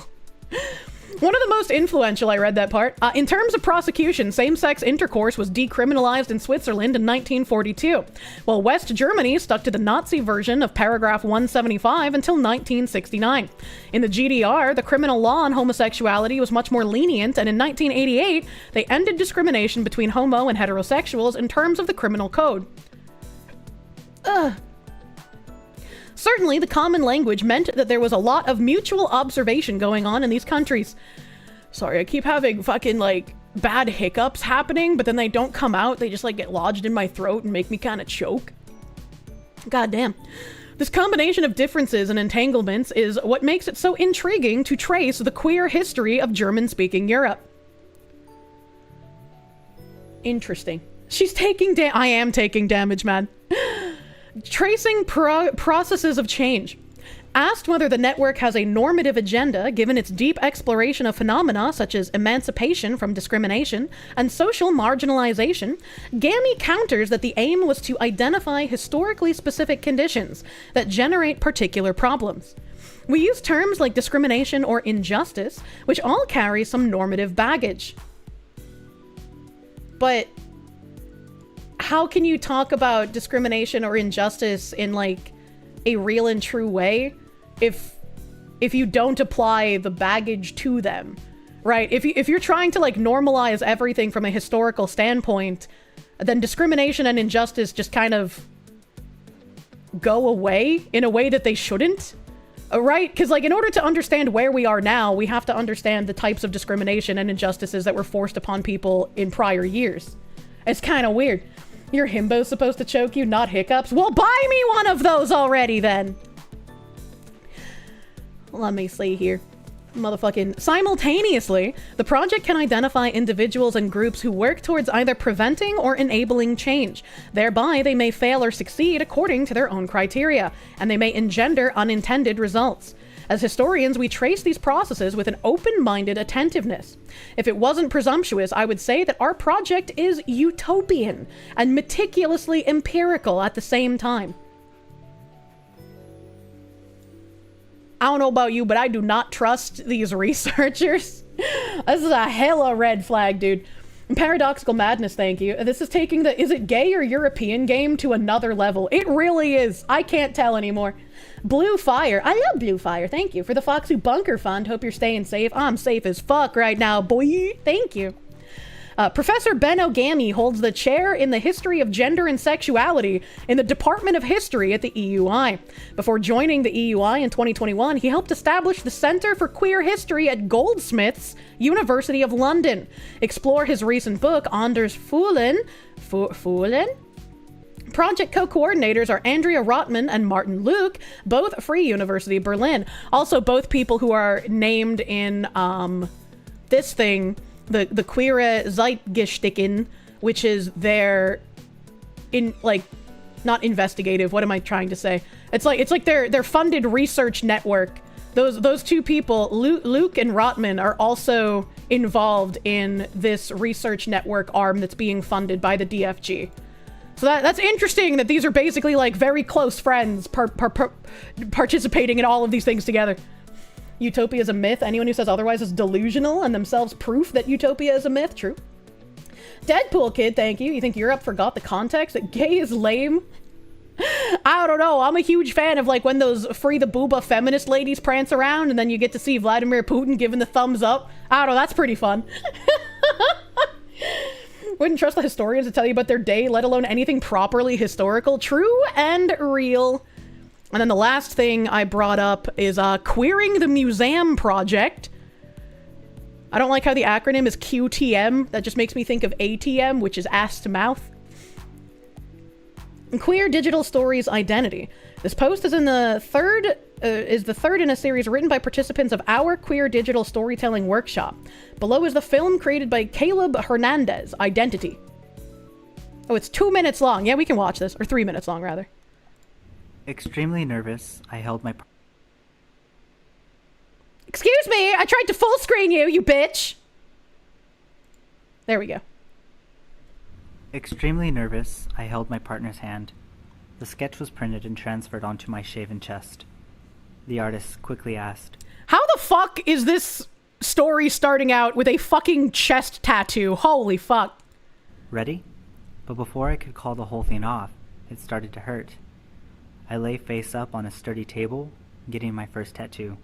One of the most influential, I read that part. In terms of prosecution, same-sex intercourse was decriminalized in Switzerland in 1942, while West Germany stuck to the Nazi version of paragraph 175 until 1969. In the GDR, the criminal law on homosexuality was much more lenient, and in 1988, they ended discrimination between homo and heterosexuals in terms of the criminal code. Certainly, the common language meant that there was a lot of mutual observation going on in these countries. Sorry, I keep having fucking, like, bad hiccups happening, but then they don't come out. They just, like, get lodged in my throat and make me kind of choke. God damn. This combination of differences and entanglements is what makes it so intriguing to trace the queer history of German-speaking Europe. Interesting. She's taking I am taking damage, man. Tracing processes of change. Asked whether the network has a normative agenda, given its deep exploration of phenomena such as emancipation from discrimination and social marginalization, Gammy counters that the aim was to identify historically specific conditions that generate particular problems. We use terms like discrimination or injustice, which all carry some normative baggage. But how can you talk about discrimination or injustice in, like, a real and true way if you don't apply the baggage to them, right? If you're trying to, like, normalize everything from a historical standpoint, then discrimination and injustice just kind of go away in a way that they shouldn't, right? Because, like, in order to understand where we are now, we have to understand the types of discrimination and injustices that were forced upon people in prior years. It's kind of weird. Your himbo's supposed to choke you, not hiccups? Well, buy me one of those already, then! Let me see here. motherfucking simultaneously, the project can identify individuals and groups who work towards either preventing or enabling change. Thereby, they may fail or succeed according to their own criteria, and they may engender unintended results. As historians, we trace these processes with an open-minded attentiveness. If it wasn't presumptuous, I would say that our project is utopian and meticulously empirical at the same time. I don't know about you, but I do not trust these researchers. This is a hella red flag, dude. Paradoxical Madness, thank you. This is taking the is it gay or European game to another level. It really is. I can't tell anymore. Blue Fire. I love Blue Fire. Thank you for the Foxy Bunker Fund. Hope you're staying safe. I'm safe as fuck right now, boy. Thank you. Professor Monogamy holds the chair in the history of gender and sexuality in the Department of History at the EUI. Before joining the EUI in 2021, he helped establish the Center for Queer History at Goldsmiths, University of London. Explore his recent book, Anders Foolen. Project co-coordinators are Andrea Rotman and Martin Luke, both Free University Berlin. Also, both people who are named in this thing, the Queere Zeitgeschichten, which is their not investigative. What am I trying to say? It's like their funded research network. Those two people, Luke and Rotman, are also involved in this research network arm that's being funded by the DFG. So that's interesting that these are basically like very close friends participating in all of these things together. Utopia is a myth. Anyone who says otherwise is delusional and themselves proof that utopia is a myth. True. Deadpool Kid, thank you. You think Europe forgot the context? That gay is lame? I don't know. I'm a huge fan of like when those free the booba feminist ladies prance around and then you get to see Vladimir Putin giving the thumbs up. I don't know. That's pretty fun. Wouldn't trust the historians to tell you about their day, let alone anything properly historical. True and real. And then the last thing I brought up is Queering the Museum Project. I don't like how the acronym is QTM. That just makes me think of ATM, which is ass to mouth. And Queer Digital Stories Identity. This post is the third in a series written by participants of our Queer Digital Storytelling Workshop. Below is the film created by Caleb Hernandez, Identity. Oh, it's 2 minutes long. Yeah, we can watch this. Or 3 minutes long, rather. Extremely nervous, I held my... Excuse me, I tried to full screen you, you bitch! There we go. Extremely nervous, I held my partner's hand. The sketch was printed and transferred onto my shaven chest. The artist quickly asked, "How the fuck is this story starting out with a fucking chest tattoo? Holy fuck." "Ready?" But before I could call the whole thing off, it started to hurt. I lay face up on a sturdy table, getting my first tattoo.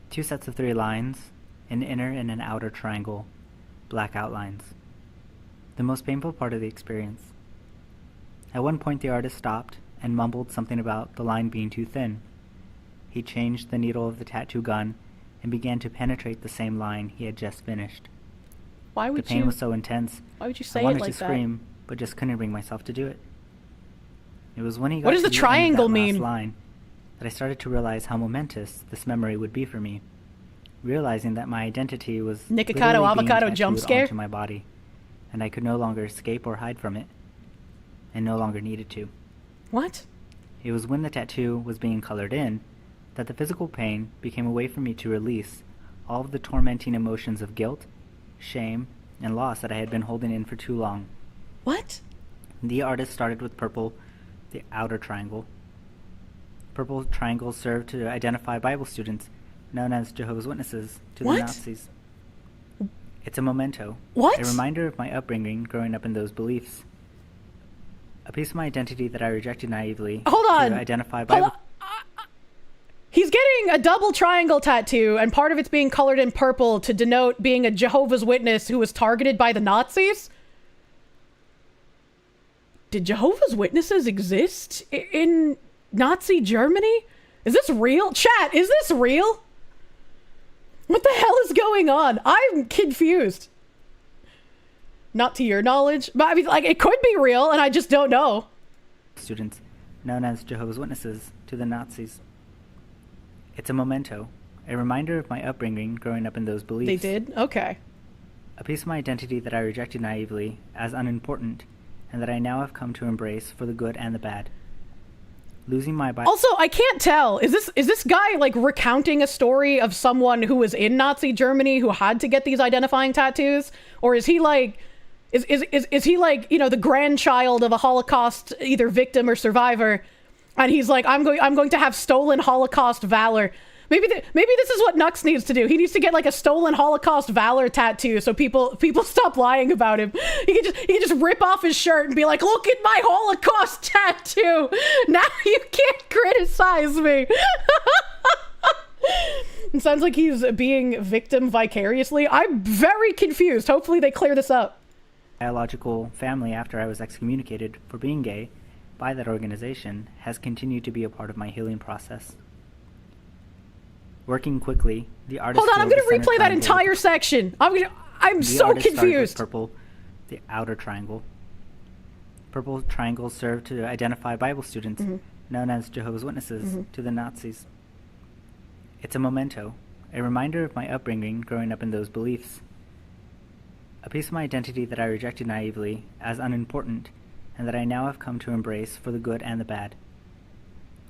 2 sets of 3 lines, an inner and an outer triangle, black outlines. The most painful part of the experience. At one point the artist stopped and mumbled something about the line being too thin. He changed the needle of the tattoo gun and began to penetrate the same line he had just finished. Why would the pain was so intense, why would you say I wanted it like to that? scream, but just couldn't bring myself to do it. It was when he got What does to the triangle end of that mean? last line that I started to realize how momentous this memory would be for me. Realizing that my identity was Nikocado literally being avocado tattooed jump scare? onto my body, and I could no longer escape or hide from it, and no longer needed to. What? It was when the tattoo was being colored in that the physical pain became a way for me to release all of the tormenting emotions of guilt, shame, and loss that I had been holding in for too long. What? The artist started with purple, the outer triangle. Purple triangles served to identify Bible students, known as Jehovah's Witnesses, to What? the Nazis. It's a memento. What? A reminder of my upbringing growing up in those beliefs. A piece of my identity that I rejected naively Hold on. to identify Hold Bible... on. He's getting a double triangle tattoo, and part of it's being colored in purple to denote being a Jehovah's Witness who was targeted by the Nazis? Did Jehovah's Witnesses exist in Nazi Germany? Is this real? Chat, is this real? What the hell is going on? I'm confused. Not to your knowledge, but I mean, like, it could be real, and I just don't know. Students, known as Jehovah's Witnesses, to the Nazis. It's a memento. A reminder of my upbringing growing up in those beliefs. They did? Okay. A piece of my identity that I rejected naively as unimportant, and that I now have come to embrace for the good and the bad. Losing my Also, I can't tell. Is this guy like recounting a story of someone who was in Nazi Germany who had to get these identifying tattoos, or is he like is he like, you know, the grandchild of a Holocaust either victim or survivor, and he's like, I'm going to have stolen Holocaust valor. Maybe this is what Nux needs to do. He needs to get like a stolen Holocaust valor tattoo so people stop lying about him. He can just rip off his shirt and be like, look at my Holocaust tattoo. Now you can't criticize me. It sounds like he's being victim vicariously. I'm very confused. Hopefully they clear this up. Biological family after I was excommunicated for being gay by that organization has continued to be a part of my healing process. Working quickly, the artist. Hold on, I'm going to replay that entire section. I'm so confused. Purple, the outer triangle. Purple triangles serve to identify Bible students, known as Jehovah's Witnesses, to the Nazis. It's a memento, a reminder of my upbringing growing up in those beliefs. A piece of my identity that I rejected naively as unimportant, and that I now have come to embrace for the good and the bad.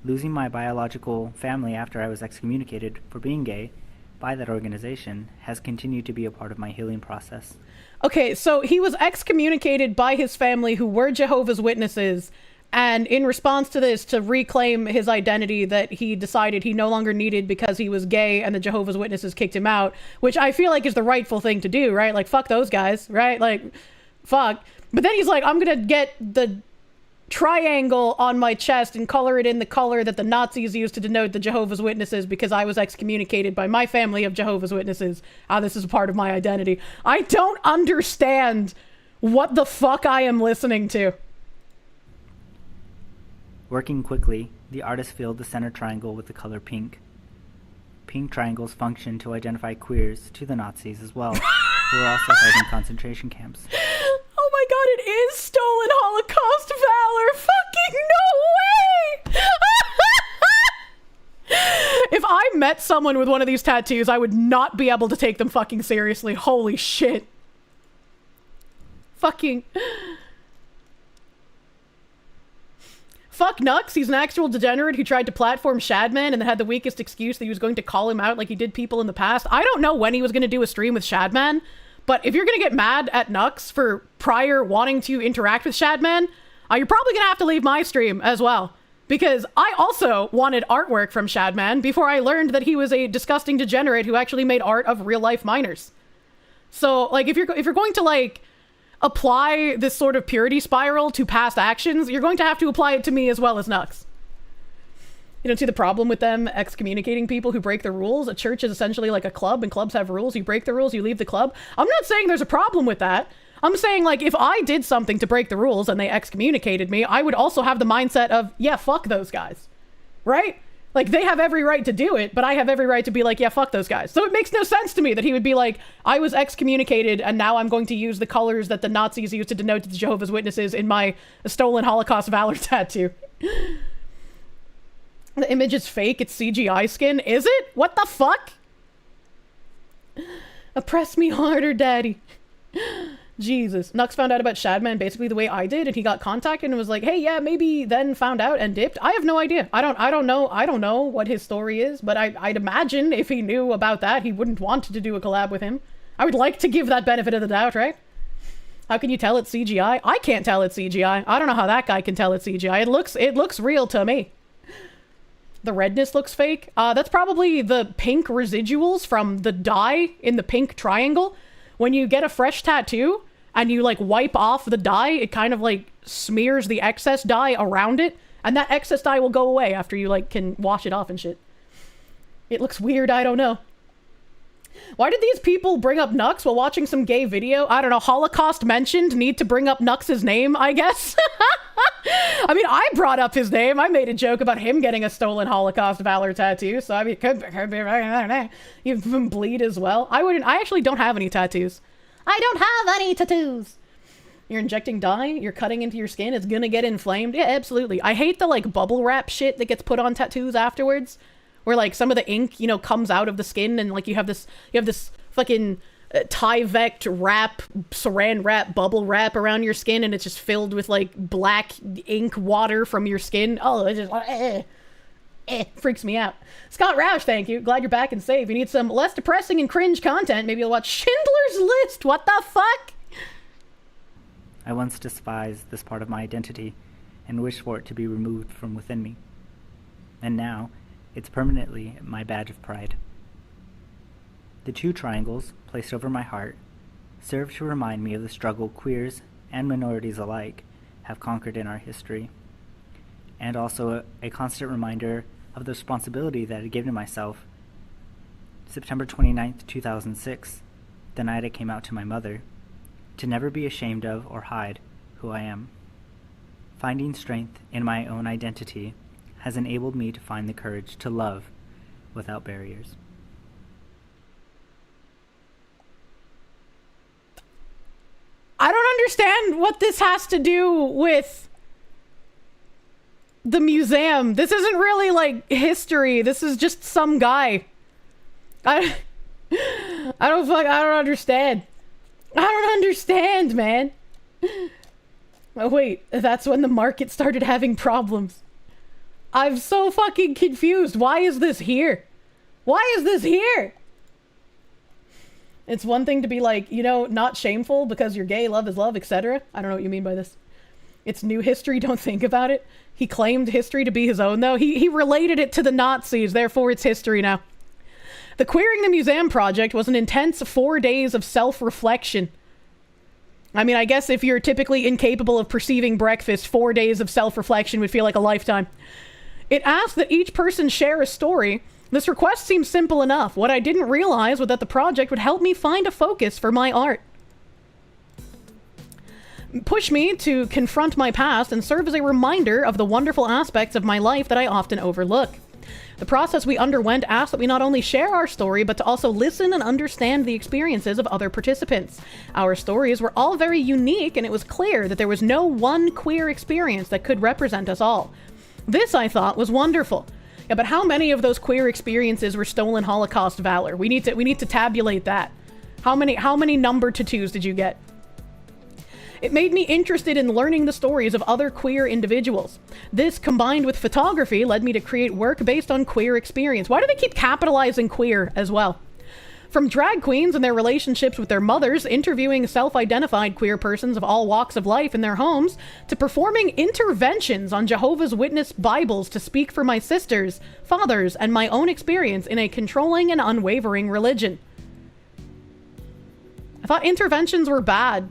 Losing my biological family after I was excommunicated for being gay by that organization has continued to be a part of my healing process. Okay, so he was excommunicated by his family who were Jehovah's Witnesses, and in response to this, to reclaim his identity that he decided he no longer needed because he was gay and the Jehovah's Witnesses kicked him out, which I feel like is the rightful thing to do, right? Like, fuck those guys, right? Like, fuck. But then he's like, I'm gonna get the triangle on my chest and color it in the color that the Nazis used to denote the Jehovah's Witnesses because I was excommunicated by my family of Jehovah's Witnesses. This is a part of my identity. I don't understand what the fuck I am listening to. Working quickly, the artist filled the center triangle with the color pink. Pink triangles function to identify queers to the Nazis as well, who were also held in concentration camps. Oh my god, it is stolen Holocaust valor! Fucking no way! If I met someone with one of these tattoos, I would not be able to take them fucking seriously. Holy shit. Fucking... Fuck Nux, he's an actual degenerate who tried to platform Shadman and then had the weakest excuse that he was going to call him out like he did people in the past. I don't know when he was going to do a stream with Shadman, but if you're going to get mad at Nux for prior wanting to interact with Shadman, you're probably going to have to leave my stream as well. Because I also wanted artwork from Shadman before I learned that he was a disgusting degenerate who actually made art of real-life minors. So, like, if you're going to, like, apply this sort of purity spiral to past actions, you're going to have to apply it to me as well as Nux. You don't see the problem with them excommunicating people who break the rules? A church is essentially like a club, and clubs have rules. You break the rules, you leave the club. I'm not saying there's a problem with that. I'm saying, like, if I did something to break the rules and they excommunicated me, I would also have the mindset of, yeah, fuck those guys. Right? Like, they have every right to do it, but I have every right to be like, yeah, fuck those guys. So it makes no sense to me that he would be like, I was excommunicated and now I'm going to use the colors that the Nazis used to denote the Jehovah's Witnesses in my stolen Holocaust valor tattoo. The image is fake, it's CGI skin. Is it? What the fuck? Oppress me harder, daddy. Jesus. Nux found out about Shadman basically the way I did, and he got contacted and was like, hey, yeah, maybe, then found out and dipped. I have no idea. I don't know what his story is, but I'd imagine if he knew about that, he wouldn't want to do a collab with him. I would like to give that benefit of the doubt, right? How can you tell it's CGI? I can't tell it's CGI. I don't know how that guy can tell it's CGI. It looks real to me. The redness looks fake. That's probably the pink residuals from the dye in the pink triangle. When you get a fresh tattoo and you like wipe off the dye, it kind of like smears the excess dye around it, and that excess dye will go away after you like can wash it off and shit. It looks weird, I don't know. Why did these people bring up Nux while watching some gay video? I don't know, Holocaust mentioned, need to bring up Nux's name, I guess? I mean, I brought up his name. I made a joke about him getting a stolen Holocaust valor tattoo, so I mean, could be right. You bleed as well. I actually don't have any tattoos. I don't have any tattoos. You're injecting dye, you're cutting into your skin, it's gonna get inflamed. Yeah, absolutely. I hate the like bubble wrap shit that gets put on tattoos afterwards, where like some of the ink, you know, comes out of the skin, and like you have this fucking Tyvek wrap, saran wrap, bubble wrap around your skin, and it's just filled with like black ink water from your skin. Oh, it just freaks me out. Scott Roush, thank you. Glad you're back and safe. You need some less depressing and cringe content. Maybe you'll watch Schindler's List. What the fuck? I once despised this part of my identity and wished for it to be removed from within me. And now, it's permanently my badge of pride. The 2 triangles, placed over my heart, serve to remind me of the struggle queers and minorities alike have conquered in our history, and also a constant reminder of the responsibility that I had given myself. September 29th, 2006, the night I came out to my mother, to never be ashamed of or hide who I am. Finding strength in my own identity has enabled me to find the courage to love without barriers. I don't understand what this has to do with the museum. This isn't really like history. This is just some guy. I don't understand. I don't understand, man. Oh, wait, that's when the market started having problems. I'm so fucking confused. Why is this here? Why is this here? It's one thing to be like, you know, not shameful because you're gay, love is love, etc. I don't know what you mean by this. It's new history, don't think about it. He claimed history to be his own, though. He related it to the Nazis, therefore it's history now. The Queering the Museum project was an intense 4 days of self-reflection. I mean, I guess if you're typically incapable of perceiving breakfast, 4 days of self-reflection would feel like a lifetime. It asked that each person share a story. This request seemed simple enough. What I didn't realize was that the project would help me find a focus for my art. Push me to confront my past and serve as a reminder of the wonderful aspects of my life that I often overlook. The process we underwent asked that we not only share our story, but to also listen and understand the experiences of other participants. Our stories were all very unique, and it was clear that there was no one queer experience that could represent us all. This, I thought, was wonderful. Yeah, but how many of those queer experiences were stolen Holocaust valor? We need to tabulate that. How many number tattoos did you get? It made me interested in learning the stories of other queer individuals. This, combined with photography, led me to create work based on queer experience. Why do they keep capitalizing queer as well? From drag queens and their relationships with their mothers, interviewing self-identified queer persons of all walks of life in their homes, to performing interventions on Jehovah's Witness Bibles to speak for my sisters, fathers, and my own experience in a controlling and unwavering religion. I thought interventions were bad.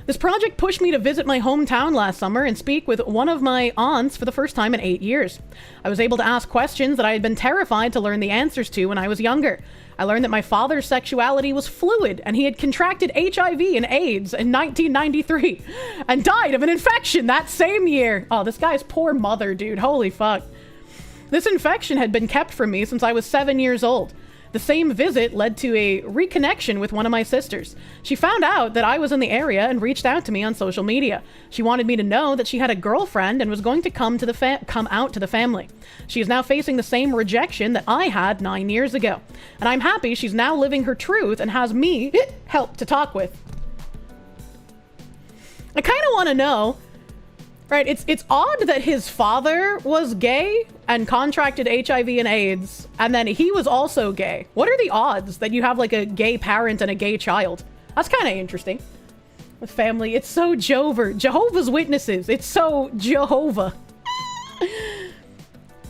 This project pushed me to visit my hometown last summer and speak with one of my aunts for the first time in 8 years. I was able to ask questions that I had been terrified to learn the answers to when I was younger. I learned that my father's sexuality was fluid and he had contracted HIV and AIDS in 1993 and died of an infection that same year. Oh, this guy's poor mother, dude. Holy fuck. This infection had been kept from me since I was 7 years old. The same visit led to a reconnection with one of my sisters. She found out that I was in the area and reached out to me on social media. She wanted me to know that she had a girlfriend and was going to come out to the family. She is now facing the same rejection that I had 9 years ago. And I'm happy she's now living her truth and has me help to talk with. I kind of want to know, right, it's odd that his father was gay and contracted HIV and AIDS, and then he was also gay. What are the odds that you have like a gay parent and a gay child? That's kind of interesting. The family, it's so Jehovah's Witnesses. It's so Jehovah.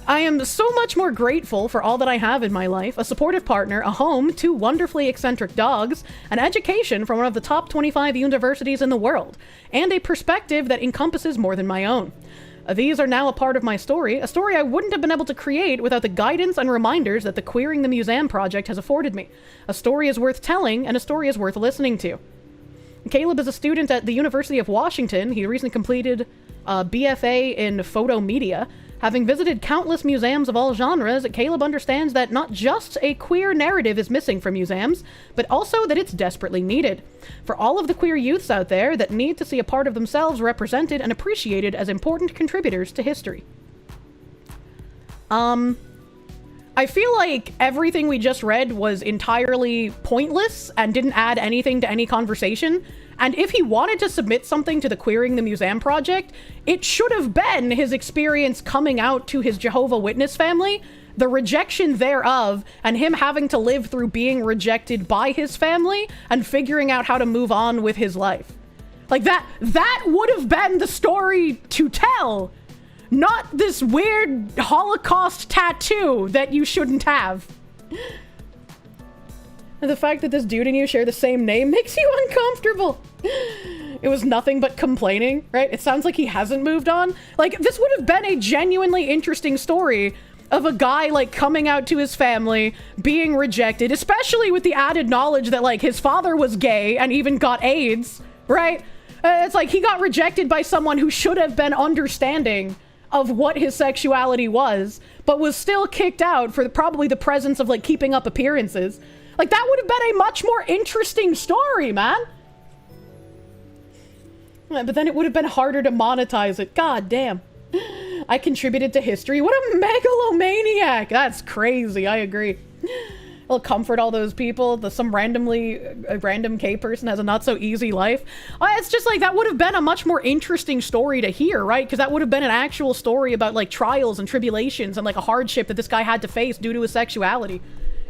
I am so much more grateful for all that I have in my life: a supportive partner, a home, 2 wonderfully eccentric dogs, an education from one of the top 25 universities in the world, and a perspective that encompasses more than my own. These are now a part of my story, a story I wouldn't have been able to create without the guidance and reminders that the Queering the Museum project has afforded me. A story is worth telling, and a story is worth listening to. Caleb is a student at the University of Washington. He recently completed a BFA in photo media. Having visited countless museums of all genres, Caleb understands that not just a queer narrative is missing from museums, but also that it's desperately needed. For all of the queer youths out there that need to see a part of themselves represented and appreciated as important contributors to history. I feel like everything we just read was entirely pointless and didn't add anything to any conversation. And if he wanted to submit something to the Queering the Museum project, it should have been his experience coming out to his Jehovah's Witness family, the rejection thereof, and him having to live through being rejected by his family and figuring out how to move on with his life. Like that would have been the story to tell, not this weird Holocaust tattoo that you shouldn't have. And the fact that this dude and you share the same name makes you uncomfortable. It was nothing but complaining, right? It sounds like he hasn't moved on. Like, this would have been a genuinely interesting story of a guy, like, coming out to his family, being rejected, especially with the added knowledge that, like, his father was gay and even got AIDS, right? It's like he got rejected by someone who should have been understanding of what his sexuality was, but was still kicked out for probably the presence of, like, keeping up appearances. Like, that would have been a much more interesting story, man. But then it would have been harder to monetize it. God damn. I contributed to history. What a megalomaniac. That's crazy. I agree. It'll comfort all those people. A random K person has a not so easy life. It's just like, that would have been a much more interesting story to hear, right? Because that would have been an actual story about, like, trials and tribulations and, like, a hardship that this guy had to face due to his sexuality,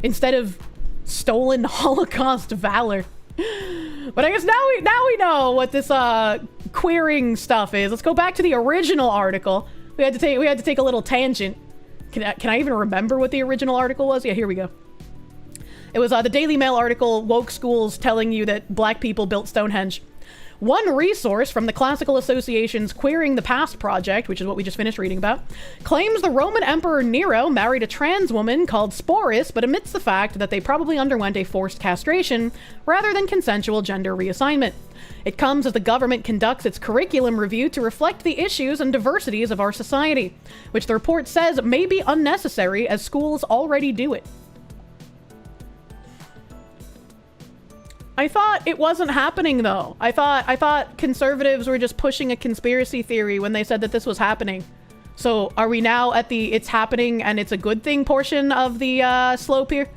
instead of stolen Holocaust valor. But I guess now we know what this queering stuff is. Let's go back to the original article. We had to take a little tangent. Can I even remember what the original article was? Yeah, here we go. It was the Daily Mail article, Woke Schools Telling You That Black People Built Stonehenge. One resource from the Classical Association's Queering the Past project, which is what we just finished reading about, claims the Roman Emperor Nero married a trans woman called Sporus, but omits the fact that they probably underwent a forced castration rather than consensual gender reassignment. It comes as the government conducts its curriculum review to reflect the issues and diversities of our society, which the report says may be unnecessary as schools already do it. I thought it wasn't happening, though. I thought conservatives were just pushing a conspiracy theory when they said that this was happening. So are we now at the it's happening and it's a good thing portion of the slope here?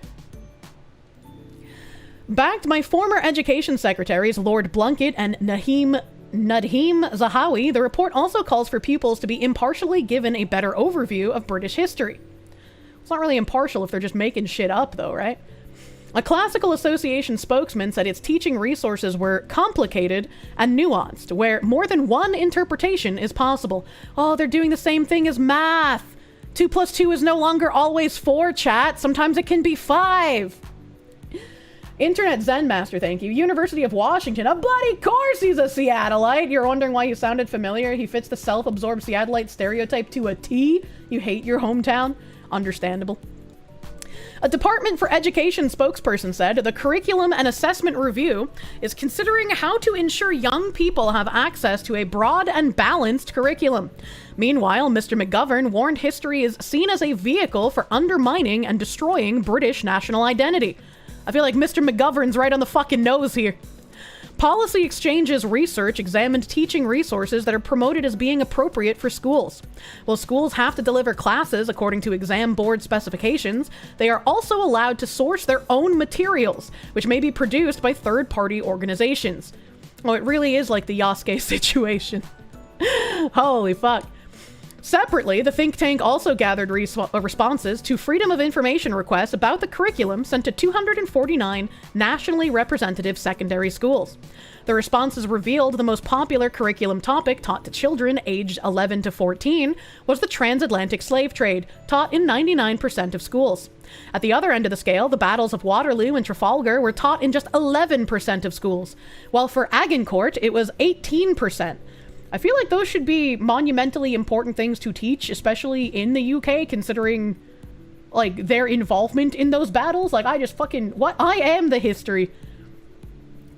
Backed by former education secretaries Lord Blunkett and Nadhim Zahawi, the report also calls for pupils to be impartially given a better overview of British history. It's not really impartial if they're just making shit up, though, right? A Classical Association spokesman said its teaching resources were complicated and nuanced, where more than one interpretation is possible. Oh, they're doing the same thing as math. 2 + 2 is no longer always 4, chat. Sometimes it can be 5. Internet Zen Master, thank you. University of Washington. Of bloody course he's a Seattleite. You're wondering why you sounded familiar? He fits the self-absorbed Seattleite stereotype to a T. You hate your hometown. Understandable. A Department for Education spokesperson said the Curriculum and Assessment Review is considering how to ensure young people have access to a broad and balanced curriculum. Meanwhile, Mr. McGovern warned history is seen as a vehicle for undermining and destroying British national identity. I feel like Mr. McGovern's right on the fucking nose here. Policy Exchange's research examined teaching resources that are promoted as being appropriate for schools. While schools have to deliver classes according to exam board specifications, they are also allowed to source their own materials, which may be produced by third-party organizations. Oh, it really is like the Yasuke situation. Holy fuck. Separately, the think tank also gathered responses to Freedom of Information requests about the curriculum sent to 249 nationally representative secondary schools. The responses revealed the most popular curriculum topic taught to children aged 11 to 14 was the transatlantic slave trade, taught in 99% of schools. At the other end of the scale, the battles of Waterloo and Trafalgar were taught in just 11% of schools, while for Agincourt it was 18%. I feel like those should be monumentally important things to teach, especially in the UK, considering, like, their involvement in those battles. Like, I am the history.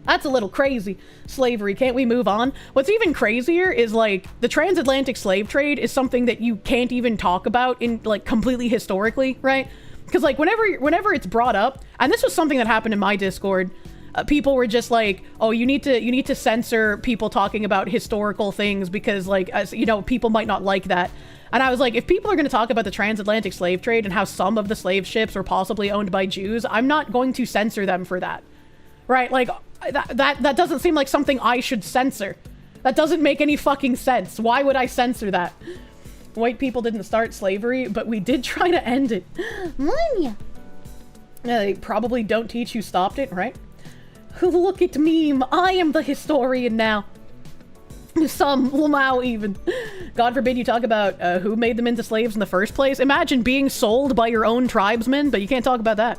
That's a little crazy. Slavery, can't we move on? What's even crazier is, like, the transatlantic slave trade is something that you can't even talk about in, like, completely historically, right? Because, like, whenever it's brought up, and this was something that happened in my Discord, people were just like, oh, you need to censor people talking about historical things because, like, as you know, people might not like that. And I was like, if people are going to talk about the transatlantic slave trade and how some of the slave ships were possibly owned by Jews, I'm not going to censor them for that. Right? Like, that doesn't seem like something I should censor. That doesn't make any fucking sense. Why would I censor that? White people didn't start slavery, but we did try to end it. Yeah, they probably don't teach who stopped it, right? Look at me, I am the historian now. Some Lamau even. God forbid you talk about who made them into slaves in the first place. Imagine being sold by your own tribesmen, but you can't talk about that.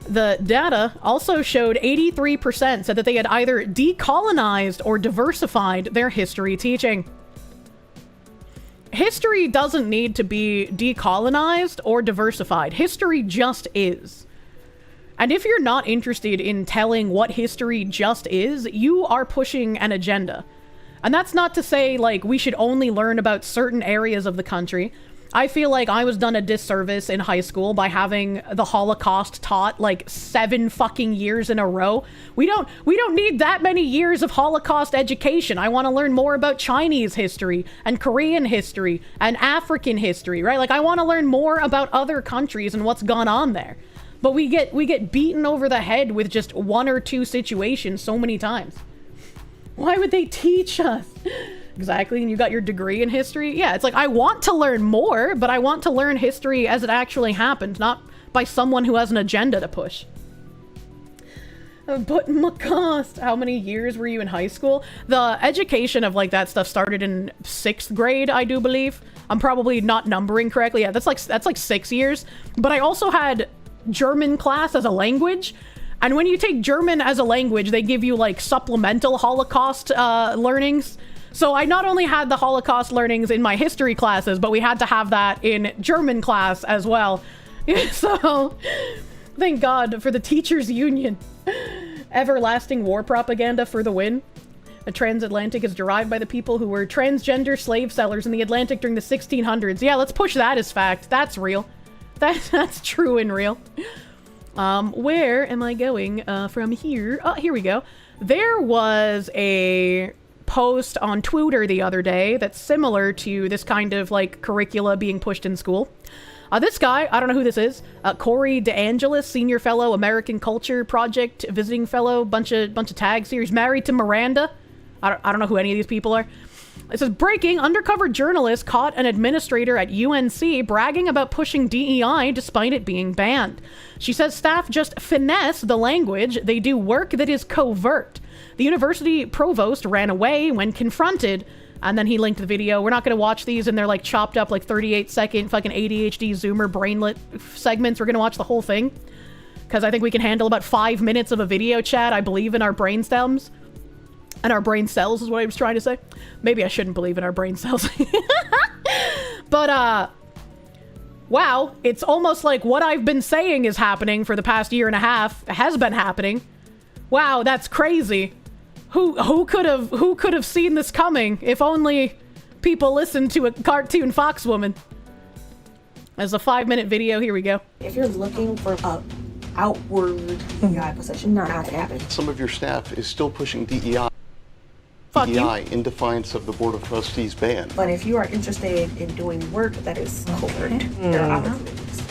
The data also showed 83% said that they had either decolonized or diversified their history teaching. History doesn't need to be decolonized or diversified. History just is. And if you're not interested in telling what history just is, you are pushing an agenda. And that's not to say, like, we should only learn about certain areas of the country. I feel like I was done a disservice in high school by having the Holocaust taught, like, 7 fucking years in a row. We don't need that many years of Holocaust education. I want to learn more about Chinese history and Korean history and African history, right? Like, I want to learn more about other countries and what's gone on there. But we get beaten over the head with just 1 or 2 situations so many times. Why would they teach us? Exactly, and you got your degree in history? Yeah, it's like, I want to learn more, but I want to learn history as it actually happened, not by someone who has an agenda to push. But McCost, how many years were you in high school? The education of, like, that stuff started in 6th grade, I do believe. I'm probably not numbering correctly. Yeah, that's like 6 years. But I also had German class as a language, and when you take German as a language, they give you, like, supplemental Holocaust learnings. So I not only had the Holocaust learnings in my history classes, but we had to have that in German class as well. So thank God for the teachers union. Everlasting war propaganda for the win. The transatlantic is derived by the people who were transgender slave sellers in the Atlantic during the 1600s. Yeah, let's push that as fact. That's real. That's true and real. Where am I going from here? Oh, here we go. There was a post on Twitter the other day that's similar to this kind of, like, curricula being pushed in school. This guy, I don't know who this is, Corey DeAngelis, Senior Fellow, American Culture Project, Visiting Fellow, bunch of tags here. He's married to Miranda. I don't know who any of these people are. It says, breaking, undercover journalist caught an administrator at UNC bragging about pushing DEI despite it being banned. She says staff just finesse the language. They do work that is covert. The university provost ran away when confronted, and then he linked the video. We're not going to watch these, and they're, like, chopped up, like, 38-second fucking ADHD Zoomer brainlet segments. We're going to watch the whole thing, because I think we can handle about 5 minutes of a video chat. I believe in our brain stems. And our brain cells is what I was trying to say. Maybe I shouldn't believe in our brain cells. But, wow, it's almost like what I've been saying is happening for the past year and a half has been happening. Wow, that's crazy. Who could have seen this coming? If only people listened to a cartoon fox woman. As a 5-minute video, here we go. If you're looking for a outward DEI position, not going to happen. Some of your staff is still pushing DEI. Fuck DEI in defiance of the Board of Trustees ban. But if you are interested in doing work that is covert, there are opportunities.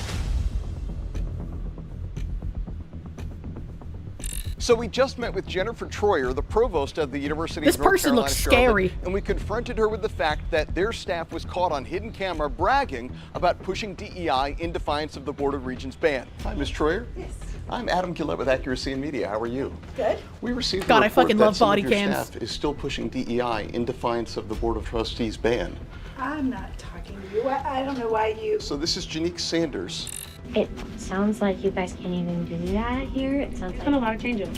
So we just met with Jennifer Troyer, the provost of the University This of North person Carolina, looks Charlotte, scary. and we confronted her with the fact that their staff was caught on hidden camera bragging about pushing DEI in defiance of the Board of Regents ban. Hi, Ms. Troyer. Yes. I'm Adam Gillette with Accuracy in Media. How are you? Good. We received God, a I fucking report love that some body of your cams. staff is still pushing DEI in defiance of the Board of Trustees ban. I'm not talking to you. I don't know why you... So this is Janique Sanders. It sounds like you guys can't even do that here. It sounds like... been a lot of changes.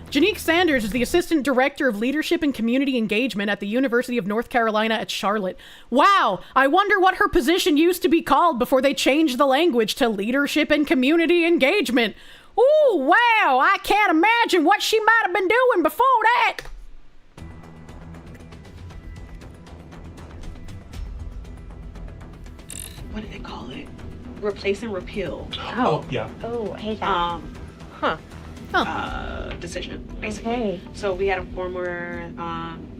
Janique Sanders is the Assistant Director of Leadership and Community Engagement at the University of North Carolina at Charlotte. Wow, I wonder what her position used to be called before they changed the language to Leadership and Community Engagement. Ooh, wow, I can't imagine what she might have been doing before that. What do they call it? Replace and repeal. Oh, yeah. Oh, I hate that. decision, basically. Okay. So we had a former,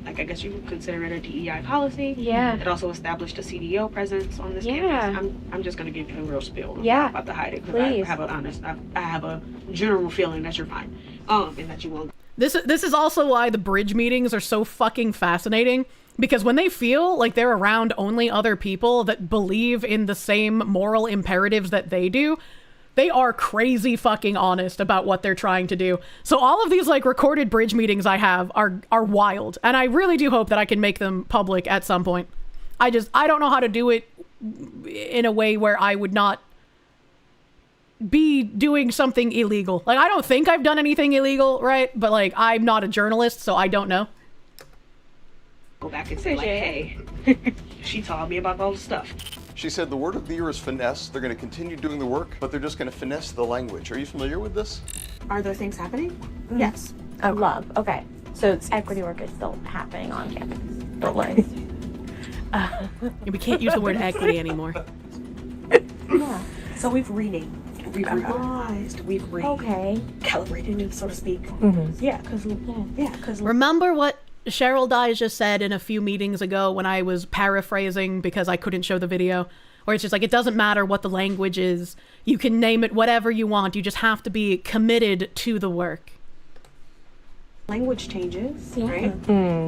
like I guess you would consider it a DEI policy. Yeah. It also established a CDO presence on this campus. I'm just gonna give you a real spiel. I'm Yeah. not about to hide it because I have a general feeling that you're fine, and that you won't. This is also why the bridge meetings are so fucking fascinating, because when they feel like they're around only other people that believe in the same moral imperatives that they do, they are crazy fucking honest about what they're trying to do. So all of these like recorded bridge meetings I have are wild, and I really do hope that I can make them public at some point. I don't know how to do it in a way where I would not be doing something illegal. Like, I don't think I've done anything illegal, right? But like, I'm not a journalist, so I don't know. Go back and say, like, hey, she taught me about all the stuff. She said the word of the year is finesse. They're going to continue doing the work, but they're just going to finesse the language. Are you familiar with this? Are there things happening? Yes. Oh, love. Okay. So it's equity work is still happening on campus. Don't worry. We can't use the word equity anymore. Yeah. So we've renamed. We've revised. We've calibrated, so to speak. Mm-hmm. Yeah, because Remember what Cheryl Dye just said in a few meetings ago when I was paraphrasing because I couldn't show the video, where it's just like, it doesn't matter what the language is, you can name it whatever you want, you just have to be committed to the work. language changes, right?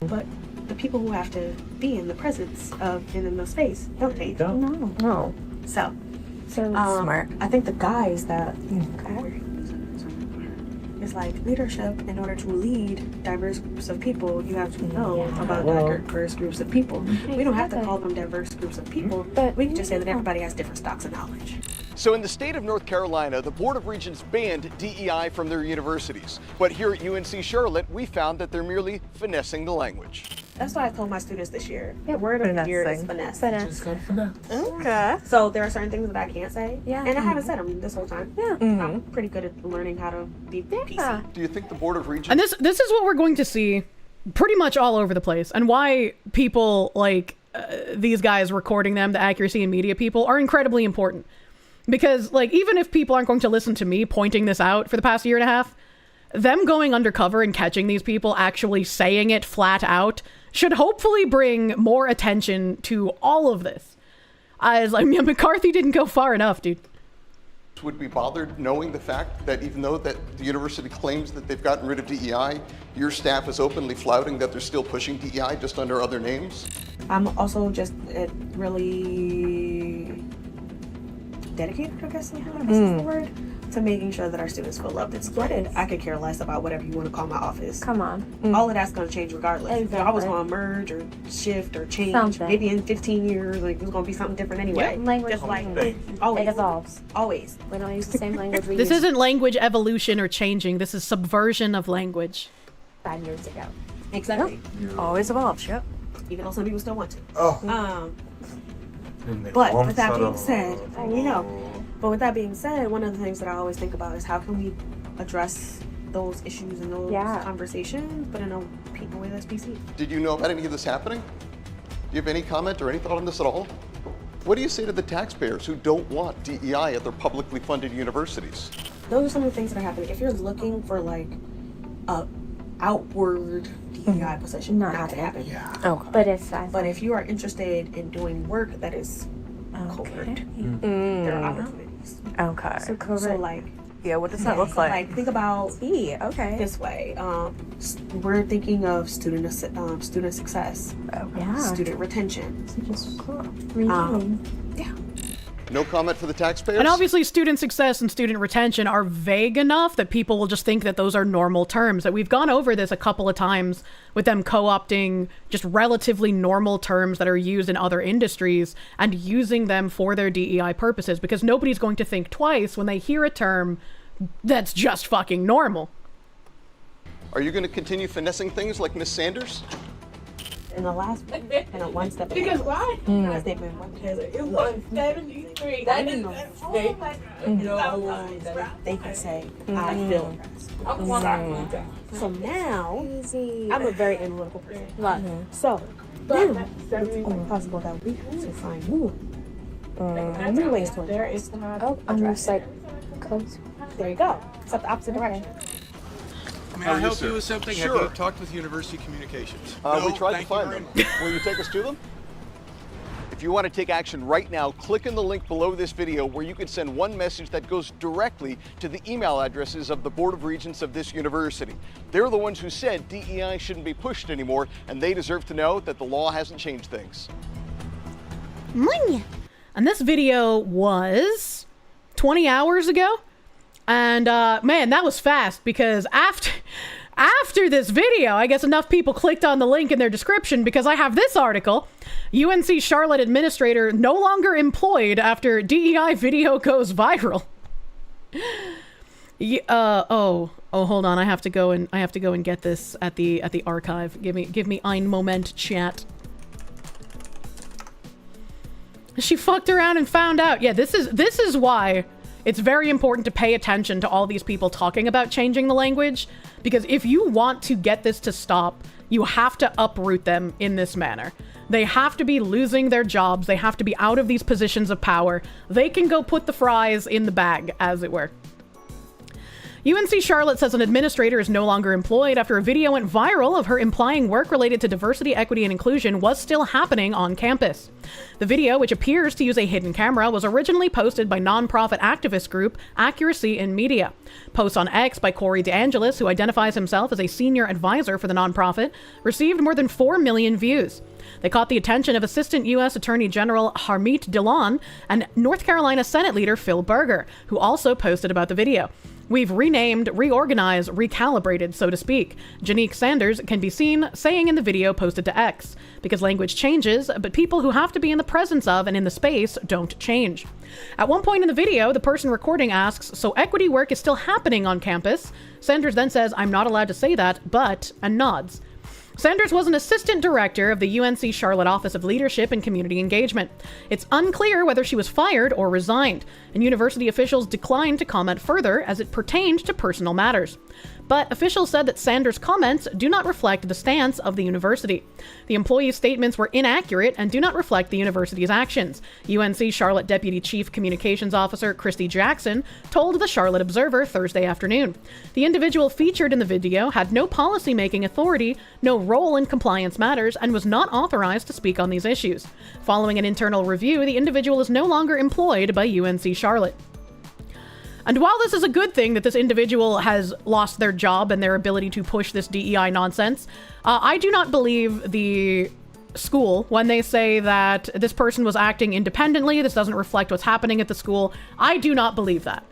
But the people who have to be in the presence of and in the space don't change. No. So smart. I think the guys that it's like leadership. In order to lead diverse groups of people, you have to know about diverse groups of people. We don't have to call them diverse groups of people, but we can just say that everybody has different stocks of knowledge. So in the state of North Carolina, the Board of Regents banned DEI from their universities. But here at UNC Charlotte, we found that they're merely finessing the language. That's why I told my students this year. The word of the year is finesse. Finesse. Okay. So there are certain things that I can't say. Yeah. And I haven't said them this whole time. Yeah. I'm pretty good at learning how to be PC. Do you think the Board of Regents... And this is what we're going to see pretty much all over the place, and why people like these guys recording them, the accuracy and media people, are incredibly important. Because like, even if people aren't going to listen to me pointing this out for the past year and a half, them going undercover and catching these people actually saying it flat out should hopefully bring more attention to all of this. As like, McCarthy didn't go far enough, dude. Would be bothered knowing the fact that even though that the university claims that they've gotten rid of DEI, your staff is openly flouting that they're still pushing DEI just under other names? I'm also just really dedicated, I guess is the word, to making sure that our students feel loved and supported. I could care less about whatever you want to call my office. Come on. All of that's going to change regardless. Exactly. If y'all was going to merge or shift or change, maybe in 15 years, like, it's going to be something different anyway. Yeah. Language just like always. It evolves. Always. We don't use the same language we This used isn't language evolution or changing. This is subversion of language. 5 years ago. Exactly. Yep. Always evolves, yep. Even though some people still want to. Oh. But with that being said, But with that being said, one of the things that I always think about is how can we address those issues and those conversations, but in a way that's PC. Did you know about any of this happening? Do you have any comment or any thought on this at all? What do you say to the taxpayers who don't want DEI at their publicly funded universities? Those are some of the things that are happening. If you're looking for like a outward DEI position, not gonna happen. Yeah. Okay. But if you are interested in doing work that is covert, there are opportunities. Okay. So like, what does that look like? Like, think about this way. We're thinking of student success, student retention. No comment for the taxpayers? And obviously student success and student retention are vague enough that people will just think that those are normal terms. That we've gone over this a couple of times with them co-opting just relatively normal terms that are used in other industries and using them for their DEI purposes, because nobody's going to think twice when they hear a term that's just fucking normal. Are you going to continue finessing things like Miss Sanders? In the last one step. Because why? Because they've been working together. It was 73. That is they can say, I feel impressed. So now, I'm a very analytical person. So now, it's possible that we have to find new ways to address. There you go. There you go. It's up the opposite direction. May How I are help sir? you with something? Sure. Have you talked with University Communications? We tried to thank find you them. very much. Will you take us to them? If you want to take action right now, click on the link below this video where you can send one message that goes directly to the email addresses of the Board of Regents of this university. They're the ones who said DEI shouldn't be pushed anymore, and they deserve to know that the law hasn't changed things. And this video was 20 hours ago. And man, that was fast because after this video, I guess enough people clicked on the link in their description because I have this article. UNC Charlotte administrator no longer employed after DEI video goes viral. Hold on. I have to go and get this at the archive. Give me ein Moment, chat. She fucked around and found out. Yeah, this is why it's very important to pay attention to all these people talking about changing the language, because if you want to get this to stop, you have to uproot them in this manner. They have to be losing their jobs. They have to be out of these positions of power. They can go put the fries in the bag, as it were. UNC Charlotte says an administrator is no longer employed after a video went viral of her implying work related to diversity, equity, and inclusion was still happening on campus. The video, which appears to use a hidden camera, was originally posted by nonprofit activist group Accuracy in Media. Posts on X by Corey DeAngelis, who identifies himself as a senior advisor for the nonprofit, received more than 4 million views. They caught the attention of Assistant U.S. Attorney General Harmeet Dillon and North Carolina Senate Leader Phil Berger, who also posted about the video. We've renamed, reorganized, recalibrated, so to speak. Janique Sanders can be seen saying in the video posted to X, because language changes, but people who have to be in the presence of and in the space don't change. At one point in the video, the person recording asks, "So equity work is still happening on campus?" Sanders then says, "I'm not allowed to say that, but," and nods. Sanders was an assistant director of the UNC Charlotte Office of Leadership and Community Engagement. It's unclear whether she was fired or resigned, and university officials declined to comment further as it pertained to personal matters. But officials said that Sanders' comments do not reflect the stance of the university. The employee's statements were inaccurate and do not reflect the university's actions, UNC Charlotte Deputy Chief Communications Officer Christy Jackson told the Charlotte Observer Thursday afternoon. The individual featured in the video had no policy-making authority, no role in compliance matters, and was not authorized to speak on these issues. Following an internal review, the individual is no longer employed by UNC Charlotte. And while this is a good thing that this individual has lost their job and their ability to push this DEI nonsense, I do not believe the school when they say that this person was acting independently, this doesn't reflect what's happening at the school. I do not believe that.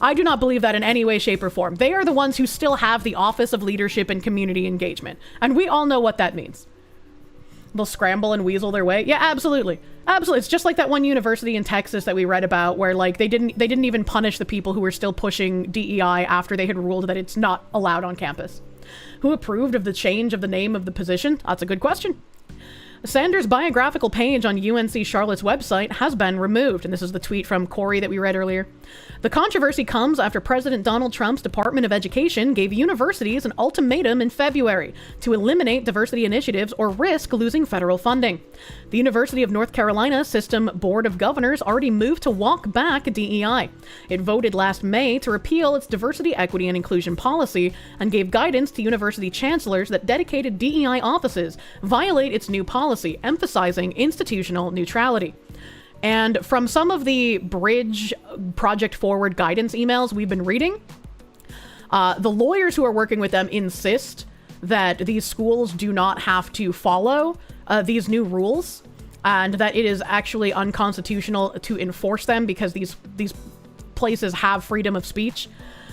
I do not believe that in any way, shape, or form. They are the ones who still have the Office of Leadership and Community Engagement. And we all know what that means. They'll scramble and weasel their way. Yeah, absolutely. Absolutely. It's just like that one university in Texas that we read about where like they didn't even punish the people who were still pushing DEI after they had ruled that it's not allowed on campus. Who approved of the change of the name of the position? That's a good question. Sanders' biographical page on UNC Charlotte's website has been removed, and this is the tweet from Corey that we read earlier. The controversy comes after President Donald Trump's Department of Education gave universities an ultimatum in February to eliminate diversity initiatives or risk losing federal funding. The University of North Carolina System Board of Governors already moved to walk back DEI. It voted last May to repeal its diversity, equity, and inclusion policy and gave guidance to university chancellors that dedicated DEI offices violate its new policy, emphasizing institutional neutrality. And from some of the Bridge Project Forward guidance emails we've been reading, the lawyers who are working with them insist that these schools do not have to follow these new rules, and that it is actually unconstitutional to enforce them because these places have freedom of speech.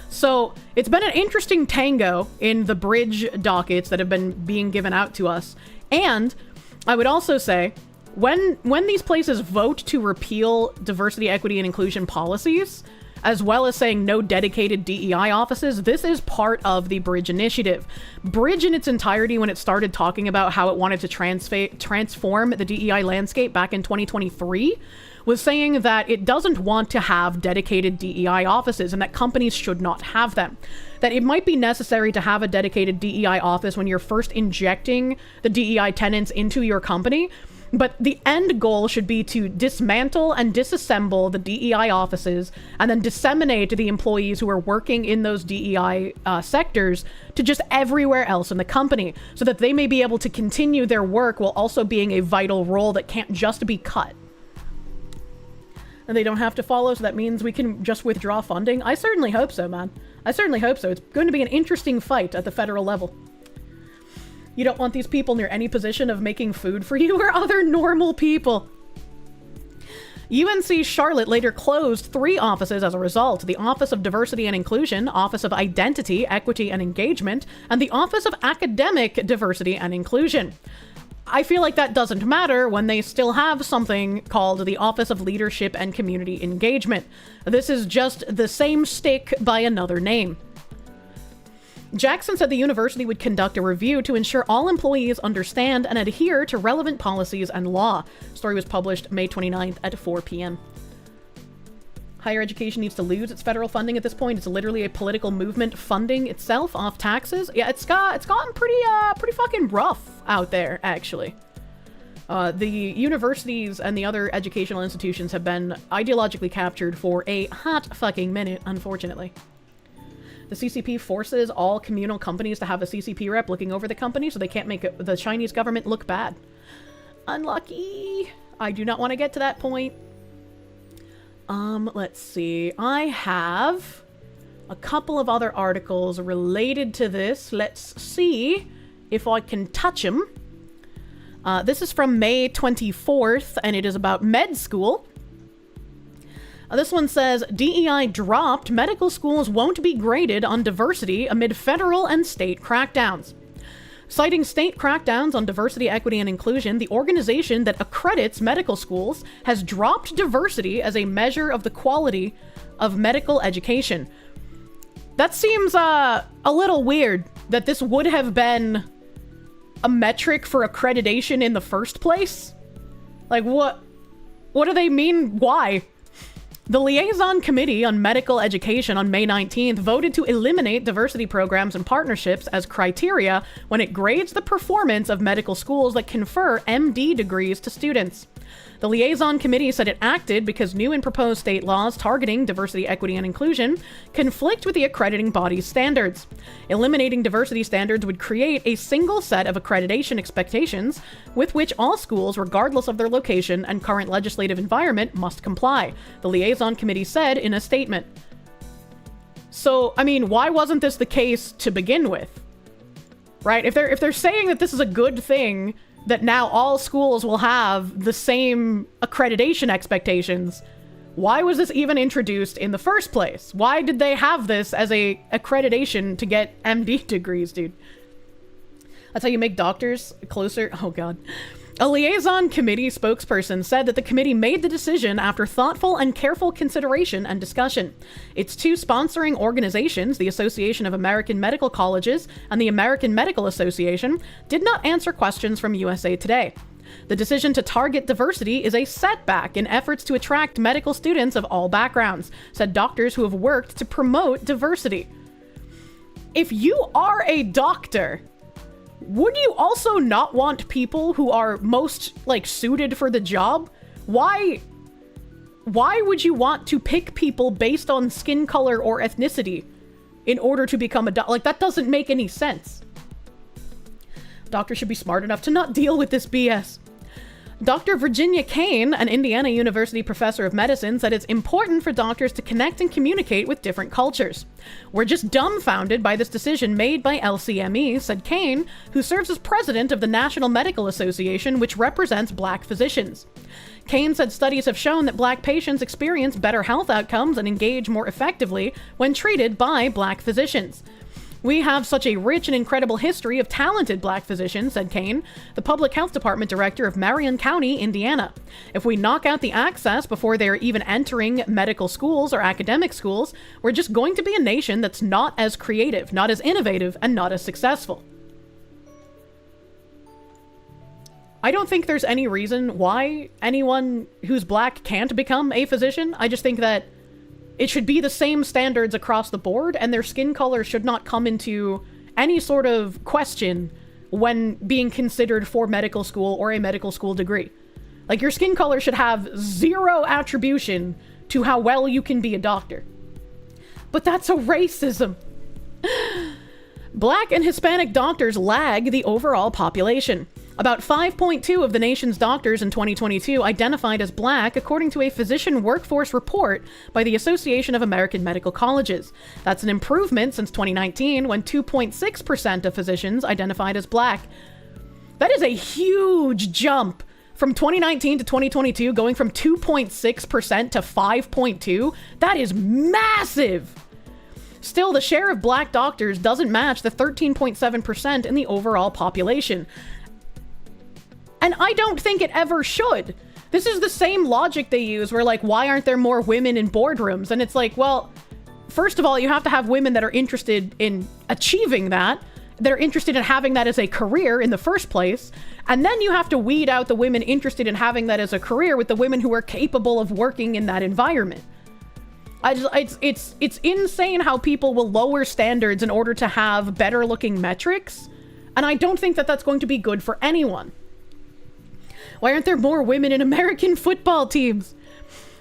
So it's been an interesting tango in the Bridge dockets that have been being given out to us. And I would also say, when these places vote to repeal diversity, equity, and inclusion policies, as well as saying no dedicated DEI offices, this is part of the Bridge initiative. Bridge in its entirety, when it started talking about how it wanted to transform the DEI landscape back in 2023, was saying that it doesn't want to have dedicated DEI offices and that companies should not have them. That it might be necessary to have a dedicated DEI office when you're first injecting the DEI tenets into your company, But the end goal should be to dismantle and disassemble the DEI offices and then disseminate the employees who are working in those DEI sectors to just everywhere else in the company so that they may be able to continue their work while also being a vital role that can't just be cut. And they don't have to follow, so that means we can just withdraw funding. I certainly hope so, man. I certainly hope so. It's going to be an interesting fight at the federal level. You don't want these people near any position of making food for you or other normal people. UNC Charlotte later closed 3 offices as a result: the Office of Diversity and Inclusion, Office of Identity, Equity and Engagement, and the Office of Academic Diversity and Inclusion. I feel like that doesn't matter when they still have something called the Office of Leadership and Community Engagement. This is just the same stick by another name. Jackson said the university would conduct a review to ensure all employees understand and adhere to relevant policies and law. Story was published May 29th at 4 p.m. Higher education needs to lose its federal funding at this point. It's literally a political movement funding itself off taxes. Yeah, it's gotten pretty fucking rough out there, actually. The universities and the other educational institutions have been ideologically captured for a hot fucking minute, unfortunately. The CCP forces all communal companies to have a CCP rep looking over the company so they can't make the Chinese government look bad. Unlucky. I do not want to get to that point. Let's see. I have a couple of other articles related to this. Let's see if I can touch them. This is from May 24th, and it is about med school. This one says, DEI dropped, medical schools won't be graded on diversity amid federal and state crackdowns. Citing state crackdowns on diversity, equity, and inclusion, the organization that accredits medical schools has dropped diversity as a measure of the quality of medical education. That seems a little weird, that this would have been a metric for accreditation in the first place. Like, what do they mean? Why? The Liaison Committee on Medical Education on May 19th voted to eliminate diversity programs and partnerships as criteria when it grades the performance of medical schools that confer MD degrees to students. The Liaison Committee said it acted because new and proposed state laws targeting diversity, equity, and inclusion conflict with the accrediting body's standards. Eliminating diversity standards would create a single set of accreditation expectations with which all schools, regardless of their location and current legislative environment, must comply, the Liaison Committee said in a statement. So, I mean, why wasn't this the case to begin with? Right? If they're saying that this is a good thing, that now all schools will have the same accreditation expectations, why was this even introduced in the first place? Why did they have this as a accreditation to get MD degrees, dude? That's how you make doctors closer. Oh god. A liaison committee spokesperson said that the committee made the decision after thoughtful and careful consideration and discussion. Its 2 sponsoring organizations, the Association of American Medical Colleges and the American Medical Association, did not answer questions from USA Today. The decision to target diversity is a setback in efforts to attract medical students of all backgrounds, said doctors who have worked to promote diversity. If you are a doctor, would you also not want people who are most, suited for the job? Why would you want to pick people based on skin color or ethnicity in order to become a doctor? That doesn't make any sense. Doctors should be smart enough to not deal with this BS. Dr. Virginia Kane, an Indiana University professor of medicine, said it's important for doctors to connect and communicate with different cultures. We're just dumbfounded by this decision made by LCME, said Kane, who serves as president of the National Medical Association, which represents Black physicians. Kane said studies have shown that Black patients experience better health outcomes and engage more effectively when treated by Black physicians. We have such a rich and incredible history of talented Black physicians, said Kane, the public health department director of Marion County, Indiana. If we knock out the access before they're even entering medical schools or academic schools, we're just going to be a nation that's not as creative, not as innovative, and not as successful. I don't think there's any reason why anyone who's Black can't become a physician. I just think that it should be the same standards across the board, and their skin color should not come into any sort of question when being considered for medical school or a medical school degree. Like, your skin color should have zero attribution to how well you can be a doctor. But that's a racism. Black and Hispanic doctors lag the overall population. About 5.2 of the nation's doctors in 2022 identified as black, according to a physician workforce report by the Association of American Medical Colleges. That's an improvement since 2019, when 2.6% of physicians identified as black. That is a huge jump from 2019 to 2022, going from 2.6% to 5.2. That is massive. Still, the share of black doctors doesn't match the 13.7% in the overall population. And I don't think it ever should. This is the same logic they use where, like, why aren't there more women in boardrooms? And it's like, well, first of all, you have to have women that are interested in achieving that. They're interested in having that as a career in the first place. And then you have to weed out the women interested in having that as a career with the women who are capable of working in that environment. It's insane how people will lower standards in order to have better looking metrics. And I don't think that that's going to be good for anyone. Why aren't there more women in American football teams?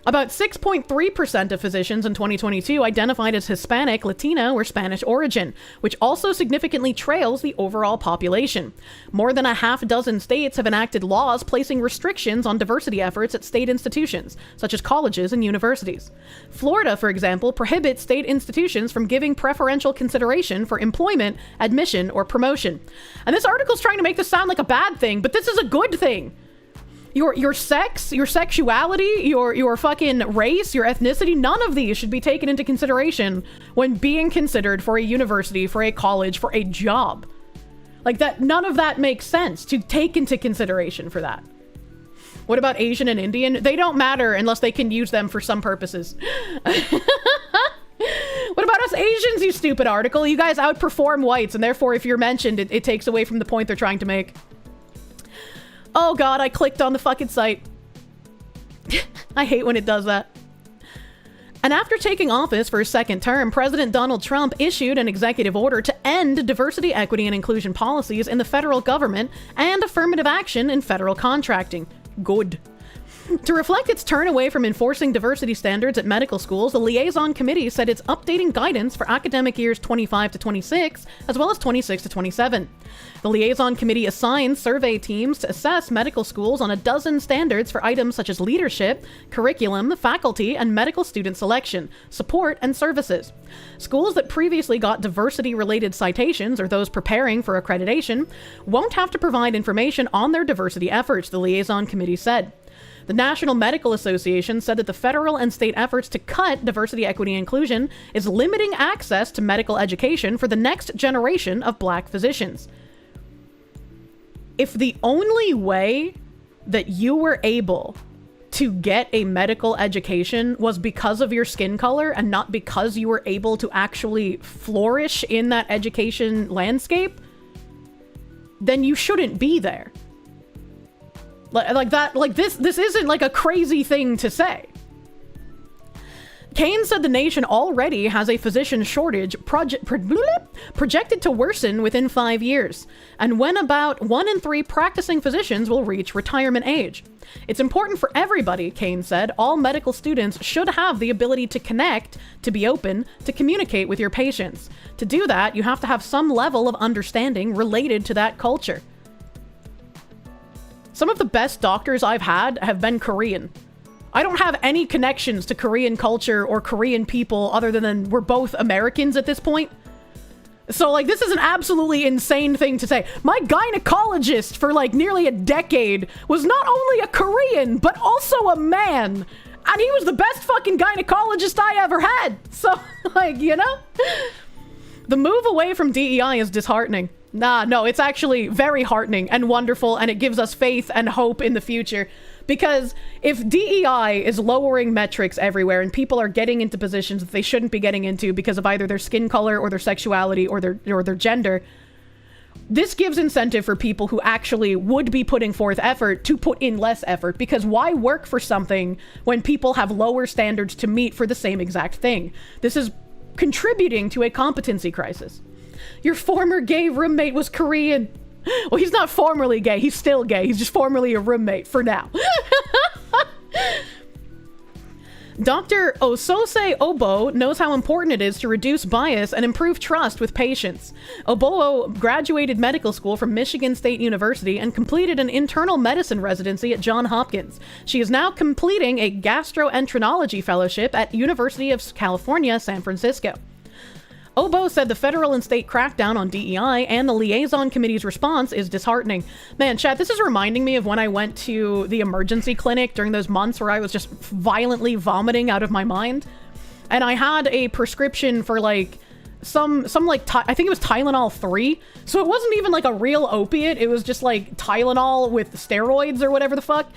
About 6.3% of physicians in 2022 identified as Hispanic, Latino, or Spanish origin, which also significantly trails the overall population. More than a half dozen states have enacted laws placing restrictions on diversity efforts at state institutions, such as colleges and universities. Florida, for example, prohibits state institutions from giving preferential consideration for employment, admission, or promotion. And this article's trying to make this sound like a bad thing, but this is a good thing. Your sex, your sexuality, your fucking race, your ethnicity, none of these should be taken into consideration when being considered for a university, for a college, for a job. Like, that, none of that makes sense to take into consideration for that. What about Asian and Indian? They don't matter unless they can use them for some purposes. What about us Asians, you stupid article? You guys outperform whites, and therefore if you're mentioned, it takes away from the point they're trying to make. Oh god, I clicked on the fucking site. I hate when it does that. And after taking office for his second term, President Donald Trump issued an executive order to end diversity, equity, and inclusion policies in the federal government and affirmative action in federal contracting. Good. To reflect its turn away from enforcing diversity standards at medical schools, the Liaison Committee said it's updating guidance for academic years 25 to 26, as well as 26 to 27. The Liaison Committee assigns survey teams to assess medical schools on a dozen standards for items such as leadership, curriculum, faculty, and medical student selection, support, and services. Schools that previously got diversity-related citations, or those preparing for accreditation, won't have to provide information on their diversity efforts, the Liaison Committee said. The National Medical Association said that the federal and state efforts to cut diversity, equity, and inclusion is limiting access to medical education for the next generation of black physicians. If the only way that you were able to get a medical education was because of your skin color and not because you were able to actually flourish in that education landscape, then you shouldn't be there. Like that, like this isn't like a crazy thing to say. Kane said the nation already has a physician shortage projected to worsen within 5 years, and when about 1 in 3 practicing physicians will reach retirement age. It's important for everybody, Kane said. All medical students should have the ability to connect, to be open, to communicate with your patients. To do that, you have to have some level of understanding related to that culture. Some of the best doctors I've had have been Korean. I don't have any connections to Korean culture or Korean people other than we're both Americans at this point. So, like, this is an absolutely insane thing to say. My gynecologist for, like, nearly a decade was not only a Korean, but also a man. And he was the best fucking gynecologist I ever had. So, like, you know? The move away from DEI is disheartening. No, it's actually very heartening and wonderful, and it gives us faith and hope in the future. Because if DEI is lowering metrics everywhere and people are getting into positions that they shouldn't be getting into because of either their skin color or their sexuality or their gender, this gives incentive for people who actually would be putting forth effort to put in less effort. Because why work for something when people have lower standards to meet for the same exact thing? This is contributing to a competency crisis. Your former gay roommate was Korean. Well, he's not formerly gay. He's still gay. He's just formerly a roommate for now. Dr. Osose Obo knows how important it is to reduce bias and improve trust with patients. Obo graduated medical school from Michigan State University and completed an internal medicine residency at Johns Hopkins. She is now completing a gastroenterology fellowship at University of California, San Francisco. Obo said the federal and state crackdown on DEI and the liaison committee's response is disheartening. Man, chat, this is reminding me of when I went to the emergency clinic during those months where I was just violently vomiting out of my mind. And I had a prescription for like some like, I think it was Tylenol 3. So it wasn't even like a real opiate. It was just like Tylenol with steroids or whatever the fuck.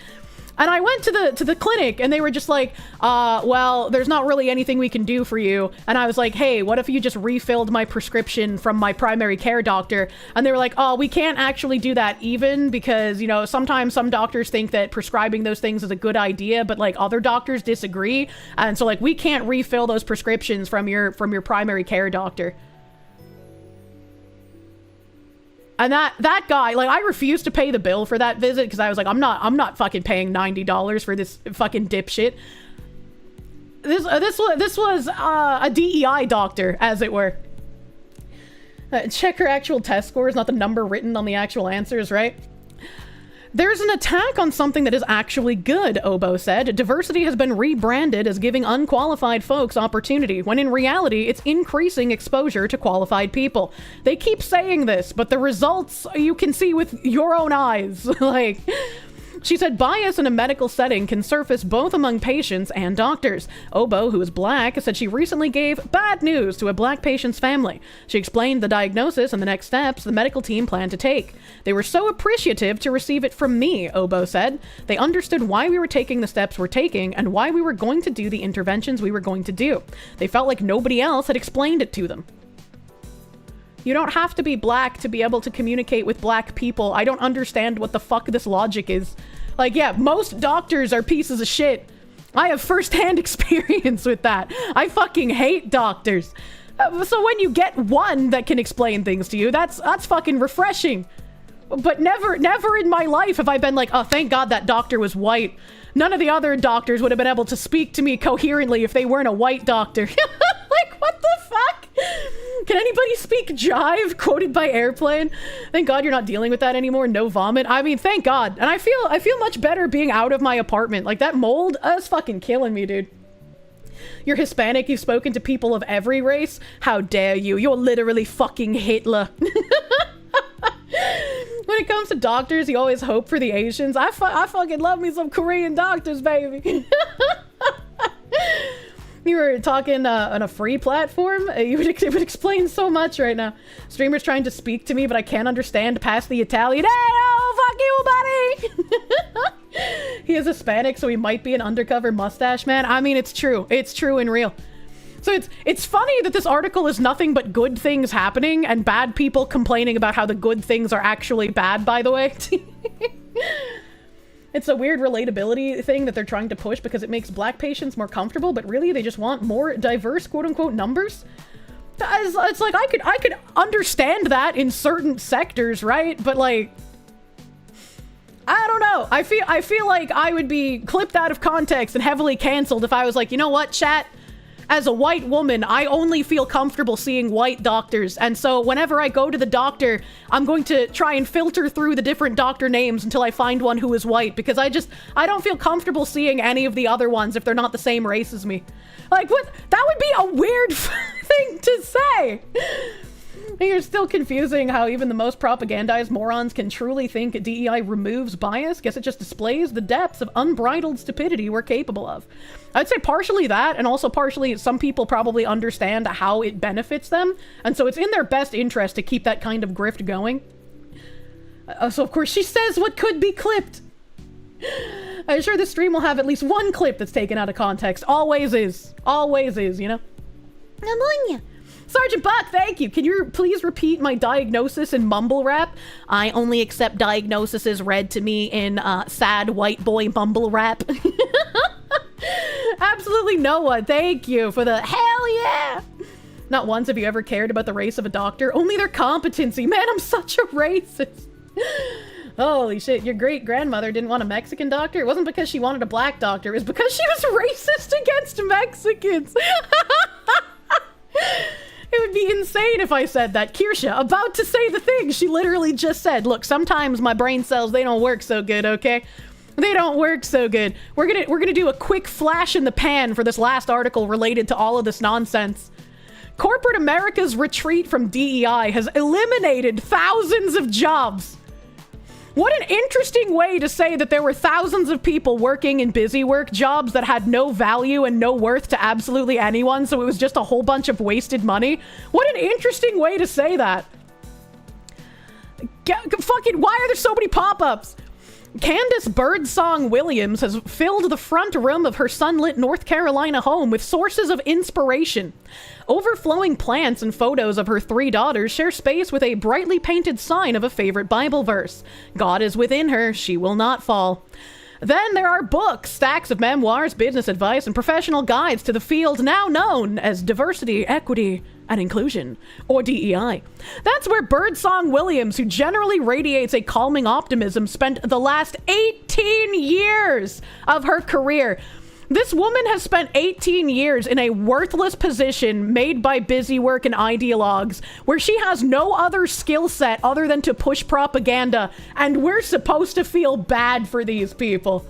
And I went to the clinic and they were just like, well, there's not really anything we can do for you. And I was like, hey, what if you just refilled my prescription from my primary care doctor? And they were like, oh, we can't actually do that even because, you know, sometimes some doctors think that prescribing those things is a good idea, but like other doctors disagree. And so like, we can't refill those prescriptions from your primary care doctor. And that guy, like, I refused to pay the bill for that visit because I was like, I'm not fucking paying $90 for this fucking dipshit. This was a DEI doctor, as it were. Check her actual test scores, not the number written on the actual answers, right? There's an attack on something that is actually good, Obo said. Diversity has been rebranded as giving unqualified folks opportunity, when in reality, it's increasing exposure to qualified people. They keep saying this, but the results you can see with your own eyes. Like, she said bias in a medical setting can surface both among patients and doctors. Obo, who is black, said she recently gave bad news to a black patient's family. She explained the diagnosis and the next steps the medical team planned to take. They were so appreciative to receive it from me, Obo said. They understood why we were taking the steps we're taking and why we were going to do the interventions we were going to do. They felt like nobody else had explained it to them. You don't have to be black to be able to communicate with black people. I don't understand what the fuck this logic is. Like, yeah, most doctors are pieces of shit. I have firsthand experience with that. I fucking hate doctors. So when you get one that can explain things to you, that's fucking refreshing. But never in my life have I been like, oh, thank God that doctor was white. None of the other doctors would have been able to speak to me coherently if they weren't a white doctor. Like, what the fuck? Can anybody speak jive? Quoted by Airplane. Thank God you're not dealing with that anymore. No vomit. I mean, thank God. And I feel much better being out of my apartment. Like, that mold, that's fucking killing me, dude. You're Hispanic, you've spoken to people of every race? How dare you? You're literally fucking Hitler. When it comes to doctors, you always hope for the Asians. I fucking love me some Korean doctors, baby. You were talking on a free platform? It would explain so much right now. Streamers trying to speak to me, but I can't understand past the Italian. Hey, oh, fuck you, buddy! He is Hispanic, so he might be an undercover mustache man. I mean, it's true. It's true and real. So it's funny that this article is nothing but good things happening and bad people complaining about how the good things are actually bad, by the way. It's a weird relatability thing that they're trying to push because it makes black patients more comfortable, but really they just want more diverse quote-unquote numbers. It's like I could understand that in certain sectors, right? But like, I don't know. I feel like I would be clipped out of context and heavily canceled if I was like, you know what, chat? As a white woman, I only feel comfortable seeing white doctors. And so whenever I go to the doctor, I'm going to try and filter through the different doctor names until I find one who is white, because I don't feel comfortable seeing any of the other ones if they're not the same race as me. Like, what? That would be a weird thing to say. You're still confusing how even the most propagandized morons can truly think DEI removes bias. Guess it just displays the depths of unbridled stupidity we're capable of. I'd say partially that, and also partially some people probably understand how it benefits them, and so it's in their best interest to keep that kind of grift going. So of course she says what could be clipped. I'm sure this stream will have at least one clip that's taken out of context. Always is, you know? Ammonia. Sergeant Buck, thank you. Can you please repeat my diagnosis in mumble rap? I only accept diagnoses read to me in sad white boy mumble rap. Absolutely no one. Thank you for the hell yeah. Not once have you ever cared about the race of a doctor, only their competency. Man, I'm such a racist. Holy shit, your great-grandmother didn't want a Mexican doctor? It wasn't because she wanted a black doctor, it was because she was racist against Mexicans. It would be insane if I said that. Kirsche, about to say the thing she literally just said. Look, sometimes my brain cells, they don't work so good, okay? They don't work so good. We're gonna do a quick flash in the pan for this last article related to all of this nonsense. Corporate America's retreat from DEI has eliminated thousands of jobs. What an interesting way to say that there were thousands of people working in busy work jobs that had no value and no worth to absolutely anyone, so it was just a whole bunch of wasted money. What an interesting way to say that. Fucking, why are there so many pop-ups? Candace Birdsong Williams has filled the front room of her sunlit North Carolina home with sources of inspiration. Overflowing plants and photos of her 3 daughters share space with a brightly painted sign of a favorite Bible verse. God is within her, she will not fall. Then there are books, stacks of memoirs, business advice, and professional guides to the field now known as diversity, equity, and inclusion, or DEI. That's where Birdsong Williams, who generally radiates a calming optimism, spent the last 18 years of her career. This woman has spent 18 years in a worthless position made by busy work and ideologues, where she has no other skill set other than to push propaganda, and we're supposed to feel bad for these people.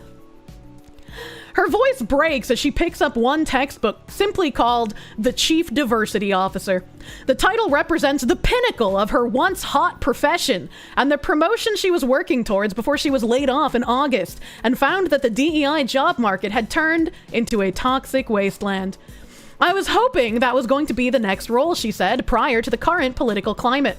Her voice breaks as she picks up one textbook simply called The Chief Diversity Officer. The title represents the pinnacle of her once hot profession and the promotion she was working towards before she was laid off in August and found that the DEI job market had turned into a toxic wasteland. I was hoping that was going to be the next role, she said, prior to the current political climate.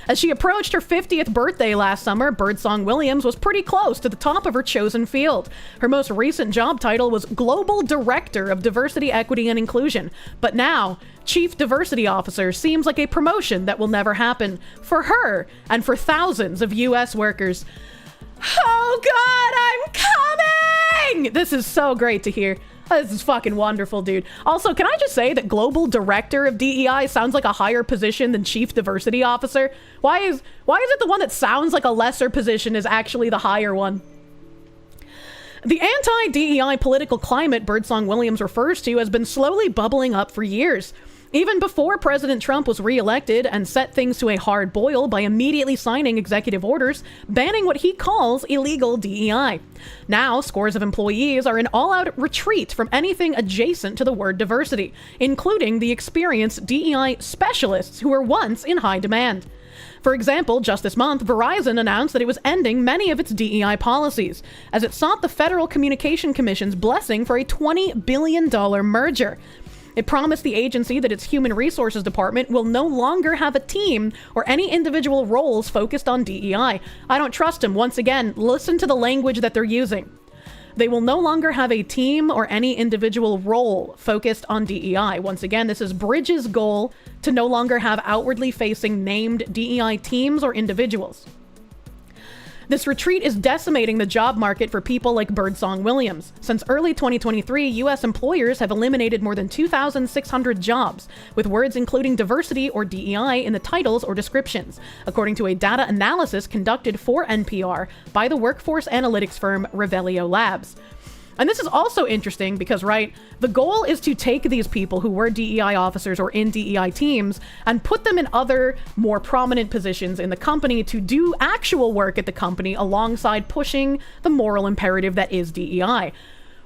As she approached her 50th birthday last summer, Birdsong Williams was pretty close to the top of her chosen field. Her most recent job title was Global Director of Diversity, Equity, and Inclusion. But now, Chief Diversity Officer seems like a promotion that will never happen for her and for thousands of U.S. workers. Oh God, I'm coming! This is so great to hear. This is fucking wonderful, dude. Also, can I just say that Global Director of DEI sounds like a higher position than Chief Diversity Officer? Why is it the one that sounds like a lesser position is actually the higher one? The anti-DEI political climate Birdsong Williams refers to has been slowly bubbling up for years. Even before President Trump was reelected and set things to a hard boil by immediately signing executive orders banning what he calls illegal DEI. Now, scores of employees are in all-out retreat from anything adjacent to the word diversity, including the experienced DEI specialists who were once in high demand. For example, just this month, Verizon announced that it was ending many of its DEI policies, as it sought the Federal Communication Commission's blessing for a $20 billion merger. It promised the agency that its Human Resources Department will no longer have a team or any individual roles focused on DEI. I don't trust them. Once again, listen to the language that they're using. They will no longer have a team or any individual role focused on DEI. Once again, this is Bridge's goal to no longer have outwardly facing named DEI teams or individuals. This retreat is decimating the job market for people like Birdsong Williams. Since early 2023, U.S. employers have eliminated more than 2,600 jobs, with words including diversity or DEI in the titles or descriptions, according to a data analysis conducted for NPR by the workforce analytics firm Revelio Labs. And this is also interesting because, right, the goal is to take these people who were DEI officers or in DEI teams and put them in other, more prominent positions in the company to do actual work at the company alongside pushing the moral imperative that is DEI.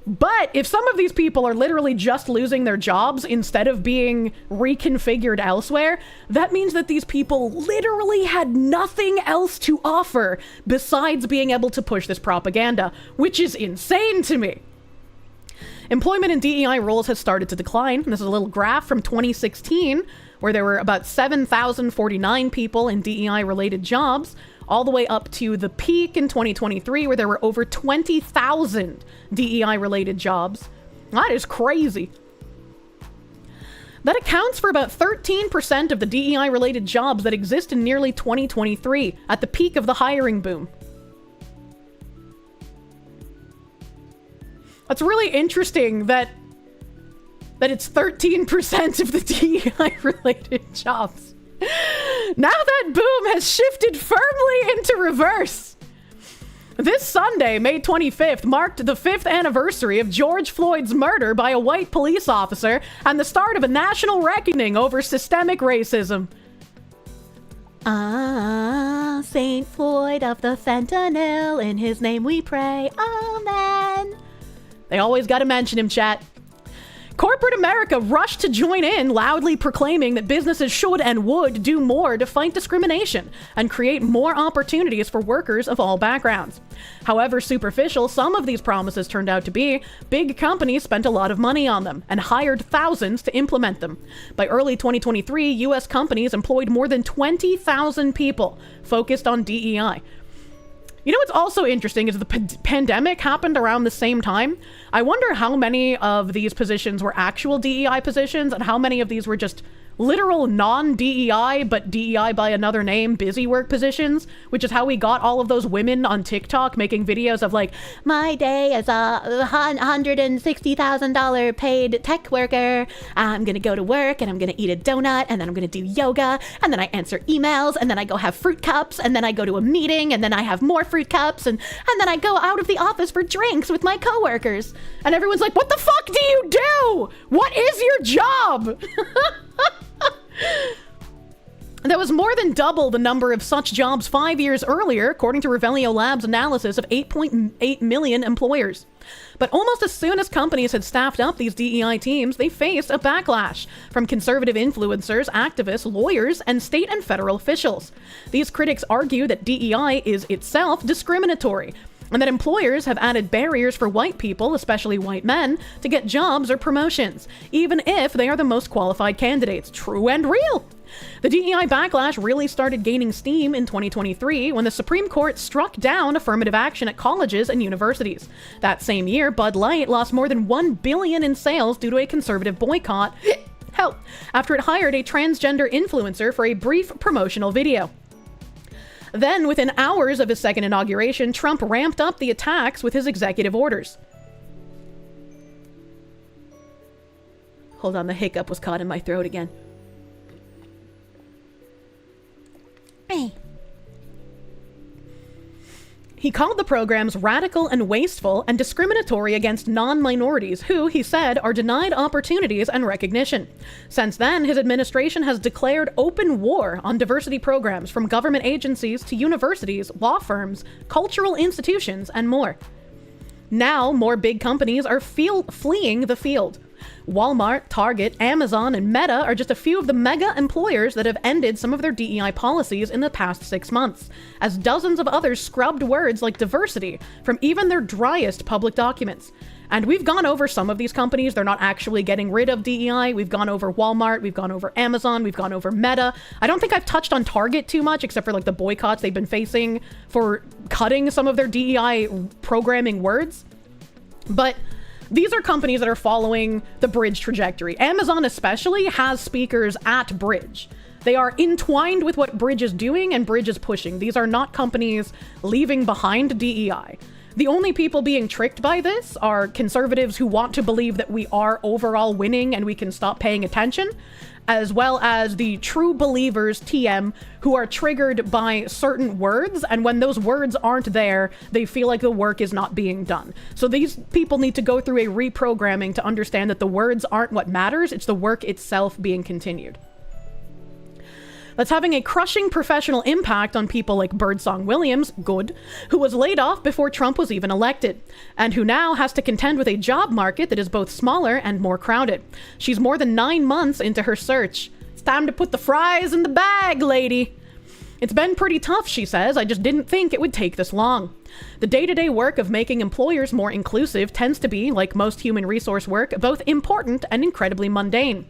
But if some of these people are literally just losing their jobs instead of being reconfigured elsewhere, that means that these people literally had nothing else to offer besides being able to push this propaganda, which is insane to me. Employment in DEI roles has started to decline. This is a little graph from 2016, where there were about 7,049 people in DEI-related jobs, all the way up to the peak in 2023, where there were over 20,000 DEI-related jobs. That is crazy. That accounts for about 13% of the DEI-related jobs that exist in nearly 2023, at the peak of the hiring boom. It's really interesting that it's 13% of the DEI-related jobs. Now that boom has shifted firmly into reverse. This Sunday, May 25th, marked the 5th anniversary of George Floyd's murder by a white police officer and the start of a national reckoning over systemic racism. Ah, Saint Floyd of the fentanyl, in his name we pray, amen. They always gotta mention him, chat. Corporate America rushed to join in, loudly proclaiming that businesses should and would do more to fight discrimination and create more opportunities for workers of all backgrounds. However superficial some of these promises turned out to be, big companies spent a lot of money on them and hired thousands to implement them. By early 2023, US companies employed more than 20,000 people focused on DEI. You know what's also interesting is the pandemic happened around the same time. I wonder how many of these positions were actual DEI positions and how many of these were just literal non-DEI, but DEI by another name, busy work positions, which is how we got all of those women on TikTok making videos of like, my day as a $160,000 paid tech worker. I'm gonna go to work and I'm gonna eat a donut and then I'm gonna do yoga and then I answer emails and then I go have fruit cups and then I go to a meeting and then I have more fruit cups and then I go out of the office for drinks with my coworkers. And everyone's like, what the fuck do you do? What is your job? There was more than double the number of such jobs 5 years earlier, according to Revelio Labs' analysis of 8.8 million employers. But almost as soon as companies had staffed up these DEI teams, they faced a backlash from conservative influencers, activists, lawyers, and state and federal officials. These critics argue that DEI is itself discriminatory, and that employers have added barriers for white people, especially white men, to get jobs or promotions, even if they are the most qualified candidates. True and real. The DEI backlash really started gaining steam in 2023 when the Supreme Court struck down affirmative action at colleges and universities. That same year, Bud Light lost more than $1 billion in sales due to a conservative boycott, after it hired a transgender influencer for a brief promotional video. Then, within hours of his second inauguration, Trump ramped up the attacks with his executive orders. Hold on, the hiccup was caught in my throat again. Hey. He called the programs radical and wasteful and discriminatory against non-minorities who, he said, are denied opportunities and recognition. Since then, his administration has declared open war on diversity programs from government agencies to universities, law firms, cultural institutions, and more. Now, more big companies are fleeing the field. Walmart, Target, Amazon, and Meta are just a few of the mega employers that have ended some of their DEI policies in the past 6 months, as dozens of others scrubbed words like diversity from even their driest public documents. And we've gone over some of these companies. They're not actually getting rid of DEI. We've gone over Walmart, we've gone over Amazon, we've gone over Meta. I don't think I've touched on Target too much, except for like the boycotts they've been facing for cutting some of their DEI programming words. But these are companies that are following the Bridge trajectory. Amazon especially has speakers at Bridge. They are entwined with what Bridge is doing and Bridge is pushing. These are not companies leaving behind DEI. The only people being tricked by this are conservatives who want to believe that we are overall winning and we can stop paying attention, as well as the true believers, TM, who are triggered by certain words, and when those words aren't there, they feel like the work is not being done. So these people need to go through a reprogramming to understand that the words aren't what matters, it's the work itself being continued. That's having a crushing professional impact on people like Birdsong Williams, good, who was laid off before Trump was even elected, and who now has to contend with a job market that is both smaller and more crowded. She's more than 9 months into her search. It's time to put the fries in the bag, lady. It's been pretty tough, she says. I just didn't think it would take this long. The day-to-day work of making employers more inclusive tends to be, like most human resource work, both important and incredibly mundane.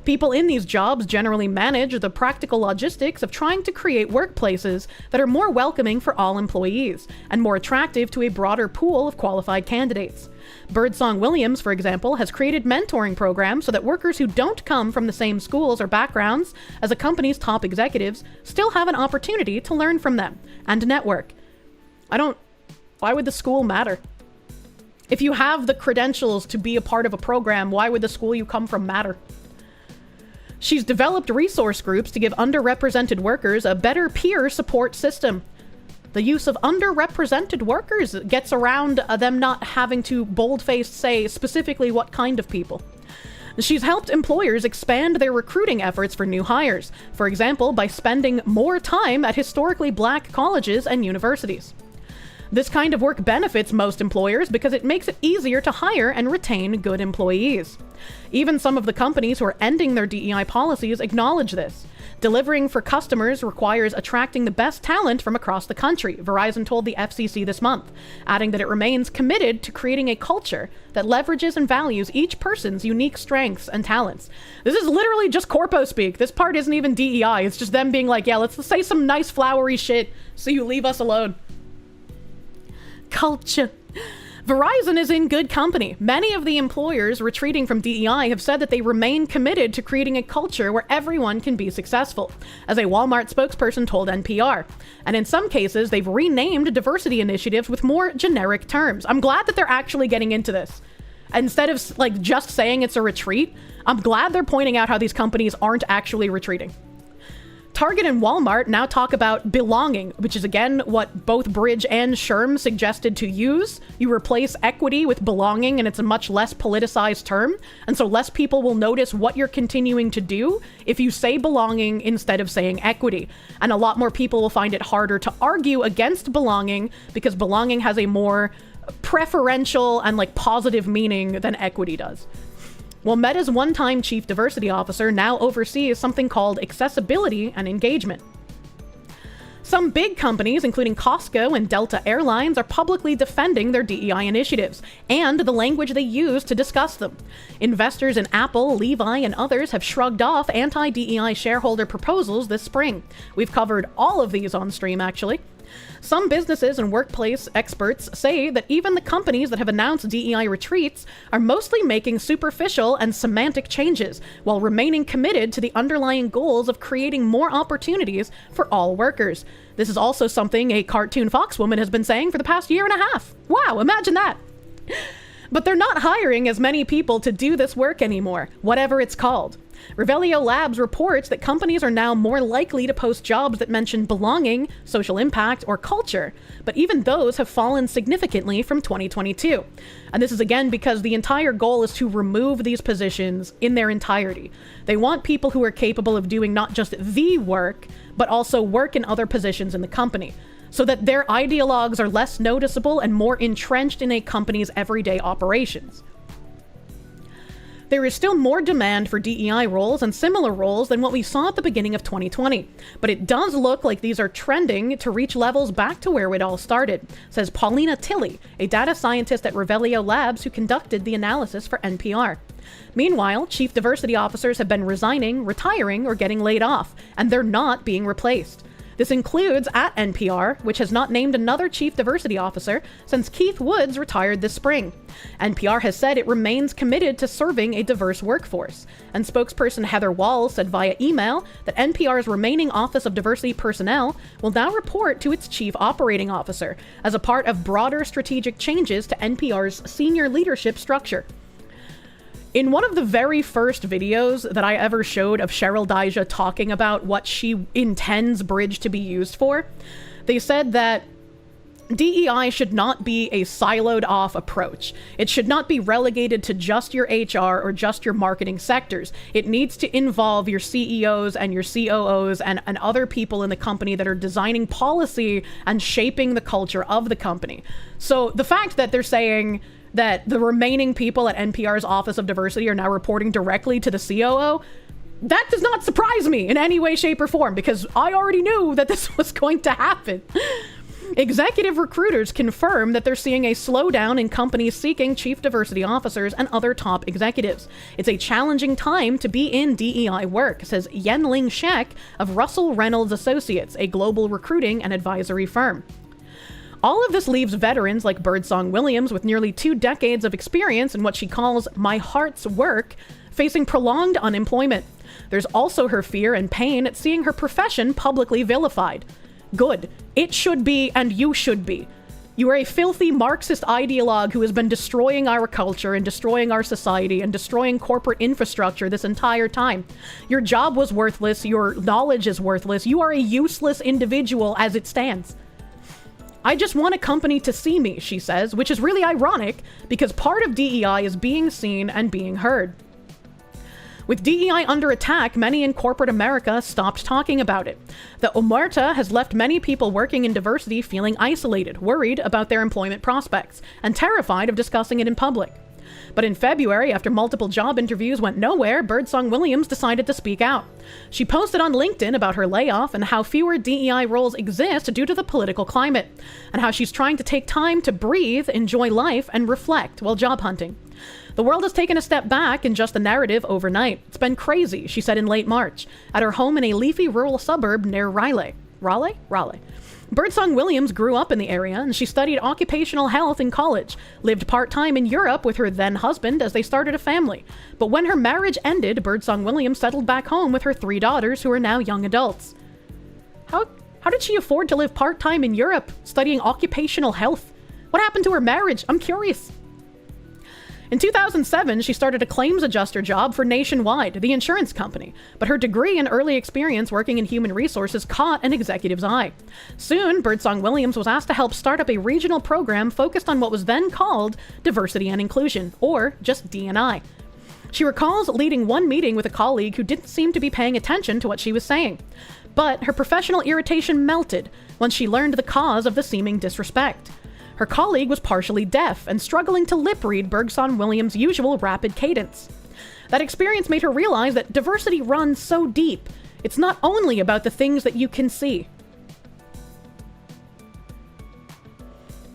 People in these jobs generally manage the practical logistics of trying to create workplaces that are more welcoming for all employees and more attractive to a broader pool of qualified candidates. Birdsong Williams, for example, has created mentoring programs so that workers who don't come from the same schools or backgrounds as a company's top executives still have an opportunity to learn from them and network. Why would the school matter? If you have the credentials to be a part of a program, why would the school you come from matter? She's developed resource groups to give underrepresented workers a better peer support system. The use of underrepresented workers gets around them not having to bold-faced say specifically what kind of people. She's helped employers expand their recruiting efforts for new hires, for example, by spending more time at historically black colleges and universities. This kind of work benefits most employers because it makes it easier to hire and retain good employees. Even some of the companies who are ending their DEI policies acknowledge this. Delivering for customers requires attracting the best talent from across the country, Verizon told the FCC this month, adding that it remains committed to creating a culture that leverages and values each person's unique strengths and talents. This is literally just corpo speak. This part isn't even DEI. It's just them being like, yeah, let's say some nice flowery shit so you leave us alone. Culture. Verizon is in good company. Many of the employers retreating from DEI have said that they remain committed to creating a culture where everyone can be successful, as a Walmart spokesperson told NPR. And in some cases, they've renamed diversity initiatives with more generic terms. I'm glad that they're actually getting into this. Instead of like just saying it's a retreat, I'm glad they're pointing out how these companies aren't actually retreating. Target and Walmart now talk about belonging, which is again what both Bridge and Sherm suggested to use. You replace equity with belonging, and it's a much less politicized term, and so less people will notice what you're continuing to do if you say belonging instead of saying equity. And a lot more people will find it harder to argue against belonging because belonging has a more preferential and like positive meaning than equity does. Well, Meta's one-time chief diversity officer now oversees something called accessibility and engagement. Some big companies, including Costco and Delta Airlines, are publicly defending their DEI initiatives and the language they use to discuss them. Investors in Apple, Levi, and others have shrugged off anti-DEI shareholder proposals this spring. We've covered all of these on stream, actually. Some businesses and workplace experts say that even the companies that have announced DEI retreats are mostly making superficial and semantic changes while remaining committed to the underlying goals of creating more opportunities for all workers. This is also something a cartoon foxwoman has been saying for the past year and a half. Wow, imagine that. But they're not hiring as many people to do this work anymore, whatever it's called. Revelio Labs reports that companies are now more likely to post jobs that mention belonging, social impact, or culture, but even those have fallen significantly from 2022. And this is again because the entire goal is to remove these positions in their entirety. They want people who are capable of doing not just the work, but also work in other positions in the company, so that their ideologues are less noticeable and more entrenched in a company's everyday operations. There is still more demand for DEI roles and similar roles than what we saw at the beginning of 2020, but it does look like these are trending to reach levels back to where it all started, says Paulina Tilley, a data scientist at Revelio Labs who conducted the analysis for NPR. Meanwhile, chief diversity officers have been resigning, retiring, or getting laid off, and they're not being replaced. This includes at NPR, which has not named another chief diversity officer since Keith Woods retired this spring. NPR has said it remains committed to serving a diverse workforce, and spokesperson Heather Wall said via email that NPR's remaining Office of Diversity Personnel will now report to its chief operating officer as a part of broader strategic changes to NPR's senior leadership structure. In one of the very first videos that I ever showed of Cheryl Daija talking about what she intends Bridge to be used for, they said that DEI should not be a siloed off approach. It should not be relegated to just your HR or just your marketing sectors. It needs to involve your CEOs and your COOs and other people in the company that are designing policy and shaping the culture of the company. So the fact that they're saying that the remaining people at NPR's Office of Diversity are now reporting directly to the COO, that does not surprise me in any way, shape, or form, because I already knew that this was going to happen. Executive recruiters confirm that they're seeing a slowdown in companies seeking chief diversity officers and other top executives. It's a challenging time to be in DEI work, says Yenling Shek of Russell Reynolds Associates, a global recruiting and advisory firm. All of this leaves veterans like Birdsong Williams with nearly 2 decades of experience in what she calls my heart's work, facing prolonged unemployment. There's also her fear and pain at seeing her profession publicly vilified. Good. It should be, and you should be. You are a filthy Marxist ideologue who has been destroying our culture and destroying our society and destroying corporate infrastructure this entire time. Your job was worthless. Your knowledge is worthless. You are a useless individual as it stands. I just want a company to see me, she says, which is really ironic because part of DEI is being seen and being heard. With DEI under attack, many in corporate America stopped talking about it. The omerta has left many people working in diversity feeling isolated, worried about their employment prospects, and terrified of discussing it in public. But in February, after multiple job interviews went nowhere, Birdsong Williams decided to speak out. She posted on LinkedIn about her layoff and how fewer DEI roles exist due to the political climate, and how she's trying to take time to breathe, enjoy life, and reflect while job hunting. The world has taken a step back in just the narrative overnight. It's been crazy, she said in late March, at her home in a leafy rural suburb near Raleigh. Raleigh? Birdsong Williams grew up in the area, and she studied occupational health in college, lived part-time in Europe with her then-husband as they started a family. But when her marriage ended, Birdsong Williams settled back home with her 3 daughters, who are now young adults. How did she afford to live part-time in Europe, studying occupational health? What happened to her marriage? I'm curious. In 2007, she started a claims adjuster job for Nationwide, the insurance company, but her degree and early experience working in human resources caught an executive's eye. Soon, Birdsong Williams was asked to help start up a regional program focused on what was then called diversity and inclusion, or just D&I. She recalls leading one meeting with a colleague who didn't seem to be paying attention to what she was saying. But her professional irritation melted once she learned the cause of the seeming disrespect. Her colleague was partially deaf and struggling to lip-read Birdsong Williams' usual rapid cadence. That experience made her realize that diversity runs so deep. It's not only about the things that you can see.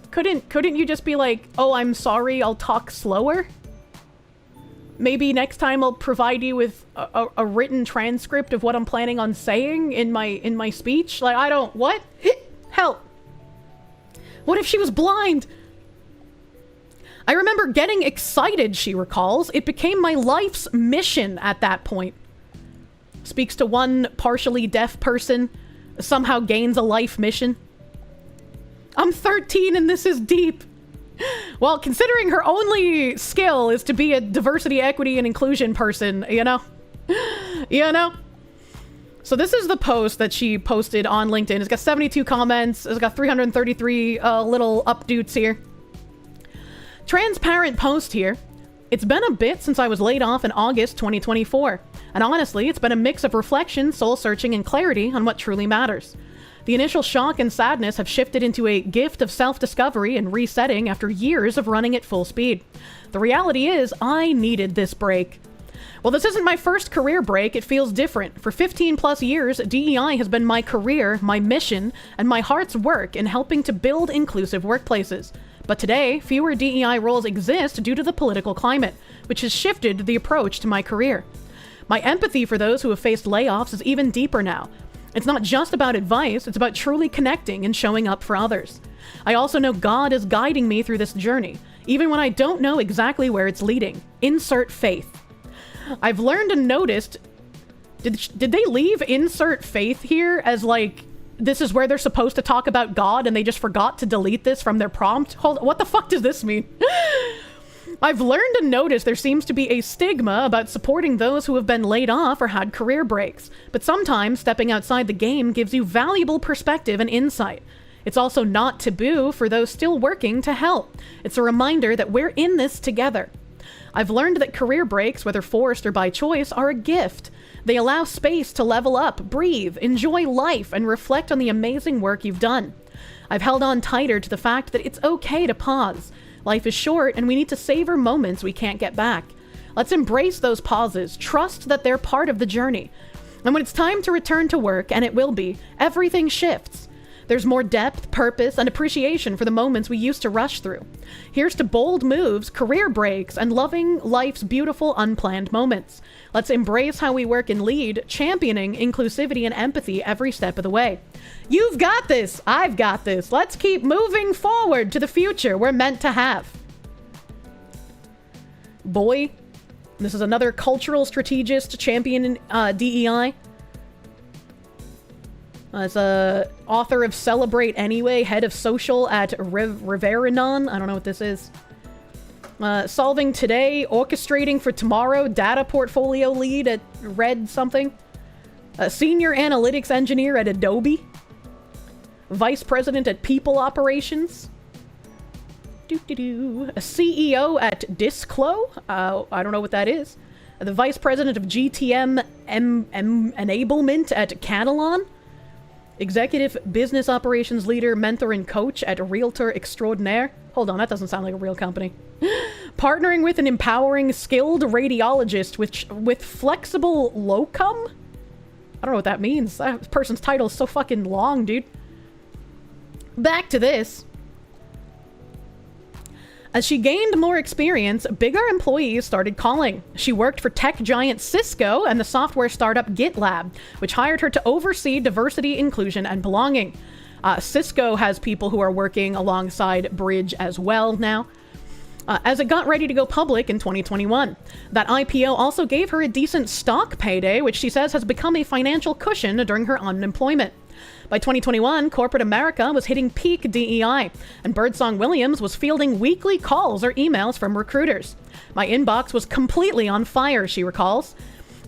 Couldn't you just be like, oh, I'm sorry, I'll talk slower? Maybe next time I'll provide you with a written transcript of what I'm planning on saying in my speech? Like, I don't... What? Help! What if she was blind? I remember getting excited, she recalls. It became my life's mission at that point. Speaks to one partially deaf person, somehow gains a life mission. I'm 13 and this is deep. Well, considering her only skill is to be a diversity, equity, and inclusion person, you know? You know? So this is the post that she posted on LinkedIn. It's got 72 comments. It's got 333 little updates here. Transparent post here. It's been a bit since I was laid off in August 2024. And honestly, it's been a mix of reflection, soul-searching, and clarity on what truly matters. The initial shock and sadness have shifted into a gift of self-discovery and resetting after years of running at full speed. The reality is, I needed this break. Well, this isn't my first career break, it feels different. For 15 plus years, DEI has been my career, my mission, and my heart's work in helping to build inclusive workplaces. But today, fewer DEI roles exist due to the political climate, which has shifted the approach to my career. My empathy for those who have faced layoffs is even deeper now. It's not just about advice, it's about truly connecting and showing up for others. I also know God is guiding me through this journey, even when I don't know exactly where it's leading. Insert faith. I've learned and noticed... Did they leave insert faith here as like, this is where they're supposed to talk about God and they just forgot to delete this from their prompt? What the fuck does this mean? I've learned and noticed there seems to be a stigma about supporting those who have been laid off or had career breaks. But sometimes stepping outside the game gives you valuable perspective and insight. It's also not taboo for those still working to help. It's a reminder that we're in this together. I've learned that career breaks, whether forced or by choice, are a gift. They allow space to level up, breathe, enjoy life, and reflect on the amazing work you've done. I've held on tighter to the fact that it's okay to pause. Life is short, and we need to savor moments we can't get back. Let's embrace those pauses, trust that they're part of the journey. And when it's time to return to work, and it will be, everything shifts. There's more depth, purpose, and appreciation for the moments we used to rush through. Here's to bold moves, career breaks, and loving life's beautiful unplanned moments. Let's embrace how we work and lead, championing inclusivity and empathy every step of the way. You've got this! I've got this! Let's keep moving forward to the future we're meant to have. Boy, this is another cultural strategist championing DEI. As a author of Celebrate Anyway, head of social at Riveranon. I don't know what this is. Solving today, orchestrating for tomorrow, data portfolio lead at Red something. A senior analytics engineer at Adobe. vice president at People Operations. A CEO at Disclo. I don't know what that is. The vice president of GTM enablement at Catalan. Executive business operations leader, mentor, and coach at Realtor Extraordinaire. Hold on, that doesn't sound like a real company. Partnering with an empowering, skilled radiologist with flexible locum? I don't know what that means. That person's title is so fucking long, dude. Back to this. As she gained more experience, bigger employees started calling. She worked for tech giant Cisco and the software startup GitLab, which hired her to oversee diversity, inclusion, and belonging. Cisco has people who are working alongside Bridge as well now. As it got ready to go public in 2021. That IPO also gave her a decent stock payday, which she says has become a financial cushion during her unemployment. By 2021, corporate America was hitting peak DEI, and Birdsong Williams was fielding weekly calls or emails from recruiters. My inbox was completely on fire, she recalls.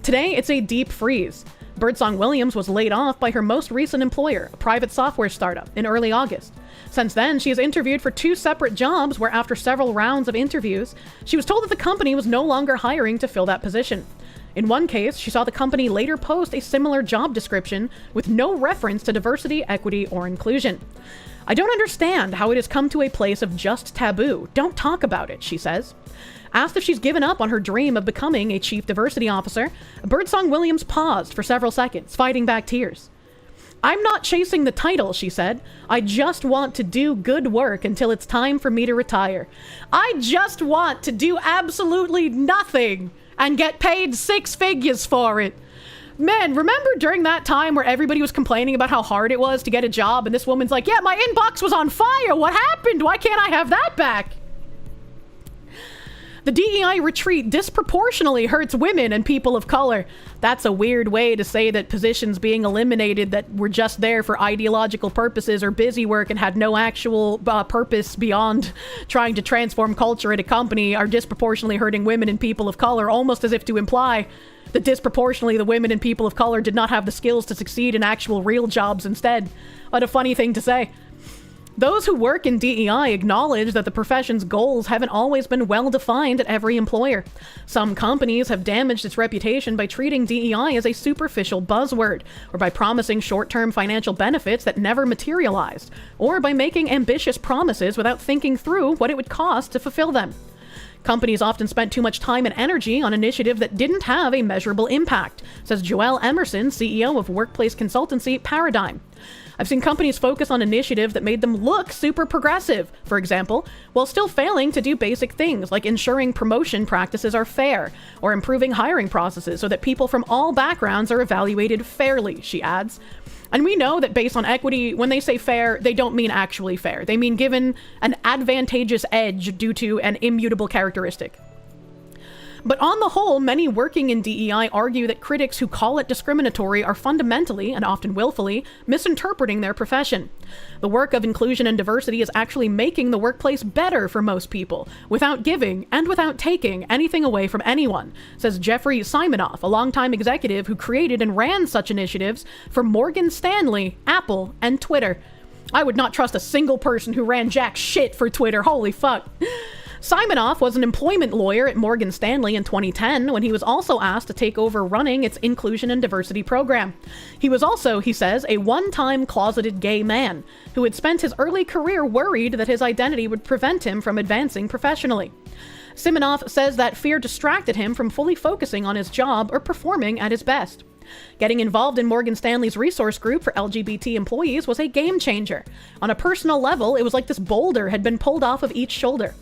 Today, it's a deep freeze. Birdsong Williams was laid off by her most recent employer, a private software startup, in early August. Since then, she has interviewed for 2 separate jobs where after several rounds of interviews, she was told that the company was no longer hiring to fill that position. In one case, she saw the company later post a similar job description with no reference to diversity, equity, or inclusion. I don't understand how it has come to a place of just taboo. Don't talk about it, she says. Asked if she's given up on her dream of becoming a chief diversity officer, Birdsong Williams paused for several seconds, fighting back tears. I'm not chasing the title, she said. I just want to do good work until it's time for me to retire. I just want to do absolutely nothing and get paid 6 figures for it. Man, remember during that time where everybody was complaining about how hard it was to get a job, and this woman's like, yeah, my inbox was on fire. What happened? Why can't I have that back? The DEI retreat disproportionately hurts women and people of color. That's a weird way to say that positions being eliminated that were just there for ideological purposes or busy work and had no actual purpose beyond trying to transform culture at a company are disproportionately hurting women and people of color, almost as if to imply that disproportionately the women and people of color did not have the skills to succeed in actual real jobs instead. What a funny thing to say. Those who work in DEI acknowledge that the profession's goals haven't always been well defined at every employer. Some companies have damaged its reputation by treating DEI as a superficial buzzword, or by promising short-term financial benefits that never materialized, or by making ambitious promises without thinking through what it would cost to fulfill them. Companies often spent too much time and energy on initiatives that didn't have a measurable impact, says Joelle Emerson, CEO of workplace consultancy Paradigm. I've seen companies focus on initiatives that made them look super progressive, for example, while still failing to do basic things like ensuring promotion practices are fair, or improving hiring processes so that people from all backgrounds are evaluated fairly, she adds. And we know that based on equity, when they say fair, they don't mean actually fair. They mean given an advantageous edge due to an immutable characteristic. But on the whole, many working in DEI argue that critics who call it discriminatory are fundamentally, and often willfully, misinterpreting their profession. The work of inclusion and diversity is actually making the workplace better for most people, without giving and without taking anything away from anyone, says Jeffrey Simonoff, a longtime executive who created and ran such initiatives for Morgan Stanley, Apple, and Twitter. I would not trust a single person who ran jack shit for Twitter, holy fuck. Simonoff was an employment lawyer at Morgan Stanley in 2010 when he was also asked to take over running its inclusion and diversity program. He was also, he says, a one-time closeted gay man who had spent his early career worried that his identity would prevent him from advancing professionally. Simonoff says that fear distracted him from fully focusing on his job or performing at his best. Getting involved in Morgan Stanley's resource group for LGBT employees was a game changer. On a personal level, it was like this boulder had been pulled off of each shoulder.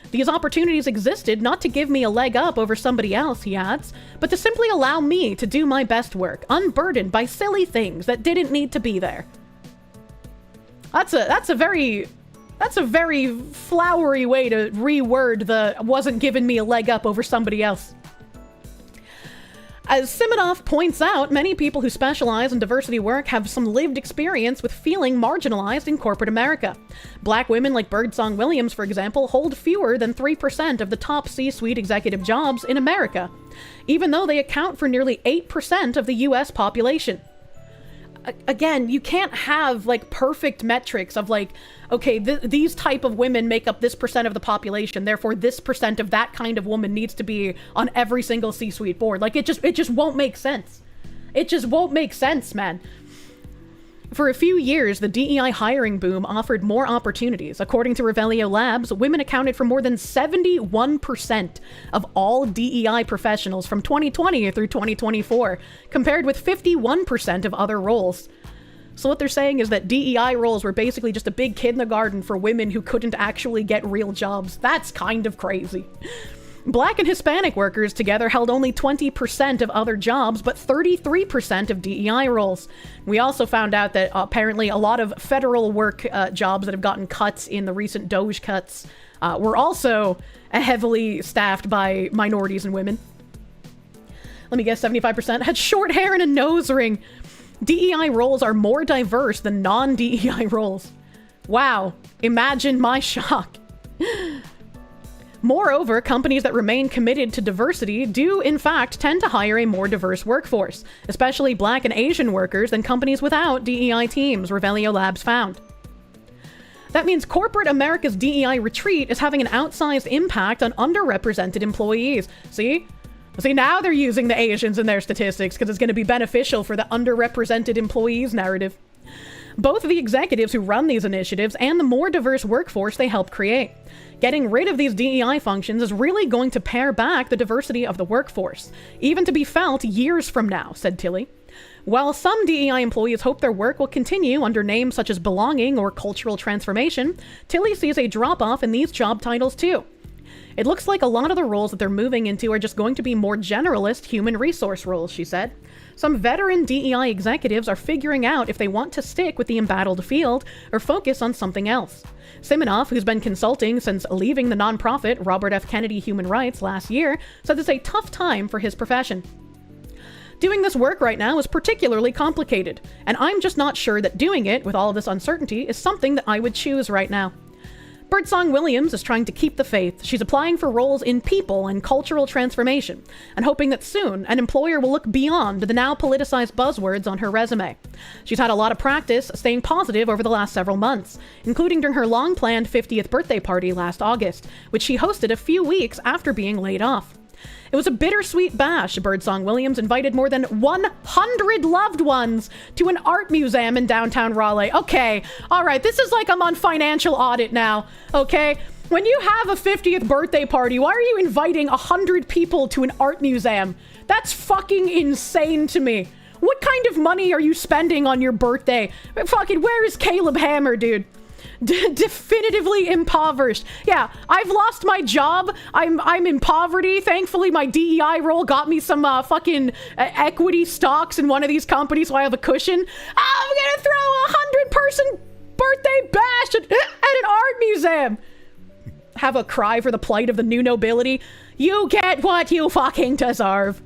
These opportunities existed not to give me a leg up over somebody else, he adds, but to simply allow me to do my best work, unburdened by silly things that didn't need to be there. That's a very flowery way to reword the wasn't giving me a leg up over somebody else. As Simonoff points out, many people who specialize in diversity work have some lived experience with feeling marginalized in corporate America. Black women like Birdsong Williams, for example, hold fewer than 3% of the top C-suite executive jobs in America, even though they account for nearly 8% of the US population. again, you can't have like perfect metrics of like, okay, these type of women make up this % of the population, therefore this % of that kind of woman needs to be on every single C-suite board. Like it just won't make sense. It just won't make sense, man. For a few years, the DEI hiring boom offered more opportunities. According to Revelio Labs, women accounted for more than 71% of all DEI professionals from 2020 through 2024, compared with 51% of other roles. So what they're saying is that DEI roles were basically just a big kindergarten for women who couldn't actually get real jobs. That's kind of crazy. Black and Hispanic workers together held only 20% of other jobs, but 33% of DEI roles. We also found out that apparently a lot of federal work jobs that have gotten cuts in the recent Doge cuts were also heavily staffed by minorities and women. Let me guess, 75% had short hair and a nose ring. DEI roles are more diverse than non-DEI roles. Wow, imagine my shock. Moreover, companies that remain committed to diversity do, in fact, tend to hire a more diverse workforce, especially Black and Asian workers, than companies without DEI teams, Revelio Labs found. That means corporate America's DEI retreat is having an outsized impact on underrepresented employees. See, now they're using the Asians in their statistics because it's going to be beneficial for the underrepresented employees narrative. Both the executives who run these initiatives and the more diverse workforce they help create. Getting rid of these DEI functions is really going to pare back the diversity of the workforce, even to be felt years from now, said Tilly. While some DEI employees hope their work will continue under names such as belonging or cultural transformation, Tilly sees a drop-off in these job titles too. It looks like a lot of the roles that they're moving into are just going to be more generalist human resource roles, she said. Some veteran DEI executives are figuring out if they want to stick with the embattled field or focus on something else. Siminoff, who's been consulting since leaving the nonprofit Robert F. Kennedy Human Rights last year, said it's a tough time for his profession. Doing this work right now is particularly complicated, and I'm just not sure that doing it with all of this uncertainty is something that I would choose right now. Birdsong Williams is trying to keep the faith. She's applying for roles in people and cultural transformation, and hoping that soon an employer will look beyond the now politicized buzzwords on her resume. She's had a lot of practice staying positive over the last several months, including during her long-planned 50th birthday party last August, which she hosted a few weeks after being laid off. It was a bittersweet bash. Birdsong Williams invited more than 100 loved ones to an art museum in downtown Raleigh. Okay, all right, this is like I'm on financial audit now, okay? When you have a 50th birthday party, why are you inviting 100 people to an art museum? That's fucking insane to me. What kind of money are you spending on your birthday? Fucking, where is Caleb Hammer, dude? Definitively impoverished. Yeah, I've lost my job. I'm in poverty. Thankfully, my DEI role got me some fucking equity stocks in one of these companies, so I have a cushion. I'm gonna throw a 100-person birthday bash at an art museum. Have a cry for the plight of the new nobility. You get what you fucking deserve.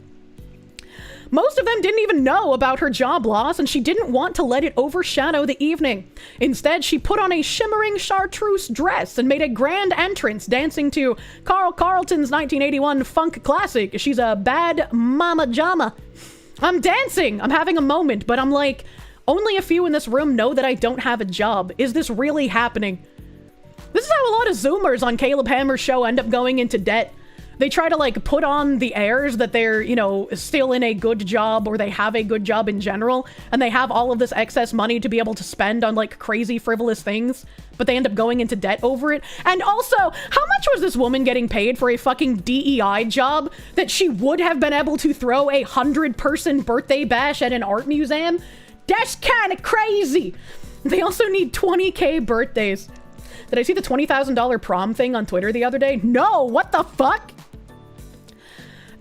Most of them didn't even know about her job loss, and she didn't want to let it overshadow the evening. Instead, she put on a shimmering chartreuse dress and made a grand entrance, dancing to Carl Carlton's 1981 funk classic, She's a Bad Mama Jama. I'm dancing, I'm having a moment, but I'm like, only a few in this room know that I don't have a job. Is this really happening? This is how a lot of Zoomers on Caleb Hammer's show end up going into debt. They try to like put on the airs that they're, you know, still in a good job, or they have a good job in general, and they have all of this excess money to be able to spend on like crazy frivolous things, but they end up going into debt over it. And also, how much was this woman getting paid for a fucking DEI job that she would have been able to throw a 100-person birthday bash at an art museum? That's kind of crazy. They also need 20K birthdays. Did I see the $20,000 prom thing on Twitter the other day? No, what the fuck?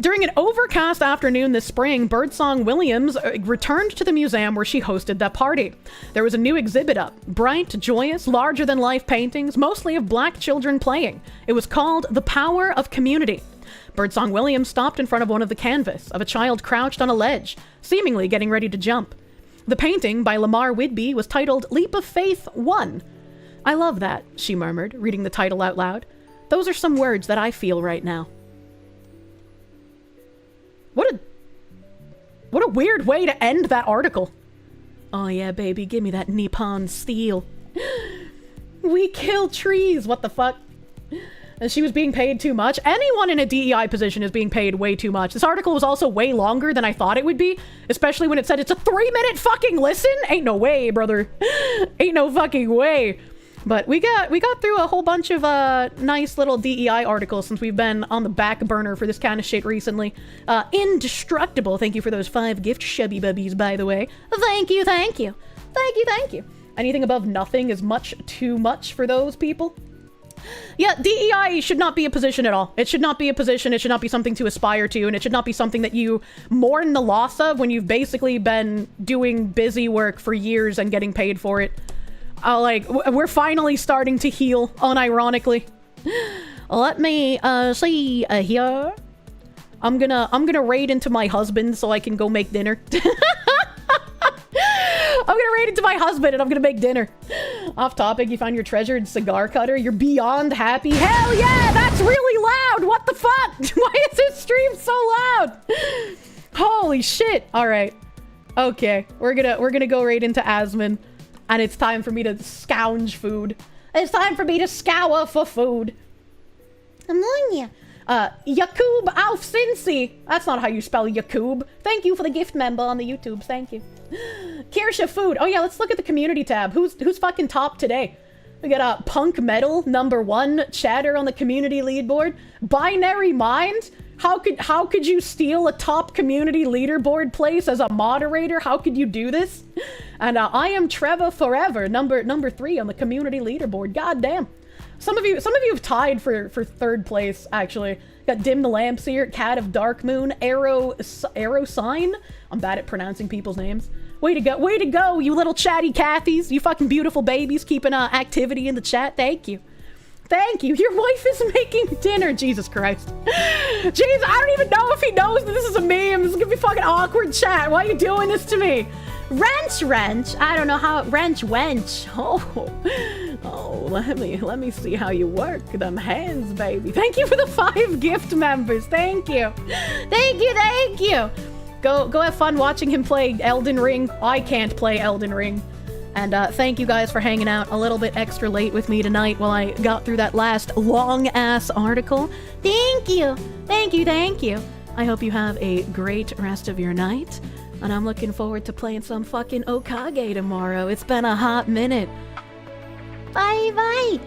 During an overcast afternoon this spring, Birdsong Williams returned to the museum where she hosted that party. There was a new exhibit up, bright, joyous, larger-than-life paintings, mostly of Black children playing. It was called The Power of Community. Birdsong Williams stopped in front of one of the canvas of a child crouched on a ledge, seemingly getting ready to jump. The painting by Lamar Whidbey was titled Leap of Faith 1. I love that, she murmured, reading the title out loud. Those are some words that I feel right now. What a weird way to end that article. Oh yeah, baby, give me that Nippon steel. We kill trees, what the fuck? And she was being paid too much. Anyone in a DEI position is being paid way too much. This article was also way longer than I thought it would be, especially when it said it's a 3-minute fucking listen. Ain't no way, brother. Ain't no fucking way. But we got through a whole bunch of nice little DEI articles since we've been on the back burner for this kind of shit recently. Indestructible, thank you for those 5 gift shubby bubbies, by the way. Thank you, thank you. Thank you, thank you. Anything above nothing is much too much for those people. Yeah, DEI should not be a position at all. It should not be a position, it should not be something to aspire to, and it should not be something that you mourn the loss of when you've basically been doing busy work for years and getting paid for it. Like, we're finally starting to heal, unironically. Let me, see, here. I'm gonna raid into my husband so I can go make dinner. I'm gonna raid into my husband and I'm gonna make dinner. Off topic, you found your treasured cigar cutter? You're beyond happy? Hell yeah, that's really loud! What the fuck? Why is this stream so loud? Holy shit. Alright. Okay, we're gonna go raid into Asman. And it's time for me to scourge food. It's time for me to scour for food. I'm on you. Yakub Auf Cincy. That's not how you spell Yakub. Thank you for the gift member on the YouTubes. Thank you. Kirsche food. Oh yeah, let's look at the community tab. Who's fucking top today? We got Punk Metal, #1 chatter on the community leaderboard. Binary Mind. How could you steal a top community leaderboard place as a moderator? How could you do this? And I am Trevor Forever, number 3 on the community leaderboard. God damn. Some of you have tied for 3rd place, actually. Got Dim the Lampseer, Cat of Dark Moon, Arrow Sign. I'm bad at pronouncing people's names. Way to go, you little chatty Cathys. You fucking beautiful babies keeping activity in the chat. Thank you. Thank you. Your wife is making dinner. Jesus Christ. Jeez, I don't even know if he knows that this is a meme. This is gonna be fucking awkward chat. Why are you doing this to me? Wrench. I don't know how. Wench. Oh, let me see how you work them hands, baby. Thank you for the 5 gift members. Thank you. Thank you. Go have fun watching him play Elden Ring. I can't play Elden Ring. And thank you guys for hanging out a little bit extra late with me tonight while I got through that last long-ass article. Thank you. I hope you have a great rest of your night. And I'm looking forward to playing some fucking Okage tomorrow. It's been a hot minute. Bye.